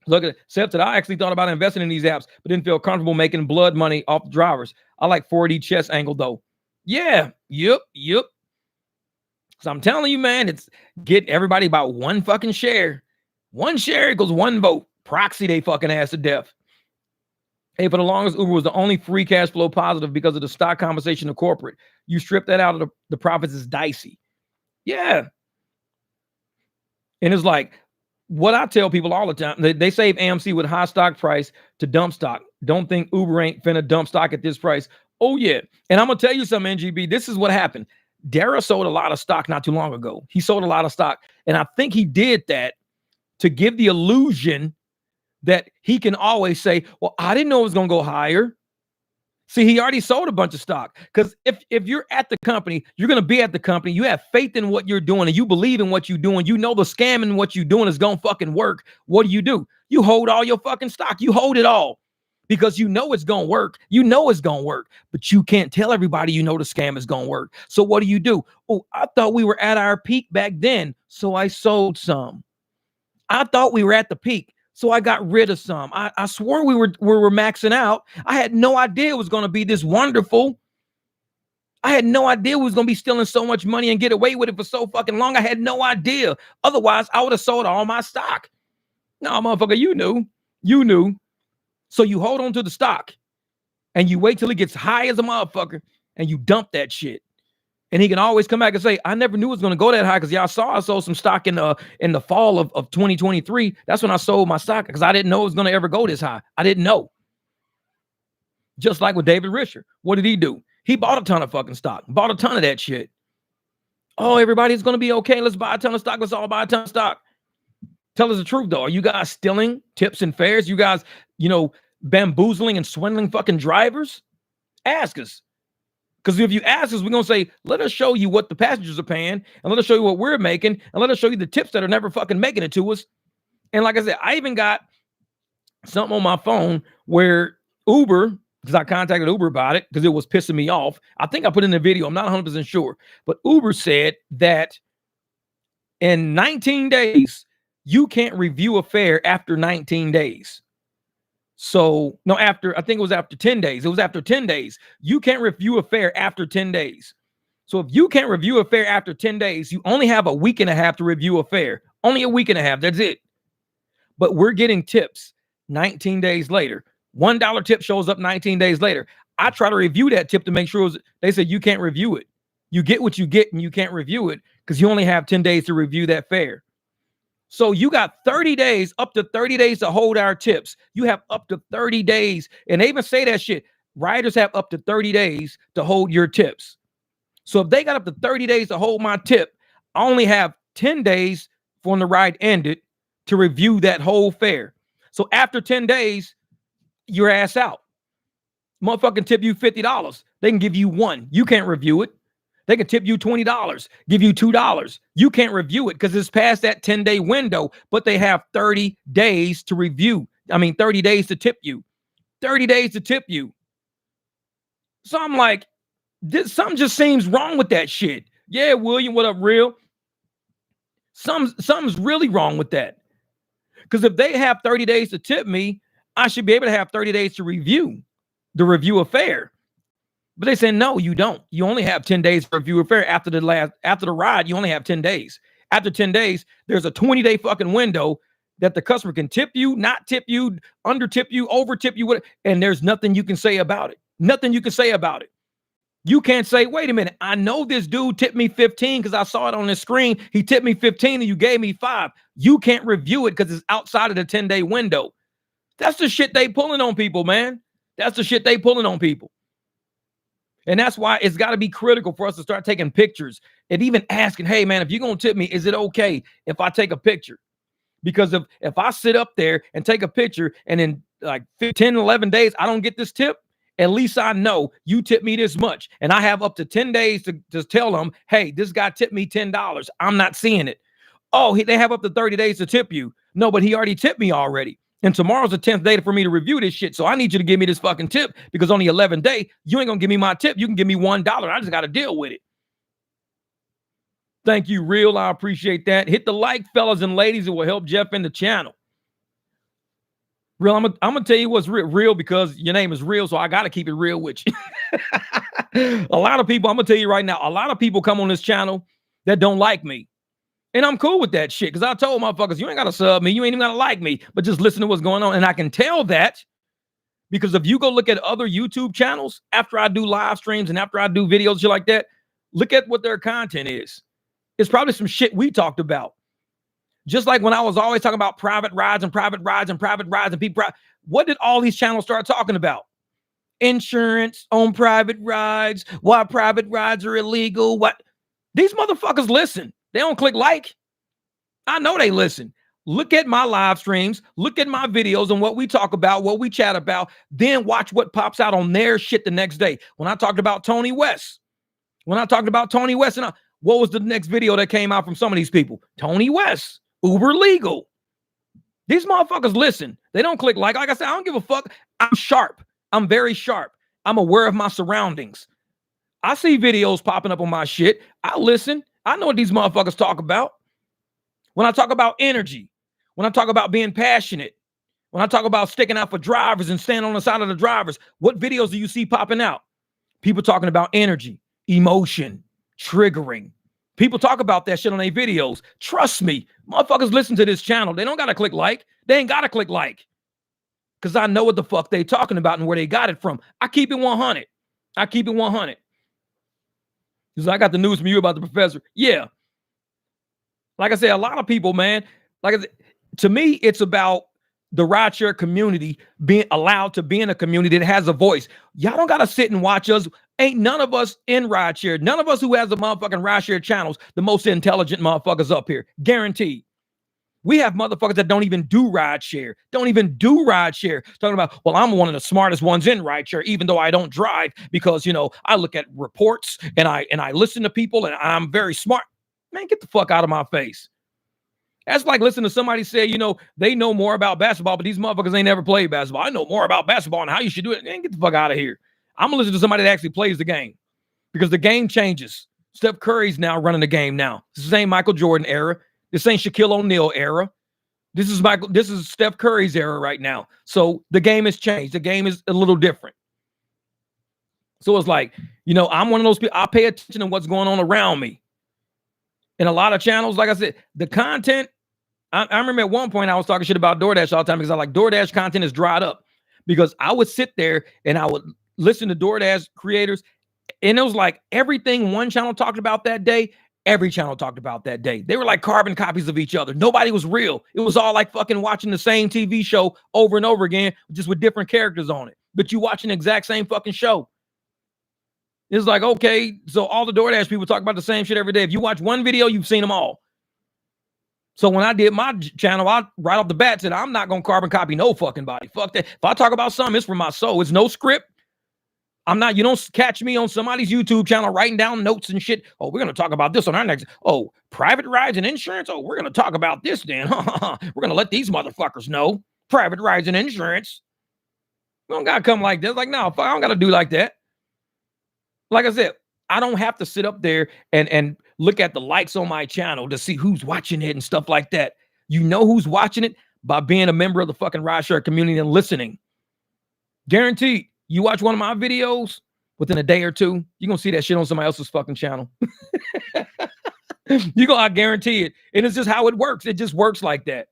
Look at it. Except that I actually thought about investing in these apps, but didn't feel comfortable making blood money off the drivers. I like 4D chess angle though. Yeah. Yep. So I'm telling you, man, it's get everybody about one fucking share. One share equals one vote. Proxy they fucking ass to death. Hey, for the longest, Uber was the only free cash flow positive because of the stock compensation of corporate. You strip that out of the profits is dicey. Yeah. And it's like, what I tell people all the time, they save AMC with high stock price to dump stock. Don't think Uber ain't finna dump stock at this price. Oh, yeah. And I'm going to tell you something, NGB. This is what happened. Dara sold a lot of stock not too long ago. He sold a lot of stock. And I think he did that to give the illusion that he can always say, well, I didn't know it was going to go higher. See, he already sold a bunch of stock. Because if you're at the company, you're going to be at the company. You have faith in what you're doing and you believe in what you're doing. You know the scam in what you're doing is going to fucking work. What do? You hold all your fucking stock. You hold it all because you know it's going to work. You know it's going to work, but you can't tell everybody you know the scam is going to work. So what do? Oh, I thought we were at our peak back then, so I sold some. I thought we were at the peak, so I got rid of some. I swore we were maxing out. I had no idea it was going to be this wonderful. I had no idea we was going to be stealing so much money and get away with it for so fucking long. I had no idea. Otherwise, I would have sold all my stock. No, motherfucker, you knew. You knew. So you hold on to the stock and you wait till it gets high as a motherfucker and you dump that shit. And he can always come back and say, I never knew it was going to go that high because y'all saw I sold some stock in the fall of 2023. That's when I sold my stock because I didn't know it was going to ever go this high. I didn't know. Just like with David Risher. What did he do? He bought a ton of fucking stock. Bought a ton of that shit. Oh, everybody's going to be okay. Let's buy a ton of stock. Let's all buy a ton of stock. Tell us the truth, though. Are you guys stealing tips and fares? You guys, bamboozling and swindling fucking drivers? Ask us. Because if you ask us, we're going to say, let us show you what the passengers are paying, and let us show you what we're making, and let us show you the tips that are never fucking making it to us. And like I said, I even got something on my phone where Uber, because I contacted Uber about it, because it was pissing me off. I think I put in the video. I'm not 100% sure. But Uber said that in 19 days, you can't review a fare after 19 days. So, no, I think it was after 10 days. It was after 10 days. You can't review a fare after 10 days. So if you can't review a fare after 10 days, you only have a week and a half to review a fare. Only a week and a half. That's it. But we're getting tips 19 days later. $1 tip shows up 19 days later. I try to review that tip to make sure they said you can't review it. You get what you get and you can't review it because you only have 10 days to review that fare. So you got 30 days, up to 30 days to hold our tips. You have up to 30 days. And they even say that shit. Riders have up to 30 days to hold your tips. So if they got up to 30 days to hold my tip, I only have 10 days from the ride ended to review that whole fare. So after 10 days, your ass out. Motherfucking tip you $50. They can give you $1. You can't review it. They can tip you $20, give you $2. You can't review it because it's past that 10-day window, but they have 30 days to review. 30 days to tip you. 30 days to tip you. So I'm like, something just seems wrong with that shit. Yeah, William, what up, real? Something's really wrong with that. Because if they have 30 days to tip me, I should be able to have 30 days to review a fare. But they say, no, you don't. You only have 10 days for review a fare after the ride. You only have 10 days. After 10 days, there's a 20-day fucking window that the customer can tip you, not tip you, under tip you, over tip you, and there's nothing you can say about it. Nothing you can say about it. You can't say, wait a minute, I know this dude tipped me 15 because I saw it on the screen. He tipped me 15 and you gave me 5. You can't review it because it's outside of the 10-day window. That's the shit they pulling on people, man. That's the shit they pulling on people. And that's why it's got to be critical for us to start taking pictures and even asking, hey, man, if you're going to tip me, is it okay if I take a picture? Because if I sit up there and take a picture and in like 10, 11 days, I don't get this tip, at least I know you tipped me this much. And I have up to 10 days to tell them, hey, this guy tipped me $10. I'm not seeing it. Oh, they have up to 30 days to tip you. No, but he already tipped me already. And tomorrow's the 10th day for me to review this shit. So I need you to give me this fucking tip because on the 11th day, you ain't going to give me my tip. You can give me $1. I just got to deal with it. Thank you, Real. I appreciate that. Hit the like, fellas and ladies. It will help Jeff in the channel. Real, I'm going to tell you what's real because your name is Real, so I got to keep it real with you. A lot of people, I'm going to tell you right now, a lot of people come on this channel that don't like me. And I'm cool with that shit because I told motherfuckers, you ain't got to sub me. You ain't even got to like me, but just listen to what's going on. And I can tell that because if you go look at other YouTube channels after I do live streams and after I do videos, shit like that, look at what their content is. It's probably some shit we talked about. Just like when I was always talking about private rides and private rides and private rides and people. What did all these channels start talking about? insurance on private rides, why private rides are illegal. What? These motherfuckers listen. They don't click like. I know they listen. Look at my live streams, look at my videos and what we talk about, what we chat about, then watch what pops out on their shit the next day. When I talked about Tony West, and what was the next video that came out from some of these people? Tony West, Uber legal. These motherfuckers listen. They don't click like. Like I said, I don't give a fuck. I'm sharp. I'm very sharp. I'm aware of my surroundings. I see videos popping up on my shit. I listen. I know what these motherfuckers talk about. When I talk about energy, when I talk about being passionate, when I talk about sticking out for drivers and standing on the side of the drivers, what videos do you see popping out? People talking about energy, emotion, triggering. People talk about that shit on their videos. Trust me, motherfuckers listen to this channel. They don't got to click like. They ain't got to click like. Because I know what the fuck they talking about and where they got it from. I keep it 100. I keep it 100. Because I got the news from you about the professor. Yeah. Like I said, a lot of people, man, like I said, to me, it's about the rideshare community being allowed to be in a community that has a voice. Y'all don't got to sit and watch us. Ain't none of us in rideshare, none of us who has the motherfucking rideshare channels, the most intelligent motherfuckers up here. Guaranteed. We have motherfuckers that don't even do rideshare. Talking about, well, I'm one of the smartest ones in rideshare, even though I don't drive because, I look at reports and I listen to people and I'm very smart. Man, get the fuck out of my face. That's like listening to somebody say, they know more about basketball, but these motherfuckers ain't never played basketball. I know more about basketball and how you should do it. Man, get the fuck out of here. I'm gonna listen to somebody that actually plays the game because the game changes. Steph Curry's now running the game now. This ain't Michael Jordan era. This ain't Shaquille O'Neal era. This is Steph Curry's era right now. So the game has changed. The game is a little different. So it's like, I'm one of those people. I pay attention to what's going on around me. In a lot of channels, like I said, the content, I remember at one point I was talking shit about DoorDash all the time because I like DoorDash content is dried up because I would sit there and I would listen to DoorDash creators and it was like everything one channel talked about that day, every channel talked about that day. They were like carbon copies of each other. Nobody was real. It was all like fucking watching the same TV show over and over again, just with different characters on it. But you watching the exact same fucking show. It's like, okay, so all the DoorDash people talk about the same shit every day. If you watch one video, you've seen them all. So when I did my channel, I right off the bat said, I'm not going to carbon copy no fucking body. Fuck that. If I talk about something, it's from my soul. It's no script. You don't catch me on somebody's YouTube channel writing down notes and shit. Oh, we're going to talk about this on our next. Oh, private rides and insurance. Oh, we're going to talk about this then. We're going to let these motherfuckers know. Private rides and insurance. We don't got to come like this. Like, no, I don't got to do like that. Like I said, I don't have to sit up there and look at the likes on my channel to see who's watching it and stuff like that. You know who's watching it by being a member of the fucking rideshare community and listening. Guaranteed, you watch one of my videos within a day or two, you're going to see that shit on somebody else's fucking channel. I guarantee it. And it's just how it works. It just works like that.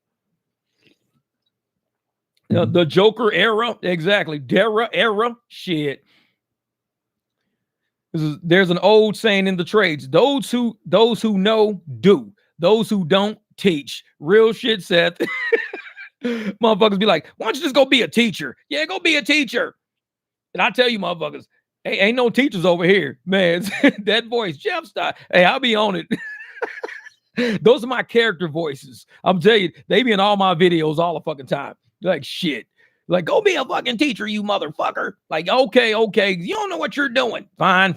The Joker era, exactly. Dara era, shit. There's an old saying in the trades: those who know do, those who don't teach. Real shit, Seth. Motherfuckers be like, why don't you just go be a teacher? Yeah, go be a teacher. And I tell you, motherfuckers, hey, ain't no teachers over here, man. That voice, Jeff Stein. Hey, I'll be on it. Those are my character voices. I'm telling you, they be in all my videos all the fucking time. Like shit. Like, go be a fucking teacher, you motherfucker. Like, okay. You don't know what you're doing. Fine.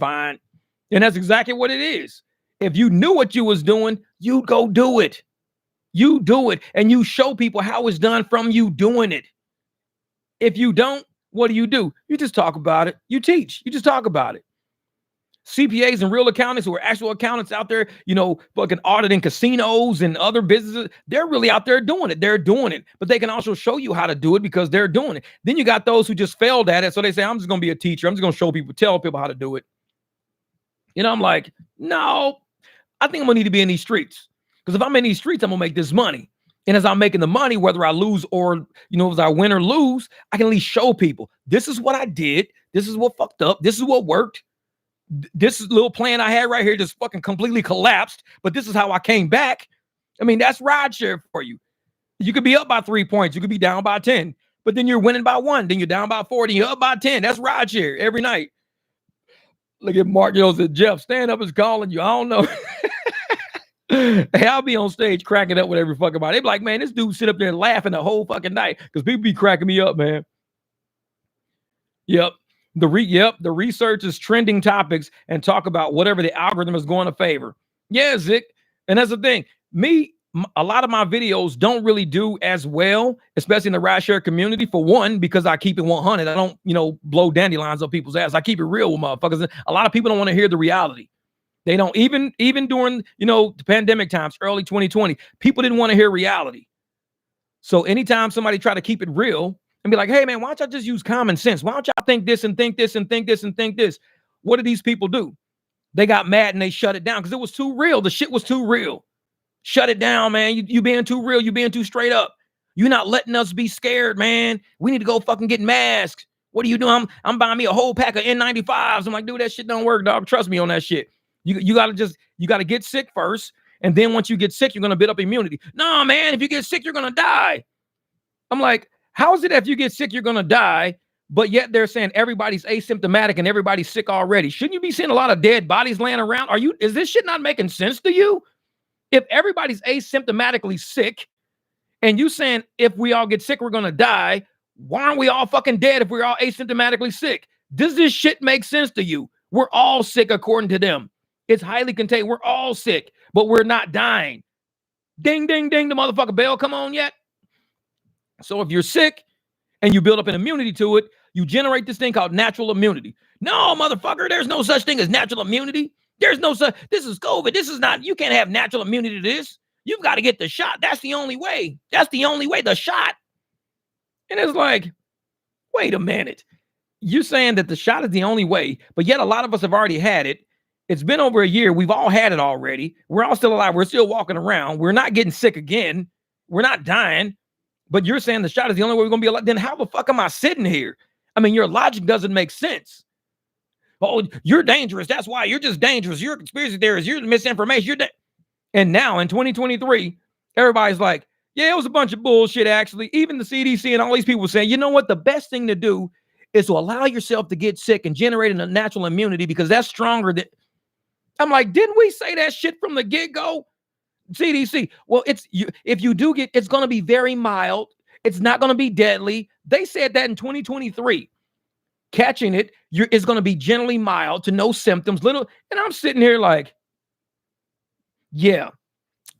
And that's exactly what it is. If you knew what you was doing, you'd go do it. You do it. And you show people how it's done from you doing it. If you don't, what do? You just talk about it. You teach. You just talk about it. CPAs and real accountants who are actual accountants out there, fucking auditing casinos and other businesses, they're really out there doing it. They're doing it, but they can also show you how to do it because they're doing it. Then you got those who just failed at it. So they say, I'm just going to be a teacher. I'm just going to tell people how to do it. I'm like, no, I think I'm going to need to be in these streets because if I'm in these streets, I'm going to make this money. And as I'm making the money, whether I lose or, as I win or lose, I can at least show people this is what I did. This is what fucked up. This is what worked. This little plan I had right here just fucking completely collapsed, but this is how I came back. I mean, that's rideshare for you. You could be up by 3 points. You could be down by 10, But then you're winning by 1, then you're down by 40, you're up by 10. That's rideshare every night. Look at Mark Yells at Jeff. Stand up is calling you. I don't know. Hey, I'll be on stage cracking up with every fucking body. They be like, man, this dude sit up there laughing the whole fucking night because people be cracking me up, man. Yep. The research is trending topics and talk about whatever the algorithm is going to favor. Yeah, Zick. And that's the thing. A lot of my videos don't really do as well, especially in the rideshare community. For one, because I keep it 100. I don't, blow dandelions up people's ass. I keep it real with motherfuckers. A lot of people don't want to hear the reality. They don't even during, the pandemic times, early 2020, people didn't want to hear reality. So anytime somebody try to keep it real and be like, hey man, why don't y'all just use common sense? Why don't y'all think this and think this and think this and think this? What did these people do? They got mad and they shut it down because it was too real. The shit was too real. Shut it down, man. You being too real. You being too straight up. You're not letting us be scared, man. We need to go fucking get masks. What are you doing? I'm buying me a whole pack of N95s. I'm like, dude, that shit don't work, dog. Trust me on that shit. You gotta get sick first. And then once you get sick, you're gonna build up immunity. No, man, if you get sick, you're gonna die. I'm like, how is it that if you get sick, you're gonna die? But yet they're saying everybody's asymptomatic and everybody's sick already. Shouldn't you be seeing a lot of dead bodies laying around? Is this shit not making sense to you? If everybody's asymptomatically sick and you saying if we all get sick, we're going to die, why aren't we all fucking dead if we're all asymptomatically sick? Does this shit make sense to you? We're all sick according to them. It's highly contagious. We're all sick, but we're not dying. Ding, ding, ding. The motherfucker bell come on yet? So if you're sick and you build up an immunity to it, you generate this thing called natural immunity. No, motherfucker, there's no such thing as natural immunity. There's no such, this is COVID. This is not, you can't have natural immunity to this. You've got to get the shot. That's the only way. That's the only way, the shot. And it's like, wait a minute. You're saying that the shot is the only way, but yet a lot of us have already had it. It's been over a year. We've all had it already. We're all still alive. We're still walking around. We're not getting sick again. We're not dying. But you're saying the shot is the only way we're going to be alive. Then how the fuck am I sitting here? I mean, your logic doesn't make sense. Oh, you're dangerous. That's why you're just dangerous. You're a conspiracy theorist. You're misinformation. And now in 2023, everybody's like, yeah, it was a bunch of bullshit, actually. Even the CDC and all these people saying, you know what? The best thing to do is to allow yourself to get sick and generate a natural immunity because that's stronger than. I'm like, didn't we say that shit from the get-go? CDC. Well, if you do get, it's going to be very mild. It's not going to be deadly. They said that in 2023. Catching it is going to be generally mild to no symptoms, little. And I'm sitting here like, yeah,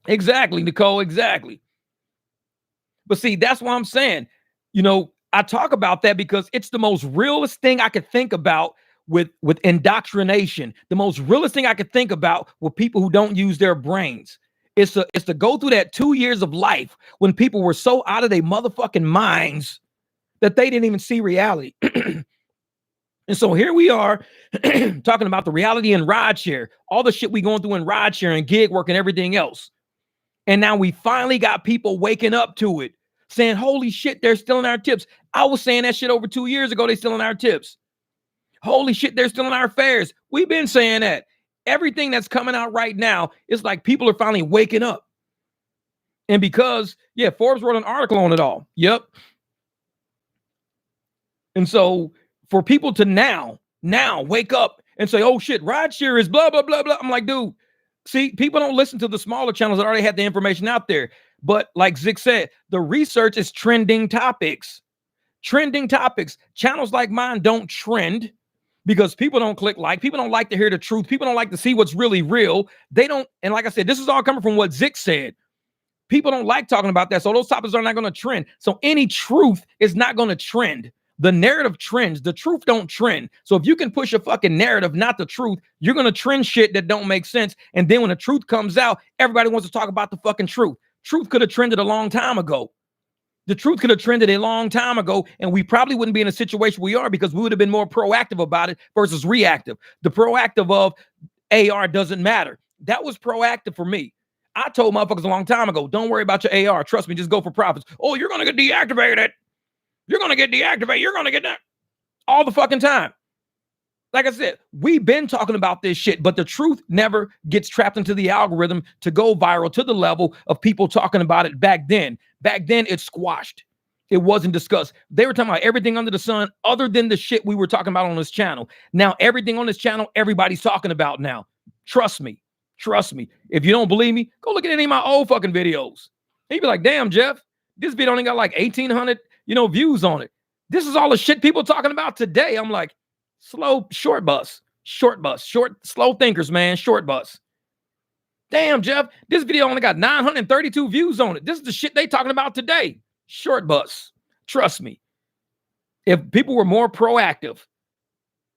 exactly, Nicole, exactly. But see, that's what I'm saying. I talk about that because it's the most realist thing I could think about with indoctrination. The most realist thing I could think about with people who don't use their brains. It's to go through that 2 years of life when people were so out of their motherfucking minds that they didn't even see reality. And so here we are talking about the reality in rideshare, all the shit we going through in rideshare and gig work and everything else. And now we finally got people waking up to it, saying, holy shit, they're stealing our tips. I was saying that shit over 2 years ago, they stealing our tips. Holy shit, they're stealing our fares. We've been saying that. Everything that's coming out right now is like people are finally waking up. And because, Forbes wrote an article on it all. Yep. And so for people to now wake up and say, oh shit, rideshare is blah, blah, blah, blah. I'm like, dude, see, people don't listen to the smaller channels that already have the information out there. But like Zick said, the research is trending topics. Trending topics. Channels like mine don't trend because people don't click like. People don't like to hear the truth. People don't like to see what's really real. They don't. And like I said, this is all coming from what Zick said. People don't like talking about that. So those topics are not going to trend. So any truth is not going to trend. The narrative trends. The truth don't trend. So if you can push a fucking narrative, not the truth, you're going to trend shit that don't make sense. And then when the truth comes out, everybody wants to talk about the fucking truth. Truth could have trended a long time ago. The truth could have trended a long time ago, and we probably wouldn't be in a situation we are because we would have been more proactive about it versus reactive. The proactive of AR doesn't matter. That was proactive for me. I told motherfuckers a long time ago, don't worry about your AR. Trust me, just go for profits. Oh, you're going to get deactivated. You're going to get deactivated. You're going to get that all the fucking time. Like I said, we've been talking about this shit, but the truth never gets trapped into the algorithm to go viral to the level of people talking about it back then. Back then, it's squashed. It wasn't discussed. They were talking about everything under the sun other than the shit we were talking about on this channel. Now, everything on this channel, everybody's talking about now. Trust me. Trust me. If you don't believe me, go look at any of my old fucking videos. You'd be like, damn, Jeff, this video only got like 1,800, views on it. This is all the shit people talking about today. I'm like, slow, short bus, slow thinkers, man, short bus. Damn, Jeff, this video only got 932 views on it. This is the shit they talking about today. Short bus. Trust me. If people were more proactive,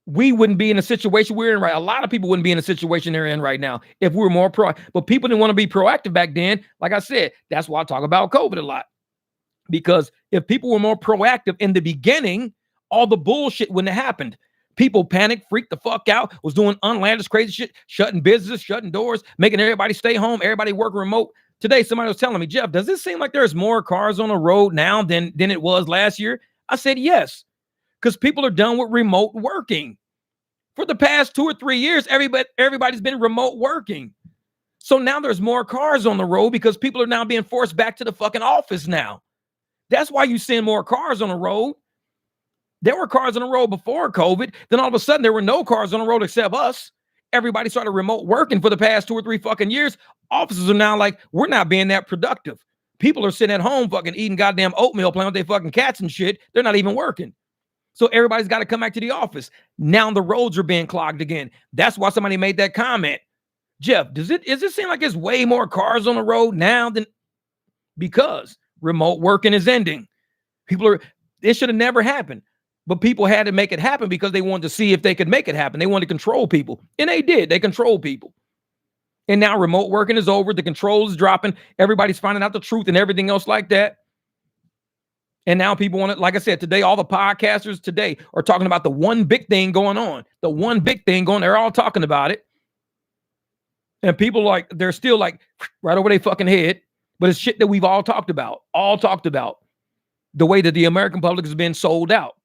we wouldn't be in a situation we're in right. A lot of people wouldn't be in a situation they're in right now if we were more proactive. But people didn't want to be proactive back then. Like I said, that's why I talk about COVID a lot. Because if people were more proactive in the beginning, all the bullshit wouldn't have happened. People panicked, freaked the fuck out, was doing unlandish, crazy shit, shutting businesses, shutting doors, making everybody stay home, everybody work remote. Today, somebody was telling me, Jeff, does it seem like there's more cars on the road now than it was last year? I said, yes, because people are done with remote working. For the past 2 or 3 years, everybody's been remote working. So now there's more cars on the road because people are now being forced back to the fucking office now. That's why you send more cars on the road. There were cars on the road before COVID. Then all of a sudden, there were no cars on the road except us. Everybody started remote working for the past 2 or 3 fucking years. Offices are now like, we're not being that productive. People are sitting at home fucking eating goddamn oatmeal, playing with their fucking cats and shit. They're not even working. So everybody's got to come back to the office. Now the roads are being clogged again. That's why somebody made that comment. Jeff, does it seem like there's way more cars on the road now than because remote working is ending? It should have never happened. But people had to make it happen because they wanted to see if they could make it happen. They wanted to control people. And they did. They controlled people. And now remote working is over. The control is dropping. Everybody's finding out the truth and everything else like that. And now people want to, like I said, today, all the podcasters today are talking about the one big thing going on. The one big thing going, they're all talking about it. And people they're still like right over their fucking head. But it's shit that we've all talked about. The way that the American public has been sold out.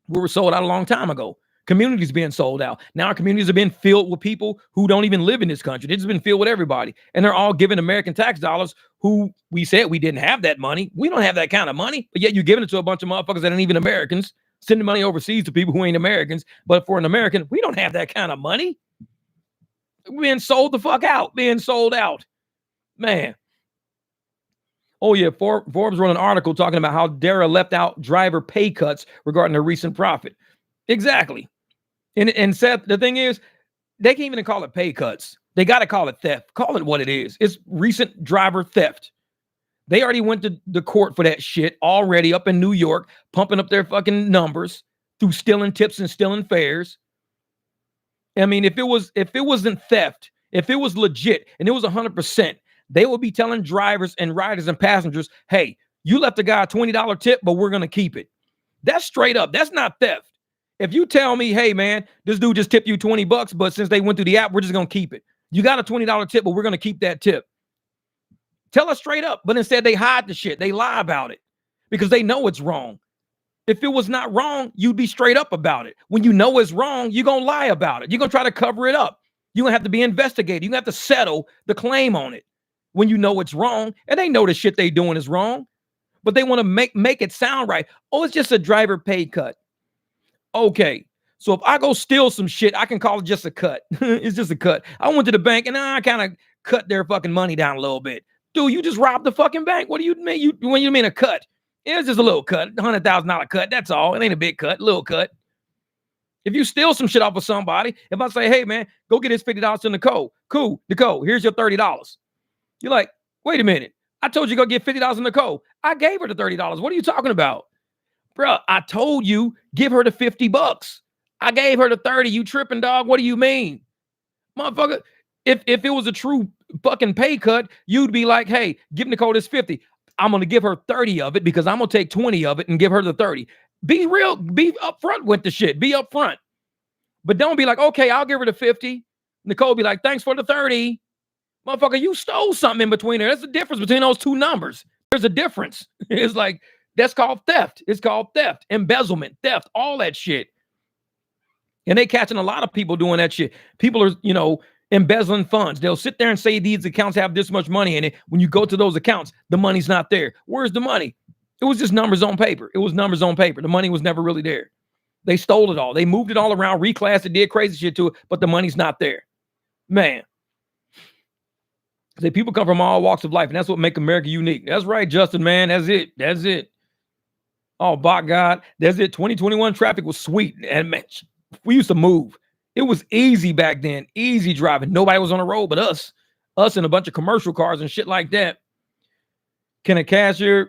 We were sold out a long time ago. Communities being sold out. Now our communities have been filled with people who don't even live in this country. It's been filled with everybody. And they're all giving American tax dollars who we said we didn't have that money. We don't have that kind of money. But yet you're giving it to a bunch of motherfuckers that ain't even Americans. Sending money overseas to people who ain't Americans. But for an American, we don't have that kind of money. We're being sold the fuck out. Being sold out. Man. Oh, yeah. Forbes wrote an article talking about how Dara left out driver pay cuts regarding their recent profit. Exactly. And Seth, the thing is, they can't even call it pay cuts. They got to call it theft. Call it what it is. It's recent driver theft. They already went to the court for that shit already up in New York, pumping up their fucking numbers through stealing tips and stealing fares. I mean, if it wasn't theft, if it was legit and it was 100%, they will be telling drivers and riders and passengers, hey, you left the guy a $20 tip, but we're going to keep it. That's straight up. That's not theft. If you tell me, hey, man, this dude just tipped you $20, but since they went through the app, we're just going to keep it. You got a $20 tip, but we're going to keep that tip. Tell us straight up. But instead, they hide the shit. They lie about it because they know it's wrong. If it was not wrong, you'd be straight up about it. When you know it's wrong, you're going to lie about it. You're going to try to cover it up. You're going to have to be investigated. You're going to have to settle the claim on it when you know it's wrong. And they know the shit they doing is wrong, but they want to make it sound right. Oh, it's just a driver pay cut. Okay, so if I go steal some shit, I can call it just a cut. It's just a cut. I went to the bank and I kind of cut their fucking money down a little bit. Dude, you just robbed the fucking bank. What do you mean? When you mean a cut? It's just a little cut, $100,000 cut. That's all. It ain't a big cut, little cut. If you steal some shit off of somebody, if I say, hey, man, go get this $50 to Nicole. Cool, Nicole, here's your $30. You're like, wait a minute. I told you go get $50 to Nicole. I gave her the $30. What are you talking about? Bruh, I told you, give her the $50. I gave her the 30. You tripping, dog? What do you mean? Motherfucker, if it was a true fucking pay cut, you'd be like, hey, give Nicole this 50. I'm going to give her 30 of it because I'm going to take 20 of it and give her the 30. Be real. Be upfront with the shit. Be upfront. But don't be like, okay, I'll give her the 50. Nicole be like, thanks for the 30. Motherfucker, you stole something in between there. That's the difference between those two numbers. There's a difference. It's like, that's called theft. It's called theft, embezzlement, theft, all that shit. And they catching a lot of people doing that shit. People are, embezzling funds. They'll sit there and say these accounts have this much money in it. When you go to those accounts, the money's not there. Where's the money? It was just numbers on paper. It was numbers on paper. The money was never really there. They stole it all. They moved it all around, reclassed it, did crazy shit to it, but the money's not there. Man. Say people come from all walks of life, and that's what make America unique. That's right, Justin, man. That's it. That's it. Oh, by God. That's it. 2021 traffic was sweet. And man, we used to move. It was easy back then. Easy driving. Nobody was on the road but us. Us and a bunch of commercial cars and shit like that. Can a cashier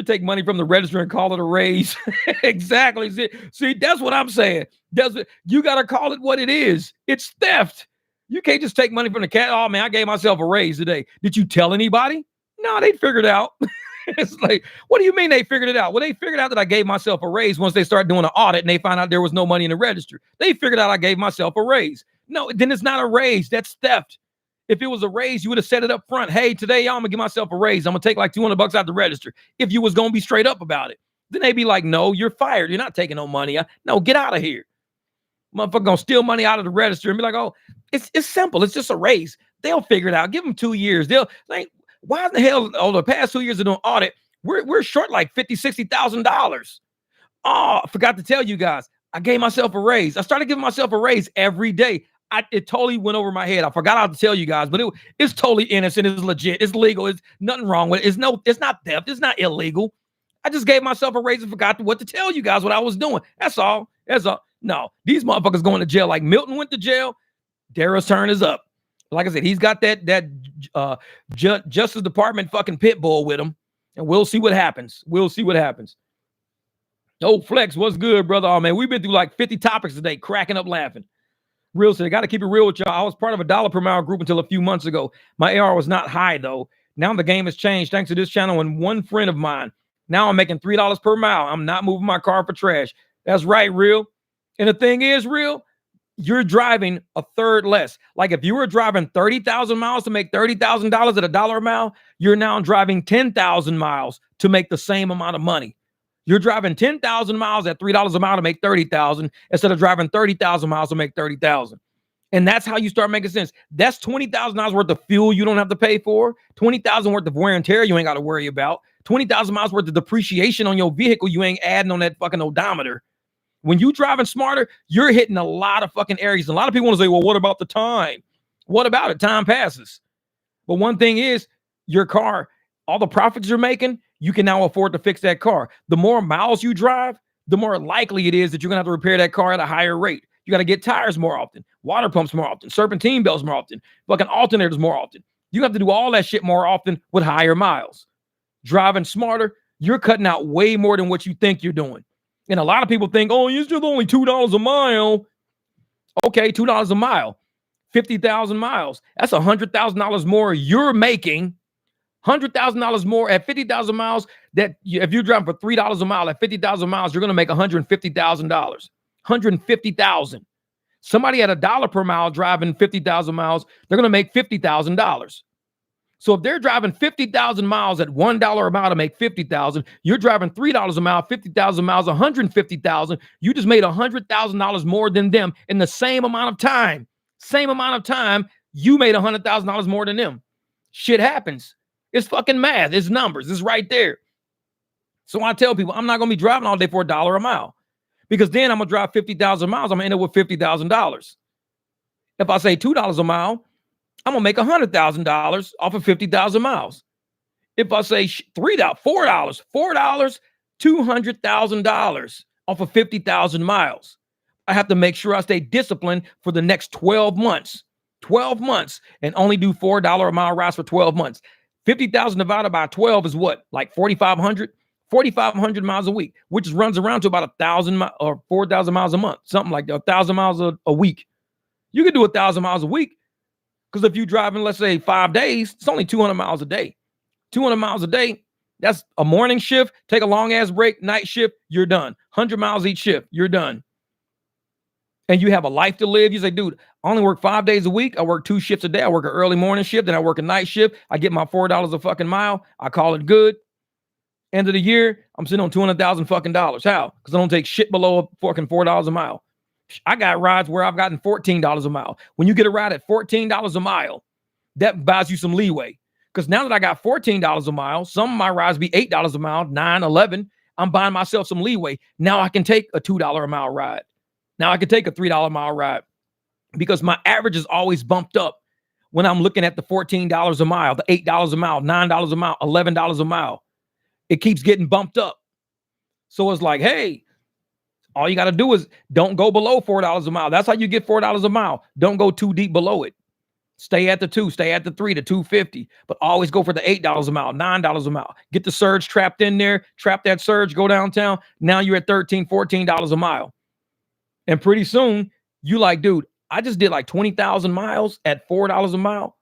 take money from the register and call it a raise? Exactly. See, that's what I'm saying. You got to call it what it is. It's theft. You can't just take money from the cat. Oh, man, I gave myself a raise today. Did you tell anybody? No, they figured it out. It's like, what do you mean they figured it out? Well, they figured out that I gave myself a raise once they start doing an audit and they find out there was no money in the register. They figured out I gave myself a raise. No, then it's not a raise. That's theft. If it was a raise, you would have said it up front. Hey, today I'm going to give myself a raise. I'm going to take like $200 out the register. If you was going to be straight up about it, then they'd be like, no, you're fired. You're not taking no money. No, get out of here. Motherfucker going to steal money out of the register and be like, oh, it's simple. It's just a raise. They'll figure it out. Give them 2 years. They'll like, why in the hell over the past 2 years of doing audit, we're short like $50,000, $60,000. Oh, I forgot to tell you guys. I gave myself a raise. I started giving myself a raise every day. It totally went over my head. I forgot how to tell you guys, but it's totally innocent. It's legit. It's legal. It's nothing wrong with it. It's not theft. It's not illegal. I just gave myself a raise and forgot what to tell you guys what I was doing. That's all. That's all. No, these motherfuckers going to jail like Milton went to jail. Daryl's turn is up. Like I said, he's got that Justice Department fucking pit bull with him, and we'll see what happens. We'll see what happens. Oh, Flex, what's good, brother? Oh, man, we've been through like 50 topics today, cracking up laughing. Real estate, I got to keep it real with y'all. I was part of a $1 per mile group until a few months ago. My AR was not high, though. Now the game has changed thanks to this channel and one friend of mine. Now I'm making $3 per mile. I'm not moving my car for trash. That's right, Real. And the thing is, Real, you're driving a third less. Like if you were driving 30,000 miles to make $30,000 at $1 a mile, you're now driving 10,000 miles to make the same amount of money. You're driving 10,000 miles at $3 a mile to make 30,000 instead of driving 30,000 miles to make 30,000. And that's how you start making sense. That's $20,000 worth of fuel you don't have to pay for. 20,000 worth of wear and tear you ain't got to worry about. 20,000 miles worth of depreciation on your vehicle you ain't adding on that fucking odometer. When you driving smarter, you're hitting a lot of fucking areas. And a lot of people want to say, well, what about the time? What about it? Time passes. But one thing is, your car, all the profits you're making, you can now afford to fix that car. The more miles you drive, the more likely it is that you're going to have to repair that car at a higher rate. You got to get tires more often, water pumps more often, serpentine belts more often, fucking alternators more often. You have to do all that shit more often with higher miles. Driving smarter, you're cutting out way more than what you think you're doing. And a lot of people think, oh, you're still only $2 a mile. Okay, $2 a mile, 50,000 miles. That's $100,000 more you're making. $100,000 more at 50,000 miles. That if you're driving for $3 a mile at 50,000 miles, you're going to make $150,000. $150,000. Somebody at $1 per mile driving 50,000 miles, they're going to make $50,000. So if they're driving 50,000 miles at $1 a mile to make 50,000, you're driving $3 a mile, 50,000 miles, 150,000. You just made $100,000 more than them in the same amount of time. Same amount of time, you made $100,000 more than them. Shit happens. It's fucking math. It's numbers. It's right there. So I tell people, I'm not going to be driving all day for $1 a mile, because then I'm going to drive 50,000 miles. I'm going to end up with $50,000. If I say $2 a mile, I'm going to make $100,000 off of 50,000 miles. If I say $4, $200,000 off of 50,000 miles. I have to make sure I stay disciplined for the next 12 months. 12 months and only do $4 a mile rides for 12 months. 50,000 divided by 12 is what? Like 4,500? 4,500 miles a week, which runs around to about 1,000 or 4,000 miles a month, something like that, 1,000 miles a week. You can do 1,000 miles a week, because if you're driving, let's say 5 days, it's only 200 miles a day. 200 miles a day, that's a morning shift, take a long ass break, night shift, you're done. 100 miles each shift, you're done. And you have a life to live. You say, dude, I only work 5 days a week. I work 2 shifts a day. I work an early morning shift, then I work a night shift. I get my $4 a fucking mile. I call it good. End of the year, I'm sitting on $200,000 fucking dollars. How? Because I don't take shit below fucking $4 a mile. I got rides where I've gotten $14 a mile. When you get a ride at $14 a mile, that buys you some leeway. Because now that I got $14 a mile, some of my rides be $8 a mile, $9, $11. I'm buying myself some leeway. Now I can take a $2 a mile ride. Now I can take a $3 a mile ride because my average is always bumped up when I'm looking at the $14 a mile, the $8 a mile, $9 a mile, $11 a mile. It keeps getting bumped up. So it's like, hey, all you got to do is don't go below $4 a mile. That's how you get $4 a mile. Don't go too deep below it. Stay at the 2, stay at the 3, the 250, but always go for the $8 a mile, $9 a mile. Get the surge trapped in there, trap that surge, go downtown. Now you're at $13, $14 a mile. And pretty soon you like, dude, I just did like 20,000 miles at $4 a mile.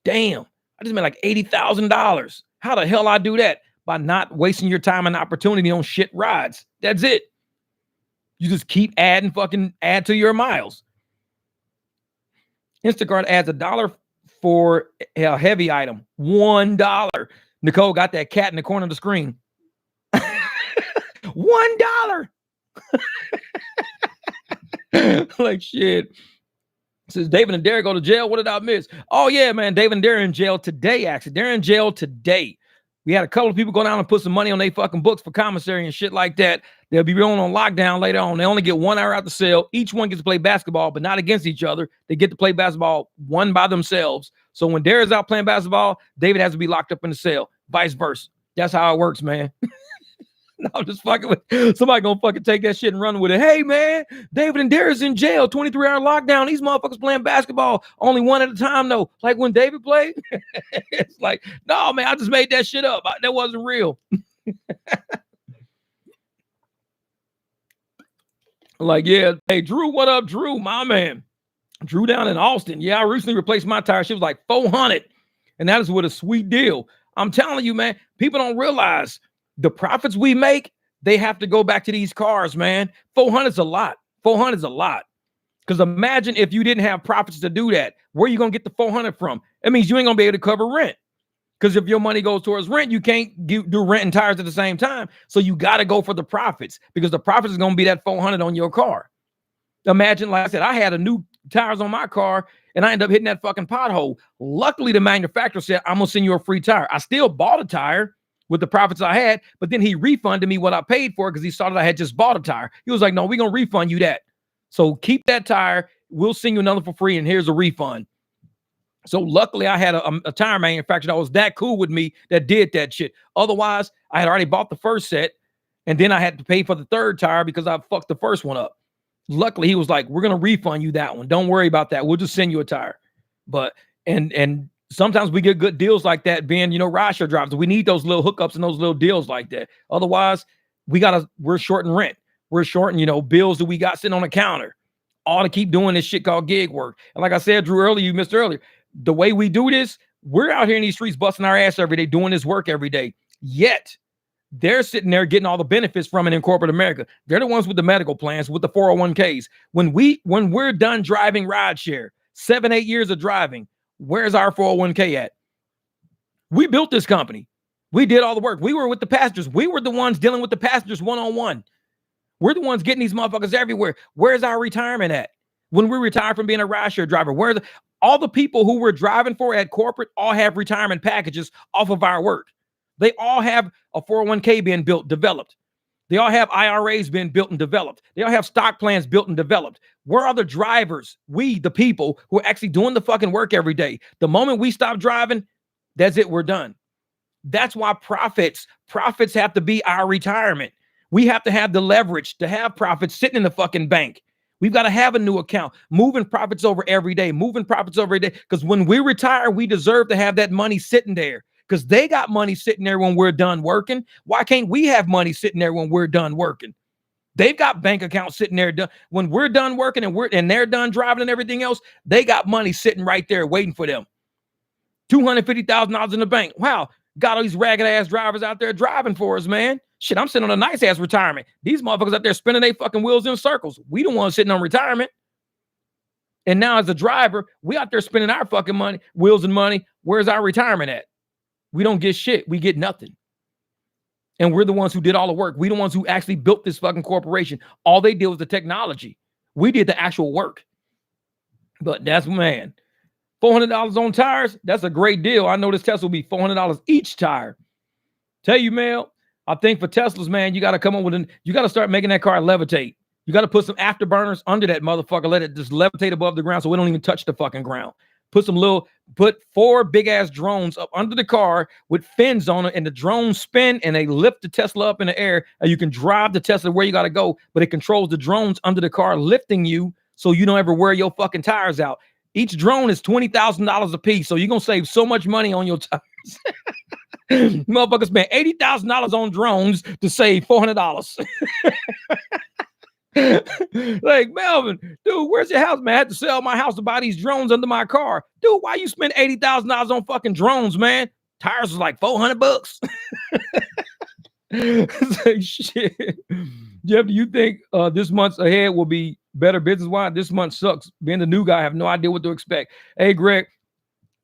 Damn, I just made like $80,000. How the hell I do that? By not wasting your time and opportunity on shit rides. That's it. You just keep add to your miles. Instacart adds $1 for a heavy item. $1. Nicole got that cat in the corner of the screen. $1. Like shit. Says David and Derek go to jail. What did I miss? Oh yeah, man. David and Derek in jail today. Actually, they're in jail today. We had a couple of people go down and put some money on their fucking books for commissary and shit like that. They'll be going on lockdown later on. They only get 1 hour out the cell. Each one gets to play basketball, but not against each other. They get to play basketball one by themselves. So when Derek's out playing basketball, David has to be locked up in the cell. Vice versa. That's how it works, man. No, I'm just fucking with somebody gonna fucking take that shit and run with it. Hey man, David and Derek's in jail, 23-hour lockdown. These motherfuckers playing basketball only one at a time though. Like when David played, it's like, no man, I just made that shit up. That wasn't real. Like, yeah, hey Drew, what up, Drew? My man, Drew down in Austin. Yeah, I recently replaced my tire. She was like $400, and that is with a sweet deal. I'm telling you, man, people don't realize the profits we make, they have to go back to these cars, man. 400 is a lot. 400 is a lot. Because imagine if you didn't have profits to do that. Where are you going to get the 400 from? It means you ain't going to be able to cover rent. Because if your money goes towards rent, you can't do rent and tires at the same time. So you got to go for the profits because the profits is going to be that 400 on your car. Imagine, like I said, I had a new tires on my car and I ended up hitting that fucking pothole. Luckily, the manufacturer said, I'm going to send you a free tire. I still bought a tire with the profits I had, but then he refunded me what I paid for because he saw that I had just bought a tire. He was like, no, we're going to refund you that. So keep that tire. We'll send you another for free, and here's a refund. So luckily, I had a tire manufacturer that was that cool with me that did that shit. Otherwise, I had already bought the first set, and then I had to pay for the third tire because I fucked the first one up. Luckily, he was like, we're going to refund you that one. Don't worry about that. We'll just send you a tire. But, and sometimes we get good deals like that being, rideshare drivers. We need those little hookups and those little deals like that. Otherwise, we're shorting rent. We're shorting, bills that we got sitting on the counter. All to keep doing this shit called gig work. And like I said, Drew, earlier, you missed earlier, the way we do this, we're out here in these streets busting our ass every day, doing this work every day. Yet, they're sitting there getting all the benefits from it in corporate America. They're the ones with the medical plans, with the 401ks. When we're done driving rideshare, 7-8 years of driving, where's our 401k at? We built this company. We did all the work. We were with the passengers. We were the ones dealing with the passengers one-on-one. We're the ones getting these motherfuckers everywhere. Where's our retirement at? When we retire from being a rideshare driver, all the people who we're driving for at corporate all have retirement packages off of our work. They all have a 401k being built, developed. They all have IRAs being built and developed. They all have stock plans built and developed. Where are the drivers? We, the people who are actually doing the fucking work every day. The moment we stop driving, that's it. We're done. That's why profits have to be our retirement. We have to have the leverage to have profits sitting in the fucking bank. We've got to have a new account, moving profits over every day, Because when we retire, we deserve to have that money sitting there. Because they got money sitting there when we're done working. Why can't we have money sitting there when we're done working? They've got bank accounts sitting there. When we're done working and they're done driving and everything else, they got money sitting right there waiting for them. $250,000 in the bank. Wow. Got all these ragged ass drivers out there driving for us, man. Shit, I'm sitting on a nice ass retirement. These motherfuckers out there spinning their fucking wheels in circles. We the ones sitting on retirement. And now as a driver, we out there spending our fucking money, wheels and money. Where's our retirement at? We don't get shit. We get nothing. And we're the ones who did all the work. We the ones who actually built this fucking corporation. All they did was the technology. We did the actual work. But that's, man, $400 on tires. That's a great deal. I know this Tesla will be $400 each tire. Tell you, Mel, I think for Teslas, man, you got to come up with you got to start making that car levitate. You got to put some afterburners under that motherfucker. Let it just levitate above the ground so we don't even touch the fucking ground. Put 4 big ass drones up under the car with fins on it, and the drones spin and they lift the Tesla up in the air, and you can drive the Tesla where you got to go, but it controls the drones under the car, lifting you so you don't ever wear your fucking tires out. Each drone is $20,000 a piece, so you're gonna save so much money on your tires. Motherfuckers spend $80,000 on drones to save $400. Like, Melvin, dude, where's your house, man? I had to sell my house to buy these drones under my car. Dude, why you spend $80,000 on fucking drones, man? Tires was like $400. It's like, shit. Jeff, do you think this month's ahead will be better business-wise? This month sucks. Being the new guy, I have no idea what to expect. Hey, Greg,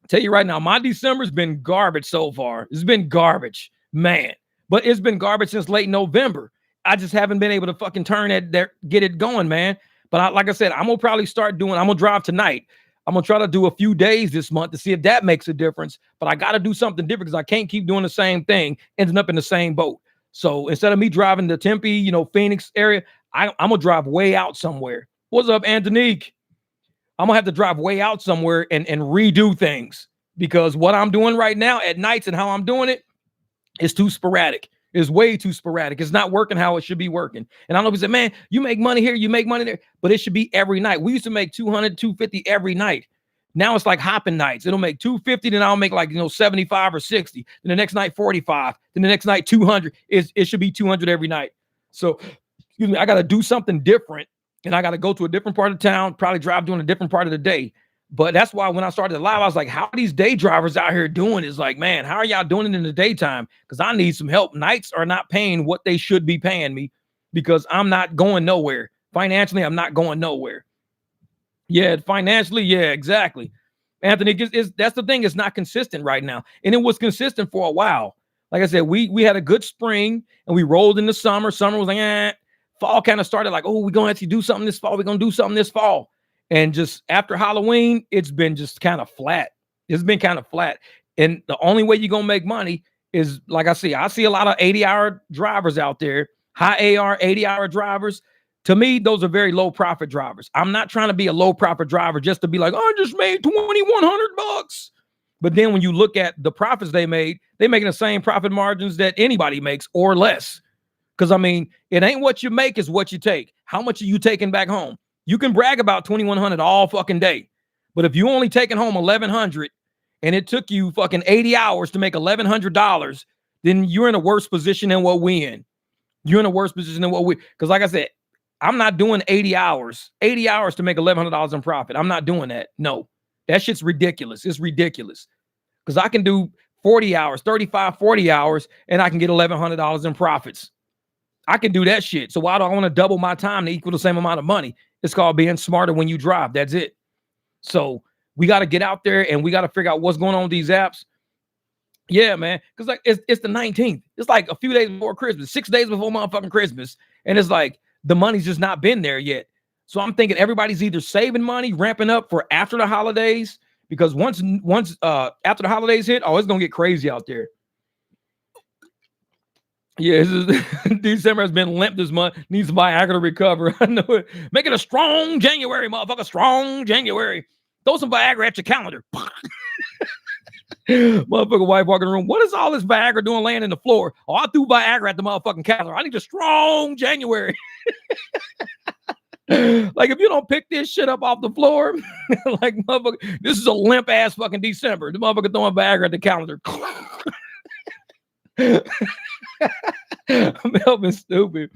tell you right now, my December's been garbage so far. It's been garbage, man. But it's been garbage since late November. I just haven't been able to fucking turn it there, get it going, man. But like I said, I'm gonna probably I'm gonna drive tonight. I'm gonna try to do a few days this month to see if that makes a difference. But I gotta do something different because I can't keep doing the same thing, ending up in the same boat. So instead of me driving to Tempe, Phoenix area, I'm gonna drive way out somewhere. What's up, Antonique? I'm gonna have to drive way out somewhere and redo things, because what I'm doing right now at nights and how I'm doing it is too sporadic. It's way too sporadic. It's not working how it should be working. And I know people say, man, you make money here, you make money there, but it should be every night. We used to make 200, 250 every night. Now it's like hopping nights. It'll make 250, then I'll make 75 or 60. Then the next night 45. Then the next night 200. It should be 200 every night. So excuse me, I got to do something different, and I got to go to a different part of town, probably drive during a different part of the day. But that's why when I started live, I was like, how are these day drivers out here doing? It's like, man, how are y'all doing it in the daytime? Because I need some help. Nights are not paying what they should be paying me, because I'm not going nowhere. Financially, I'm not going nowhere. Yeah, financially, yeah, exactly. Anthony, that's the thing. It's not consistent right now. And it was consistent for a while. Like I said, we had a good spring and we rolled into summer. Summer was like, Fall kind of started like, oh, we're going to actually do something this fall. We're going to do something this fall. And just after Halloween, it's been just kind of flat. It's been kind of flat. And the only way you're going to make money is, like I see a lot of 80-hour drivers out there, high AR 80-hour drivers. To me, those are very low profit drivers. I'm not trying to be a low profit driver just to be like, oh, I just made $2,100. But then when you look at the profits they're making the same profit margins that anybody makes or less. Because, I mean, it ain't what you make, is what you take. How much are you taking back home? You can brag about $2,100 all fucking day. But if you only taking home $1,100 and it took you fucking 80 hours to make $1,100, then you're in a worse position than what we in. You're in a worse position than what we, because like I said, I'm not doing 80 hours to make $1,100 in profit. I'm not doing that. No, that shit's ridiculous. It's ridiculous. Because I can do 40 hours, 35, 40 hours, and I can get $1,100 in profits. I can do that shit. So why do I want to double my time to equal the same amount of money? It's called being smarter when you drive. That's it. So we got to get out there and we got to figure out what's going on with these apps. Yeah, man. Because like it's the 19th. It's like a few days before Christmas, 6 days before motherfucking Christmas. And it's like the money's just not been there yet. So I'm thinking everybody's either saving money, ramping up for after the holidays, because once after the holidays hit, it's gonna get crazy out there. Yeah, December has been limp this month. Needs Viagra to recover. I know it. Make it a strong January, motherfucker. Strong January. Throw some Viagra at your calendar. Motherfucker wife walking in the room. What is all this Viagra doing laying in the floor? Oh, I threw Viagra at the motherfucking calendar. I need a strong January. Like, if you don't pick this shit up off the floor, like, motherfucker, this is a limp ass fucking December. The motherfucker throwing Viagra at the calendar. Melvin's stupid.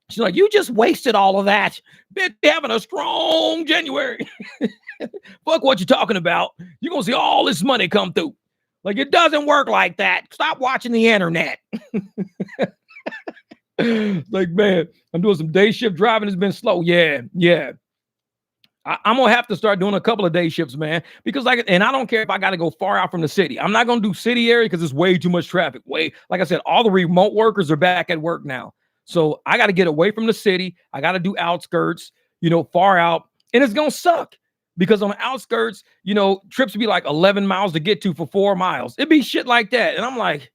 She's like, you just wasted all of that. Bitch, having a strong January. Fuck what you're talking about. You're going to see all this money come through. Like, it doesn't work like that. Stop watching the internet. Like, man, I'm doing some day shift driving. It's been slow. Yeah. I'm going to have to start doing a couple of day shifts, man. Because, and I don't care if I got to go far out from the city. I'm not going to do city area because it's way too much traffic. Like I said, all the remote workers are back at work now. So I got to get away from the city. I got to do outskirts, far out. And it's going to suck. Because on the outskirts, trips would be like 11 miles to get to for 4 miles. It'd be shit like that. And I'm like,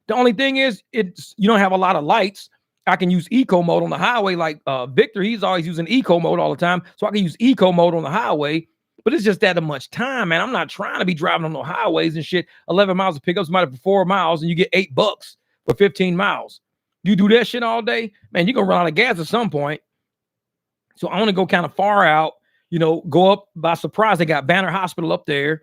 the only thing is, you don't have a lot of lights. I can use eco mode on the highway. Like Victor, he's always using eco mode all the time. So I can use eco mode on the highway. But it's just that much time, man. I'm not trying to be driving on the highways and shit. 11 miles to pick up somebody for 4 miles and you get $8 for 15 miles. You do that shit all day, man, you're going to run out of gas at some point. So I want to go kind of far out, go up by Surprise. They got Banner Hospital up there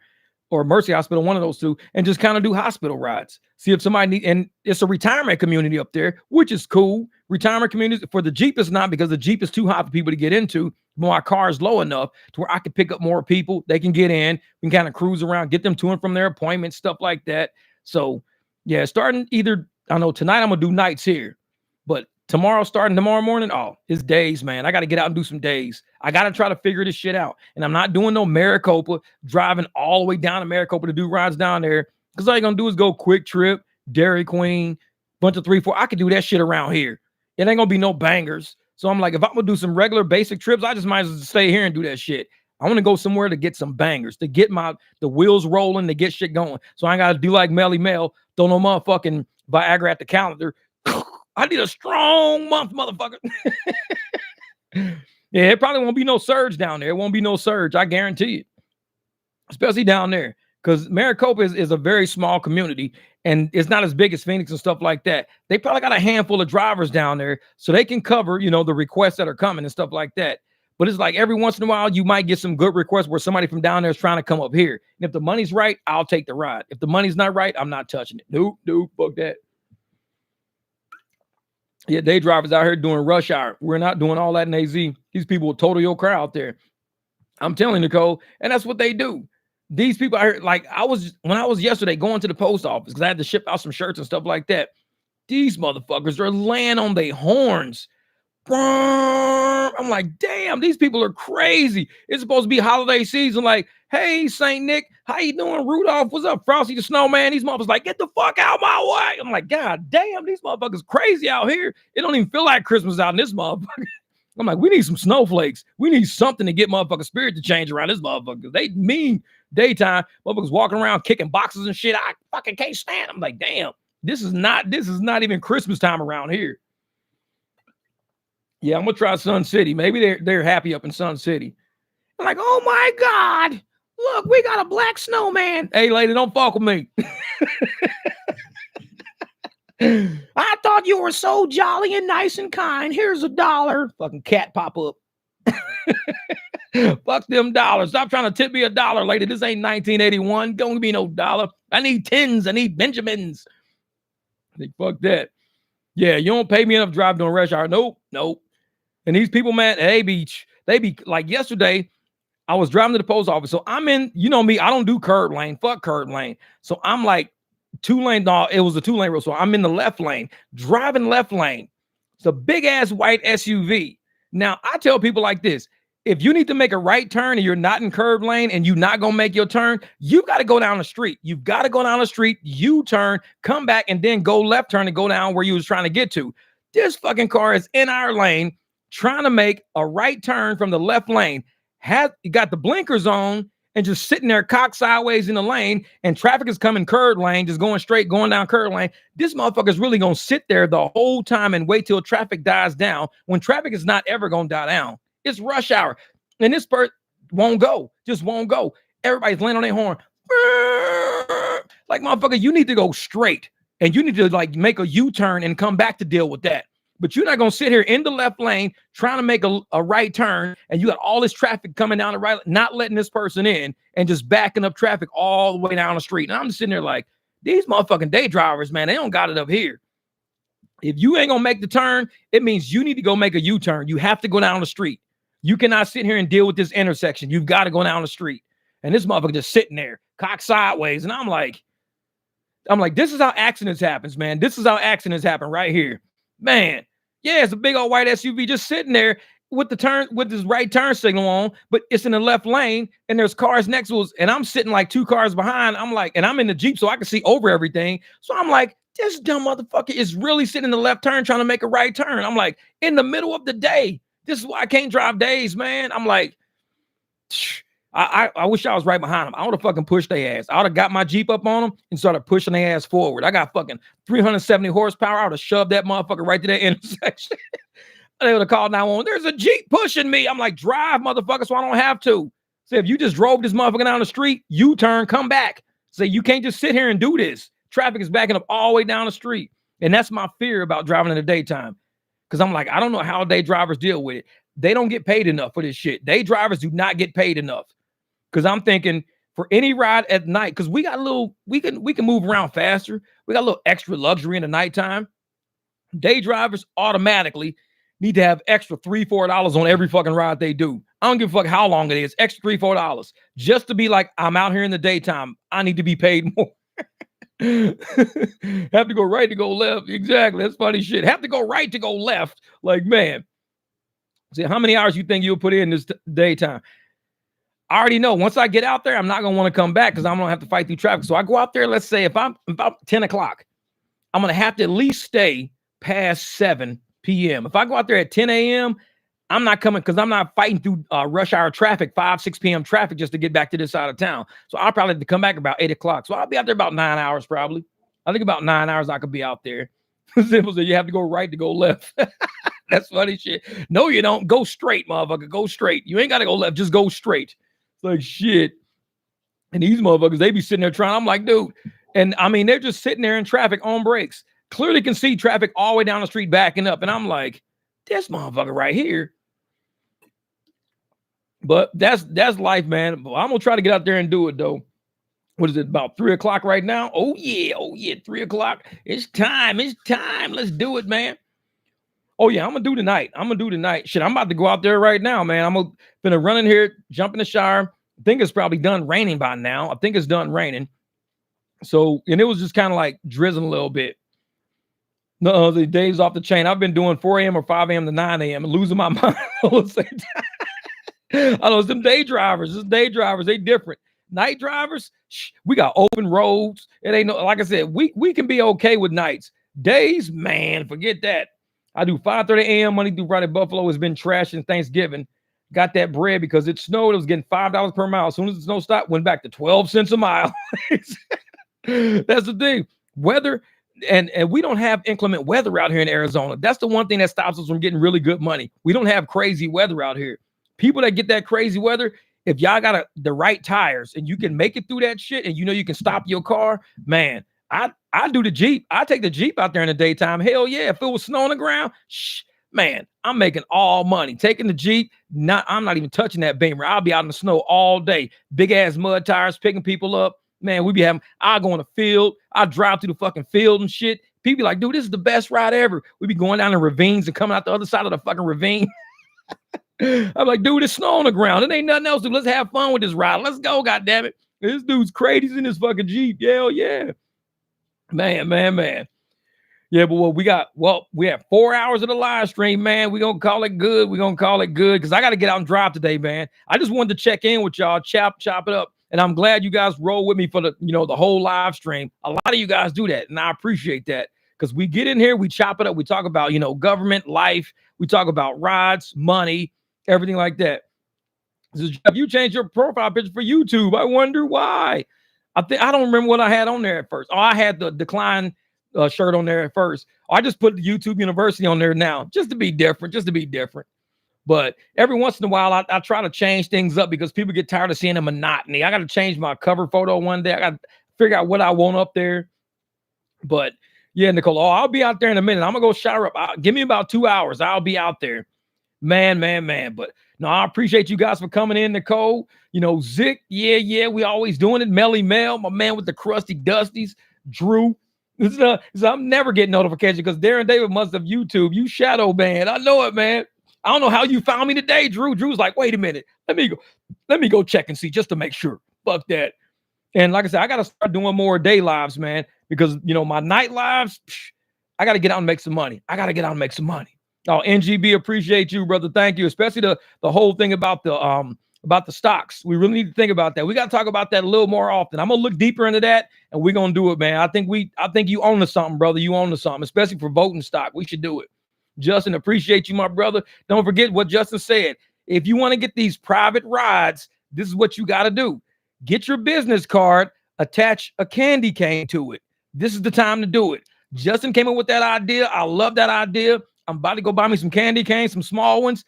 or Mercy Hospital, one of those two, and just kind of do hospital rides. See if somebody need, and it's a retirement community up there, which is cool. Retirement communities for the Jeep is not, because the Jeep is too hot for people to get into. My car is low enough to where I can pick up more people. They can get in. We can kind of cruise around, get them to and from their appointments, stuff like that. So yeah, starting either, I know tonight I'm gonna do nights here, but starting tomorrow morning, it's days, man. I got to get out and do some days. I got to try to figure this shit out. And I'm not doing no Maricopa, driving all the way down to Maricopa to do rides down there. Because all you're going to do is go Quick Trip, Dairy Queen, bunch of 3-4. I could do that shit around here. It ain't going to be no bangers. So I'm like, if I'm going to do some regular basic trips, I just might as well stay here and do that shit. I want to go somewhere to get some bangers, to get the wheels rolling, to get shit going. So I ain't got to do like Melly Mel, throw no motherfucking Viagra at the calendar. I need a strong month, motherfucker. Yeah, it probably won't be no surge down there. It won't be no surge. I guarantee it. Especially down there. Because Maricopa is a very small community. And it's not as big as Phoenix and stuff like that. They probably got a handful of drivers down there. So they can cover, the requests that are coming and stuff like that. But it's like every once in a while, you might get some good requests where somebody from down there is trying to come up here. And if the money's right, I'll take the ride. If the money's not right, I'm not touching it. Nope, fuck that. Yeah, day drivers out here doing rush hour. We're not doing all that in AZ. These people will total your car out there. I'm telling you, Nicole, and that's what they do. These people out here, like when I was yesterday going to the post office because I had to ship out some shirts and stuff like that. These motherfuckers are laying on their horns. I'm like, damn, these people are crazy. It's supposed to be holiday season. Like, hey, Saint Nick, how you doing? Rudolph, what's up? Frosty the Snowman. These motherfuckers like, get the fuck out my way. I'm like, God damn, these motherfuckers crazy out here. It don't even feel like Christmas out in this motherfucker. I'm like, we need some snowflakes. We need something to get motherfucker spirit to change around this motherfucker. They mean daytime. Motherfuckers walking around kicking boxes and shit. I fucking can't stand. I'm like, damn, this is not even Christmas time around here. Yeah, I'm gonna try Sun City. Maybe they're happy up in Sun City. I'm like, oh my God, look, we got a black snowman. Hey, lady, don't fuck with me. I thought you were so jolly and nice and kind. Here's $1. Fucking cat pop up. Fuck them dollars. Stop trying to tip me $1, lady. This ain't 1981. Don't give me no dollar. I need tens. I need Benjamins. Like, fuck that. Yeah, you don't pay me enough to drive during rush hour. Nope. And these people, man, they be like yesterday, I was driving to the post office. So I'm in, you know me, I don't do curb lane. Fuck curb lane. So I'm like 2-lane. No, it was a 2-lane road. So I'm in the left lane, driving left lane. It's a big ass white SUV. Now I tell people like this: if you need to make a right turn and you're not in curb lane and you're not going to make your turn, you got to go down the street. You've got to go down the street, U-turn, come back, and then go left turn and go down where you was trying to get to. This fucking car is in our lane trying to make a right turn from the left lane. You got the blinkers on and just sitting there cocked sideways in the lane, and traffic is coming curb lane, just going straight, going down curb lane. This motherfucker is really going to sit there the whole time and wait till traffic dies down, when traffic is not ever going to die down. It's rush hour. And this bird won't go. Just won't go. Everybody's laying on their horn. Like, motherfucker, you need to go straight. And you need to like make a U-turn and come back to deal with that. But you're not going to sit here in the left lane trying to make a right turn, and you got all this traffic coming down the right, not letting this person in and just backing up traffic all the way down the street. And I'm just sitting there like, these motherfucking day drivers, man, they don't got it up here. If you ain't going to make the turn, it means you need to go make a U-turn. You have to go down the street. You cannot sit here and deal with this intersection. You've got to go down the street. And this motherfucker just sitting there, cocked sideways. And I'm like, this is how accidents happens, man. This is how accidents happen right here. Man, yeah, it's a big old white SUV just sitting there with this right turn signal on, but it's in the left lane and there's cars next to us. And I'm sitting like 2 cars behind. I'm like, and I'm in the Jeep so I can see over everything. So I'm like, this dumb motherfucker is really sitting in the left turn trying to make a right turn. I'm like, in the middle of the day. This is why I can't drive days, man. I'm like, I wish I was right behind them. I would have fucking pushed their ass. I would have got my Jeep up on them and started pushing their ass forward. I got fucking 370 horsepower. I would have shoved that motherfucker right to that intersection. They would have called 911. There's a Jeep pushing me. I'm like, drive, motherfucker, so I don't have to. Say, if you just drove this motherfucker down the street, U-turn, come back. Say, you can't just sit here and do this. Traffic is backing up all the way down the street. And that's my fear about driving in the daytime. Because I'm like, I don't know how day drivers deal with it. They don't get paid enough for this shit. Day drivers do not get paid enough. Because I'm thinking for any ride at night, because we got a little, we can move around faster. We got a little extra luxury in the nighttime. Day drivers automatically need to have extra $3-4 on every fucking ride they do. I don't give a fuck how long it is. Extra $3-4 just to be like, I'm out here in the daytime. I need to be paid more. Have to go right to go left. Exactly. That's funny shit. Have to go right to go left. Like, man. See, how many hours you think you'll put in this daytime? I already know once I get out there, I'm not going to want to come back because I'm going to have to fight through traffic. So I go out there, let's say if I'm about 10 o'clock, I'm going to have to at least stay past 7 p.m. If I go out there at 10 a.m., I'm not coming because I'm not fighting through rush hour traffic, 5-6 p.m. traffic just to get back to this side of town. So I'll probably have to come back about 8 o'clock. So I'll be out there about 9 hours probably. I think about 9 hours I could be out there. Simple as you have to go right to go left. That's funny shit. No, you don't. Go straight, motherfucker. Go straight. You ain't got to go left. Just go straight. It's like shit. And these motherfuckers, they be sitting there trying. I'm like, dude. And I mean, they're just sitting there in traffic on brakes. Clearly can see traffic all the way down the street backing up. And I'm like, this motherfucker right here. But that's life, man. I'm going to try to get out there and do it, though. What is it, about 3 o'clock right now? Oh, yeah, 3 o'clock. It's time. Let's do it, man. Oh, yeah, I'm going to do tonight. Shit, I'm about to go out there right now, man. I'm going to run in here, jump in the shower. I think it's probably done raining by now. I think it's done raining. So, and it was just kind of like drizzling a little bit. No, the days off the chain. I've been doing 4 a.m. or 5 a.m. to 9 a.m. and losing my mind all at the same time. I know it's them day drivers. They different. Night drivers, we got open roads. It ain't no, like I said, we can be okay with nights. Days, man, forget that. I do 5:30 a.m. Monday through Friday. Buffalo has been trashing Thanksgiving. Got that bread because it snowed. It was getting $5 per mile. As soon as the snow stopped, went back to 12 cents a mile. That's the thing. Weather, and we don't have inclement weather out here in Arizona. That's the one thing that stops us from getting really good money. We don't have crazy weather out here. People that get that crazy weather, if y'all got the right tires and you can make it through that shit and you know you can stop your car, man, I do the Jeep. I take the Jeep out there in the daytime. Hell yeah. If it was snow on the ground, man, I'm making all money. Taking the Jeep, I'm not even touching that Beamer. I'll be out in the snow all day. Big ass mud tires, picking people up. Man, I'll go in the field. I'll drive through the fucking field and shit. People be like, dude, this is the best ride ever. We be going down the ravines and coming out the other side of the fucking ravine. I'm like, dude, it's snow on the ground. It ain't nothing else. Let's have fun with this ride. Let's go, goddammit. This dude's crazy. He's in his fucking Jeep. Hell yeah. Man. Yeah, but we have 4 hours of the live stream, man. We're going to call it good. Because I got to get out and drive today, man. I just wanted to check in with y'all, chop it up. And I'm glad you guys roll with me for the whole live stream. A lot of you guys do that, and I appreciate that. Because we get in here, we chop it up. We talk about, government, life. We talk about rides, money, everything like that. If you change your profile picture for YouTube, I wonder why. I don't remember what I had on there at first. Oh, I had the Decline shirt on there at first. I just put the YouTube University on there now, just to be different. But every once in a while, I try to change things up because people get tired of seeing the monotony. I got to change my cover photo one day. I got to figure out what I want up there. But yeah, Nicole, I'll be out there in a minute. I'm going to go shower up. Give me about 2 hours. I'll be out there. Man. But no, I appreciate you guys for coming in, Nicole. Zick, yeah, we always doing it. Melly Mel, my man with the crusty dusties. Drew. I'm never getting notification because Darren David must have YouTube. You shadow banned. I know it, man. I don't know how you found me today, Drew. Drew's like, wait a minute. Let me go check and see just to make sure. Fuck that. And like I said, I got to start doing more day lives, man, because, my night lives, I got to get out and make some money. Oh, NGB, appreciate you, brother. Thank you. Especially the whole thing about the stocks. We really need to think about that. We got to talk about that a little more often. I'm going to look deeper into that and we're going to do it, man. I think you own to something, brother. You own to something, especially for voting stock. We should do it. Justin, appreciate you, my brother. Don't forget what Justin said. If you want to get these private rides, This is what you got to do. Get your business card, attach a candy cane to it. This is the time to do it. Justin came up with that idea. I love that idea. I'm about to go buy me some candy canes, some small ones.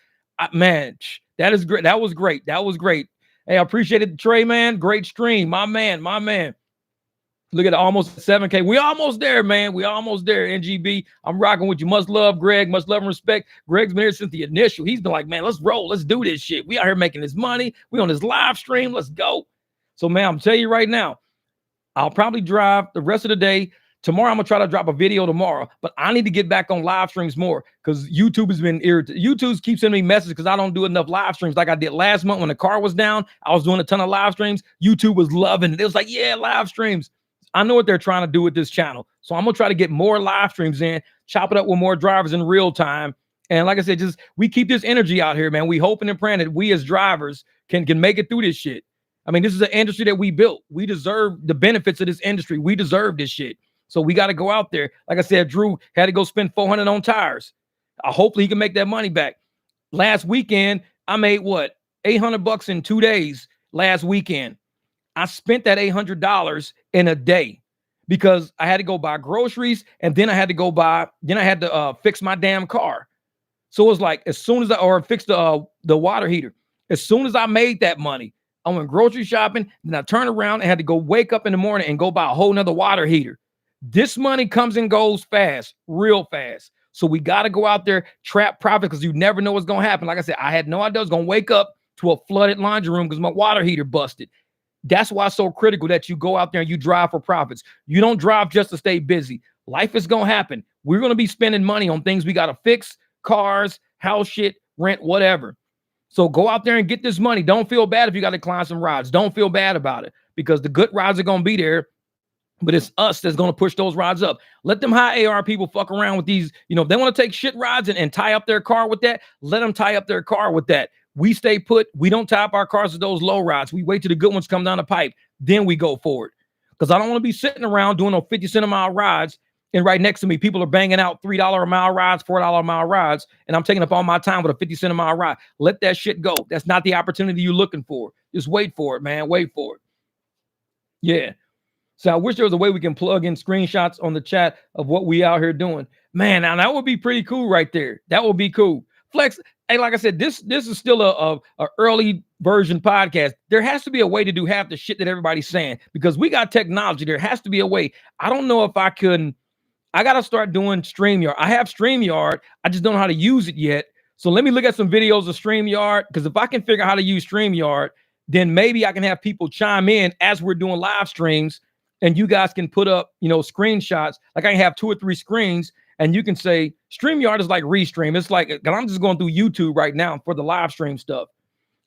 Man, that is great. That was great. That was great. Hey, I appreciate it, Trey, man. Great stream. My man, my man. Look at almost 7K. We almost there, man. We almost there. NGB, I'm rocking with you. Much love, Greg. Much love and respect. Greg's been here since the initial. He's been like, man, let's roll. Let's do this shit. We out here making this money. We on this live stream. Let's go. So, man, I'm telling you right now, I'll probably drive the rest of the day. Tomorrow, I'm going to try to drop a video tomorrow, but I need to get back on live streams more because YouTube has been irritated. YouTube keeps sending me messages because I don't do enough live streams like I did last month when the car was down. I was doing a ton of live streams. YouTube was loving it. It was like, yeah, live streams. I know what they're trying to do with this channel. So I'm going to try to get more live streams in, chop it up with more drivers in real time. And like I said, just we keep this energy out here, man. We hoping and praying that we as drivers can make it through this shit. I mean, this is an industry that we built. We deserve the benefits of this industry. We deserve this shit. So we got to go out there. Like I said, Drew had to go spend $400 on tires. Hopefully he can make that money back. Last weekend, I made what? $800 in 2 days last weekend. I spent that $800 in a day because I had to go buy groceries and then I had to fix my damn car. So it was like as soon as I fixed the water heater, as soon as I made that money, I went grocery shopping. Then I turned around and had to go wake up in the morning and go buy a whole nother water heater. This money comes and goes fast, real fast. So we got to go out there, trap profit because you never know what's going to happen. Like I said, I had no idea I was going to wake up to a flooded laundry room because my water heater busted. That's why it's so critical that you go out there and you drive for profits. You don't drive just to stay busy. Life is going to happen. We're going to be spending money on things we got to fix, cars, house shit, rent, whatever. So go out there and get this money. Don't feel bad if you got to climb some rides. Don't feel bad about it because the good rides are going to be there. But it's us that's going to push those rides up. Let them high AR people fuck around with these. If they want to take shit rides and tie up their car with that, let them tie up their car with that. We stay put. We don't tie up our cars with those low rides. We wait till the good ones come down the pipe. Then we go forward. Because I don't want to be sitting around doing no 50 cent a mile rides. And right next to me, people are banging out $3 a mile rides, $4 a mile rides. And I'm taking up all my time with a 50 cent a mile ride. Let that shit go. That's not the opportunity you're looking for. Just wait for it, man. Wait for it. Yeah. So I wish there was a way we can plug in screenshots on the chat of what we out here doing. Man, now that would be pretty cool right there. That would be cool. Flex, hey, like I said, this is still a early version podcast. There has to be a way to do half the shit that everybody's saying because we got technology. There has to be a way. I don't know if I got to start doing StreamYard. I have StreamYard. I just don't know how to use it yet. So let me look at some videos of StreamYard because if I can figure out how to use StreamYard, then maybe I can have people chime in as we're doing live streams. And you guys can put up, screenshots. Like I can have 2 or 3 screens and you can say StreamYard is like Restream. It's like, I'm just going through YouTube right now for the live stream stuff.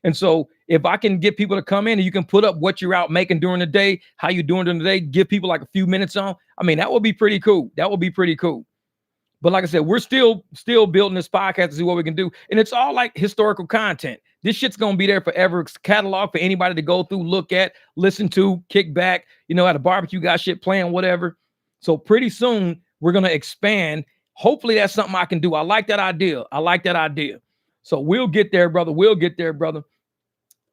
And so if I can get people to come in and you can put up what you're out making during the day, how you doing during the day, give people like a few minutes on. I mean, that would be pretty cool. That would be pretty cool. But like I said, we're still building this podcast to see what we can do. And it's all like historical content. This shit's going to be there forever. It's catalog for anybody to go through, look at, listen to, kick back, at a barbecue, got shit playing, whatever. So pretty soon we're going to expand. Hopefully that's something I can do. I like that idea. So we'll get there, brother.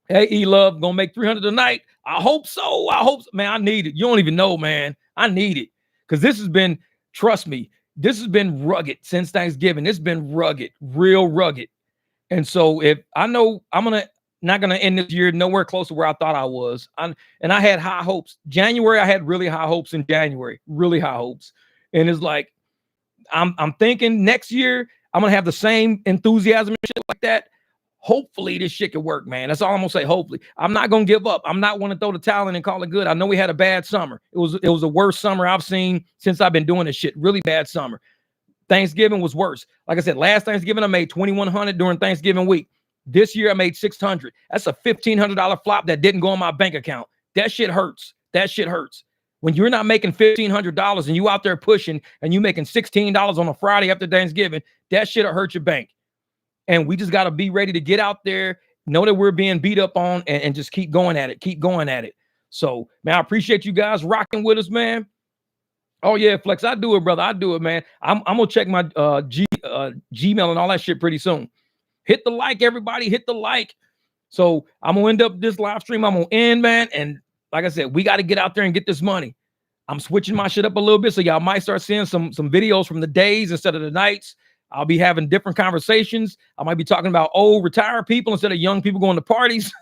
Hey, E-Love, going to make 300 tonight. I hope so. Man, I need it. You don't even know, man. I need it. Because this has been, trust me, this has been rugged since Thanksgiving. It's been rugged, real rugged. And so if I know I'm not gonna end this year nowhere close to where I thought I was. And I had high hopes. January, I had really high hopes in January, really high hopes. And it's like I'm thinking next year I'm gonna have the same enthusiasm and shit like that. Hopefully this shit can work, man. That's all I'm gonna say. Hopefully, I'm not gonna give up. I'm not want to throw the towel in and call it good. I know we had a bad summer. It was the worst summer I've seen since I've been doing this shit. Really bad summer. Thanksgiving was worse. Like I said, last Thanksgiving I made $2,100 during Thanksgiving week. This year I made $600. That's a $1,500 flop that didn't go in my bank account. That shit hurts. When you're not making $1,500 and you out there pushing and you making $16 on a Friday after Thanksgiving, that shit'll hurt your bank. And we just got to be ready to get out there, know that we're being beat up on and just keep going at it. So, man, I appreciate you guys rocking with us, man. Oh, yeah, Flex, I do it, brother. I do it, man. I'm going to check my Gmail and all that shit pretty soon. Hit the like, everybody. Hit the like. So I'm gonna end up this live stream. I'm gonna end, man. And like I said, we got to get out there and get this money. I'm switching my shit up a little bit, so y'all might start seeing some videos from the days instead of the nights. I'll be having different conversations. I might be talking about old retired people instead of young people going to parties.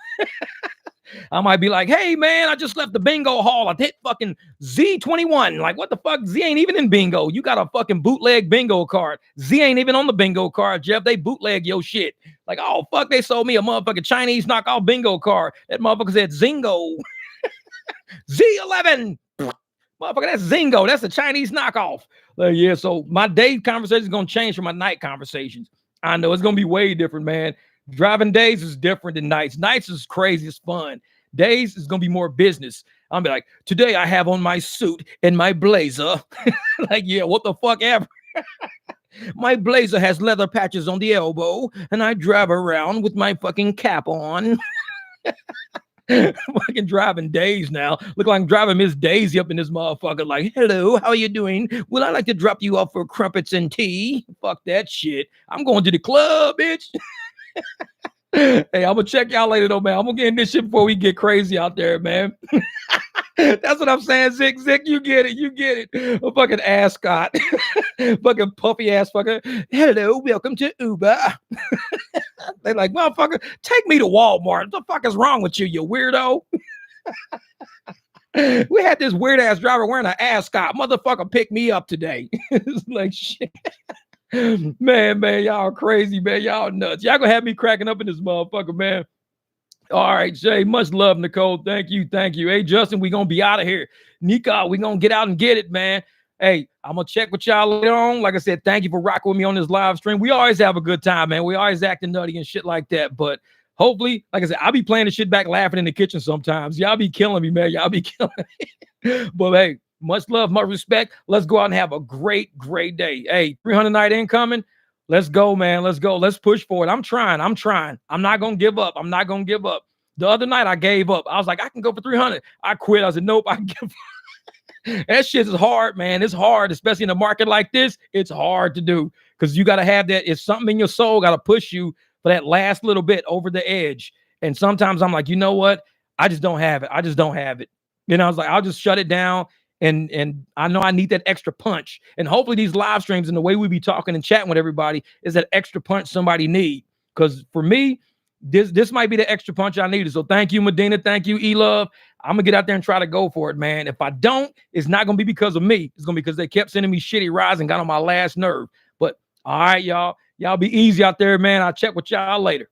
I might be like, hey, man, I just left the bingo hall. I hit fucking Z21. Like, what the fuck? Z ain't even in bingo. You got a fucking bootleg bingo card. Z ain't even on the bingo card, Jeff. They bootleg your shit. Like, oh, fuck, they sold me a motherfucking Chinese knockoff bingo card. That motherfucker said Zingo. Z11. Motherfucker, that's Zingo. That's a Chinese knockoff. Yeah, so my day conversation is going to change from my night conversations. I know it's going to be way different, man. Driving days is different than nights. Nights is crazy. It's fun. Days is going to be more business. I'll be like, today I have on my suit and my blazer. Like, yeah, what the fuck ever. My blazer has leather patches on the elbow, and I drive around with my fucking cap on. Fucking driving Days now. Look like I'm driving Miss Daisy up in this motherfucker. Like, hello, how are you doing? Would I like to drop you off for crumpets and tea? Fuck that shit. I'm going to the club, bitch. Hey, I'm gonna check y'all later though, man. I'm gonna get in this shit before we get crazy out there, man. That's what I'm saying, Zick. You get it. You get it. A fucking ascot. Fucking puffy ass fucker. Hello, welcome to Uber. They're like, motherfucker, take me to Walmart. What the fuck is wrong with you, you weirdo? We had this weird ass driver wearing an ascot. Motherfucker picked me up today. It's like shit. Man, y'all crazy, man. Y'all nuts. Y'all gonna have me cracking up in this motherfucker, man. All right, Jay. Much love, Nicole. Thank you. Hey, Justin, we gonna be out of here. Nika, we gonna get out and get it, man. Hey, I'm gonna check with y'all later on. Like I said, thank you for rocking with me on this live stream. We always have a good time, man. We always acting nutty and shit like that. But hopefully, like I said, I'll be playing the shit back, laughing in the kitchen sometimes. Y'all be killing me, man. Y'all be killing me. But hey, much love, much respect. Let's go out and have a great day. Hey, 300 night incoming. Let's go, man. Let's go. Let's push forward. I'm trying. I'm not going to give up. The other night I gave up. I was like, I can go for 300. I quit. I said, nope, I give up. That shit is hard, man. It's hard, especially in a market like this. It's hard to do because you got to have that. It's something in your soul got to push you for that last little bit over the edge. And sometimes I'm like, you know what? I just don't have it. You know, I was like, I'll just shut it down. And I know I need that extra punch. And hopefully these live streams and the way we be talking and chatting with everybody is that extra punch somebody need. Because for me, this might be the extra punch I needed. So thank you, Medina. Thank you, E-Love. I'm going to get out there and try to go for it, man. If I don't, it's not going to be because of me. It's going to be because they kept sending me shitty rides and got on my last nerve. But all right, y'all. Y'all be easy out there, man. I'll check with y'all later.